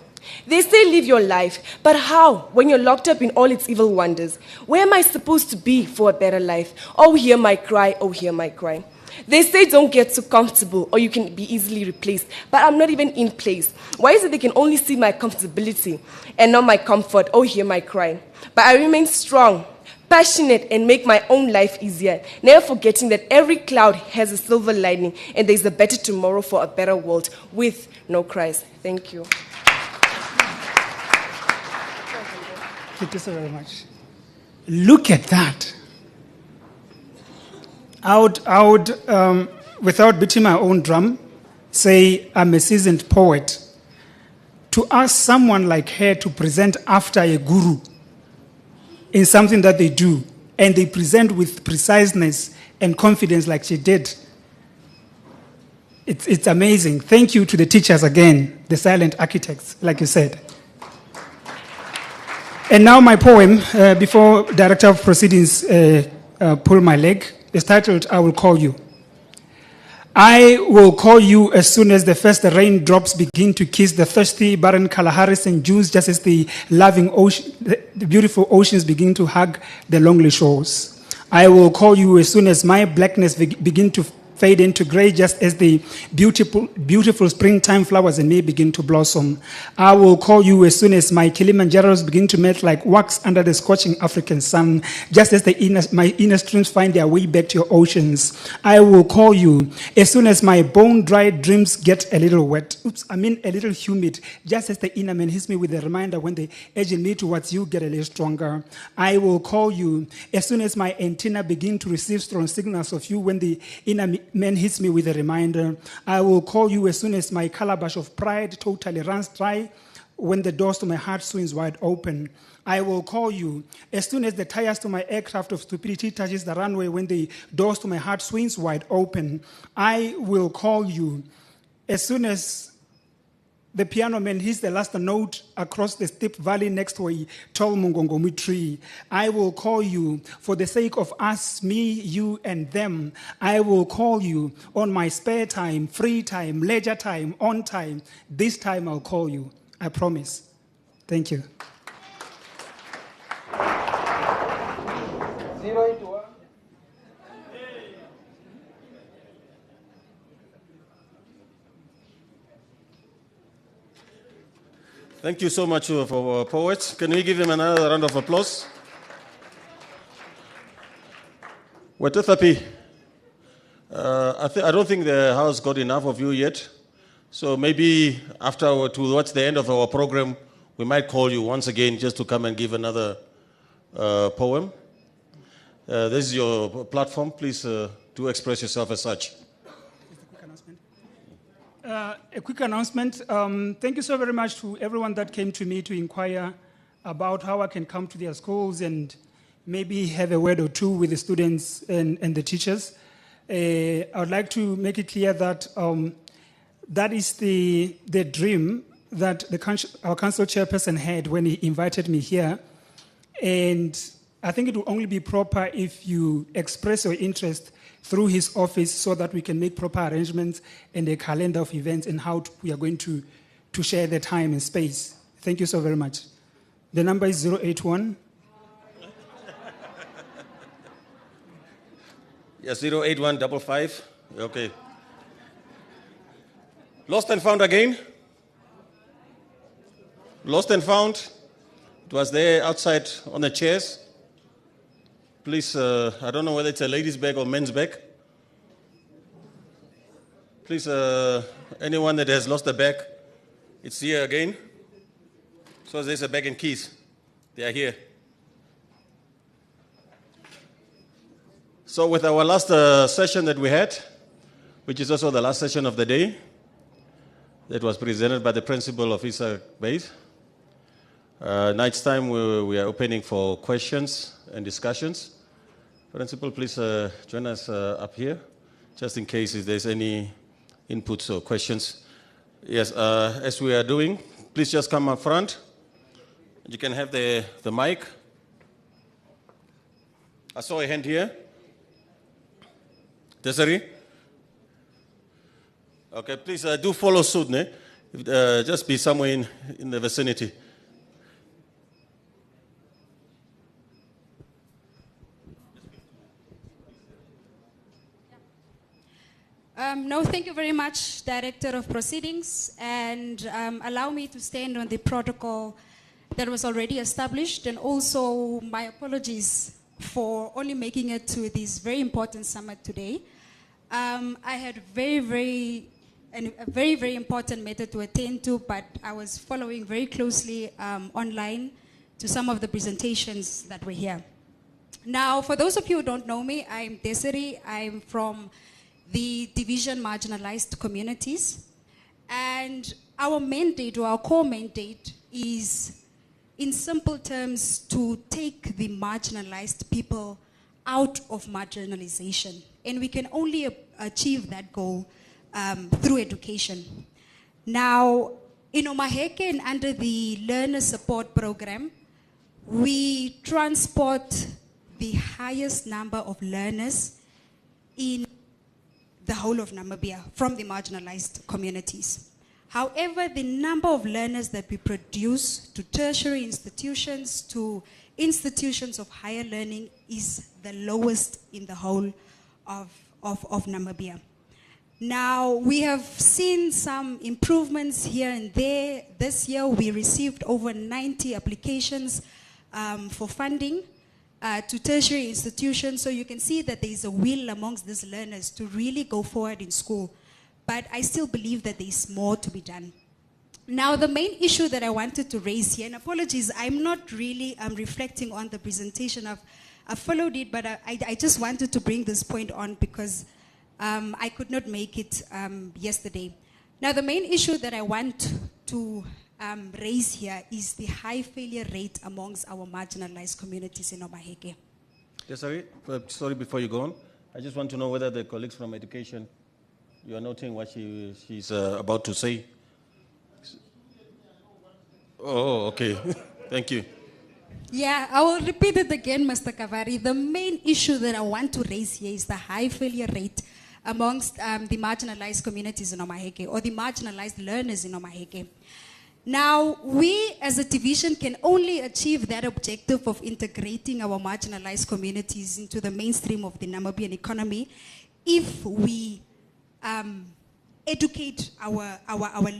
They say live your life, but how when you're locked up in all its evil wonders? Where am I supposed to be for a better life? Oh, hear my cry, oh, hear my cry. They say don't get too comfortable or you can be easily replaced, but I'm not even in place. Why is it they can only see my comfortability and not my comfort? Oh, hear my cry. But I remain strong, passionate, and make my own life easier, never forgetting that every cloud has a silver lining and there's a better tomorrow for a better world with no cries. Thank you. Thank you so very much. Look at that. I would without beating my own drum, say I'm a seasoned poet. To ask someone like her to present after a guru in something that they do and they present with preciseness and confidence like she did. It's amazing. Thank you to the teachers again, the silent architects, like you said. And now my poem, before Director of Proceedings pull my leg, is titled, I Will Call You. I will call you as soon as the first raindrops begin to kiss the thirsty, barren Kalahari's and dunes, just as the loving ocean, the beautiful oceans begin to hug the lonely shores. I will call you as soon as my blackness begin to fade into gray, just as the beautiful springtime flowers in me begin to blossom. I will call you as soon as my Kilimanjaros begin to melt like wax under the scorching African sun, just as my inner streams find their way back to your oceans. I will call you as soon as my bone-dried dreams get a little wet. A little humid, just as the inner man hits me with a reminder when the edge in me towards you get a little stronger. I will call you as soon as my antenna begin to receive strong signals of you when the inner man hits me with a reminder. I will call you as soon as my calabash of pride totally runs dry, when the doors to my heart swings wide open. I will call you as soon as the tires to my aircraft of stupidity touches the runway, when the doors to my heart swings wide open. I will call you as soon as the piano man hits the last note across the steep valley next to a tall mungongomi tree. I will call you for the sake of us, me, you, and them. I will call you on my spare time, free time, leisure time, on time. This time I'll call you. I promise. Thank you. 0 into 1. Thank you so much for our poets. Can we give him another round of applause? Wetethapi, I don't think the house got enough of you yet. So maybe towards the end of our program, we might call you once again just to come and give another poem. This is your platform. Please do express yourself as such. A quick announcement. Thank you so very much to everyone that came to me to inquire about how I can come to their schools and maybe have a word or two with the students and the teachers. I would like to make it clear that that is the dream that our council chairperson had when he invited me here. And I think it will only be proper if you express your interest through his office so that we can make proper arrangements and a calendar of events and how we are going to share the time and space. Thank you so very much. The number is 081. Yes, 08155. Okay. Lost and found again? Lost and found? It was there outside on the chairs. Please, I don't know whether it's a lady's bag or men's bag. Please, anyone that has lost a bag, it's here again. So there's a bag and keys. They are here. So with our last session that we had, which is also the last session of the day, that was presented by the principal of Isa Base. Night's time we are opening for questions and discussions. Principal, please join us up here, just in case if there's any inputs or questions. Yes, as we are doing, please just come up front. You can have the mic. I saw a hand here. Tertiary? Okay, please do follow suit. Just be somewhere in the vicinity. No, thank you very much, Director of Proceedings, and allow me to stand on the protocol that was already established, and also my apologies for only making it to this very important summit today. I had a very, very important matter to attend to, but I was following very closely online to some of the presentations that were here. Now, for those of you who don't know me, I'm Tertiary. I'm from the Division Marginalized Communities. And our mandate, or our core mandate, is, in simple terms, to take the marginalized people out of marginalization. And we can only achieve that goal through education. Now, in Omaheke and under the Learner Support Program, we transport the highest number of learners in the whole of Namibia from the marginalized communities. However, the number of learners that we produce to tertiary institutions, to institutions of higher learning is the lowest in the whole of Namibia. Now, we have seen some improvements here and there. This year, we received over 90 applications for funding to tertiary institutions. So you can see that there is a will amongst these learners to really go forward in school. But I still believe that there is more to be done. Now, the main issue that I wanted to raise here, and apologies, I'm not really reflecting on the presentation. I've followed it, but I just wanted to bring this point on because I could not make it yesterday. Now, the main issue that I want to raise here is the high failure rate amongst our marginalized communities in Omaheke. Yes, sorry, before you go on, I just want to know whether the colleagues from education, you are noting what she's about to say. Oh, okay. Thank you. Yeah, I will repeat it again, Mr. Kavari. The main issue that I want to raise here is the high failure rate amongst the marginalized communities in Omaheke, or the marginalized learners in Omaheke. Now, we as a division can only achieve that objective of integrating our marginalized communities into the mainstream of the Namibian economy if we educate our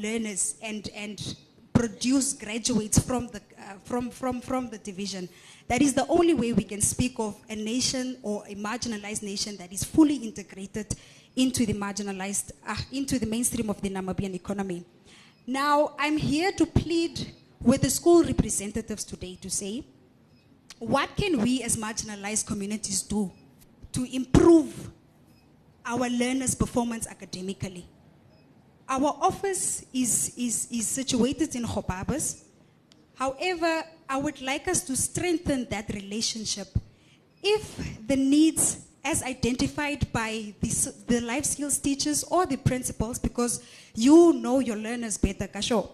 learners and produce graduates from the division. That is the only way we can speak of a nation or a marginalized nation that is fully integrated into the marginalized, into the mainstream of the Namibian economy. Now, I'm here to plead with the school representatives today to say, what can we as marginalized communities do to improve our learners' performance academically? Our office is situated in Hobabas. However, I would like us to strengthen that relationship. If the needs as identified by the life skills teachers or the principals, because you know your learners better, Kasho.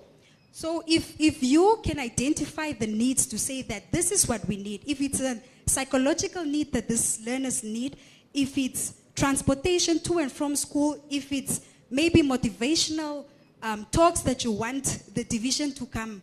So if you can identify the needs to say that this is what we need, if it's a psychological need that these learners need, if it's transportation to and from school, if it's maybe motivational talks that you want the division to come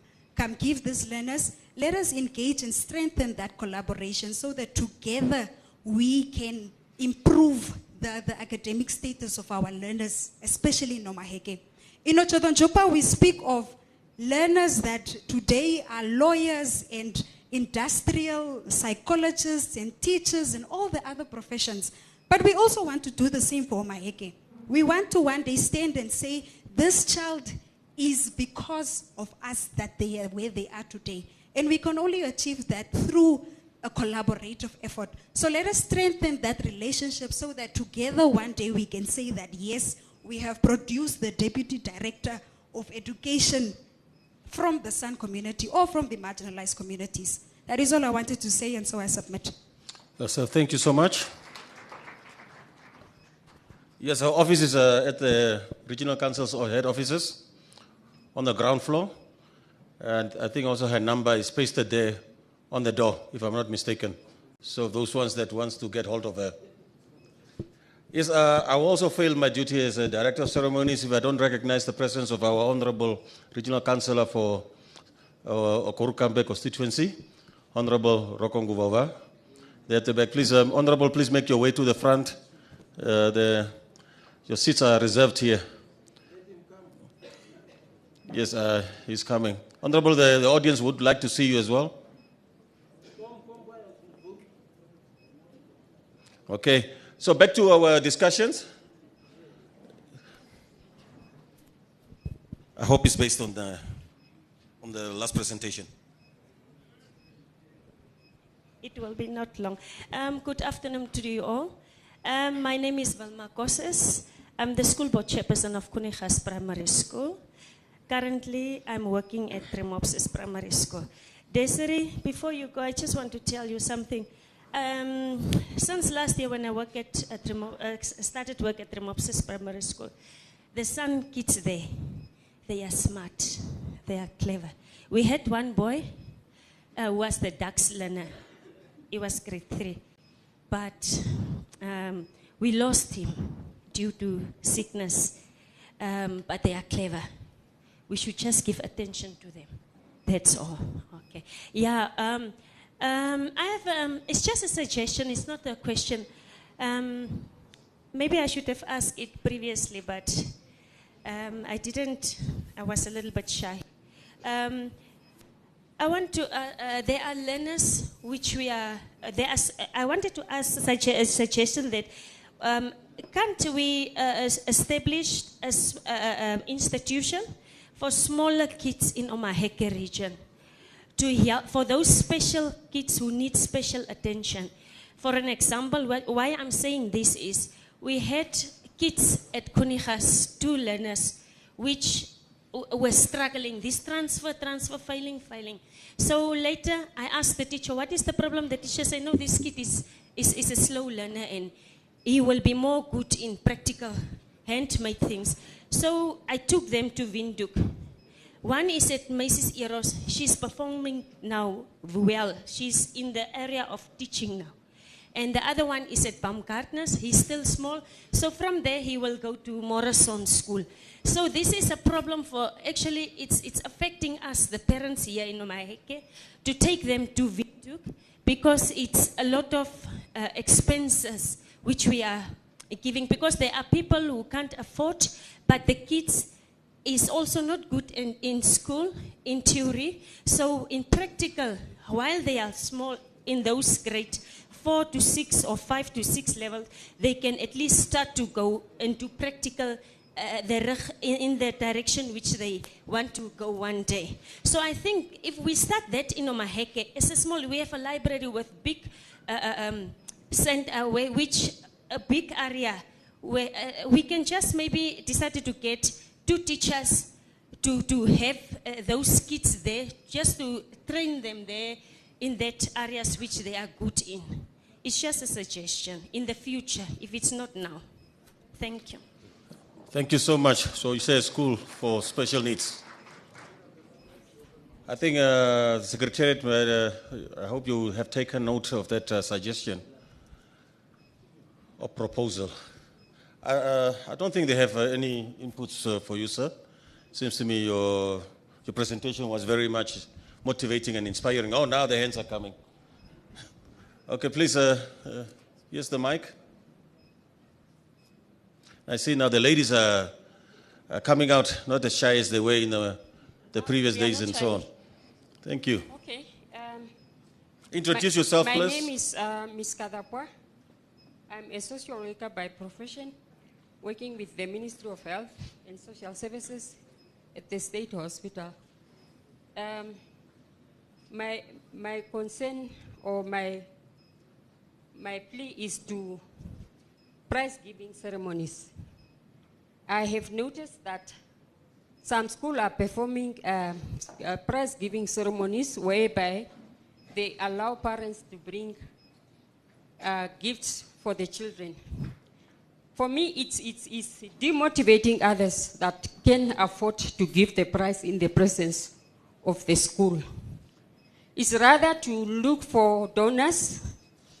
give these learners, let us engage and strengthen that collaboration so that together we can improve the academic status of our learners, especially in Omaheke. In Ochodonjopa, we speak of learners that today are lawyers and industrial psychologists and teachers and all the other professions. But we also want to do the same for Omaheke. We want to one day stand and say, this child is because of us that they are where they are today. And we can only achieve that through a collaborative effort. So let us strengthen that relationship so that together one day we can say that, yes, we have produced the Deputy Director of Education from the San community or from the marginalized communities. That is all I wanted to say, and so I submit. So thank you so much. Yes, our office is at the regional councils or head offices on the ground floor. And I think also her number is pasted there on the door, if I'm not mistaken. So those ones that wants to get hold of her. Yes, I will also fail my duty as a director of ceremonies if I don't recognize the presence of our honorable regional councillor for Okorukambe constituency, Honorable Rokongu Vava. There at the back, please, Honorable, please make your way to the front. Your seats are reserved here. Yes, he's coming. Honorable, the audience would like to see you as well. Okay, so back to our discussions. I hope it's based on the last presentation. It will be not long. Good afternoon to you all. My name is Valma Koses. I'm the school board chairperson of Kunihas Primary School. Currently, I'm working at Tremopsis Primary School. Desiree, before you go, I just want to tell you something. Since last year when I work started work at Remopsis Primary School, the son kids there, they are smart, they are clever. We had one boy who was the DAX learner. He was grade 3. But we lost him due to sickness. But they are clever. We should just give attention to them. That's all. Okay. Yeah. I have. It's just a suggestion. It's not a question. Maybe I should have asked it previously, but I didn't. I was a little bit shy. I want to. There are learners which we are. I wanted to ask such a suggestion that can't we establish an institution for smaller kids in Omaheke region to help for those special kids who need special attention? For an example, why I'm saying this is we had kids at Kunigas, 2 learners, which were struggling. This transfer, failing. So later, I asked the teacher, what is the problem? The teacher said, no, this kid is a slow learner and he will be more good in practical, handmade things. So I took them to Windhoek. One is at Mrs. Eros. She's performing now well. She's in the area of teaching now. And the other one is at Baumgartner's. He's still small. So from there, he will go to Morrison School. So this is a problem for, actually, it's affecting us, the parents here in Omaheke, to take them to Windhoek because it's a lot of expenses which we are giving, because there are people who can't afford, but the kids is also not good in school, in theory. So in practical, while they are small in those grade 4 to 6 or 5 to 6 levels, they can at least start to go into practical in the direction which they want to go one day. So I think if we start that in Omaheke, it's a small, we have a library with big which a big area where we can just maybe decide to get 2 teachers to have those kids there, just to train them there in that areas which they are good in. It's just a suggestion in the future, if it's not now. Thank you. Thank you so much. So you say a school for special needs. I think Secretariat, I hope you have taken note of that suggestion or proposal. I don't think they have any inputs for you, sir. Seems to me your presentation was very much motivating and inspiring. Oh, now the hands are coming. Okay, please, here's the mic. I see now the ladies are coming out, not as shy as they were in the previous days and so on. Thank you. Okay. Introduce yourself, please. My name is Ms. Kadapwa. I'm a social worker by profession, working with the Ministry of Health and Social Services at the State Hospital. My concern or my plea is to prize-giving ceremonies. I have noticed that some schools are performing prize-giving ceremonies whereby they allow parents to bring gifts for the children. For me, it's demotivating others that can afford to give the prize in the presence of the school. It's rather to look for donors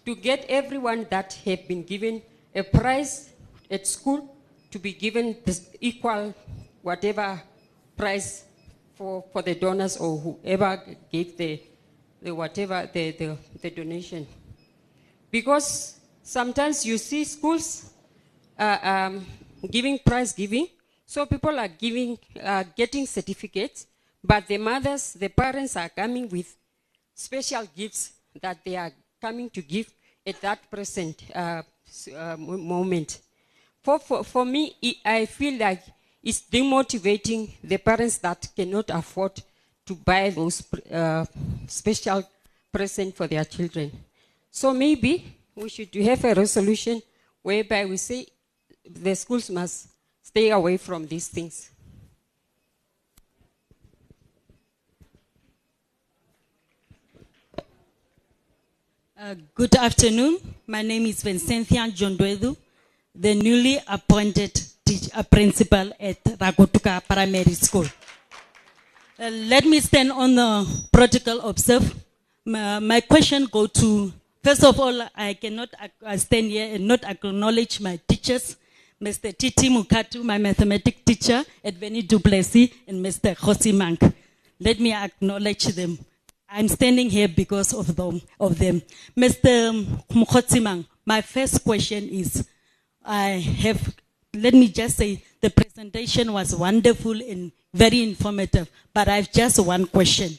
to get everyone that have been given a prize at school to be given this equal whatever prize for the donors or whoever gave the donation. Because sometimes you see schools giving prize giving, so people are getting certificates, but the mothers, the parents are coming with special gifts that they are coming to give at that present moment. For me, I feel like it's demotivating the parents that cannot afford to buy those special presents for their children. So maybe we should have a resolution whereby we say the schools must stay away from these things. Good afternoon. My name is Vincentia Jondwedu, the newly appointed principal at Ragotuka Primary School. Let me stand on the protocol observe. My question go to, first of all, I cannot stand here and not acknowledge my teachers, Mr. Titi Mukatu, my mathematics teacher at Veni Duplessis, and Mr. Khosimang. Let me acknowledge them. I'm standing here because of them. Mr. Khosimang, my first question is, let me just say, the presentation was wonderful and very informative, but I have just one question.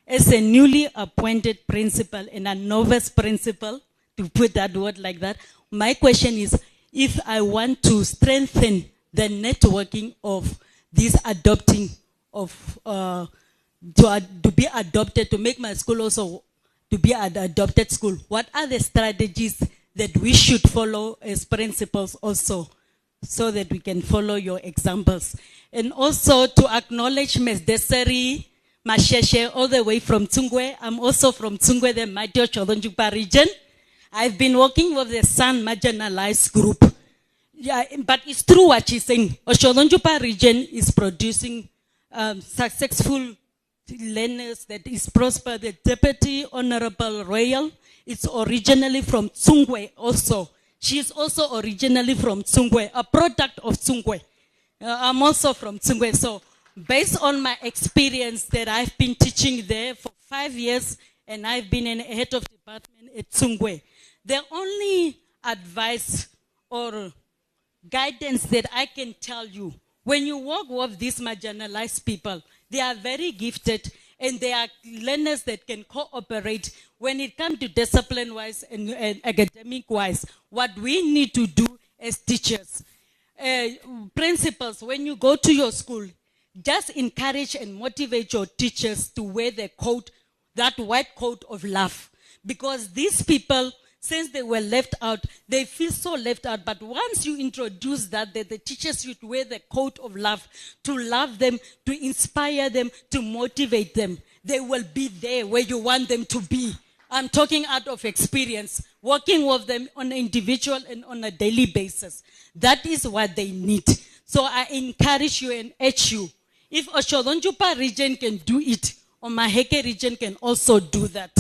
As a newly appointed principal and a novice principal, to put that word like that, my question is, if I want to strengthen the networking of this adopting of, to be adopted, to make my school also to be an adopted school, what are the strategies that we should follow as principals also, so that we can follow your examples? And also to acknowledge Ms. Desiree Masheshe all the way from Tsungwe. I'm also from Tsungwe, the Mighty Chodonjupa region. I've been working with the Sun Marginalized Group. Yeah, but it's true what she's saying. Chodonjupa region is producing successful learners that is prosper. The Deputy Honorable Royal is originally from Tsungwe also. She is also originally from Tsungwe, a product of Tsungwe. I'm also from Tsungwe. So based on my experience that I've been teaching there for 5 years, and I've been a head of department at Tsungwe, the only advice or guidance that I can tell you, when you work with these marginalized people, they are very gifted and they are learners that can cooperate when it comes to discipline-wise and academic-wise. What we need to do as teachers, principals, when you go to your school, just encourage and motivate your teachers to wear the coat, that white coat of love. Because these people, since they were left out, they feel so left out. But once you introduce that the teachers should wear the coat of love, to love them, to inspire them, to motivate them, they will be there where you want them to be. I'm talking out of experience, working with them on an individual and on a daily basis. That is what they need. So I encourage you and urge you, if Oshodonjupa region can do it, Omaheke region can also do that.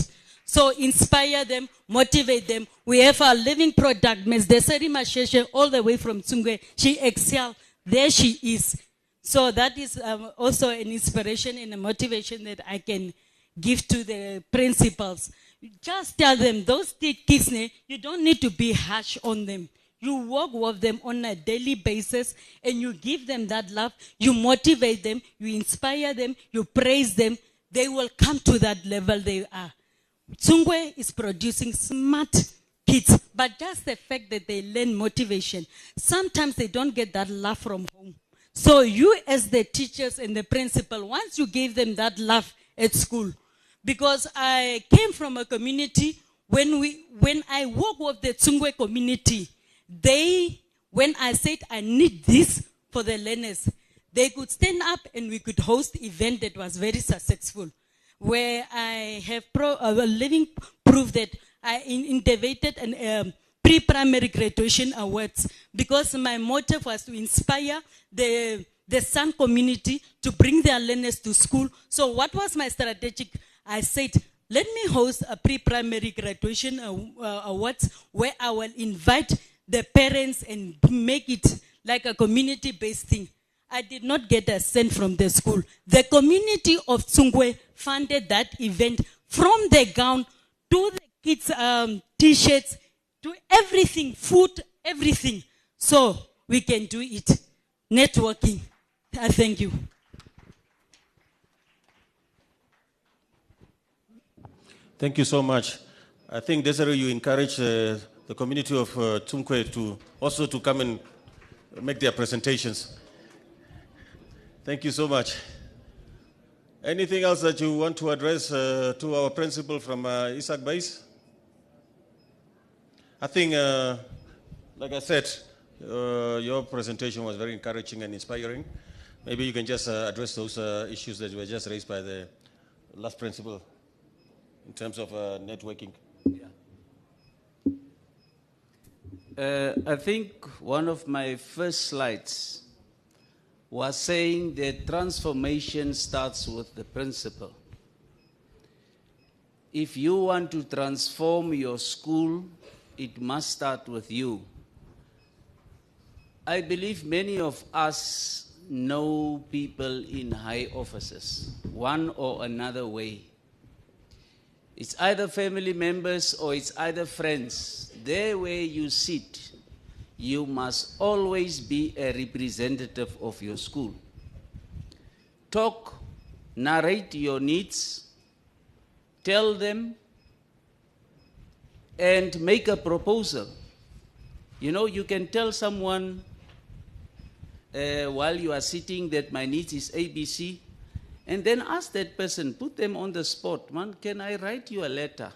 So inspire them, motivate them. We have a living product, Ms. Desiree Masheshe, all the way from Tsungwe. She excelled. There she is. So that is also an inspiration and a motivation that I can give to the principals. Just tell them, those kids, you don't need to be harsh on them. You work with them on a daily basis and you give them that love. You motivate them, you inspire them, you praise them. They will come to that level they are. Tsungwe is producing smart kids, but just the fact that they learn motivation, sometimes they don't get that love from home. So you as the teachers and the principal, once you give them that love at school, because I came from a community, when I work with the Tsungwe community, when I said I need this for the learners, they could stand up and we could host an event that was very successful, where I have a living proof that I innovated an pre-primary graduation awards, because my motive was to inspire the Sun community to bring their learners to school. So what was my strategic? I said, let me host a pre-primary graduation awards where I will invite the parents and make it like a community-based thing. I did not get a cent from the school. The community of Tsungwe funded that event, from the gown to the kids' t-shirts, to everything, food, everything. So we can do it. Networking. Thank you. Thank you so much. I think, Desiree, you encourage the community of Tsungwe to also to come and make their presentations. Thank you so much. Anything else that you want to address to our principal from Isaac Base? I think, like I said, your presentation was very encouraging and inspiring. Maybe you can just address those issues that were just raised by the last principal in terms of networking. Yeah. I think one of my first slides was saying that transformation starts with the principal. If you want to transform your school, it must start with you. I believe many of us know people in high offices, one or another way. It's either family members or it's either friends. There where you sit, you must always be a representative of your school. Talk, narrate your needs, tell them, and make a proposal. You know, you can tell someone while you are sitting that my needs is ABC, and then ask that person, put them on the spot, man, can I write you a letter?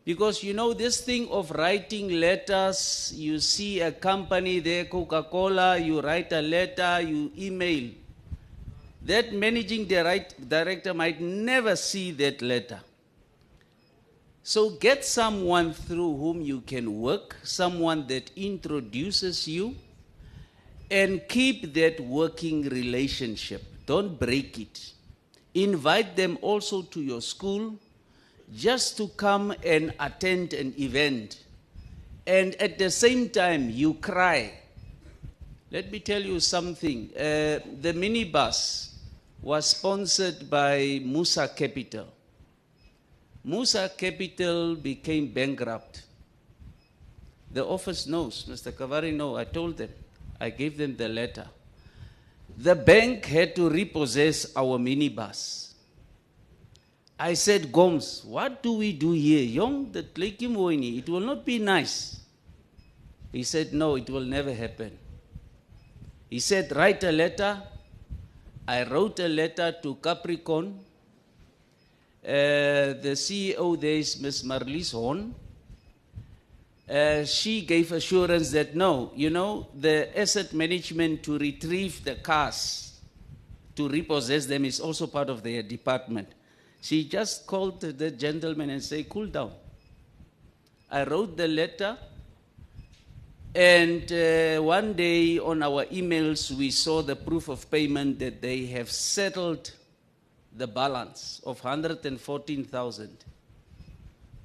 Because you know this thing of writing letters, you see a company there, Coca-Cola, you write a letter, you email. That managing director might never see that letter. So get someone through whom you can work, someone that introduces you, and keep that working relationship. Don't break it. Invite them also to your school just to come and attend an event. And at the same time, you cry. Let me tell you something. The minibus was sponsored by Musa Capital. Musa Capital became bankrupt. The office knows, Mr. Kavari knows, I told them. I gave them the letter. The bank had to repossess our minibus. I said, Gomes, what do we do here? Young, it will not be nice. He said, no, it will never happen. He said, write a letter. I wrote a letter to Capricorn. The CEO there is Ms. Marlies Horn. She gave assurance that no, you know, the asset management to retrieve the cars, to repossess them is also part of their department. She just called the gentleman and said, cool down. I wrote the letter, and one day on our emails we saw the proof of payment that they have settled the balance of 114,000.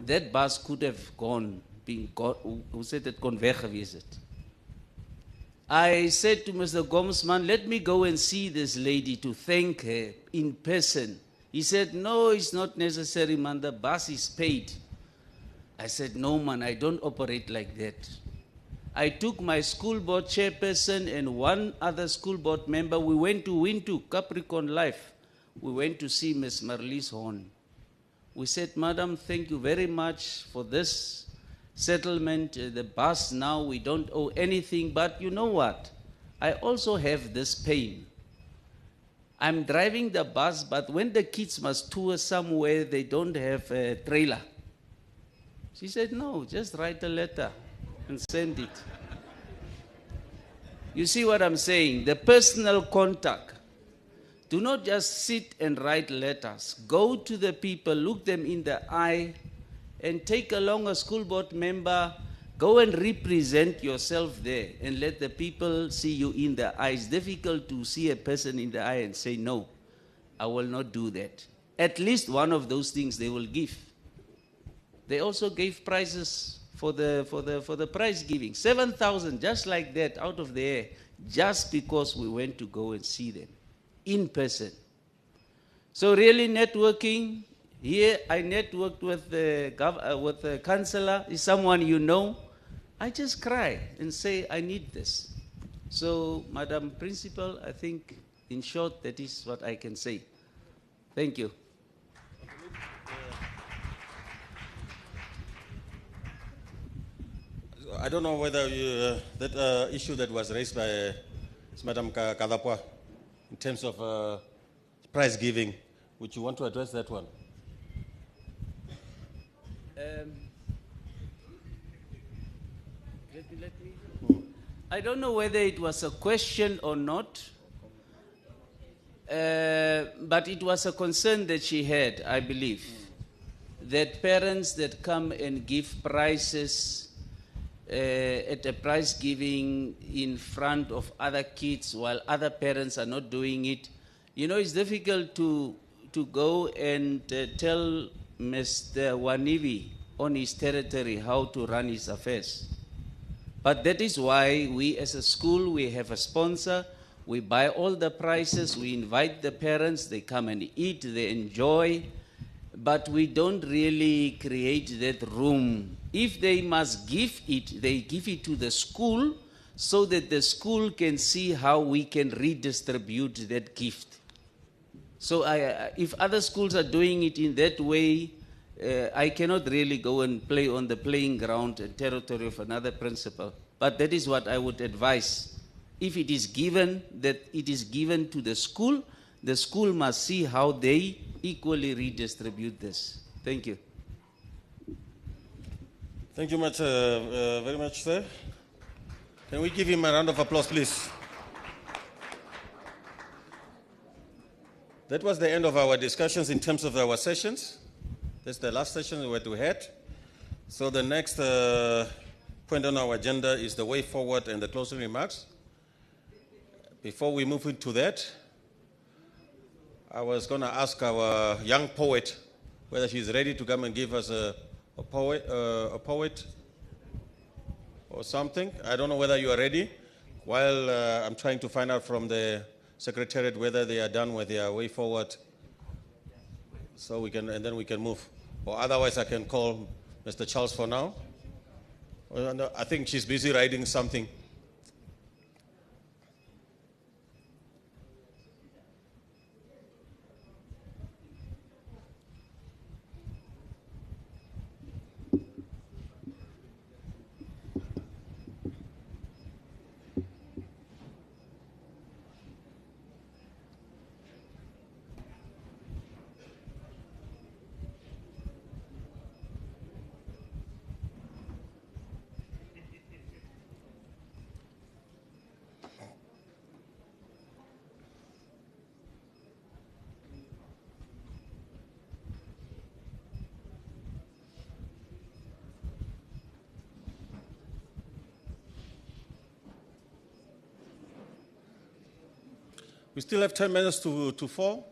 That bus could have gone. Who said it kon weg gewees het? I said to Mr. Gomsman, let me go and see this lady to thank her in person. He said, no, it's not necessary, man, the bus is paid. I said, no, man, I don't operate like that. I took my school board chairperson and one other school board member. We went to Wintu, Capricorn Life. We went to see Ms. Marlies Horn. We said, Madam, thank you very much for this settlement. The bus now, we don't owe anything. But you know what? I also have this pain. I'm driving the bus, but when the kids must tour somewhere, they don't have a trailer. She said, no, just write a letter and send it. You see what I'm saying? The personal contact. Do not just sit and write letters. Go to the people, look them in the eye, and take along a school board member. Go and represent yourself there and let the people see you in the eye. It's difficult to see a person in the eye and say, no, I will not do that. At least one of those things they will give. They also gave prizes for the prize giving. 7,000, just like that, out of the air, just because we went to go and see them in person. So really networking. Here I networked with the councillor, is someone you know. I just cry and say, I need this. So, Madam Principal, I think, in short, that is what I can say. Thank you. I don't know whether you, that issue that was raised by Madam Kadapwa in terms of prize giving, would you want to address that one? I don't know whether it was a question or not, but it was a concern that she had, I believe, that parents that come and give prizes, at a prize giving in front of other kids while other parents are not doing it. You know, it's difficult to go and tell Mr. Wanivi on his territory how to run his affairs. But that is why we as a school, we have a sponsor, we buy all the prizes, we invite the parents, they come and eat, they enjoy, but we don't really create that room. If they must give it, they give it to the school so that the school can see how we can redistribute that gift. So if other schools are doing it in that way, I cannot really go and play on the playing ground and territory of another principal. But that is what I would advise. If it is given, that it is given to the school must see how they equally redistribute this. Thank you. Thank you very much, sir. Can we give him a round of applause, please? That was the end of our discussions in terms of our sessions. That's the last session we had. So the next point on our agenda is the way forward and the closing remarks. Before we move into that, I was going to ask our young poet whether she's ready to come and give us a poet or something. I don't know whether you are ready. While I'm trying to find out from the Secretariat whether they are done with their way forward, so we can, and then we can move. Or otherwise, I can call Mr. Charles for now. No, I think she's busy writing something. We still have 10 minutes to 4.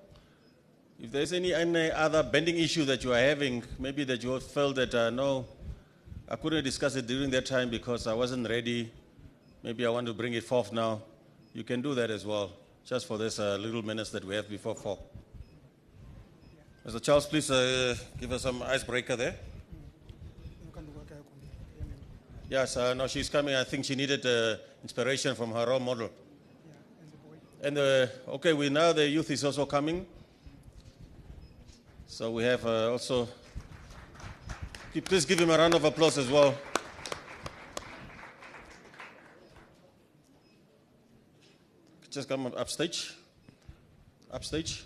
If there's any other pending issue that you are having, maybe that you felt that, no, I couldn't discuss it during that time because I wasn't ready, maybe I want to bring it forth now, you can do that as well, just for this little minutes that we have before 4. Mr. Charles, please give us some icebreaker there. Yes, no, she's coming. I think she needed inspiration from her role model. And okay, we now the youth is also coming. So we have also, please give him a round of applause as well. Just come upstage. Upstage.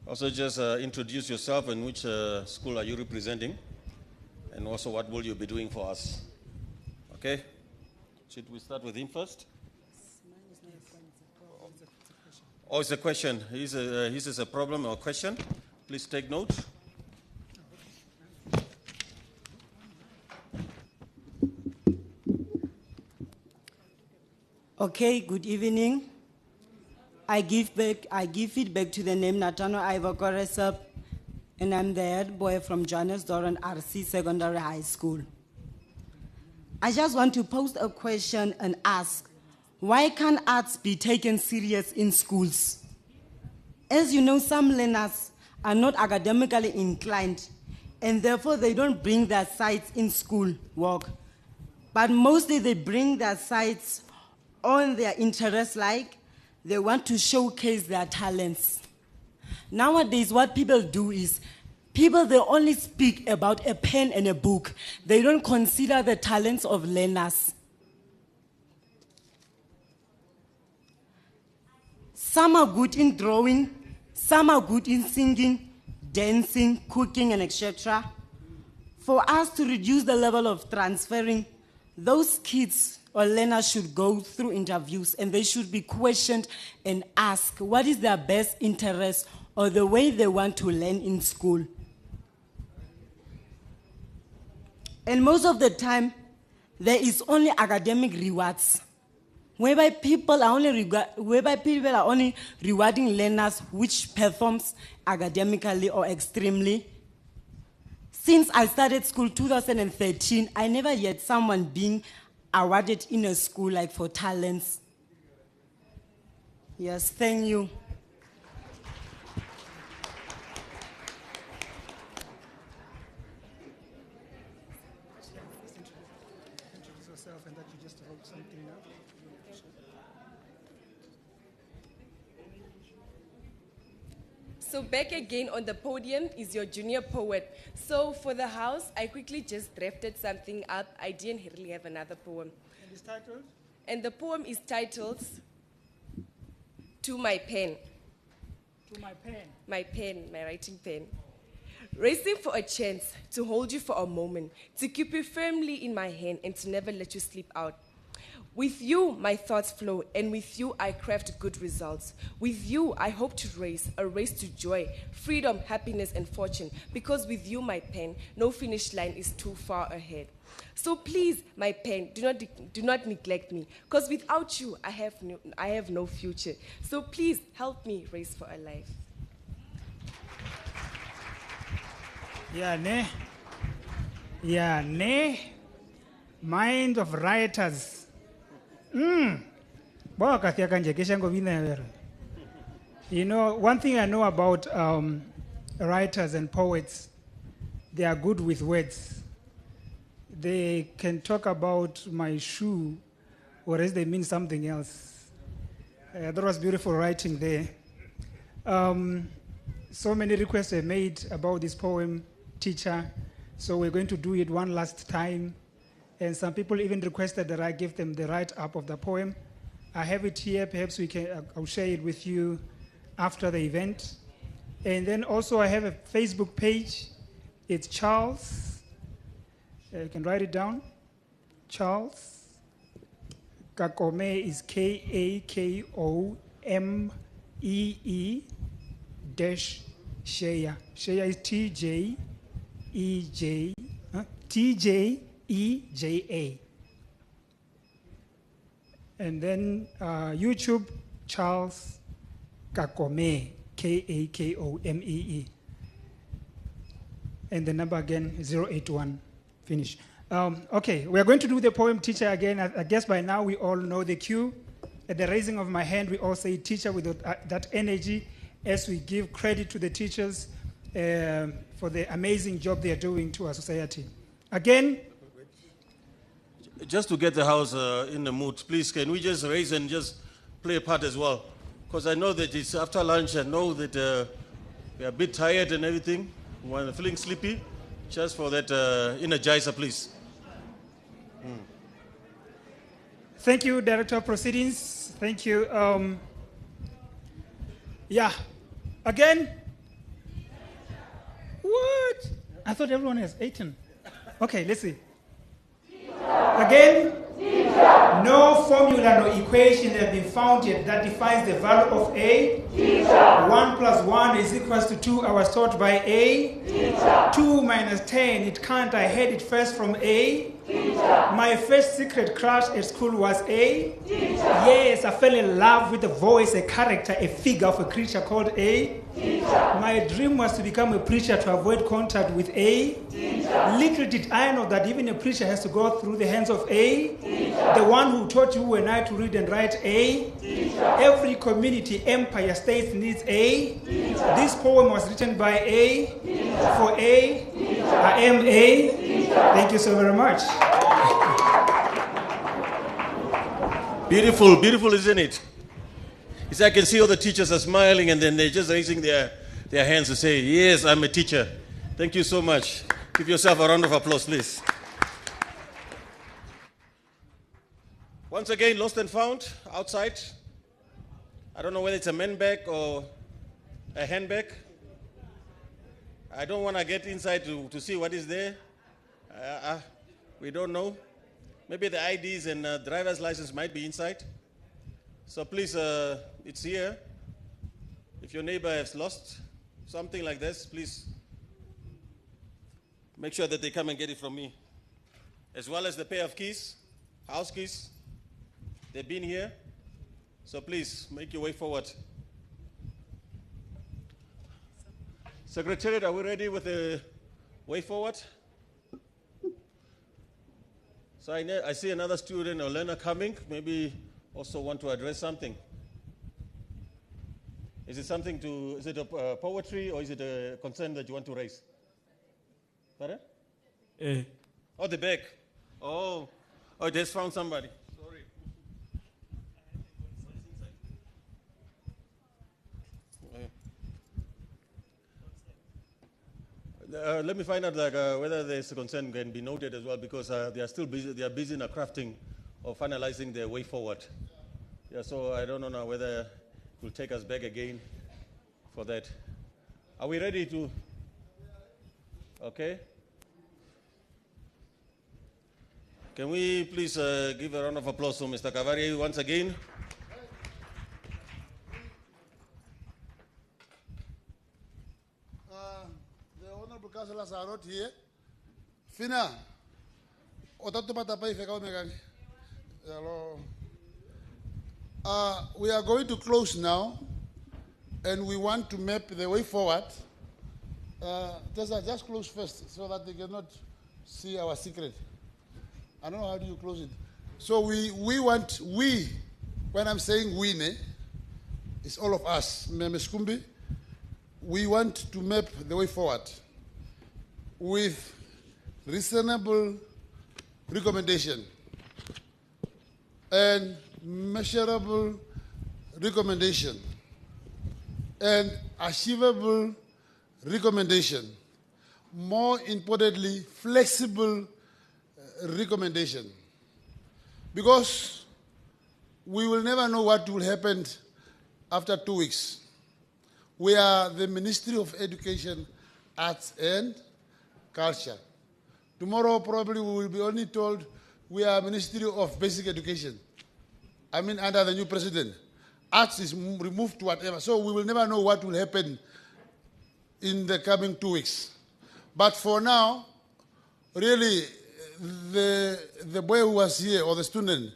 Also just introduce yourself and which school are you representing. And also what will you be doing for us. Okay? Should we start with him first? Oh, it's a question. His is a problem or question. Please take note. Okay, good evening. I give feedback to the name Natano Ivokoresap, and I'm the head boy from Johannesburg RC Secondary High School. I just want to pose a question and ask, why can't arts be taken serious in schools? As you know, some learners are not academically inclined, and therefore they don't bring their sides in school work. But mostly they bring their sides on their interests, like they want to showcase their talents. Nowadays, what people do is, they only speak about a pen and a book. They don't consider the talents of learners. Some are good in drawing, some are good in singing, dancing, cooking, and etc. For us to reduce the level of transferring, those kids or learners should go through interviews and they should be questioned and asked what is their best interest or the way they want to learn in school. And most of the time, there is only academic rewards, whereby people are only rewarding learners which performs academically or extremely. Since I started school 2013, I never yet someone being awarded in a school like for talents. Yes, thank you. Introduce yourself and that you just wrote something up. So back again on the podium is your junior poet. So for the house, I quickly just drafted something up. I didn't really have another poem. And it's titled? And the poem is titled, To My Pen. To my pen. My pen, my writing pen. Racing for a chance to hold you for a moment, to keep you firmly in my hand and to never let you slip out. With you, my thoughts flow, and with you, I craft good results. With you, I hope to race, a race to joy, freedom, happiness, and fortune. Because with you, my pen, no finish line is too far ahead. So please, my pen, do not neglect me. Because without you, I have no future. So please, help me race for a life. Yeah, ne? Mind of writers. You know, one thing I know about writers and poets, they are good with words. They can talk about my shoe, whereas they mean something else. That was beautiful writing there. So many requests were made about this poem, teacher. So we're going to do it one last time. And some people even requested that I give them the write-up of the poem. I have it here. Perhaps I'll share it with you after the event. And then also I have a Facebook page. It's Charles. You can write it down. Charles Kakome is Kakomee dash Shea. Shea is TJEJA. And then YouTube, Charles Kakome, Kakomee. And the number again, 081. Finish. Okay, we are going to do the poem teacher again. I guess by now we all know the cue. At the raising of my hand, we all say teacher with that energy as we give credit to the teachers for the amazing job they are doing to our society. Again, just to get the house in the mood, please, can we just raise and just play a part as well? Because I know that it's after lunch. I know that we're a bit tired and everything. We're feeling sleepy. Just for that energizer, please. Thank you, Director of Proceedings. Thank you. Yeah. Again? What? I thought everyone has eaten. Okay, let's see. Again? No formula, no equation has been found yet that defines the value of A. 1 plus 1 is equals to 2. I was taught by A. 2 minus 10, it can't. I had it first from A. My first secret crush at school was A. Yes, I fell in love with a voice, a character, a figure of a creature called A. My dream was to become a preacher to avoid contact with A. Little did I know that even a preacher has to go through the hands of A. The one who taught you and I to read and write A. Every community, empire, state needs A. This poem was written by A. For A. I am A. Thank you so very much. Beautiful, beautiful, isn't it? It's like I can see all the teachers are smiling and then they're just raising their hands to say, yes, I'm a teacher. Thank you so much. Give yourself a round of applause, please. Once again, lost and found outside. I don't know whether it's a man bag or a handbag. I don't want to get inside to see what is there. We don't know. Maybe the IDs and driver's license might be inside. So please, it's here. If your neighbor has lost something like this, please make sure that they come and get it from me as well as the pair of keys, house keys. They've been here. So please, make your way forward. Secretariat, are we ready with the way forward? So I see another student or learner coming, maybe also want to address something. Is it a poetry or is it a concern that you want to raise? Pardon? Oh, the back. Oh, I just found somebody. Sorry. Let me find out whether there's a concern can be noted as well, because they are still busy. They are busy in crafting or finalizing their way forward. Yeah, so I don't know now whether it will take us back again for that. Are we ready to? Okay. Can we please give a round of applause to Mr. Kavari once again? The honorable councillors are not here. Fina, we are going to close now, and we want to map the way forward. Just close first so that they cannot see our secret. I don't know how do you close it. So when I'm saying we, it's all of us, Ms. Kumbi. We want to map the way forward with reasonable recommendation and measurable recommendation and achievable recommendation. More importantly, flexible recommendation. Because we will never know what will happen after 2 weeks. We are the Ministry of Education, Arts and Culture. Tomorrow probably we will be only told we are Ministry of Basic Education. I mean under the new president. Arts is removed to whatever. So we will never know what will happen in the coming 2 weeks. But for now, really, the boy who was here, or the student,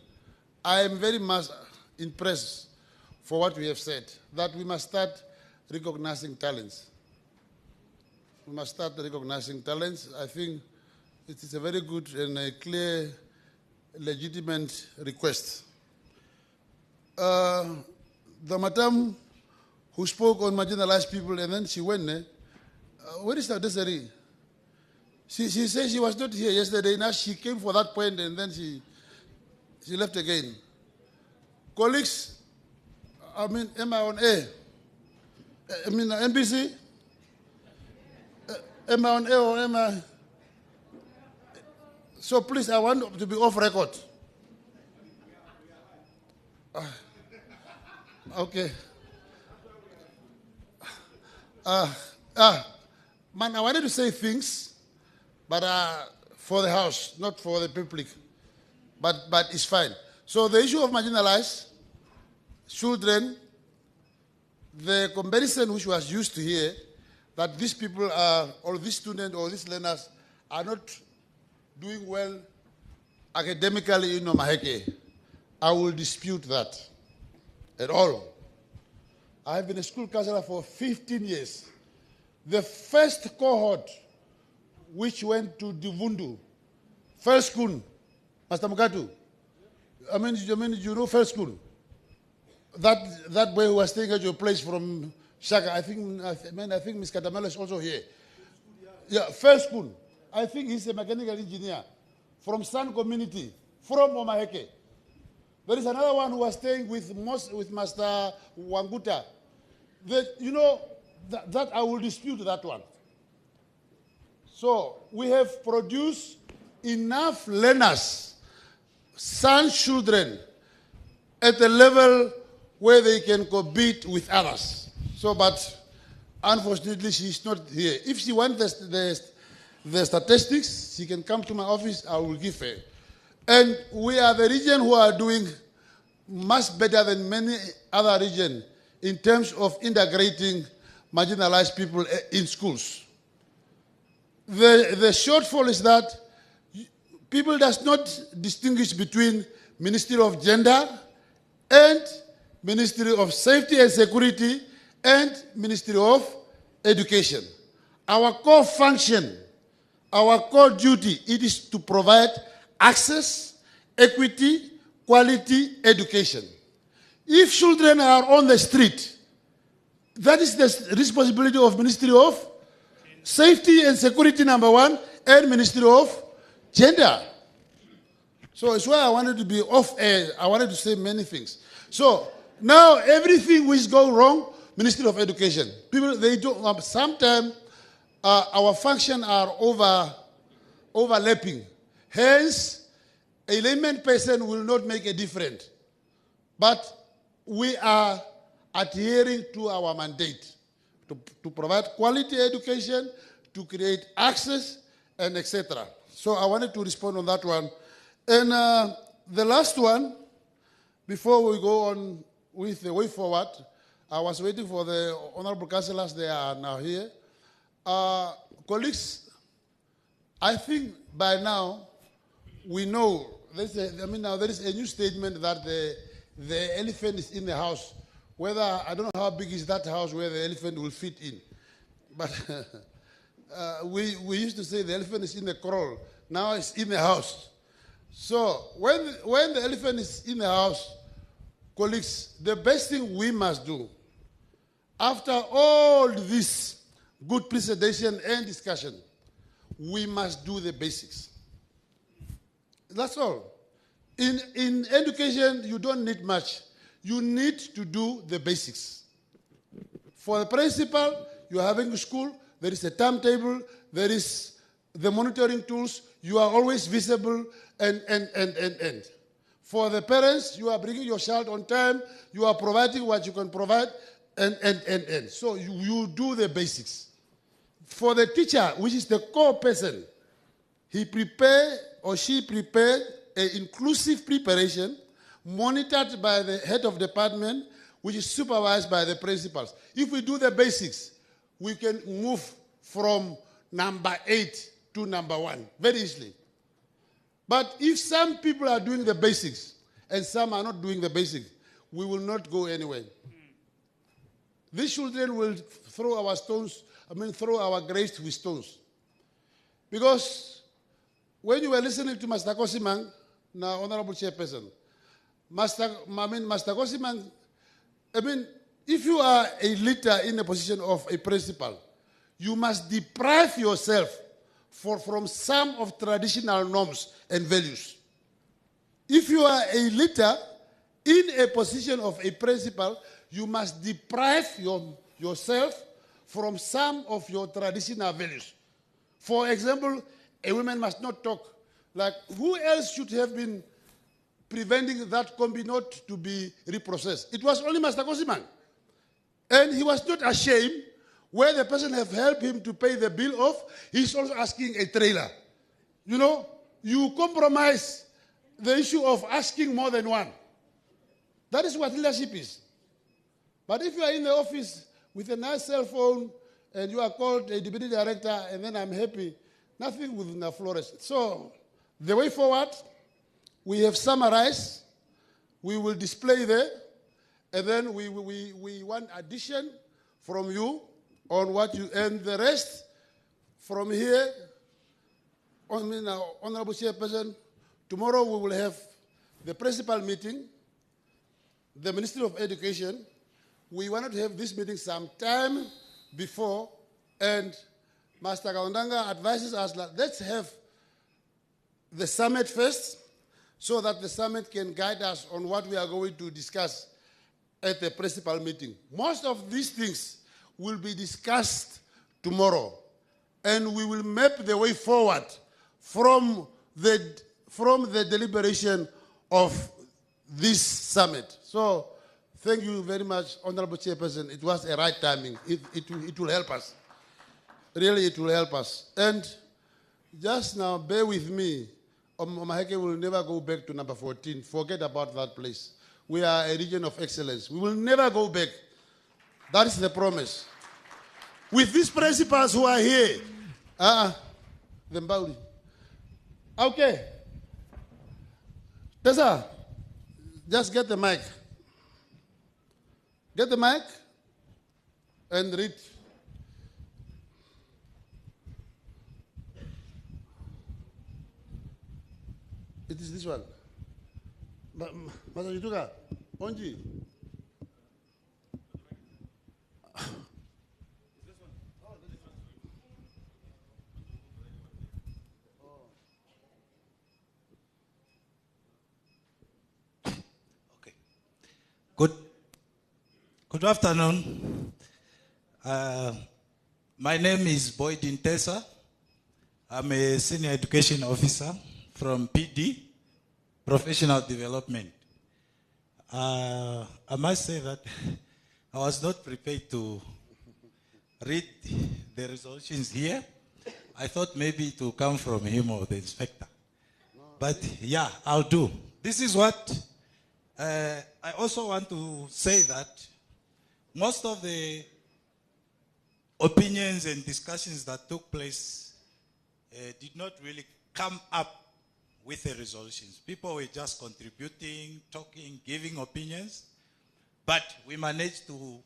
I am very much impressed for what we have said, that we must start recognizing talents. We must start recognizing talents. I think it is a very good and a clear, legitimate request. The madam who spoke on marginalized people and then she went, where is Tertiary? She said she was not here yesterday. Now she came for that point and then she left again. Colleagues, am I on air? NBC? Am I on air or am I? So please, I want to be off record. Okay. Man, I wanted to say things, but for the house, not for the public. But it's fine. So the issue of marginalized children, the comparison which was used here, that these people are, or these students or these learners are not doing well academically in Omaheke, I will dispute that at all. I have been a school counselor for 15 years. The first cohort which went to Divundu, first school, Master Mukatu, you know first school? That boy who was staying at your place from Shaka, I think Ms. Katamelo is also here. Yeah, first school. I think he's a mechanical engineer from Sun Community, from Omaheke. There is another one who was staying with Master Wanguta. That I will dispute that one. So we have produced enough learners, son children, at a level where they can compete with others. So, but unfortunately, she is not here. If she wants the statistics, she can come to my office, I will give her. And we are the region who are doing much better than many other regions in terms of integrating marginalized people in schools. The shortfall is that people does not distinguish between Ministry of Gender and Ministry of Safety and Security and Ministry of Education. Our core function, our core duty, it is to provide access, equity, quality education. If children are on the street, that is the responsibility of Ministry of Safety and Security, number one, and Ministry of Gender. So it's why I wanted to be off air. I wanted to say many things. So now everything which goes wrong, Ministry of Education. People, they don't, sometimes our functions are overlapping. Hence, a layman person will not make a difference. But we are adhering to our mandate to provide quality education, to create access, and etc. So I wanted to respond on that one. And the last one, before we go on with the way forward, I was waiting for the honorable councillors. They are now here. Colleagues, I think by now we know, there is a new statement that the elephant is in the house. Whether, I don't know how big is that house where the elephant will fit in. But we used to say the elephant is in the corral. Now it's in the house. So when the elephant is in the house, colleagues, the best thing we must do, after all this good presentation and discussion, we must do the basics. That's all. In education, you don't need much. You need to do the basics. For the principal, you are having a school, there is a timetable, there is the monitoring tools, you are always visible, and. For the parents, you are bringing your child on time, you are providing what you can provide, and. So you do the basics. For the teacher, which is the core person, he prepared or she prepared an inclusive preparation monitored by the head of department, which is supervised by the principals. If we do the basics, we can move from number 8 to number 1 very easily. But if some people are doing the basics and some are not doing the basics, we will not go anywhere. These children will throw our graves with stones. Because when you were listening to Master Kosimang, now Honorable Chairperson, Master Kosimang, if you are a leader in a position of a principal, you must deprive yourself from some of traditional norms and values. If you are a leader in a position of a principal, you must deprive yourself from some of your traditional values. For example, a woman must not talk. Like, who else should have been preventing that combi not to be reprocessed? It was only Master Kosimang. And he was not ashamed. Where the person have helped him to pay the bill off, he's also asking a trailer. You know, you compromise the issue of asking more than one. That is what leadership is. But if you are in the office with a nice cell phone and you are called a deputy director and then I'm happy, nothing will flourish. So the way forward, we have summarized, we will display there, and then we want addition from you on what you, and the rest from here, Honorable Chairperson, tomorrow we will have the principal meeting, the Ministry of Education. We wanted to have this meeting some time before, and Master Kaundanga advises us that let's have the summit first, so that the summit can guide us on what we are going to discuss at the principal meeting. Most of these things will be discussed tomorrow, and we will map the way forward from the deliberation of this summit. So, thank you very much, Honorable Chairperson. It was a right timing. It will help us. Really, it will help us. And just now, bear with me. Omaheke will never go back to number 14. Forget about that place. We are a region of excellence. We will never go back. That is the promise. With these principals who are here, the Mbauli. Okay, Tessa, just get the mic. Get the mic and read. It is this one. Masajituka, Onji. Good afternoon. My name is Boyd Intesa. I'm a senior education officer from PD, Professional Development. I must say that I was not prepared to read the resolutions here. I thought maybe it will come from him or the inspector. But yeah, I'll do. This is what I also want to say that most of the opinions and discussions that took place did not really come up with the resolutions. People were just contributing, talking, giving opinions, but we managed to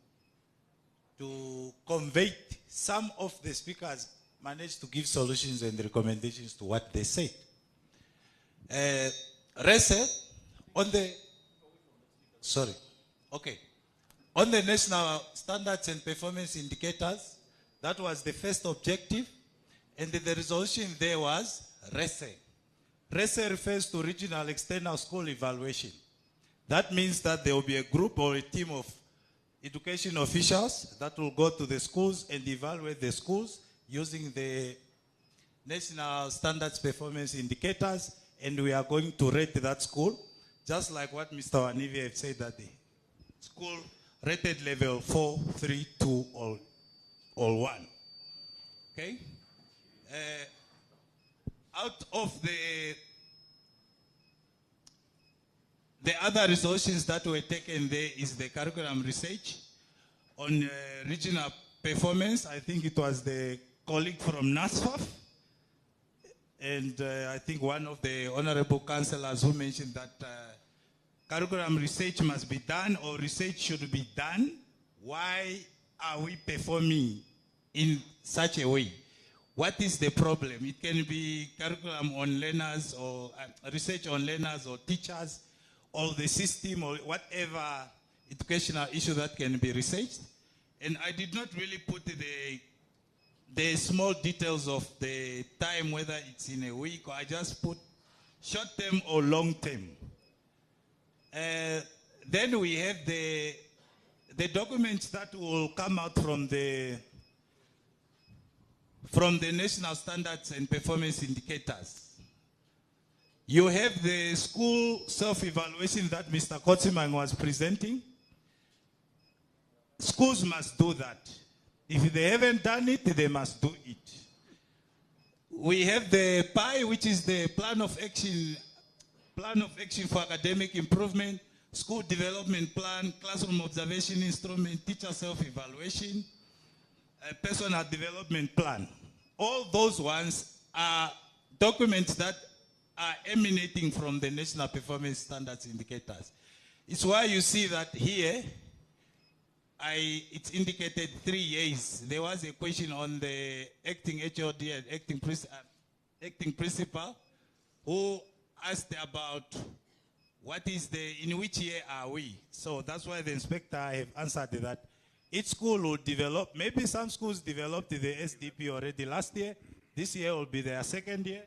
convey some of the speakers managed to give solutions and recommendations to what they said. Rese, on the, sorry, okay. On the national standards and performance indicators, that was the first objective, and the resolution there was RESE. RESE refers to Regional External School Evaluation. That means that there will be a group or a team of education officials that will go to the schools and evaluate the schools using the national standards performance indicators, and we are going to rate that school, just like what Mr. Wanivi said, that the school rated level 4, 3, 2, or 1. Okay? Out of the other resolutions that were taken there is the curriculum research on regional performance. I think it was the colleague from NASFAF. And I think one of the honorable councillors who mentioned that curriculum research must be done or research should be done. Why are we performing in such a way? What is the problem? It can be curriculum on learners or research on learners or teachers or the system or whatever educational issue that can be researched. And I did not really put the small details of the time, whether it's in a week or I just put short term or long term. Then we have the documents that will come out from the national standards and performance indicators. You have the school self-evaluation that Mr. Kotsimang was presenting. Schools must do that. If they haven't done it, they must do it. We have the PI, which is the plan of action for academic improvement, school development plan, classroom observation instrument, teacher self-evaluation, personal development plan. All those ones are documents that are emanating from the national performance standards indicators. It's why you see that here, it's indicated 3 years. There was a question on the acting HOD and acting principal who asked about what is in which year are we? So that's why the inspector have answered that each school will develop, maybe some schools developed the SDP already last year. This year will be their second year.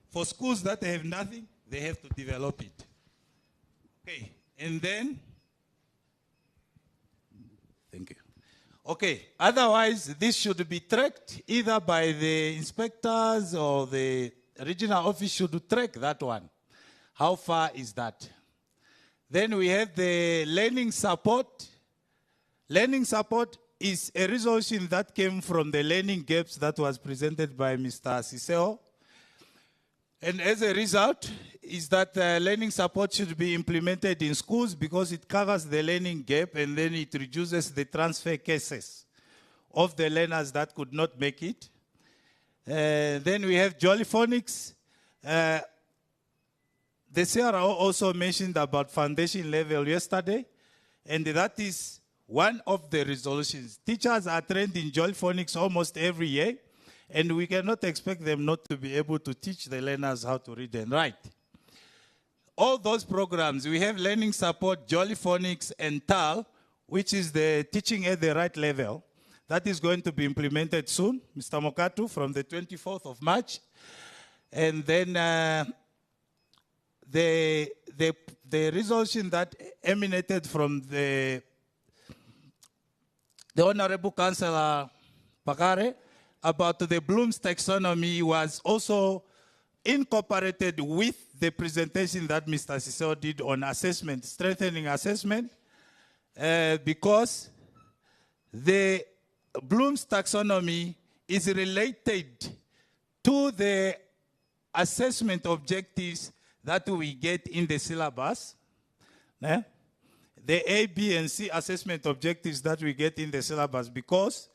For schools that have nothing, they have to develop it. Okay, and then, thank you. Okay, otherwise this should be tracked either by the inspectors or the regional office should track that one. How far is that? Then we have the learning support. Learning support is a resolution that came from the learning gaps that was presented by Mr. Siseo. And as a result, is that learning support should be implemented in schools because it covers the learning gap and then it reduces the transfer cases of the learners that could not make it. Then we have Jollyphonics. the CRO also mentioned about foundation level yesterday, and that is one of the resolutions. Teachers are trained in Jolly Phonics almost every year, and we cannot expect them not to be able to teach the learners how to read and write. All those programs, we have learning support, Jolly Phonics, and TAL, which is the teaching at the right level. That is going to be implemented soon, Mr. Mokatu, from the 24th of March. And then the resolution that emanated from the Honorable Councillor Pakare about the Bloom's taxonomy was also incorporated with the presentation that Mr. Siseo did on assessment, strengthening assessment, because the Bloom's taxonomy is related to the assessment objectives that we get in the syllabus. The A, B, and C assessment objectives that we get in the syllabus, because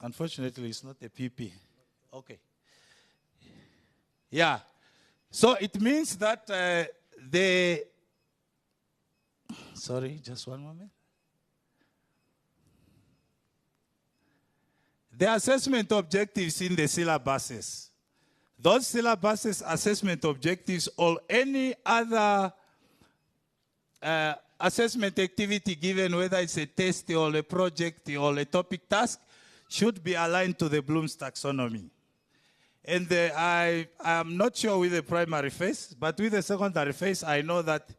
unfortunately it's not a PP. Okay. Yeah. So it means that sorry, just one moment. The assessment objectives in the syllabuses, those syllabuses assessment objectives or any other assessment activity given, whether it's a test or a project or a topic task, should be aligned to the Bloom's taxonomy. And I am not sure with the primary phase, but with the secondary phase, I know that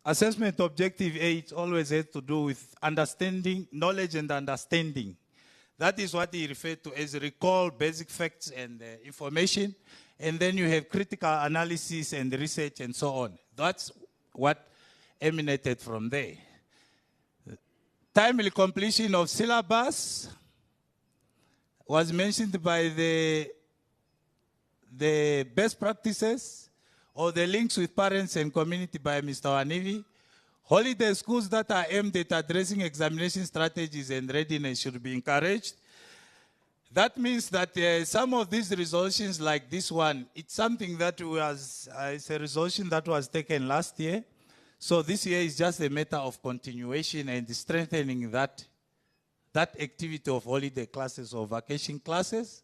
assessment objective A, it always has to do with understanding, knowledge and understanding. That is what he referred to as recall basic facts and information. And then you have critical analysis and research and so on. That's what emanated from there. Timely completion of syllabus was mentioned by the best practices or the links with parents and community by Mr. Wanivi. Holiday schools that are aimed at addressing examination strategies and readiness should be encouraged. That means that some of these resolutions like this one, it's something that was, it's a resolution that was taken last year. So this year is just a matter of continuation and strengthening that activity of holiday classes or vacation classes.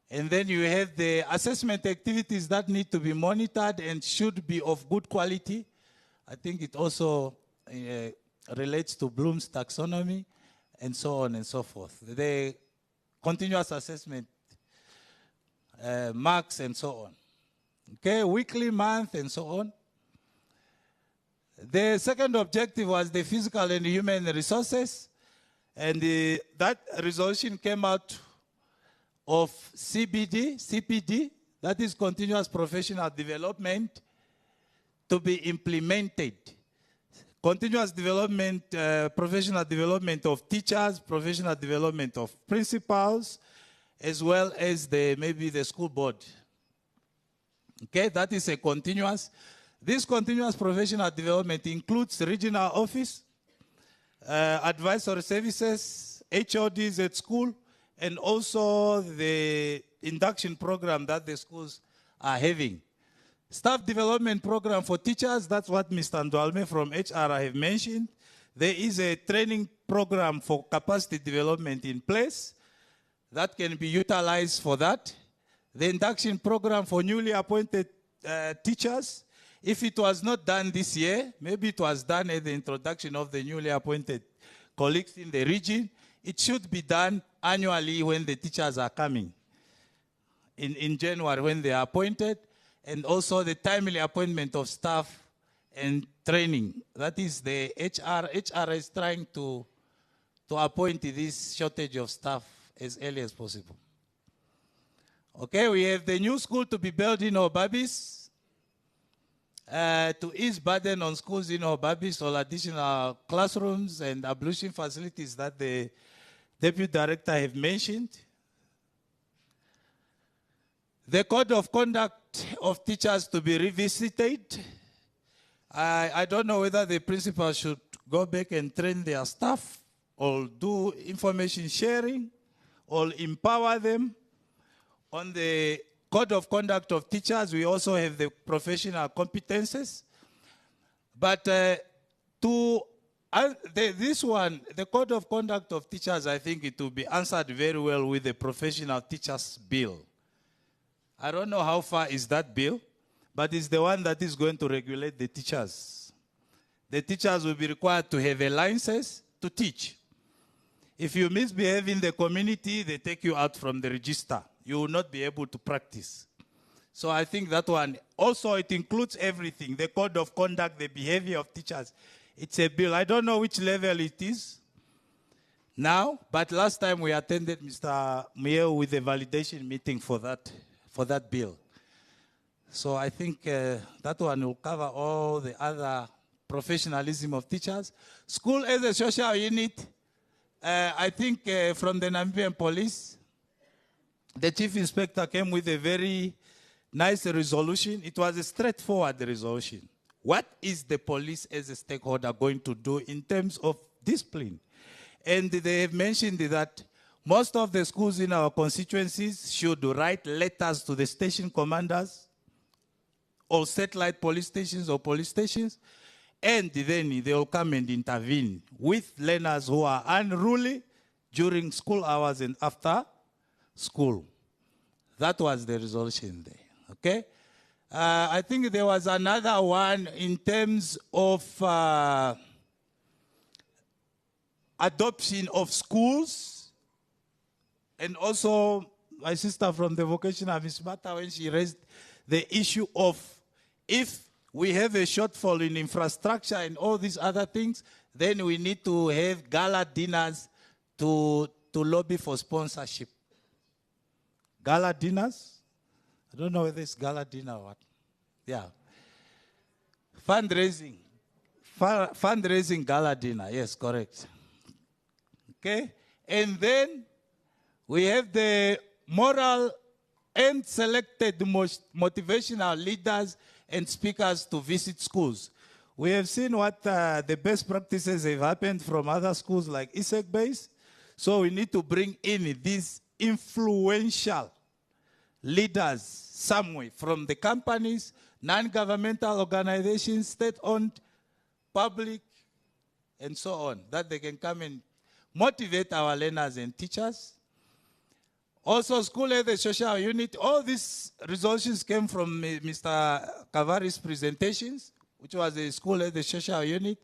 And then you have the assessment activities that need to be monitored and should be of good quality. I think it also relates to Bloom's taxonomy and so on and so forth. The continuous assessment marks and so on. Okay, weekly, month, and so on. The second objective was the physical and human resources. And that resolution came out of CPD, that is continuous professional development, to be implemented. Continuous development, professional development of teachers, professional development of principals, as well as maybe the school board. Okay, that is a continuous. This continuous professional development includes regional office, advisory services, HODs at school, and also the induction program that the schools are having. Staff development program for teachers, that's what Mr. Ndwalme from HR have mentioned. There is a training program for capacity development in place that can be utilized for that. The induction program for newly appointed teachers, if it was not done this year, maybe it was done at the introduction of the newly appointed colleagues in the region, it should be done annually when the teachers are coming. In January when they are appointed, and also the timely appointment of staff and training. That is the HR. HR is trying to appoint this shortage of staff as early as possible. Okay, we have the new school to be built in Obabis. To ease burden on schools in Obabis, all additional classrooms and ablution facilities that the Deputy Director have mentioned. The code of conduct of teachers to be revisited. I don't know whether the principal should go back and train their staff or do information sharing or empower them on the code of conduct of teachers. We also have the professional competences. But this one, the code of conduct of teachers, I think it will be answered very well with the professional teachers bill. I don't know how far is that bill, but it's the one that is going to regulate the teachers. The teachers will be required to have a license to teach. If you misbehave in the community, they take you out from the register. You will not be able to practice. So I think that one, also it includes everything, the code of conduct, the behavior of teachers. It's a bill. I don't know which level it is now, but last time we attended Mr. Muyo with a validation meeting for that bill. So I think that one will cover all the other professionalism of teachers. School as a social unit, I think from the Namibian police, the chief inspector came with a very nice resolution. It was a straightforward resolution. What is the police as a stakeholder going to do in terms of discipline? And they have mentioned that most of the schools in our constituencies should write letters to the station commanders or satellite police stations or police stations, and then they will come and intervene with learners who are unruly during school hours and after school. That was the resolution there, okay? I think there was another one in terms of adoption of schools, and also my sister from the vocational, Ms. Mata, when she raised the issue of if we have a shortfall in infrastructure and all these other things, then we need to have gala dinners to lobby for sponsorship. Gala dinners? I don't know whether it's gala dinner or what. Yeah. Fundraising. Fundraising gala dinner. Yes, correct. Okay. And then we have the moral and selected motivational leaders and speakers to visit schools. We have seen what the best practices have happened from other schools like ISEC base. So we need to bring in these influential leaders somewhere from the companies, non-governmental organizations, state-owned, public, and so on, that they can come and motivate our learners and teachers. Also, school as a social unit, all these resolutions came from Mr. Kavari's presentations, which was a school as a social unit.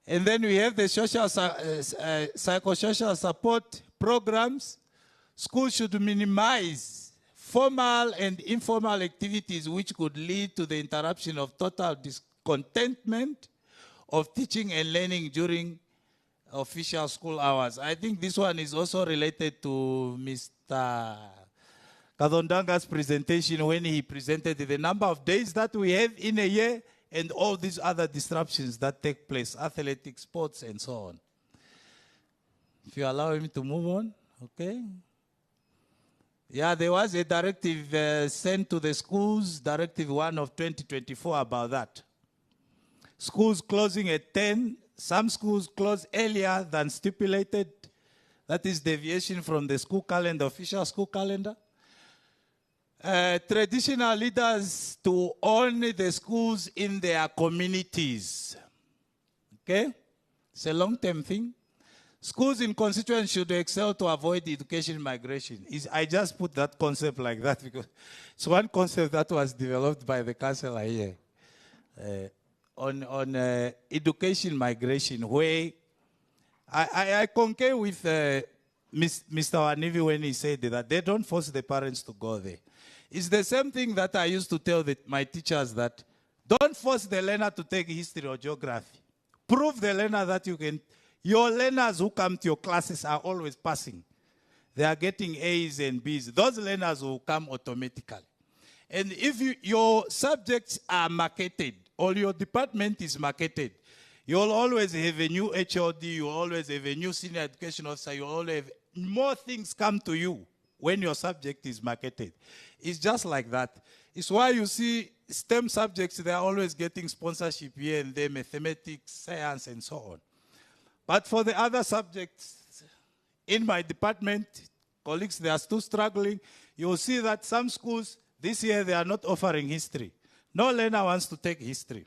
And then we have the social, psychosocial support programs. Schools should minimize formal and informal activities which could lead to the interruption of total discontentment of teaching and learning during official school hours. I think this one is also related to Mr. Kadondanga's presentation when he presented the number of days that we have in a year and all these other disruptions that take place, athletic, sports, and so on. If you allow me to move on, okay? Yeah, there was a directive sent to the schools, Directive 1 of 2024 about that. Schools closing at 10, some schools close earlier than stipulated. That is deviation from the school calendar, official school calendar. Traditional leaders to own the schools in their communities. Okay? It's a long-term thing. Schools in constituents should excel to avoid education migration. I just put that concept like that because it's one concept that was developed by the councillor here on education migration, where I concur with Mr. Wanivi when he said that they don't force the parents to go there. It's the same thing that I used to tell my teachers, that don't force the learner to take history or geography. Prove the learner that you can. Your learners who come to your classes are always passing. They are getting A's and B's. Those learners will come automatically. And if your subjects are marketed, or your department is marketed, you'll always have a new HOD, you'll always have a new senior education officer, you'll always have more things come to you when your subject is marketed. It's just like that. It's why you see STEM subjects, they're always getting sponsorship here and there, mathematics, science, and so on. But for the other subjects, in my department, colleagues, they are still struggling. you'll see that some schools this year they are not offering history. No learner wants to take history.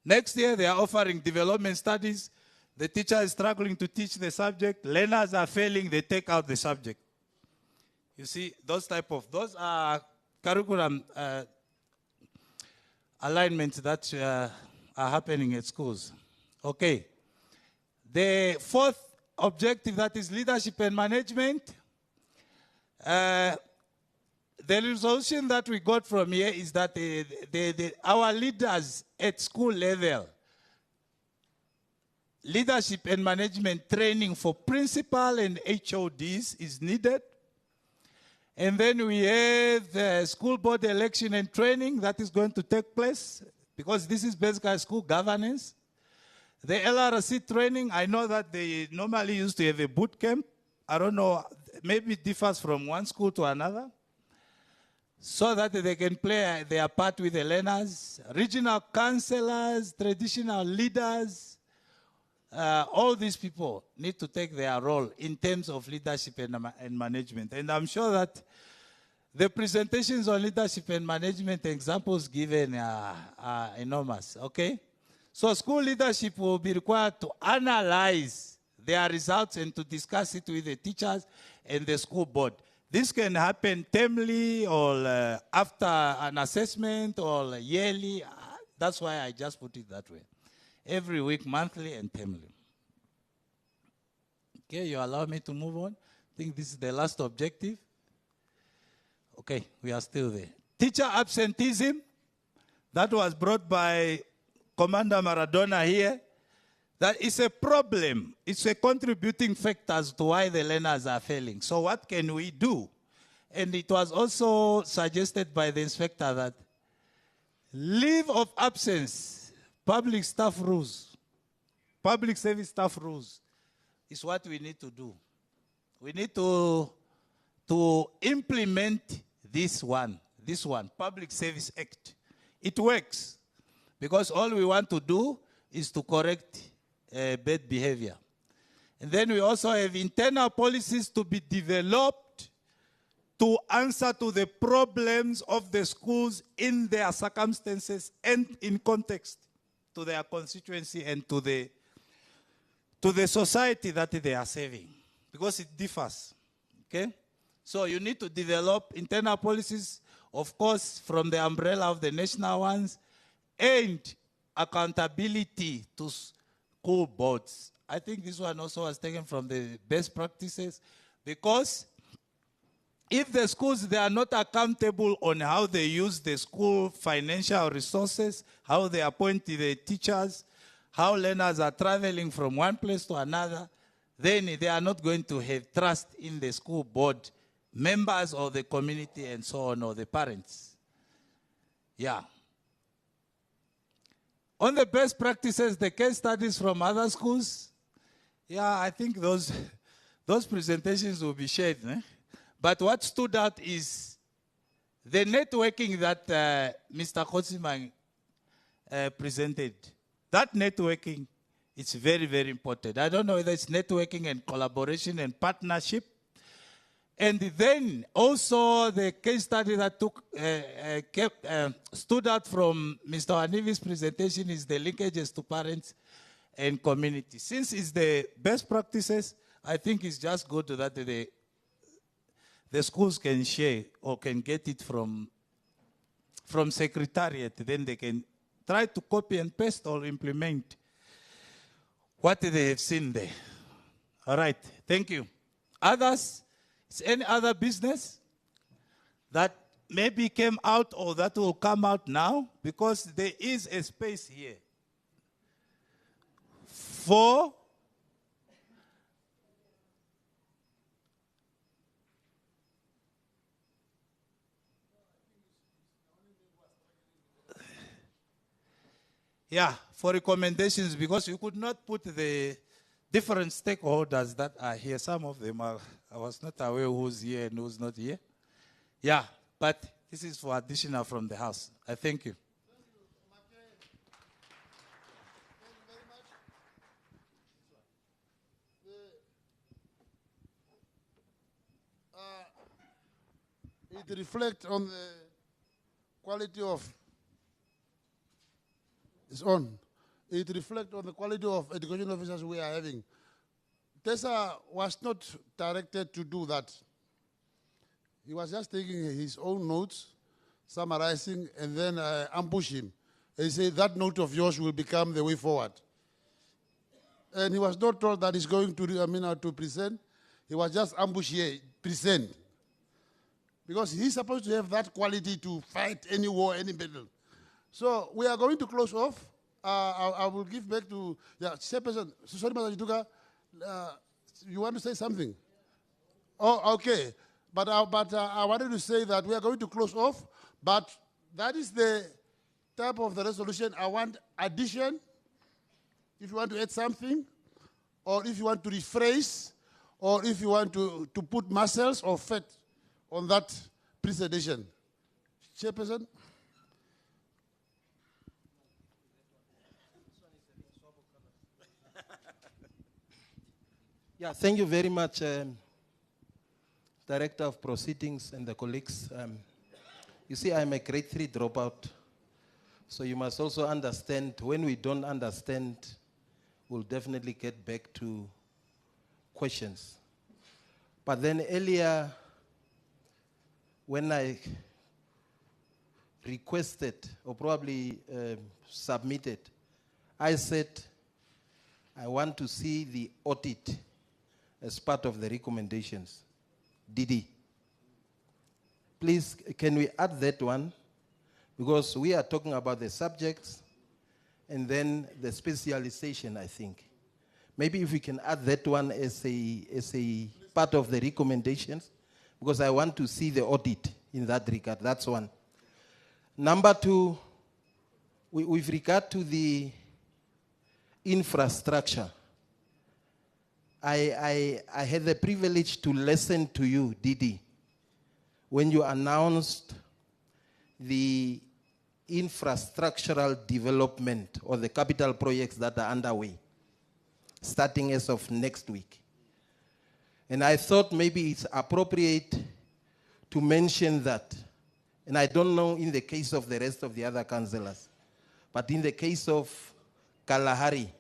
Next year they are offering development studies. The teacher is struggling to teach the subject. Learners are failing, they take out the subject. You see, those are curriculum alignments that are happening at schools. Okay. The fourth objective, that is leadership and management. The resolution that we got from here is that our leaders at school level, leadership and management training for principal and HODs is needed. And then we have the school board election and training that is going to take place, because this is basically school governance. The LRC training, I know that they normally used to have a boot camp. I don't know, maybe it differs from one school to another, so that they can play their part with the learners. Regional counselors, traditional leaders, all these people need to take their role in terms of leadership and management. And I'm sure that the presentations on leadership and management examples given are enormous, okay? So school leadership will be required to analyze their results and to discuss it with the teachers and the school board. This can happen termly or after an assessment or yearly. That's why I just put it that way. Every week, monthly and termly. Okay, you allow me to move on? I think this is the last objective. Okay, we are still there. Teacher absenteeism, that was brought by Commander Maradona here. That is a problem. It's a contributing factor as to why the learners are failing. So what can we do? And it was also suggested by the inspector that leave of absence, public staff rules, public service staff rules is what we need to do. We need to implement this one, Public Service Act. It works because all we want to do is to correct bad behavior. And then we also have internal policies to be developed to answer to the problems of the schools in their circumstances and in context to their constituency and to the society that they are serving, because it differs, okay? So you need to develop internal policies, of course, from the umbrella of the national ones, and accountability to school boards. I think this one also was taken from the best practices, because if the schools, they are not accountable on how they use the school financial resources, how they appoint the teachers, how learners are traveling from one place to another, then they are not going to have trust in the school board members or the community and so on, or the parents. Yeah. On the best practices, the case studies from other schools, yeah, I think those presentations will be shared. But what stood out is the networking that Mr. Kotsiman presented. That networking is very, very important. I don't know whether it's networking and collaboration and partnership. And then also the case study that stood out from Mr. Anivi's presentation is the linkages to parents and community. Since it's the best practices, I think it's just good that the schools can share or can get it from Secretariat. Then they can try to copy and paste or implement what they have seen there. All right, thank you. Others? Is any other business that maybe came out or that will come out now? Because there is a space here for for recommendations, because you could not put the different stakeholders that are here. Some of them I was not aware who's here and who's not here. Yeah, but this is for additional from the house. I thank you. it reflects on the quality of, it's on. It reflects on the quality of education officers we are having. Tessa was not directed to do that. He was just taking his own notes, summarizing, and then ambush him. And he said, that note of yours will become the way forward. And he was not told that he's going to present. He was just ambushed here, present. Because he's supposed to have that quality to fight any war, any battle. So we are going to close off. I will give back to, Chairperson. Sorry, Madam Jituka, you want to say something? Oh, okay. But I wanted to say that we are going to close off, but that is the type of the resolution. I want addition, if you want to add something, or if you want to rephrase, or if you want to put muscles or fat on that presentation. Chairperson? Yeah, thank you very much, Director of Proceedings and the colleagues. You see, I'm a grade 3 dropout, so you must also understand, when we don't understand, we'll definitely get back to questions. But then earlier, when I requested, or probably submitted, I said, I want to see the audit as part of the recommendations. Didi, please, can we add that one? Because we are talking about the subjects and then the specialization, I think. Maybe if we can add that one as a part of the recommendations, because I want to see the audit in that regard. That's one. Number two, with regard to the infrastructure, I had the privilege to listen to you, Didi, when you announced the infrastructural development or the capital projects that are underway, starting as of next week. And I thought maybe it's appropriate to mention that. And I don't know in the case of the rest of the other councillors, but in the case of Kalahari,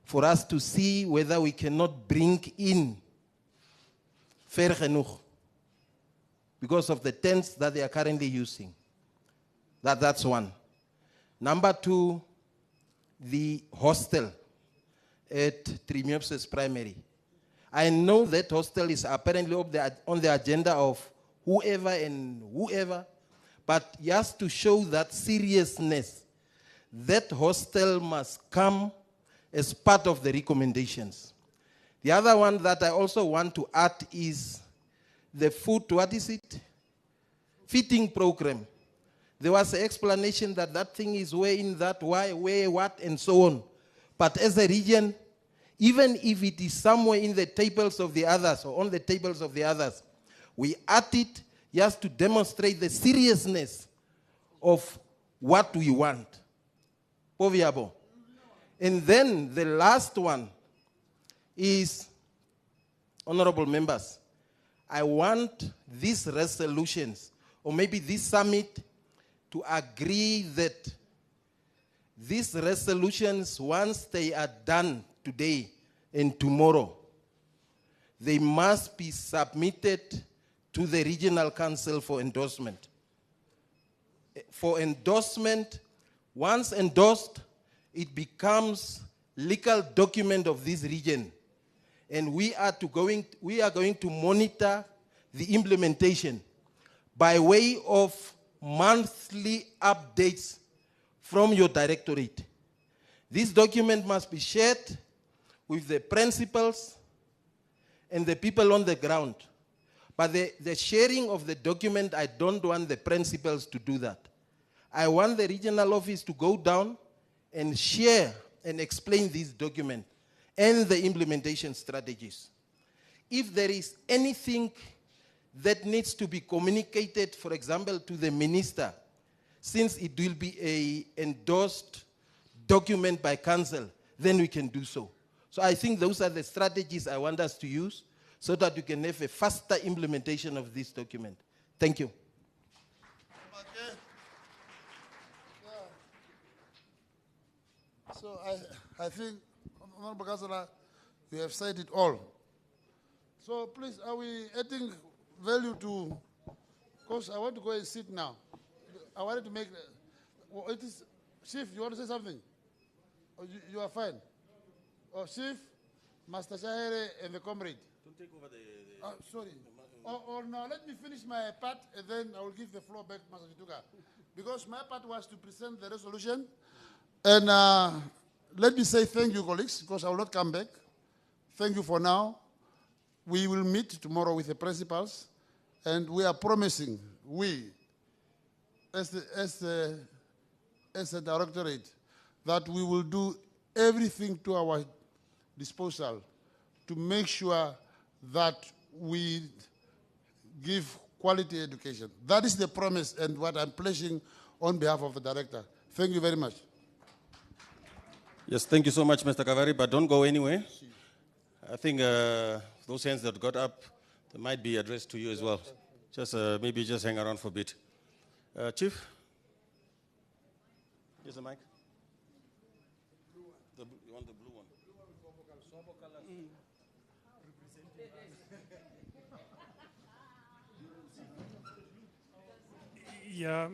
for us to see whether we cannot bring in Ver Genoeg because of the tents that they are currently using. That's one. Number two, the hostel at Trimiopsis Primary. I know that hostel is apparently on the agenda of whoever and whoever, but just to show that seriousness, that hostel must come as part of the recommendations. The other one that I also want to add is the food, feeding program. There was an explanation that that thing is where in that, why, where, what, and so on. But as a region, even if it is somewhere in the tables of the others or on the tables of the others, we add it just to demonstrate the seriousness of what we want. Poviabo. And then the last one is, honorable members, I want these resolutions, or maybe this summit, to agree that these resolutions, once they are done today and tomorrow, they must be submitted to the regional council for endorsement. For endorsement, once endorsed, it becomes legal document of this region. And we are going to monitor the implementation by way of monthly updates from your directorate. This document must be shared with the principals and the people on the ground. But the sharing of the document, I don't want the principals to do that. I want the regional office to go down and share and explain this document and the implementation strategies. If there is anything that needs to be communicated, for example, to the minister, since it will be an endorsed document by council, then we can do so. So I think those are the strategies I want us to use so that we can have a faster implementation of this document. Thank you. So I think, Honorable Councillor, you have said it all. So please, are we adding value to, because I want to go and sit now. I wanted to make, well, it is, Chief, you want to say something? Or you are fine? Or Chief, Master Shahere and the comrade? Don't take over the sorry. Or now let me finish my part and then I will give the floor back to Master Chituka. Because my part was to present the resolution. And let me say thank you, colleagues, because I will not come back. Thank you for now. We will meet tomorrow with the principals, and we are promising, as a directorate, that we will do everything to our disposal to make sure that we give quality education. That is the promise and what I'm pledging on behalf of the director. Thank you very much. Yes, thank you so much, Mr. Kavari, but don't go anywhere. I think those hands that got up, they might be addressed to you as well. Just maybe just hang around for a bit. Chief? Here's the mic. You want the blue one? Yeah,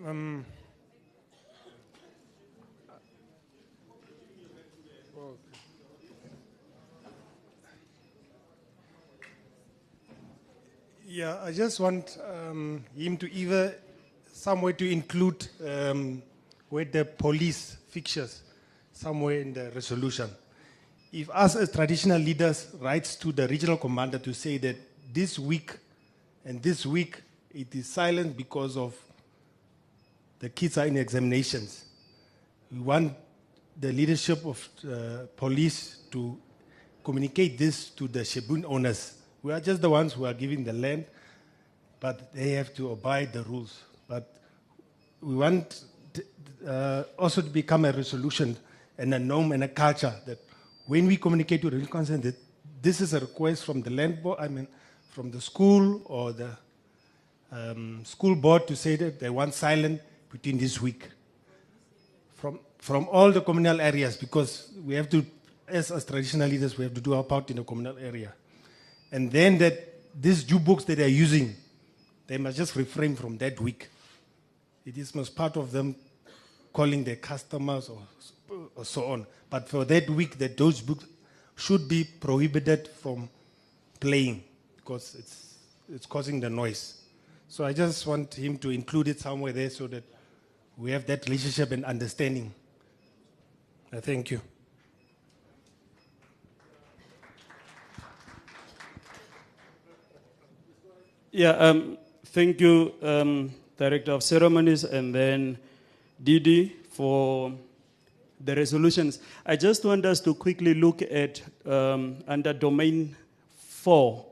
yeah, I just want him to either somewhere to include where the police fixtures somewhere in the resolution. If us as traditional leaders writes to the regional commander to say that this week and this week it is silent because of the kids are in examinations. We want the leadership of police to communicate this to the Shebun owners. We are just the ones who are giving the land, but they have to abide the rules. But we want also to become a resolution and a norm and a culture that when we communicate to the regional council that this is a request from the land board, from the school or the school board to say that they want silent between this week. From all the communal areas, because we have to, as traditional leaders, we have to do our part in the communal area. And then that these jukebox that they are using, they must just refrain from that week. It is most part of them calling their customers or so on. But for that week, that those books should be prohibited from playing because it's causing the noise. So I just want him to include it somewhere there so that we have that relationship and understanding. Thank you. Yeah, thank you, Director of Ceremonies, and then Didi for the resolutions. I just want us to quickly look at under Domain 4,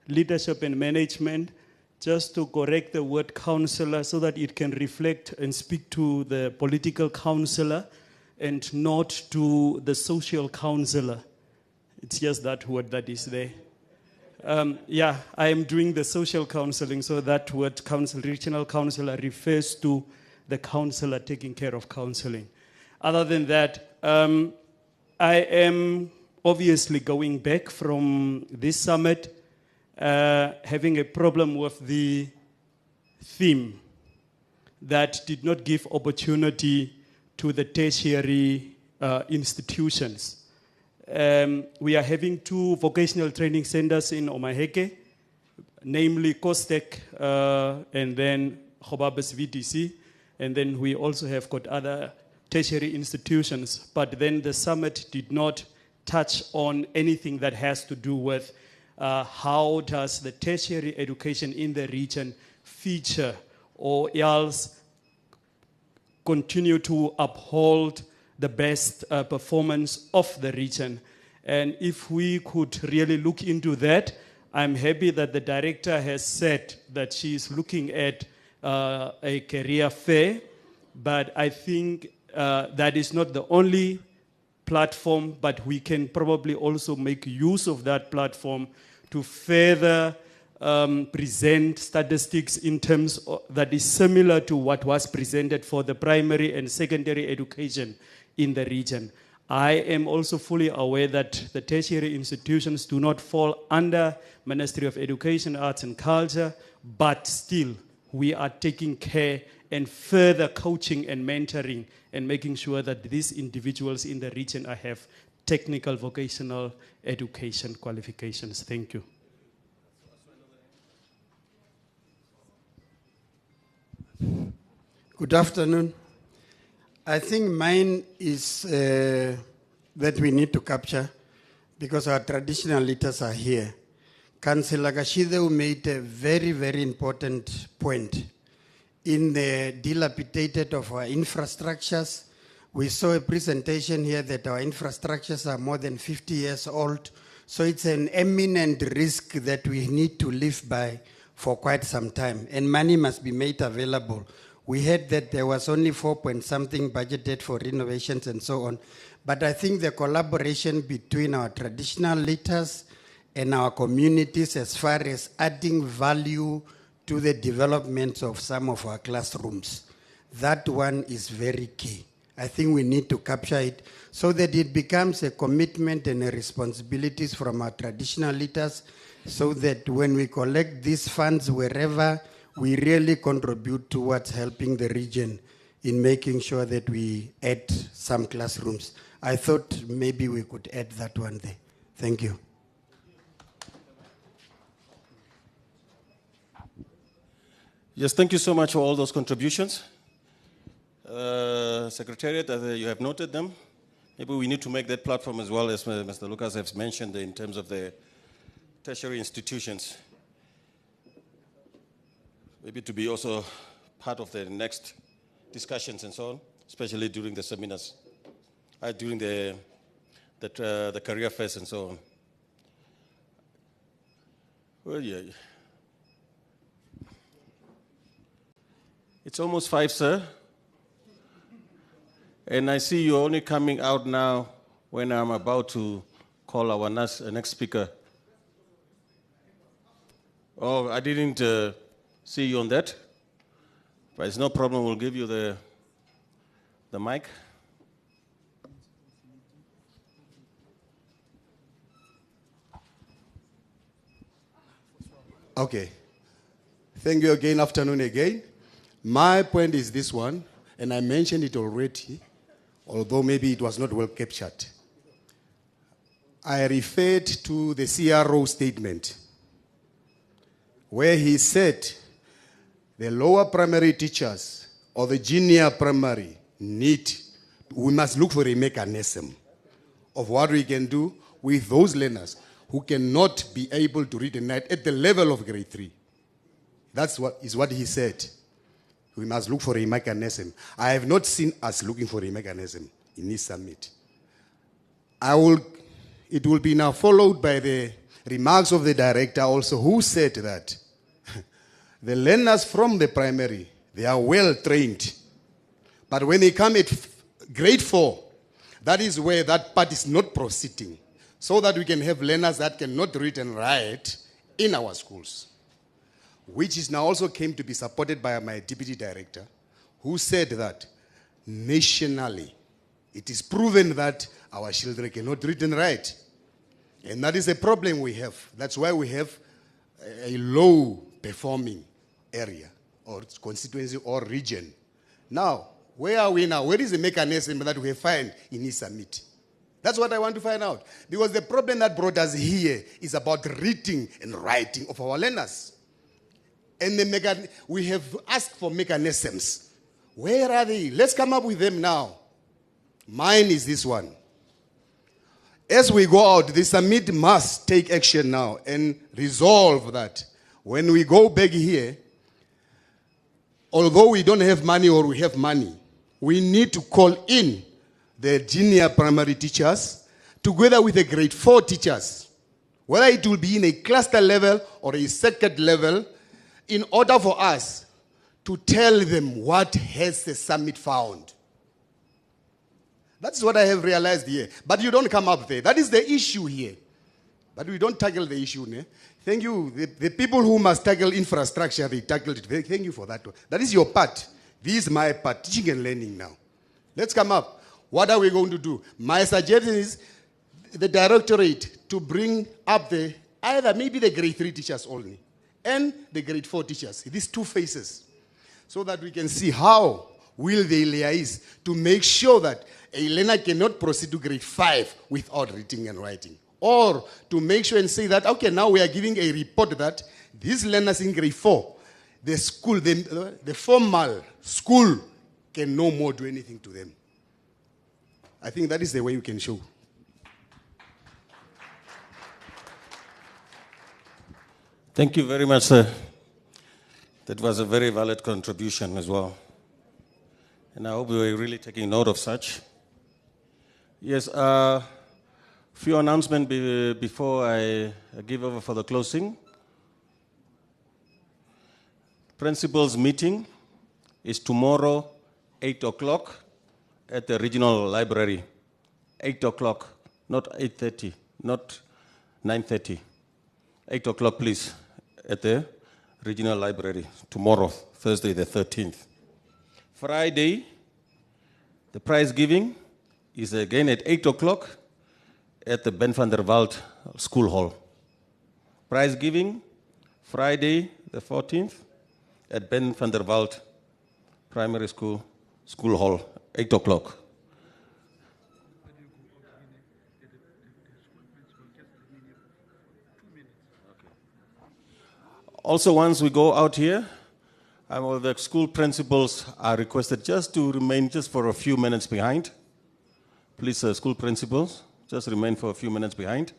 Leadership and Management, just to correct the word counselor so that it can reflect and speak to the political counselor and not to the social counselor. It's just that word that is there. Yeah, I am doing the social counseling, so that word regional counselor refers to the counselor taking care of counseling. Other than that, I am obviously going back from this summit having a problem with the theme that did not give opportunity to the tertiary institutions. We are having 2 vocational training centers in Omaheke, namely COSTEC and then Khobabes VDC, and then we also have got other tertiary institutions, but then the summit did not touch on anything that has to do with how does the tertiary education in the region feature or else continue to uphold the best performance of the region. And if we could really look into that, I'm happy that the director has said that she is looking at a career fair, but I think that is not the only platform, but we can probably also make use of that platform to further present statistics in terms that is similar to what was presented for the primary and secondary education in the region. I am also fully aware that the tertiary institutions do not fall under Ministry of Education, Arts and Culture, but still we are taking care and further coaching and mentoring and making sure that these individuals in the region have technical vocational education qualifications. Thank you. Good afternoon. I think mine is that we need to capture because our traditional leaders are here. Councillor Gashideu made a very, very important point. In the dilapidated of our infrastructures, we saw a presentation here that our infrastructures are more than 50 years old. So it's an imminent risk that we need to live by for quite some time. And money must be made available. We heard that there was only 4-point-something budgeted for renovations and so on. But I think the collaboration between our traditional leaders and our communities as far as adding value to the development of some of our classrooms, that one is very key. I think we need to capture it so that it becomes a commitment and a responsibilities from our traditional leaders so that when we collect these funds wherever, we really contribute towards helping the region in making sure that we add some classrooms. I thought maybe we could add that one there. Thank you. Yes, thank you so much for all those contributions. Secretariat, you have noted them. Maybe we need to make that platform as well, as Mr. Lucas has mentioned, in terms of the tertiary institutions. Maybe to be also part of the next discussions and so on, especially during the seminars, during the career fairs and so on. Well, yeah. It's almost 5, sir. And I see you're only coming out now when I'm about to call our next speaker. Oh, I didn't see you on that. But it's no problem, we'll give you the mic. Okay. Thank you again, afternoon again. My point is this one, and I mentioned it already, although maybe it was not well captured. I referred to the CRO statement where he said the lower primary teachers or the junior primary we must look for a mechanism of what we can do with those learners who cannot be able to read and write at the level of grade 3. That's what he said. We must look for a mechanism. I have not seen us looking for a mechanism in this summit. It will be now followed by the remarks of the director also, who said that the learners from the primary, they are well trained. But when they come at grade 4, that is where that part is not proceeding, so that we can have learners that cannot read and write in our schools, which is now also came to be supported by my deputy director, who said that nationally, it is proven that our children cannot read and write. And that is a problem we have. That's why we have a low-performing area or constituency or region. Now, where are we now? Where is the mechanism that we find in this summit? That's what I want to find out. Because the problem that brought us here is about reading and writing of our learners. And we have asked for mechanisms. Where are they? Let's come up with them now. Mine is this one. As we go out, the summit must take action now and resolve that. When we go back here, although we don't have money or we have money, we need to call in the junior primary teachers together with the grade 4 teachers, whether it will be in a cluster level or a second level, in order for us to tell them what has the summit found. That's what I have realized here. But you don't come up there. That is the issue here. But we don't tackle the issue. Ne? Thank you. The people who must tackle infrastructure, they tackled it. Thank you for that. That is your part. This is my part, teaching and learning now. Let's come up. What are we going to do? My suggestion is the directorate to bring up either maybe the grade 3 teachers only and the grade 4 teachers, these two phases, so that we can see how will they liaise to make sure that a learner cannot proceed to grade 5 without reading and writing. Or to make sure and say that, okay, now we are giving a report that these learners in grade 4, the school, the formal school can no more do anything to them. I think that is the way you can show. Thank you very much, sir. That was a very valid contribution as well. And I hope we were really taking note of such. Yes, few announcements before I give over for the closing. Principals meeting is tomorrow, 8 o'clock at the regional library. 8 o'clock, not 8:30, not 9:30. 8 o'clock, please, at the regional library tomorrow, Thursday the 13th. Friday, the prize giving is again at 8 o'clock at the Ben van der Walt School Hall. Prize giving, Friday the 14th at Ben van der Walt Primary School Hall, 8 o'clock. Also, once we go out here, the school principals are requested just to remain just for a few minutes behind. Please, school principals, just remain for a few minutes behind.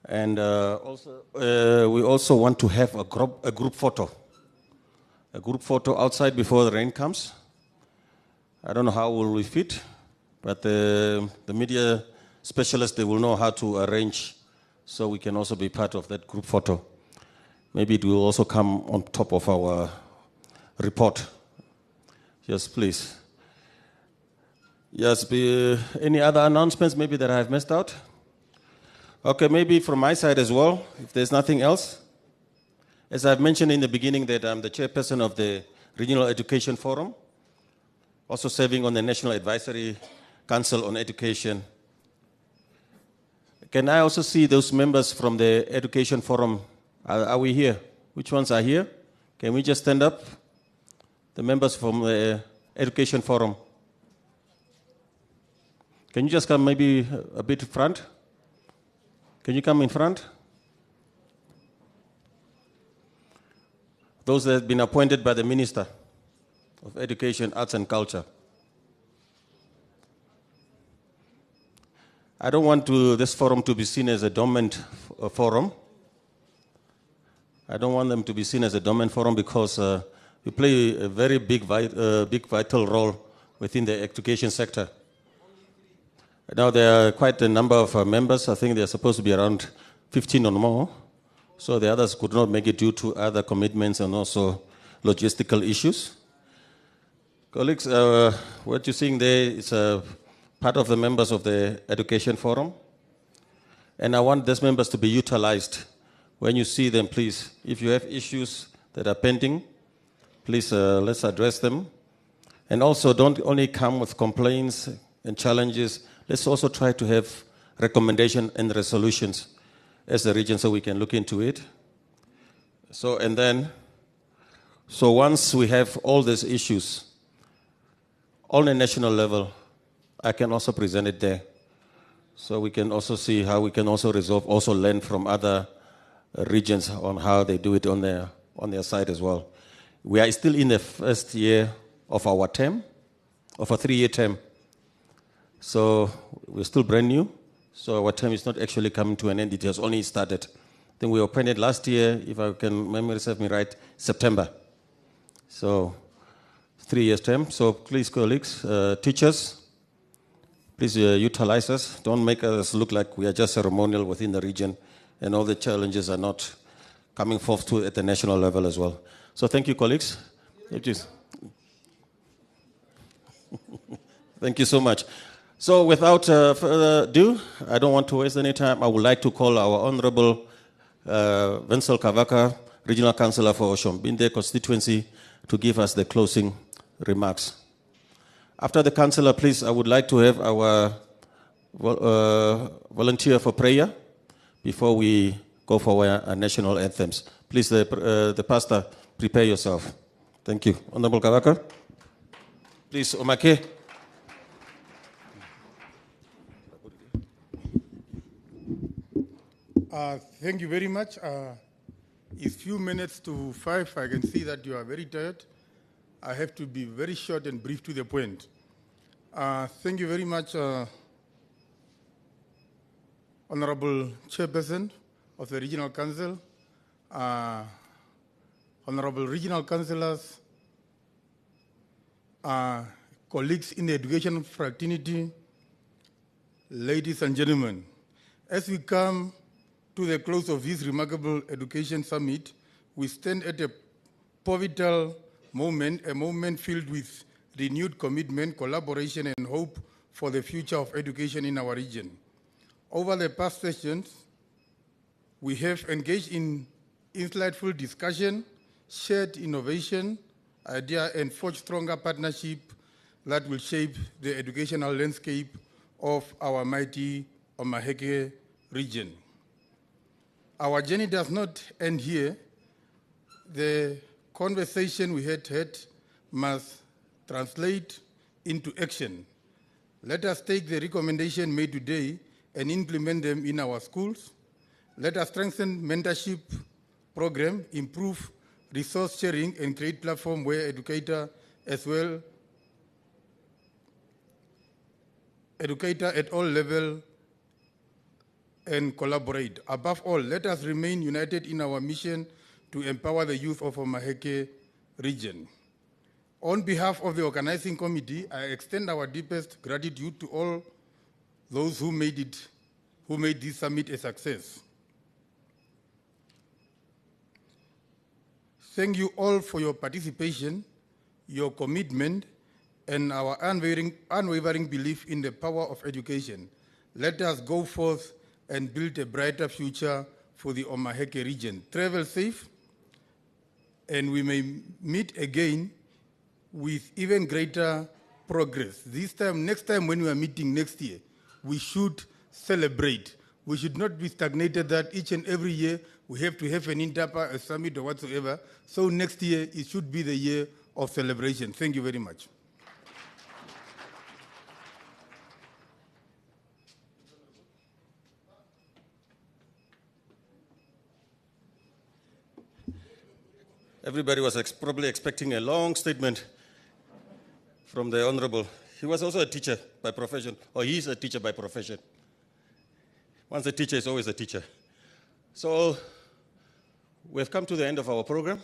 And we also want to have a group photo. A group photo outside before the rain comes. I don't know how will we fit, but the media specialists, they will know how to arrange so we can also be part of that group photo. Maybe it will also come on top of our report. Yes, please. Yes, any other announcements maybe that I have missed out? Okay, maybe from my side as well, if there's nothing else. As I've mentioned in the beginning that I'm the chairperson of the Regional Education Forum, also serving on the National Advisory Council on Education. Can I also see those members from the Education Forum? Are we here? Which ones are here? Can we just stand up? The members from the Education Forum. Can you just come maybe a bit front? Can you come in front? Those that have been appointed by the Minister of Education, Arts and Culture. I don't want this forum to be seen as a dormant forum. I don't want them to be seen as a dormant forum because we play a very big vital role within the education sector. Now there are quite a number of members. I think they're supposed to be around 15 or more. So the others could not make it due to other commitments and also logistical issues. Colleagues, what you're seeing there is part of the members of the Education Forum. And I want these members to be utilized. When you see them, please, if you have issues that are pending, please let's address them. And also don't only come with complaints and challenges. Let's also try to have recommendations and resolutions as a region so we can look into it. So once we have all these issues on a national level, I can also present it there. So we can also see how we can also resolve, also learn from other regions on how they do it on their side as well. We are still in the first year of our term, of a 3-year term. So we're still brand new. So our term is not actually coming to an end. It has only started. I think we appointed last year, if I can memory serve me right, September. So 3 years term. So please, colleagues, teachers, please utilize us. Don't make us look like we are just ceremonial within the region and all the challenges are not coming forth at the national level as well. So thank you, colleagues. Thank you so much. So without further ado, I don't want to waste any time. I would like to call our Honorable Vincel Kavaka, Regional Councillor for Oshombinde constituency, to give us the closing remarks. After the councillor, please, I would like to have our volunteer for prayer before we go for our national anthems. Please, the pastor, prepare yourself. Thank you. Honorable Kavaka. Please, Omaheke. Thank you very much. It's few minutes to 5. I can see that you are very tired. I have to be very short and brief to the point. Thank you very much, Honorable Chairperson of the Regional Council, Honorable Regional Councillors, colleagues in the education fraternity, ladies and gentlemen. As we come to the close of this remarkable education summit, we stand at a pivotal moment, a moment filled with renewed commitment, collaboration, and hope for the future of education in our region. Over the past sessions, we have engaged in insightful discussion, shared innovation, idea, and forged stronger partnership that will shape the educational landscape of our mighty Omaheke region. Our journey does not end here. The conversation we had must translate into action. Let us take the recommendation made today and implement them in our schools. Let us strengthen mentorship program, improve resource sharing, and create platform where educator at all levels and collaborate. Above all, let us remain united in our mission to empower the youth of Omaheke region. On behalf of the organizing committee, I extend our deepest gratitude to all those who made this summit a success. Thank you all for your participation, your commitment, and our unwavering belief in the power of education. Let us go forth and build a brighter future for the Omaheke region. Travel safe, and we may meet again with even greater progress. Next time when we are meeting next year, we should celebrate. We should not be stagnated that each and every year we have to have an interpa, a summit or whatsoever. So next year, it should be the year of celebration. Thank you very much. Everybody was probably expecting a long statement from the Honorable. He was also a teacher by profession, or he is a teacher by profession. Once a teacher is always a teacher. So we've come to the end of our program.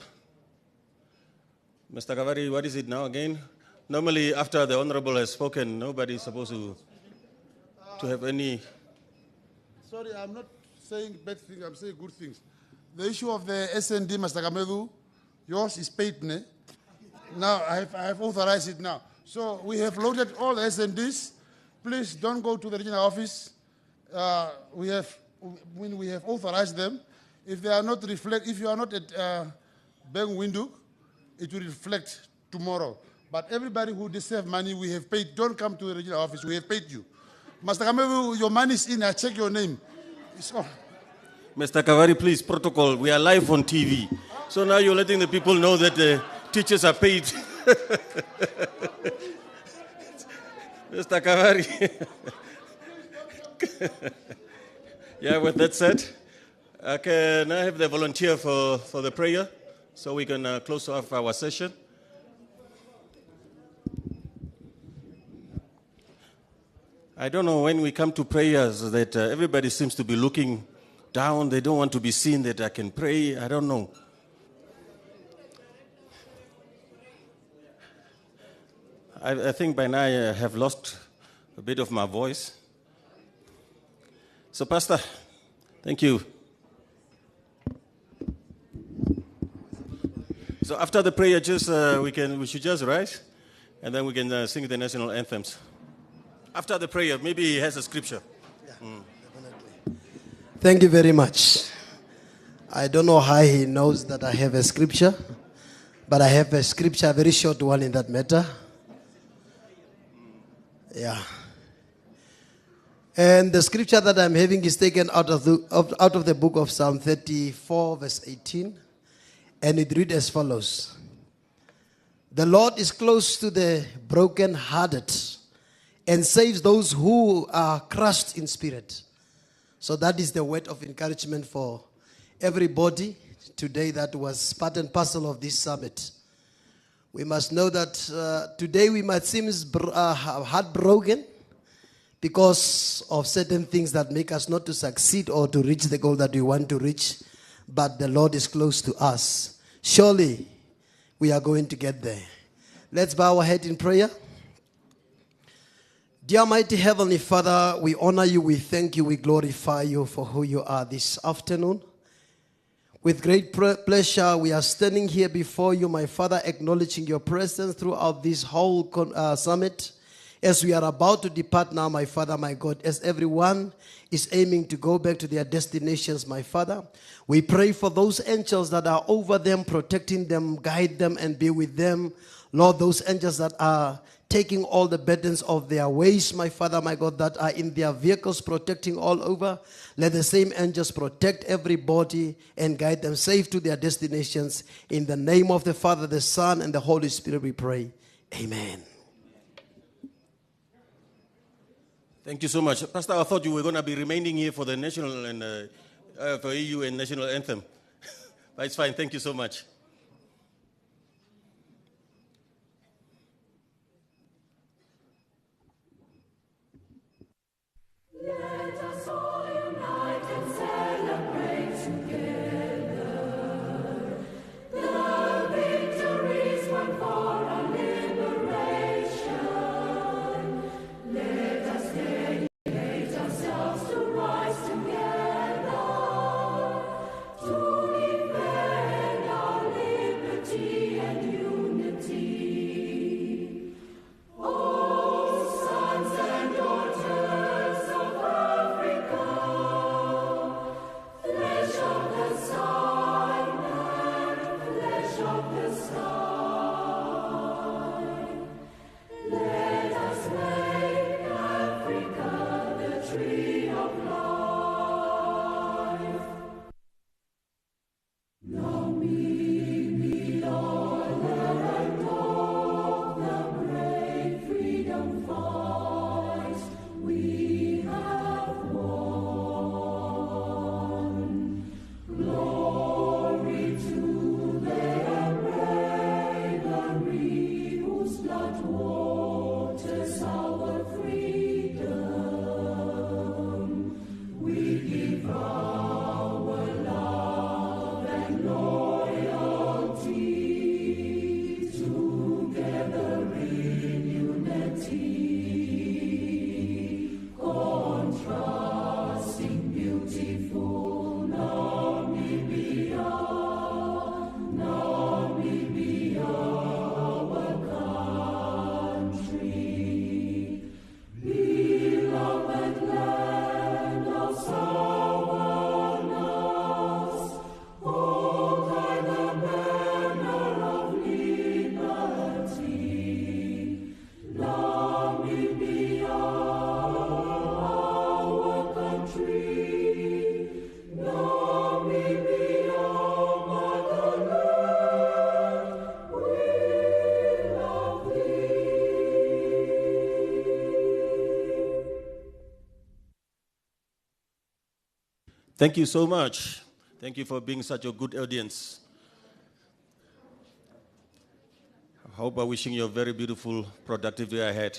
Mr. Kavari, what is it now again? Normally, after the Honorable has spoken, nobody is supposed to have any... Sorry, I'm not saying bad things, I'm saying good things. The issue of the SND, Mr. Kamedu, yours is paid, ne? Now, I have authorized it now. So we have loaded all the SNDs. Please don't go to the regional office. When we have authorized them, if they are not if you are not at bank window, it will reflect tomorrow. But everybody who deserves money, we have paid. Don't come to the regional office. We have paid you. Master Kamevu, your money is in. I check your name. It's all. Mr. Kavari, please, protocol. We are live on TV. So now you're letting the people know that the teachers are paid. Mr. Kavari. Yeah, with that said, can I have the volunteer for the prayer so we can close off our session? I don't know, when we come to prayers that everybody seems to be looking down. They don't want to be seen that I can pray. I don't know. I think by now I have lost a bit of my voice. So, Pastor, thank you. So after the prayer, just we should just rise, and then we can sing the national anthems. After the prayer, maybe he has a scripture. Thank you very much. I don't know how he knows that I have a scripture, but I have a scripture, a very short one in that matter. Yeah. And the scripture that I'm having is taken out of the book of Psalm 34, verse 18. And it reads as follows. The Lord is close to the brokenhearted and saves those who are crushed in spirit. So that is the word of encouragement for everybody today that was part and parcel of this summit. We must know that today we might seem heartbroken because of certain things that make us not to succeed or to reach the goal that we want to reach. But the Lord is close to us. Surely we are going to get there. Let's bow our head in prayer. Dear mighty Heavenly Father, we honor you, we thank you, we glorify you for who you are this afternoon. With great pleasure, we are standing here before you, my Father, acknowledging your presence throughout this whole summit. As we are about to depart now, my Father, my God, as everyone is aiming to go back to their destinations, my Father, we pray for those angels that are over them, protecting them, guide them, and be with them. Lord, those angels that are taking all the burdens of their ways, my Father, my God, that are in their vehicles, protecting all over. Let the same angels protect everybody and guide them safe to their destinations. In the name of the Father, the Son, and the Holy Spirit, we pray. Amen. Thank you so much. Pastor, I thought you were going to be remaining here for the national and for EU and national anthem. But it's fine. Thank you so much. Let us all unite and celebrate together the victories won for our liberation. Let us dedicate ourselves to rise together to defend our liberty and unity. Oh, sons and daughters of Africa, flesh of the sun and flesh of the sky, let us make Africa the tree of life. Namibia, land of the brave freedom fight, we have won. Glory to their bravery, whose blood waters our freedom. We give our love and loyalty, together in unity, contrasting beautiful Namibia, Namibia, our country, beloved land of Sawanas, hold high the banner of liberty. Namibia, our country, Namibia, motherland, we love Thank you so much. Thank you for being such a good audience. I hope I'm wishing you a very beautiful, productive day ahead.